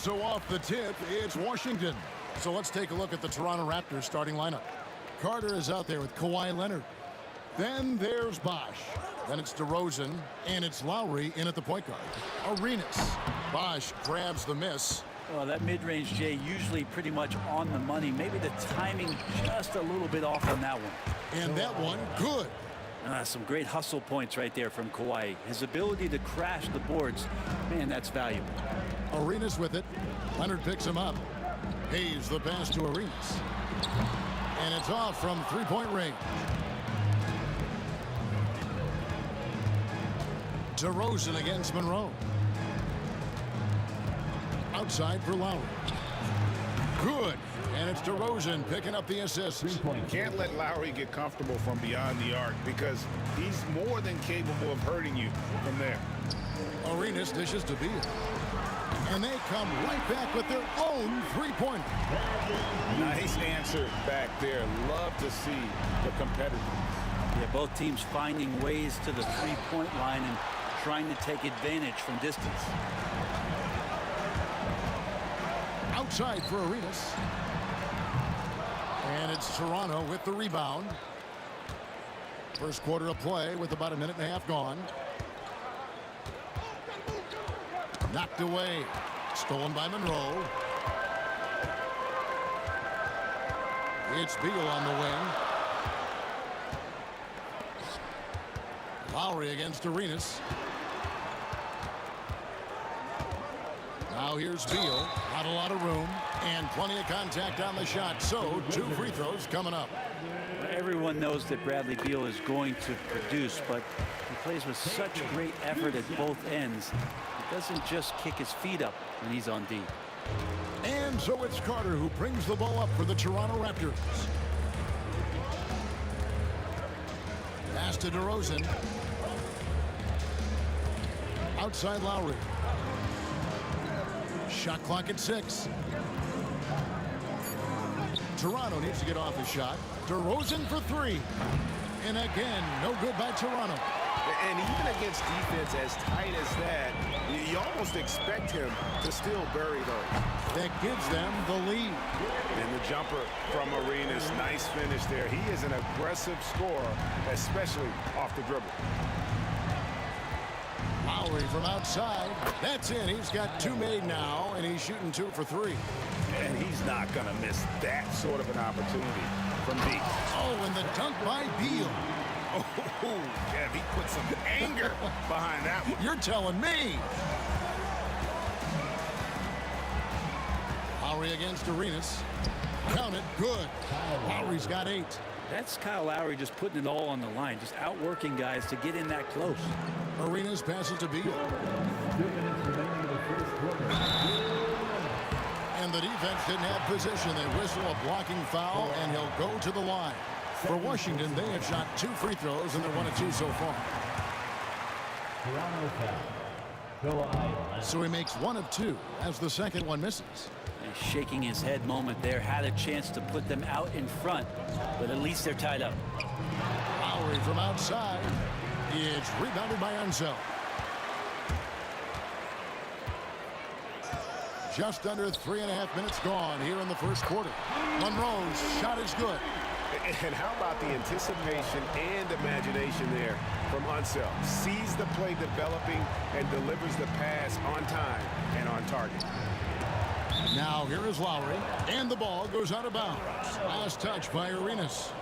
so off the tip, it's Washington. So let's take a look at the Toronto Raptors starting lineup. Carter is out there with Kawhi Leonard. Then there's Bosh. Then it's DeRozan, and it's Lowry in at the point guard. Arenas. Bosh grabs the miss. Well, that mid-range, Jay, usually pretty much on the money. Maybe the timing just a little bit off on that one. And that one, good. Some great hustle points right there from Kawhi. His ability to crash the boards, man, that's valuable. Arenas with it. Leonard picks him up. Hayes the pass to Arenas. And it's off from three-point range. DeRozan against Monroe. Outside for Lowry. Good. And it's DeRozan picking up the assist. Can't let Lowry get comfortable from beyond the arc because he's more than capable of hurting you from there. Arenas dishes to Beal. And they come right back with their own three-pointer. Nice answer back there. Love to see the competitor. Yeah, both teams finding ways to the three-point line and trying to take advantage from distance. Outside for Arenas. And it's Toronto with the rebound. First quarter of play with about a minute and a half gone. Knocked away. Stolen by Monroe. It's Beal on the wing. Lowry against Arenas. Now here's Beal. Not a lot of room. And plenty of contact on the shot. So 2 free throws coming up. Everyone knows that Bradley Beal is going to produce, but he plays with such great effort at both ends. He doesn't just kick his feet up when he's on D. And so it's Carter who brings the ball up for the Toronto Raptors. Pass to DeRozan. Outside Lowry. Shot clock at 6. Toronto needs to get off his shot. DeRozan for 3. And again, no good by Toronto. And even against defense as tight as that, you almost expect him to still bury those. That gives them the lead. And the jumper from Arenas, nice finish there. He is an aggressive scorer, especially off the dribble. Lowry from outside. That's in. He's got 2 made now, and he's shooting 2 for 3. And he's not going to miss that sort of an opportunity from deep. Oh, and the dunk by Beal. Oh, yeah, he put some anger behind that one. You're telling me. Lowry against Arenas. Count it. Good. Lowry's got 8. That's Kyle Lowry just putting it all on the line, just outworking guys to get in that close. Arenas passes to Beal. And the defense didn't have position. They whistle a blocking foul, and he'll go to the line. For Washington, they have shot 2 free throws, and they're 1 of 2 so far. So he makes 1 of 2 as the second one misses. A shaking his head moment there. Had a chance to put them out in front, but at least they're tied up. Lowry from outside. It's rebounded by Ansel. Just under 3.5 minutes gone here in the first quarter. Monroe's shot is good. And how about the anticipation and imagination there from Ansel? Sees the play developing and delivers the pass on time and on target. Now here is Lowry, and the ball goes out of bounds. Last touch by Arenas.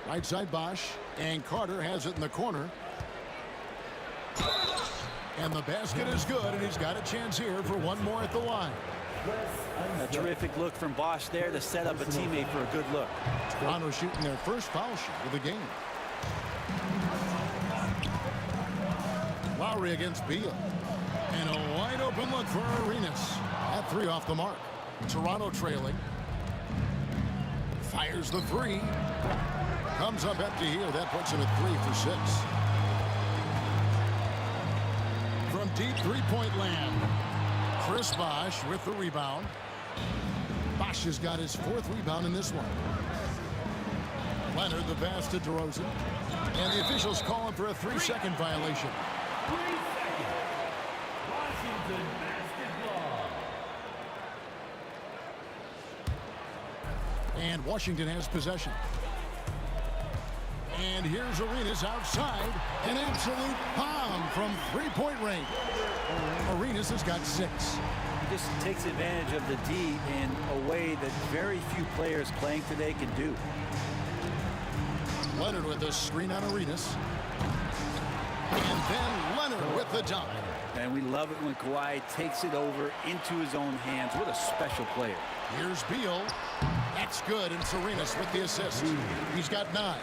Right side Bosh, and Carter has it in the corner. And the basket is good, and he's got a chance here for 1 more at the line. A terrific look from Bosh there to set up a teammate for a good look. Toronto shooting their first foul shot of the game. Lowry against Beal. And a wide open look for Arenas. At 3 off the mark. Toronto trailing. Fires the 3. Comes up empty here. That puts him at 3 for 6. From deep three-point land. Chris Bosh with the rebound. Bosh has got his 4th rebound in this one. Leonard the pass to DeRozan. And the officials calling for a 3-second violation. 3 seconds. Washington basketball. And Washington has possession. And here's Arenas outside. An absolute bomb from three-point range. Arenas has got 6. He just takes advantage of the D in a way that very few players playing today can do. Leonard with the screen on Arenas. And then Leonard with the dunk. And we love it when Kawhi takes it over into his own hands. What a special player. Here's Beal. That's good, and Arenas with the assist. He's got 9.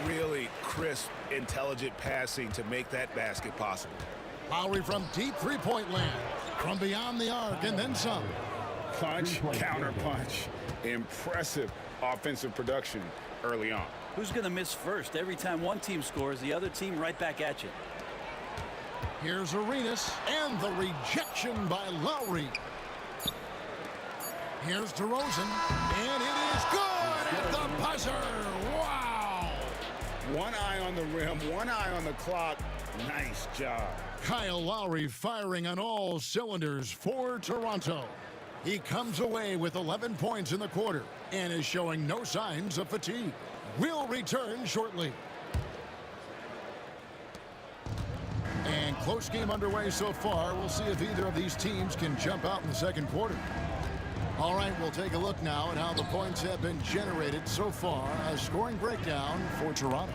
Really crisp, intelligent passing to make that basket possible. Lowry from deep three-point land. From beyond the arc, and then some. Punch, counter punch. Impressive offensive production early on. Who's going to miss first? Every time one team scores, the other team right back at you. Here's Arenas, and the rejection by Lowry. Here's DeRozan, and it is good at the buzzer. Wow! One eye on the rim, one eye on the clock. Nice job. Kyle Lowry firing on all cylinders for Toronto. He comes away with 11 points in the quarter and is showing no signs of fatigue. Will return shortly. And close game underway so far. We'll see if either of these teams can jump out in the second quarter. All right, we'll take a look now at how the points have been generated so far. A scoring breakdown for Toronto.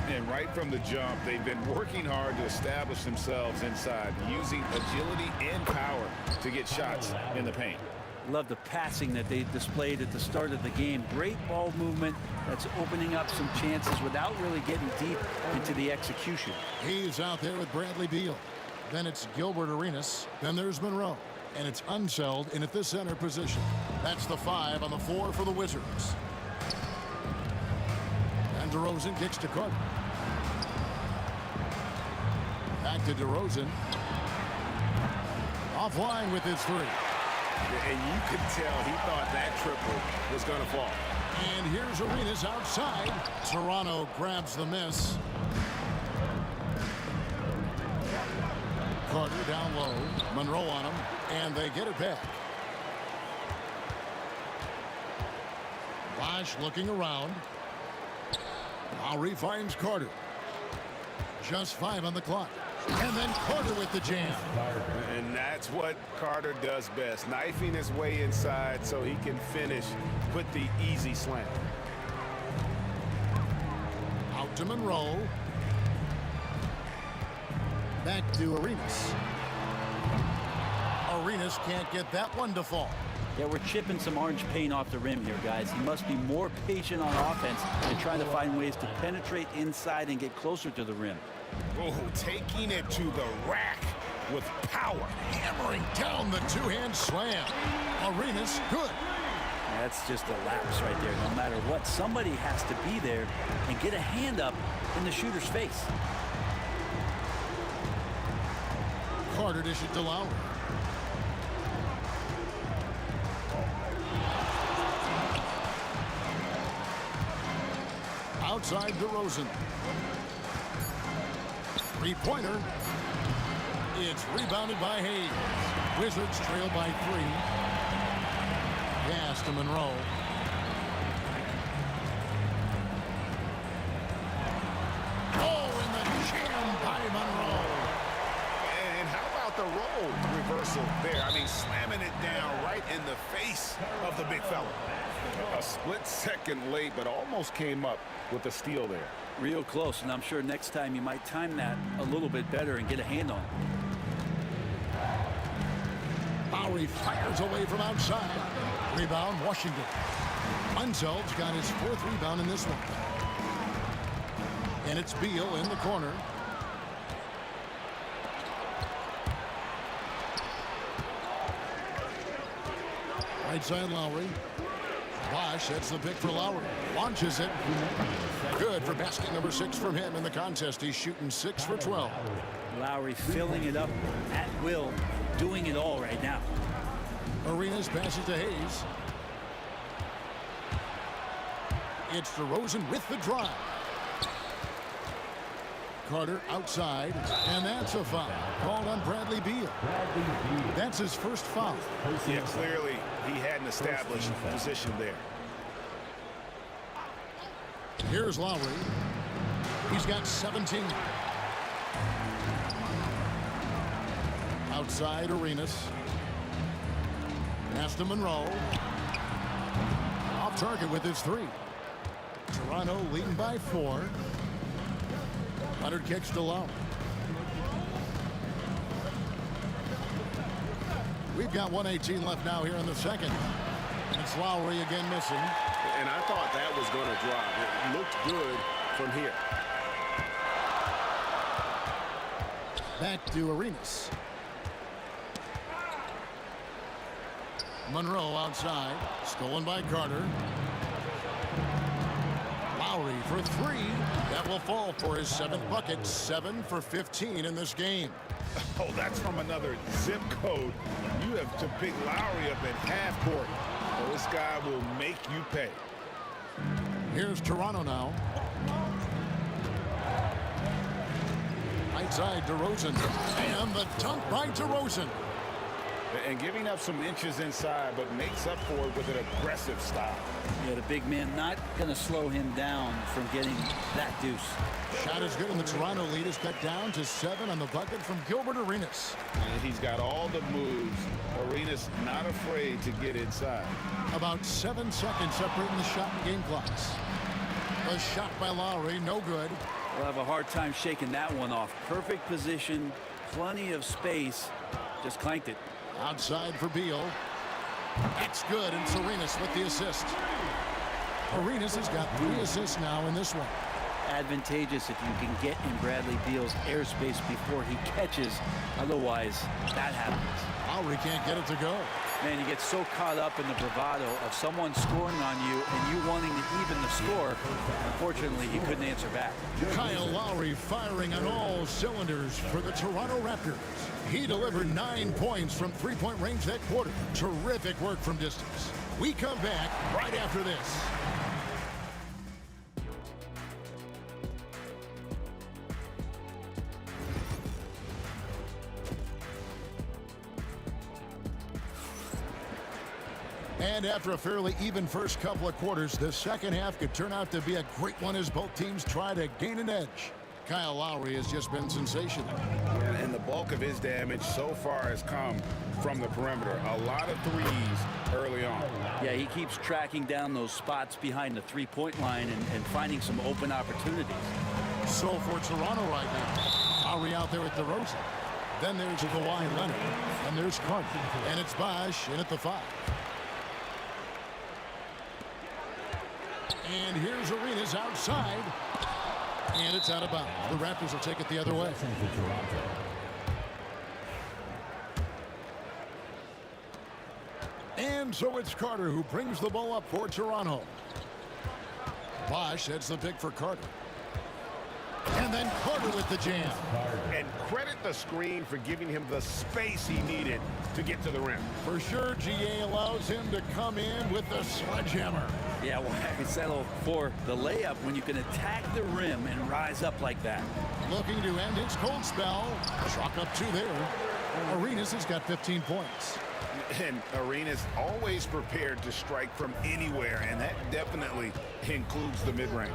And right from the jump, they've been working hard to establish themselves inside, using agility and power to get shots in the paint. Love the passing that they displayed at the start of the game. Great ball movement that's opening up some chances without really getting deep into the execution. He's out there with Bradley Beal. Then it's Gilbert Arenas. Then there's Monroe. And it's Unseld in at the center position. That's the 5 on the 4 for the Wizards. And DeRozan kicks to Carter. Back to DeRozan. Offline with his 3. And you could tell he thought that triple was going to fall. And here's Arenas outside. Toronto grabs the miss. Carter down low. Monroe on him. And they get it back. Bosh looking around. Lowry finds Carter. Just 5 on the clock. And then Carter with the jam. And that's what Carter does best. Knifing his way inside so he can finish with the easy slam. Out to Monroe. Back to Arenas. Arenas can't get that one to fall. Yeah, we're chipping some orange paint off the rim here, guys. He must be more patient on offense and trying to find ways to penetrate inside and get closer to the rim. Oh, taking it to the rack with power. Hammering down the two-hand slam. Arenas, good. That's just a lapse right there. No matter what, somebody has to be there and get a hand up in the shooter's face. Carter dishes to Lowry. Outside DeRozan. Three-pointer. It's rebounded by Hayes. Wizards trail by 3. Pass to Monroe. Oh, and the jam by Monroe. And how about the role reversal there? I mean, slamming it down right in the face of the big fella. A split second late, but almost came up with a steal there. Real close, and I'm sure next time you might time that a little bit better and get a hand on it. Lowry fires away from outside. Rebound, Washington. Unseld's got his 4th rebound in this one. And it's Beal in the corner. Right side Lowry. Bosh sets the pick for Lowry. Launches it. Good for basket number 6 from him in the contest. He's shooting 6 for 12. Lowry filling it up at will, doing it all right now. Arenas passes to Hayes. It's DeRozan with the drive. Carter outside, and that's a foul called on Bradley Beal. That's his first foul. Yeah, clearly he hadn't established position there. Here's Lowry. He's got 17. Outside, Arenas. Pass to Monroe. Off target with his 3. Toronto leading by 4. Leonard kicks to Lowry. We've got 1:18 left now here in the second. It's Lowry again missing. And I thought that was going to drop. It looked good from here. Back to Arenas. Monroe outside. Stolen by Carter. Lowry for 3. That will fall for his 7th bucket. 7 for 15 in this game. Oh, that's from another zip code. You have to pick Lowry up at half court. Well, this guy will make you pay. Here's Toronto now. Right side, DeRozan. And the dunk by DeRozan. And giving up some inches inside, but makes up for it with an aggressive style. Yeah, the big man not going to slow him down from getting that deuce. Shot is good, and the Toronto lead is cut down to 7 on the bucket from Gilbert Arenas. And he's got all the moves. Arenas not afraid to get inside. About 7 seconds separating the shot and game clocks. A shot by Lowry, no good. We'll have a hard time shaking that one off. Perfect position, plenty of space, just clanked it. Outside for Beal. That's good, and it's Arenas with the assist. Arenas has got 3 assists now in this one. Advantageous if you can get in Bradley Beal's airspace before he catches. Otherwise, that happens. Lowry can't get it to go. Man, you get so caught up in the bravado of someone scoring on you and you wanting to even the score. Unfortunately, he couldn't answer back. Kyle Lowry firing on all cylinders for the Toronto Raptors. He delivered 9 points from 3-point range that quarter. Terrific work from distance. We come back right after this. And after a fairly even first couple of quarters, the second half could turn out to be a great one as both teams try to gain an edge. Kyle Lowry has just been sensational. And the bulk of his damage so far has come from the perimeter. A lot of threes early on. Yeah, he keeps tracking down those spots behind the three-point line and finding some open opportunities. So for Toronto right now, Lowry out there with DeRozan. Then there's Kawhi Leonard. And there's Carter. And it's Bosh in at the 5. And here's Arenas outside. And it's out of bounds. The Raptors will take it the other way. And so it's Carter who brings the ball up for Toronto. Bosh heads the pick for Carter. And then Carter with the jam. And credit the screen for giving him the space he needed to get to the rim. For sure, GA allows him to come in with the sledgehammer. Yeah, well, I settle for the layup when you can attack the rim and rise up like that. Looking to end his cold spell. Chalk up 2 there. Arenas has got 15 points. And Arenas always prepared to strike from anywhere, and that definitely includes the mid-range.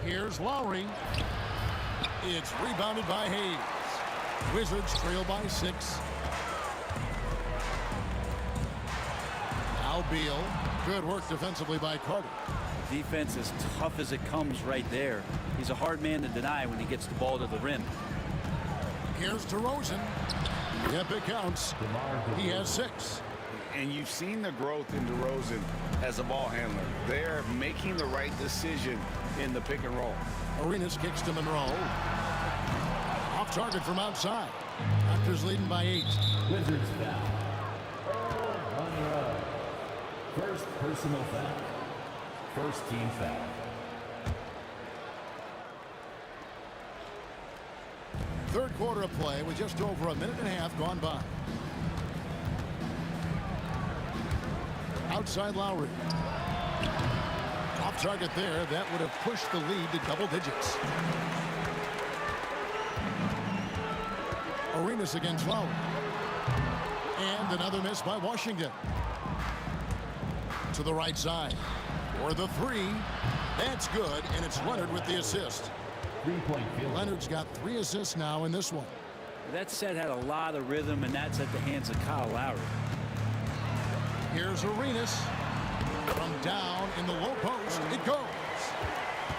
Here's Lowry. It's rebounded by Hayes. Wizards trail by 6. Now Beal. Good work defensively by Carter. Defense as tough as it comes right there. He's a hard man to deny when he gets the ball to the rim. Here's DeRozan. Yep, it counts. He has 6. And you've seen the growth in DeRozan as a ball handler. They're making the right decision in the pick and roll. Arenas kicks to Monroe. Off target from outside. Raptors leading by 8. Wizards foul. Monroe. First personal foul. First team foul. Third quarter of play with just over a minute and a half gone by. Outside Lowry. Off target there. That would have pushed the lead to double digits. Arenas against Lowry. And another miss by Washington. To the right side. For the three. That's good, and it's Leonard with the assist. Leonard's got 3 assists now in this one. That set had a lot of rhythm, and that's at the hands of Kyle Lowry. Here's Arenas. From down in the low post, it goes.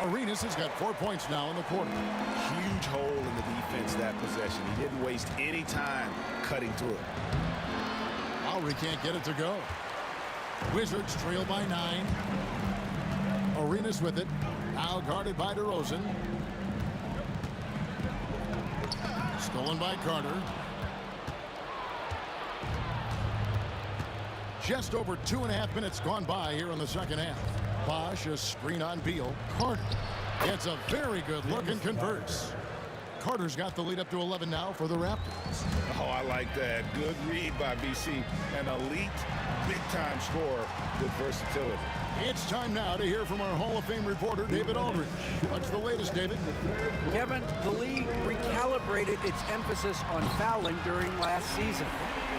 Arenas has got 4 points now in the quarter. Huge hole in the defense that possession. He didn't waste any time cutting through it. Lowry can't get it to go. Wizards trail by 9. Arenas with it. Now guarded by DeRozan. Stolen by Carter. Just over 2.5 minutes gone by here in the second half. Bosch, a screen on Beal. Carter gets a very good look and converts. Carter's got the lead up to 11 now for the Raptors. Oh, I like that. Good read by BC. An elite, big-time scorer with versatility. It's time now to hear from our Hall of Fame reporter, David Aldridge. What's the latest, David? Kevin, the league recalibrated its emphasis on fouling during last season.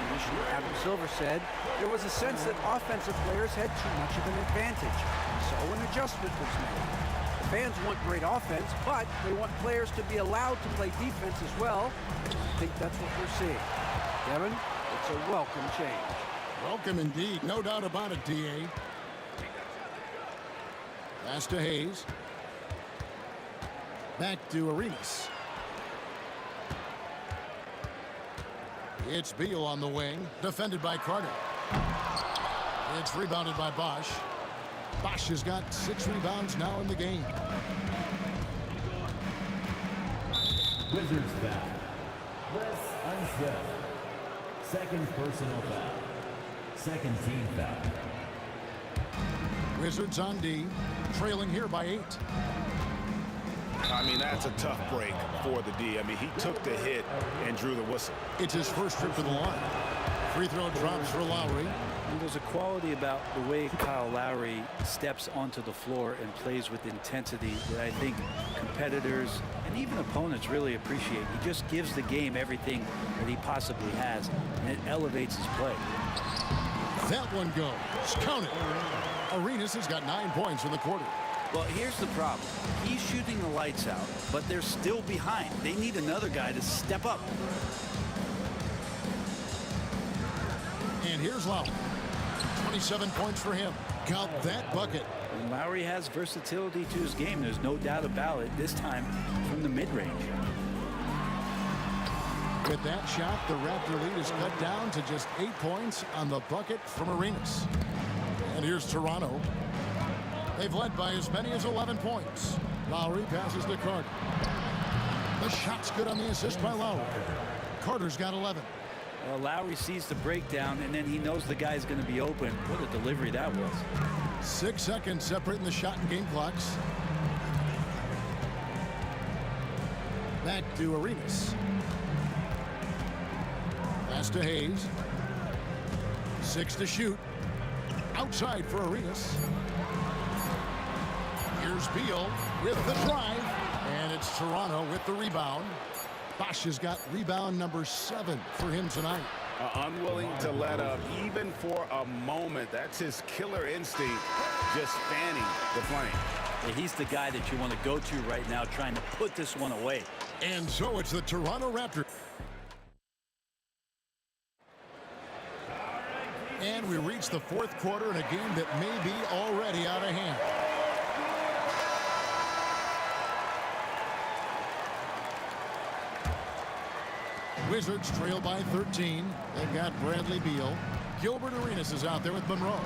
Commissioner Adam Silver said there was a sense that offensive players had too much of an advantage, so an adjustment was made. The fans want great offense, but they want players to be allowed to play defense as well. I think that's what we're seeing. Kevin, it's a welcome change. Welcome indeed, no doubt about it, D.A. Pass to Hayes. Back to Arenas. It's Beal on the wing, defended by Carter. It's rebounded by Bosch. Bosch has got 6 rebounds now in the game. Wizards foul. Less unset. Second personal foul. Second team foul. Wizards on D, trailing here by 8. I mean, that's a tough break for the D. I mean, he took the hit and drew the whistle. It's his first trip to the line. Free throw drops for Lowry. And there's a quality about the way Kyle Lowry steps onto the floor and plays with intensity that I think competitors and even opponents really appreciate. He just gives the game everything that he possibly has, and it elevates his play. That one goes. Count it. Arenas has got 9 points in the quarter. Well, here's the problem. He's shooting the lights out, but they're still behind. They need another guy to step up. And here's Lowry. 27 points for him. Got that bucket. And Lowry has versatility to his game. There's no doubt about it. This time from the mid-range. With that shot, the Raptor lead is cut down to just 8 points on the bucket from Arenas. And here's Toronto. They've led by as many as 11 points. Lowry passes to Carter. The shot's good on the assist by Lowry. Carter's got 11. Well, Lowry sees the breakdown, and then he knows the guy's going to be open. What a delivery that was. 6 seconds separating the shot and game clocks. Back to Arenas. Pass to Hayes. 6 to shoot. Outside for Arenas. Here's Beal with the drive. And it's Toronto with the rebound. Bosch has got rebound number 7 for him tonight. Unwilling to let up even for a moment. That's his killer instinct, just fanning the flame. Yeah, he's the guy that you want to go to right now, trying to put this one away. And so it's the Toronto Raptors. And we reach the 4th quarter in a game that may be already out of hand. Wizards trail by 13. They've got Bradley Beal. Gilbert Arenas is out there with Monroe.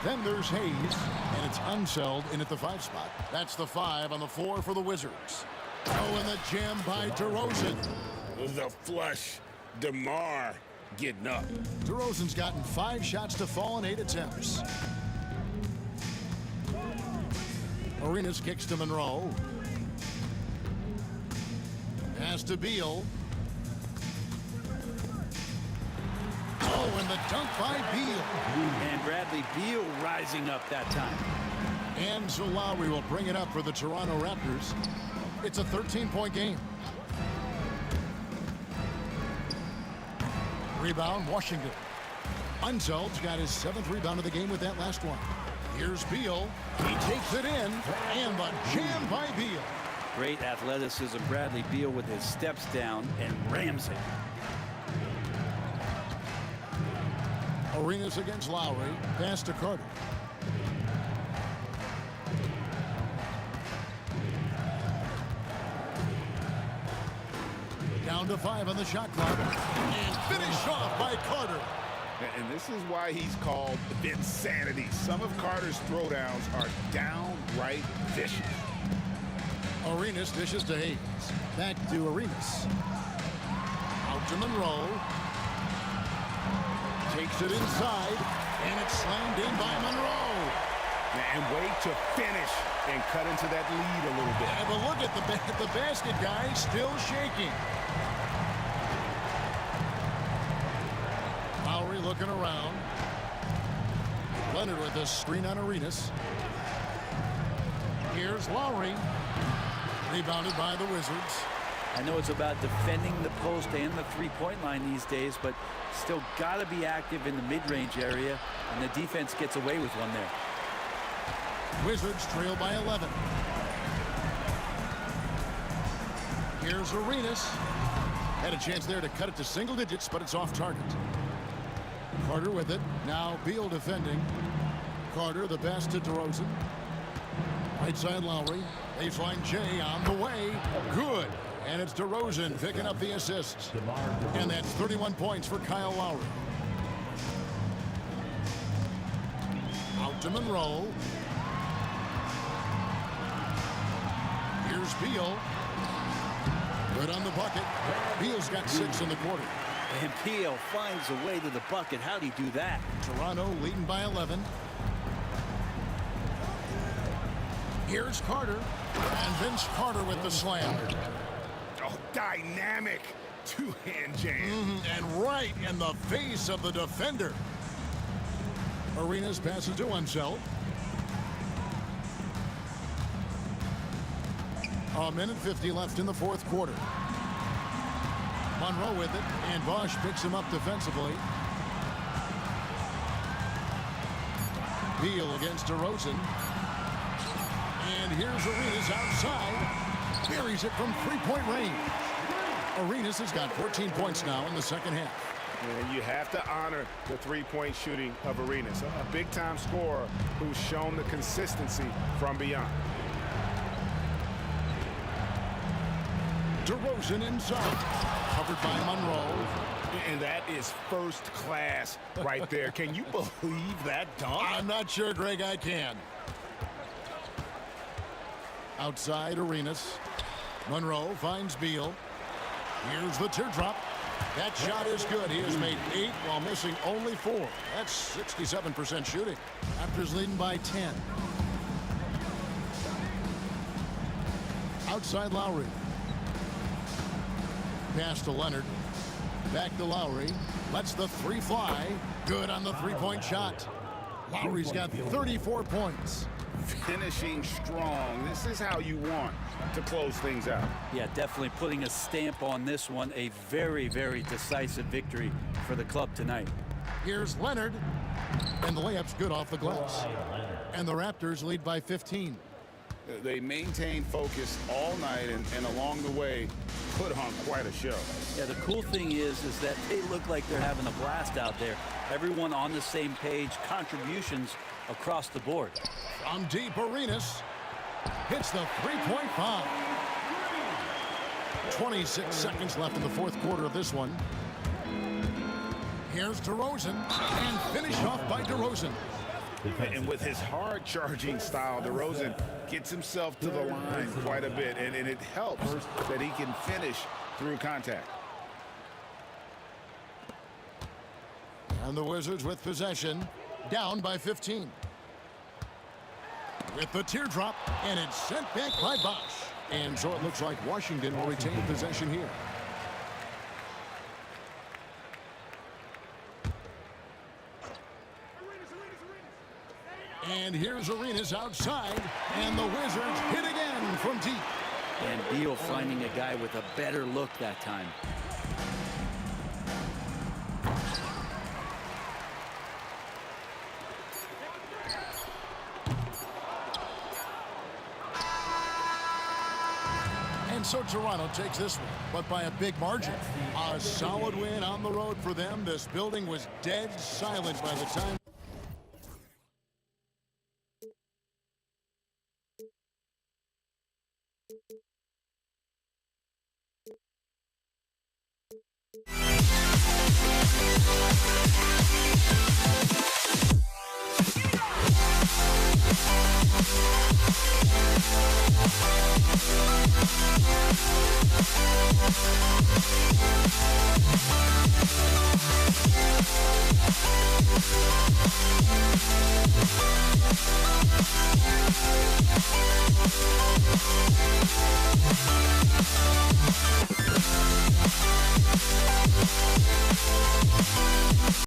Then there's Hayes, and it's Unseld in at the 5 spot. That's the 5 on the floor for the Wizards. Oh, and the jam by DeRozan. The flush. DeMar getting up. DeRozan's gotten 5 shots to fall in 8 attempts. Arenas kicks to Monroe. Pass to Beal. Oh, and the dunk by Beal. And Bradley Beal rising up that time. And so Lowry will bring it up for the Toronto Raptors. It's a 13-point game. Rebound, Washington. Unsel's got his 7th rebound of the game with that last one. Here's Beal. He takes it in, and the jam by Beal. Great athleticism. Bradley Beal with his steps down and rams it. Arenas against Lowry. Pass to Carter. Down to 5 on the shot clock. And finished off by Carter. And this is why he's called Vinsanity. Some of Carter's throwdowns are downright vicious. Arenas dishes to Hayes. Back to Arenas. Out to Monroe. Takes it inside, and it's slammed in by Monroe. And wait to finish and cut into that lead a little bit. Yeah, but look at the basket, guy, still shaking. Lowry looking around. Leonard with a screen on Arenas. Here's Lowry. Rebounded by the Wizards. I know it's about defending the post and the three-point line these days, but still got to be active in the mid-range area, and the defense gets away with one there. Wizards trail by 11. Here's Arenas. Had a chance there to cut it to single digits, but it's off target. Carter with it. Now Beal defending. Carter, the pass to DeRozan. Right side Lowry. Baseline Jay on the way. Good. And it's DeRozan picking up the assists. And that's 31 points for Kyle Lowry. Out to Monroe. Here's Beal. Good on the bucket. Beal's got 6 in the quarter. And Beal finds a way to the bucket. How'd he do that? Toronto leading by 11. Here's Carter. And Vince Carter with the slam. Oh, dynamic two-hand jam. And right in the face of the defender. Arenas passes to Unseld. A minute 50 left in the fourth quarter. Monroe with it, and Bosch picks him up defensively. Beal against DeRozan. And here's Arenas outside. Buries it from three-point range. Arenas has got 14 points now in the second half. And you have to honor the three-point shooting of Arenas, a big-time scorer who's shown the consistency from beyond. DeRozan inside, covered by Monroe. And that is first class right there. Can you believe that dunk? I'm not sure, Greg, I can. Outside Arenas. Monroe finds Beal. Here's the teardrop. That shot is good. He has made 8 while missing only 4. That's 67% shooting. Raptors leading by 10. Outside Lowry. Pass to Leonard. Back to Lowry. Lets the three fly. Good on the three-point shot. Lowry's got 34 points. Finishing strong. This is how you want to close things out. Yeah, definitely putting a stamp on this one. A very, very decisive victory for the club tonight. Here's Leonard. And the layup's good off the glass. And the Raptors lead by 15. They maintain focus all night and along the way put on quite a show. Yeah, the cool thing is that they look like they're having a blast out there. Everyone on the same page, contributions across the board. From deep, Arenas hits the three-point foul. 26 seconds left in the fourth quarter of this one. Here's DeRozan, and finished off by DeRozan. And with his hard-charging style, DeRozan gets himself to the line quite a bit, and it helps that he can finish through contact. And the Wizards with possession, down by 15. With the teardrop, and it's sent back by Bosch. And so it looks like Washington will retain possession here. And here's Arenas outside, and the Wizards hit again from deep. And Beal finding a guy with a better look that time. And so Toronto takes this one, but by a big margin. A solid win on the road for them. This building was dead silent by the time.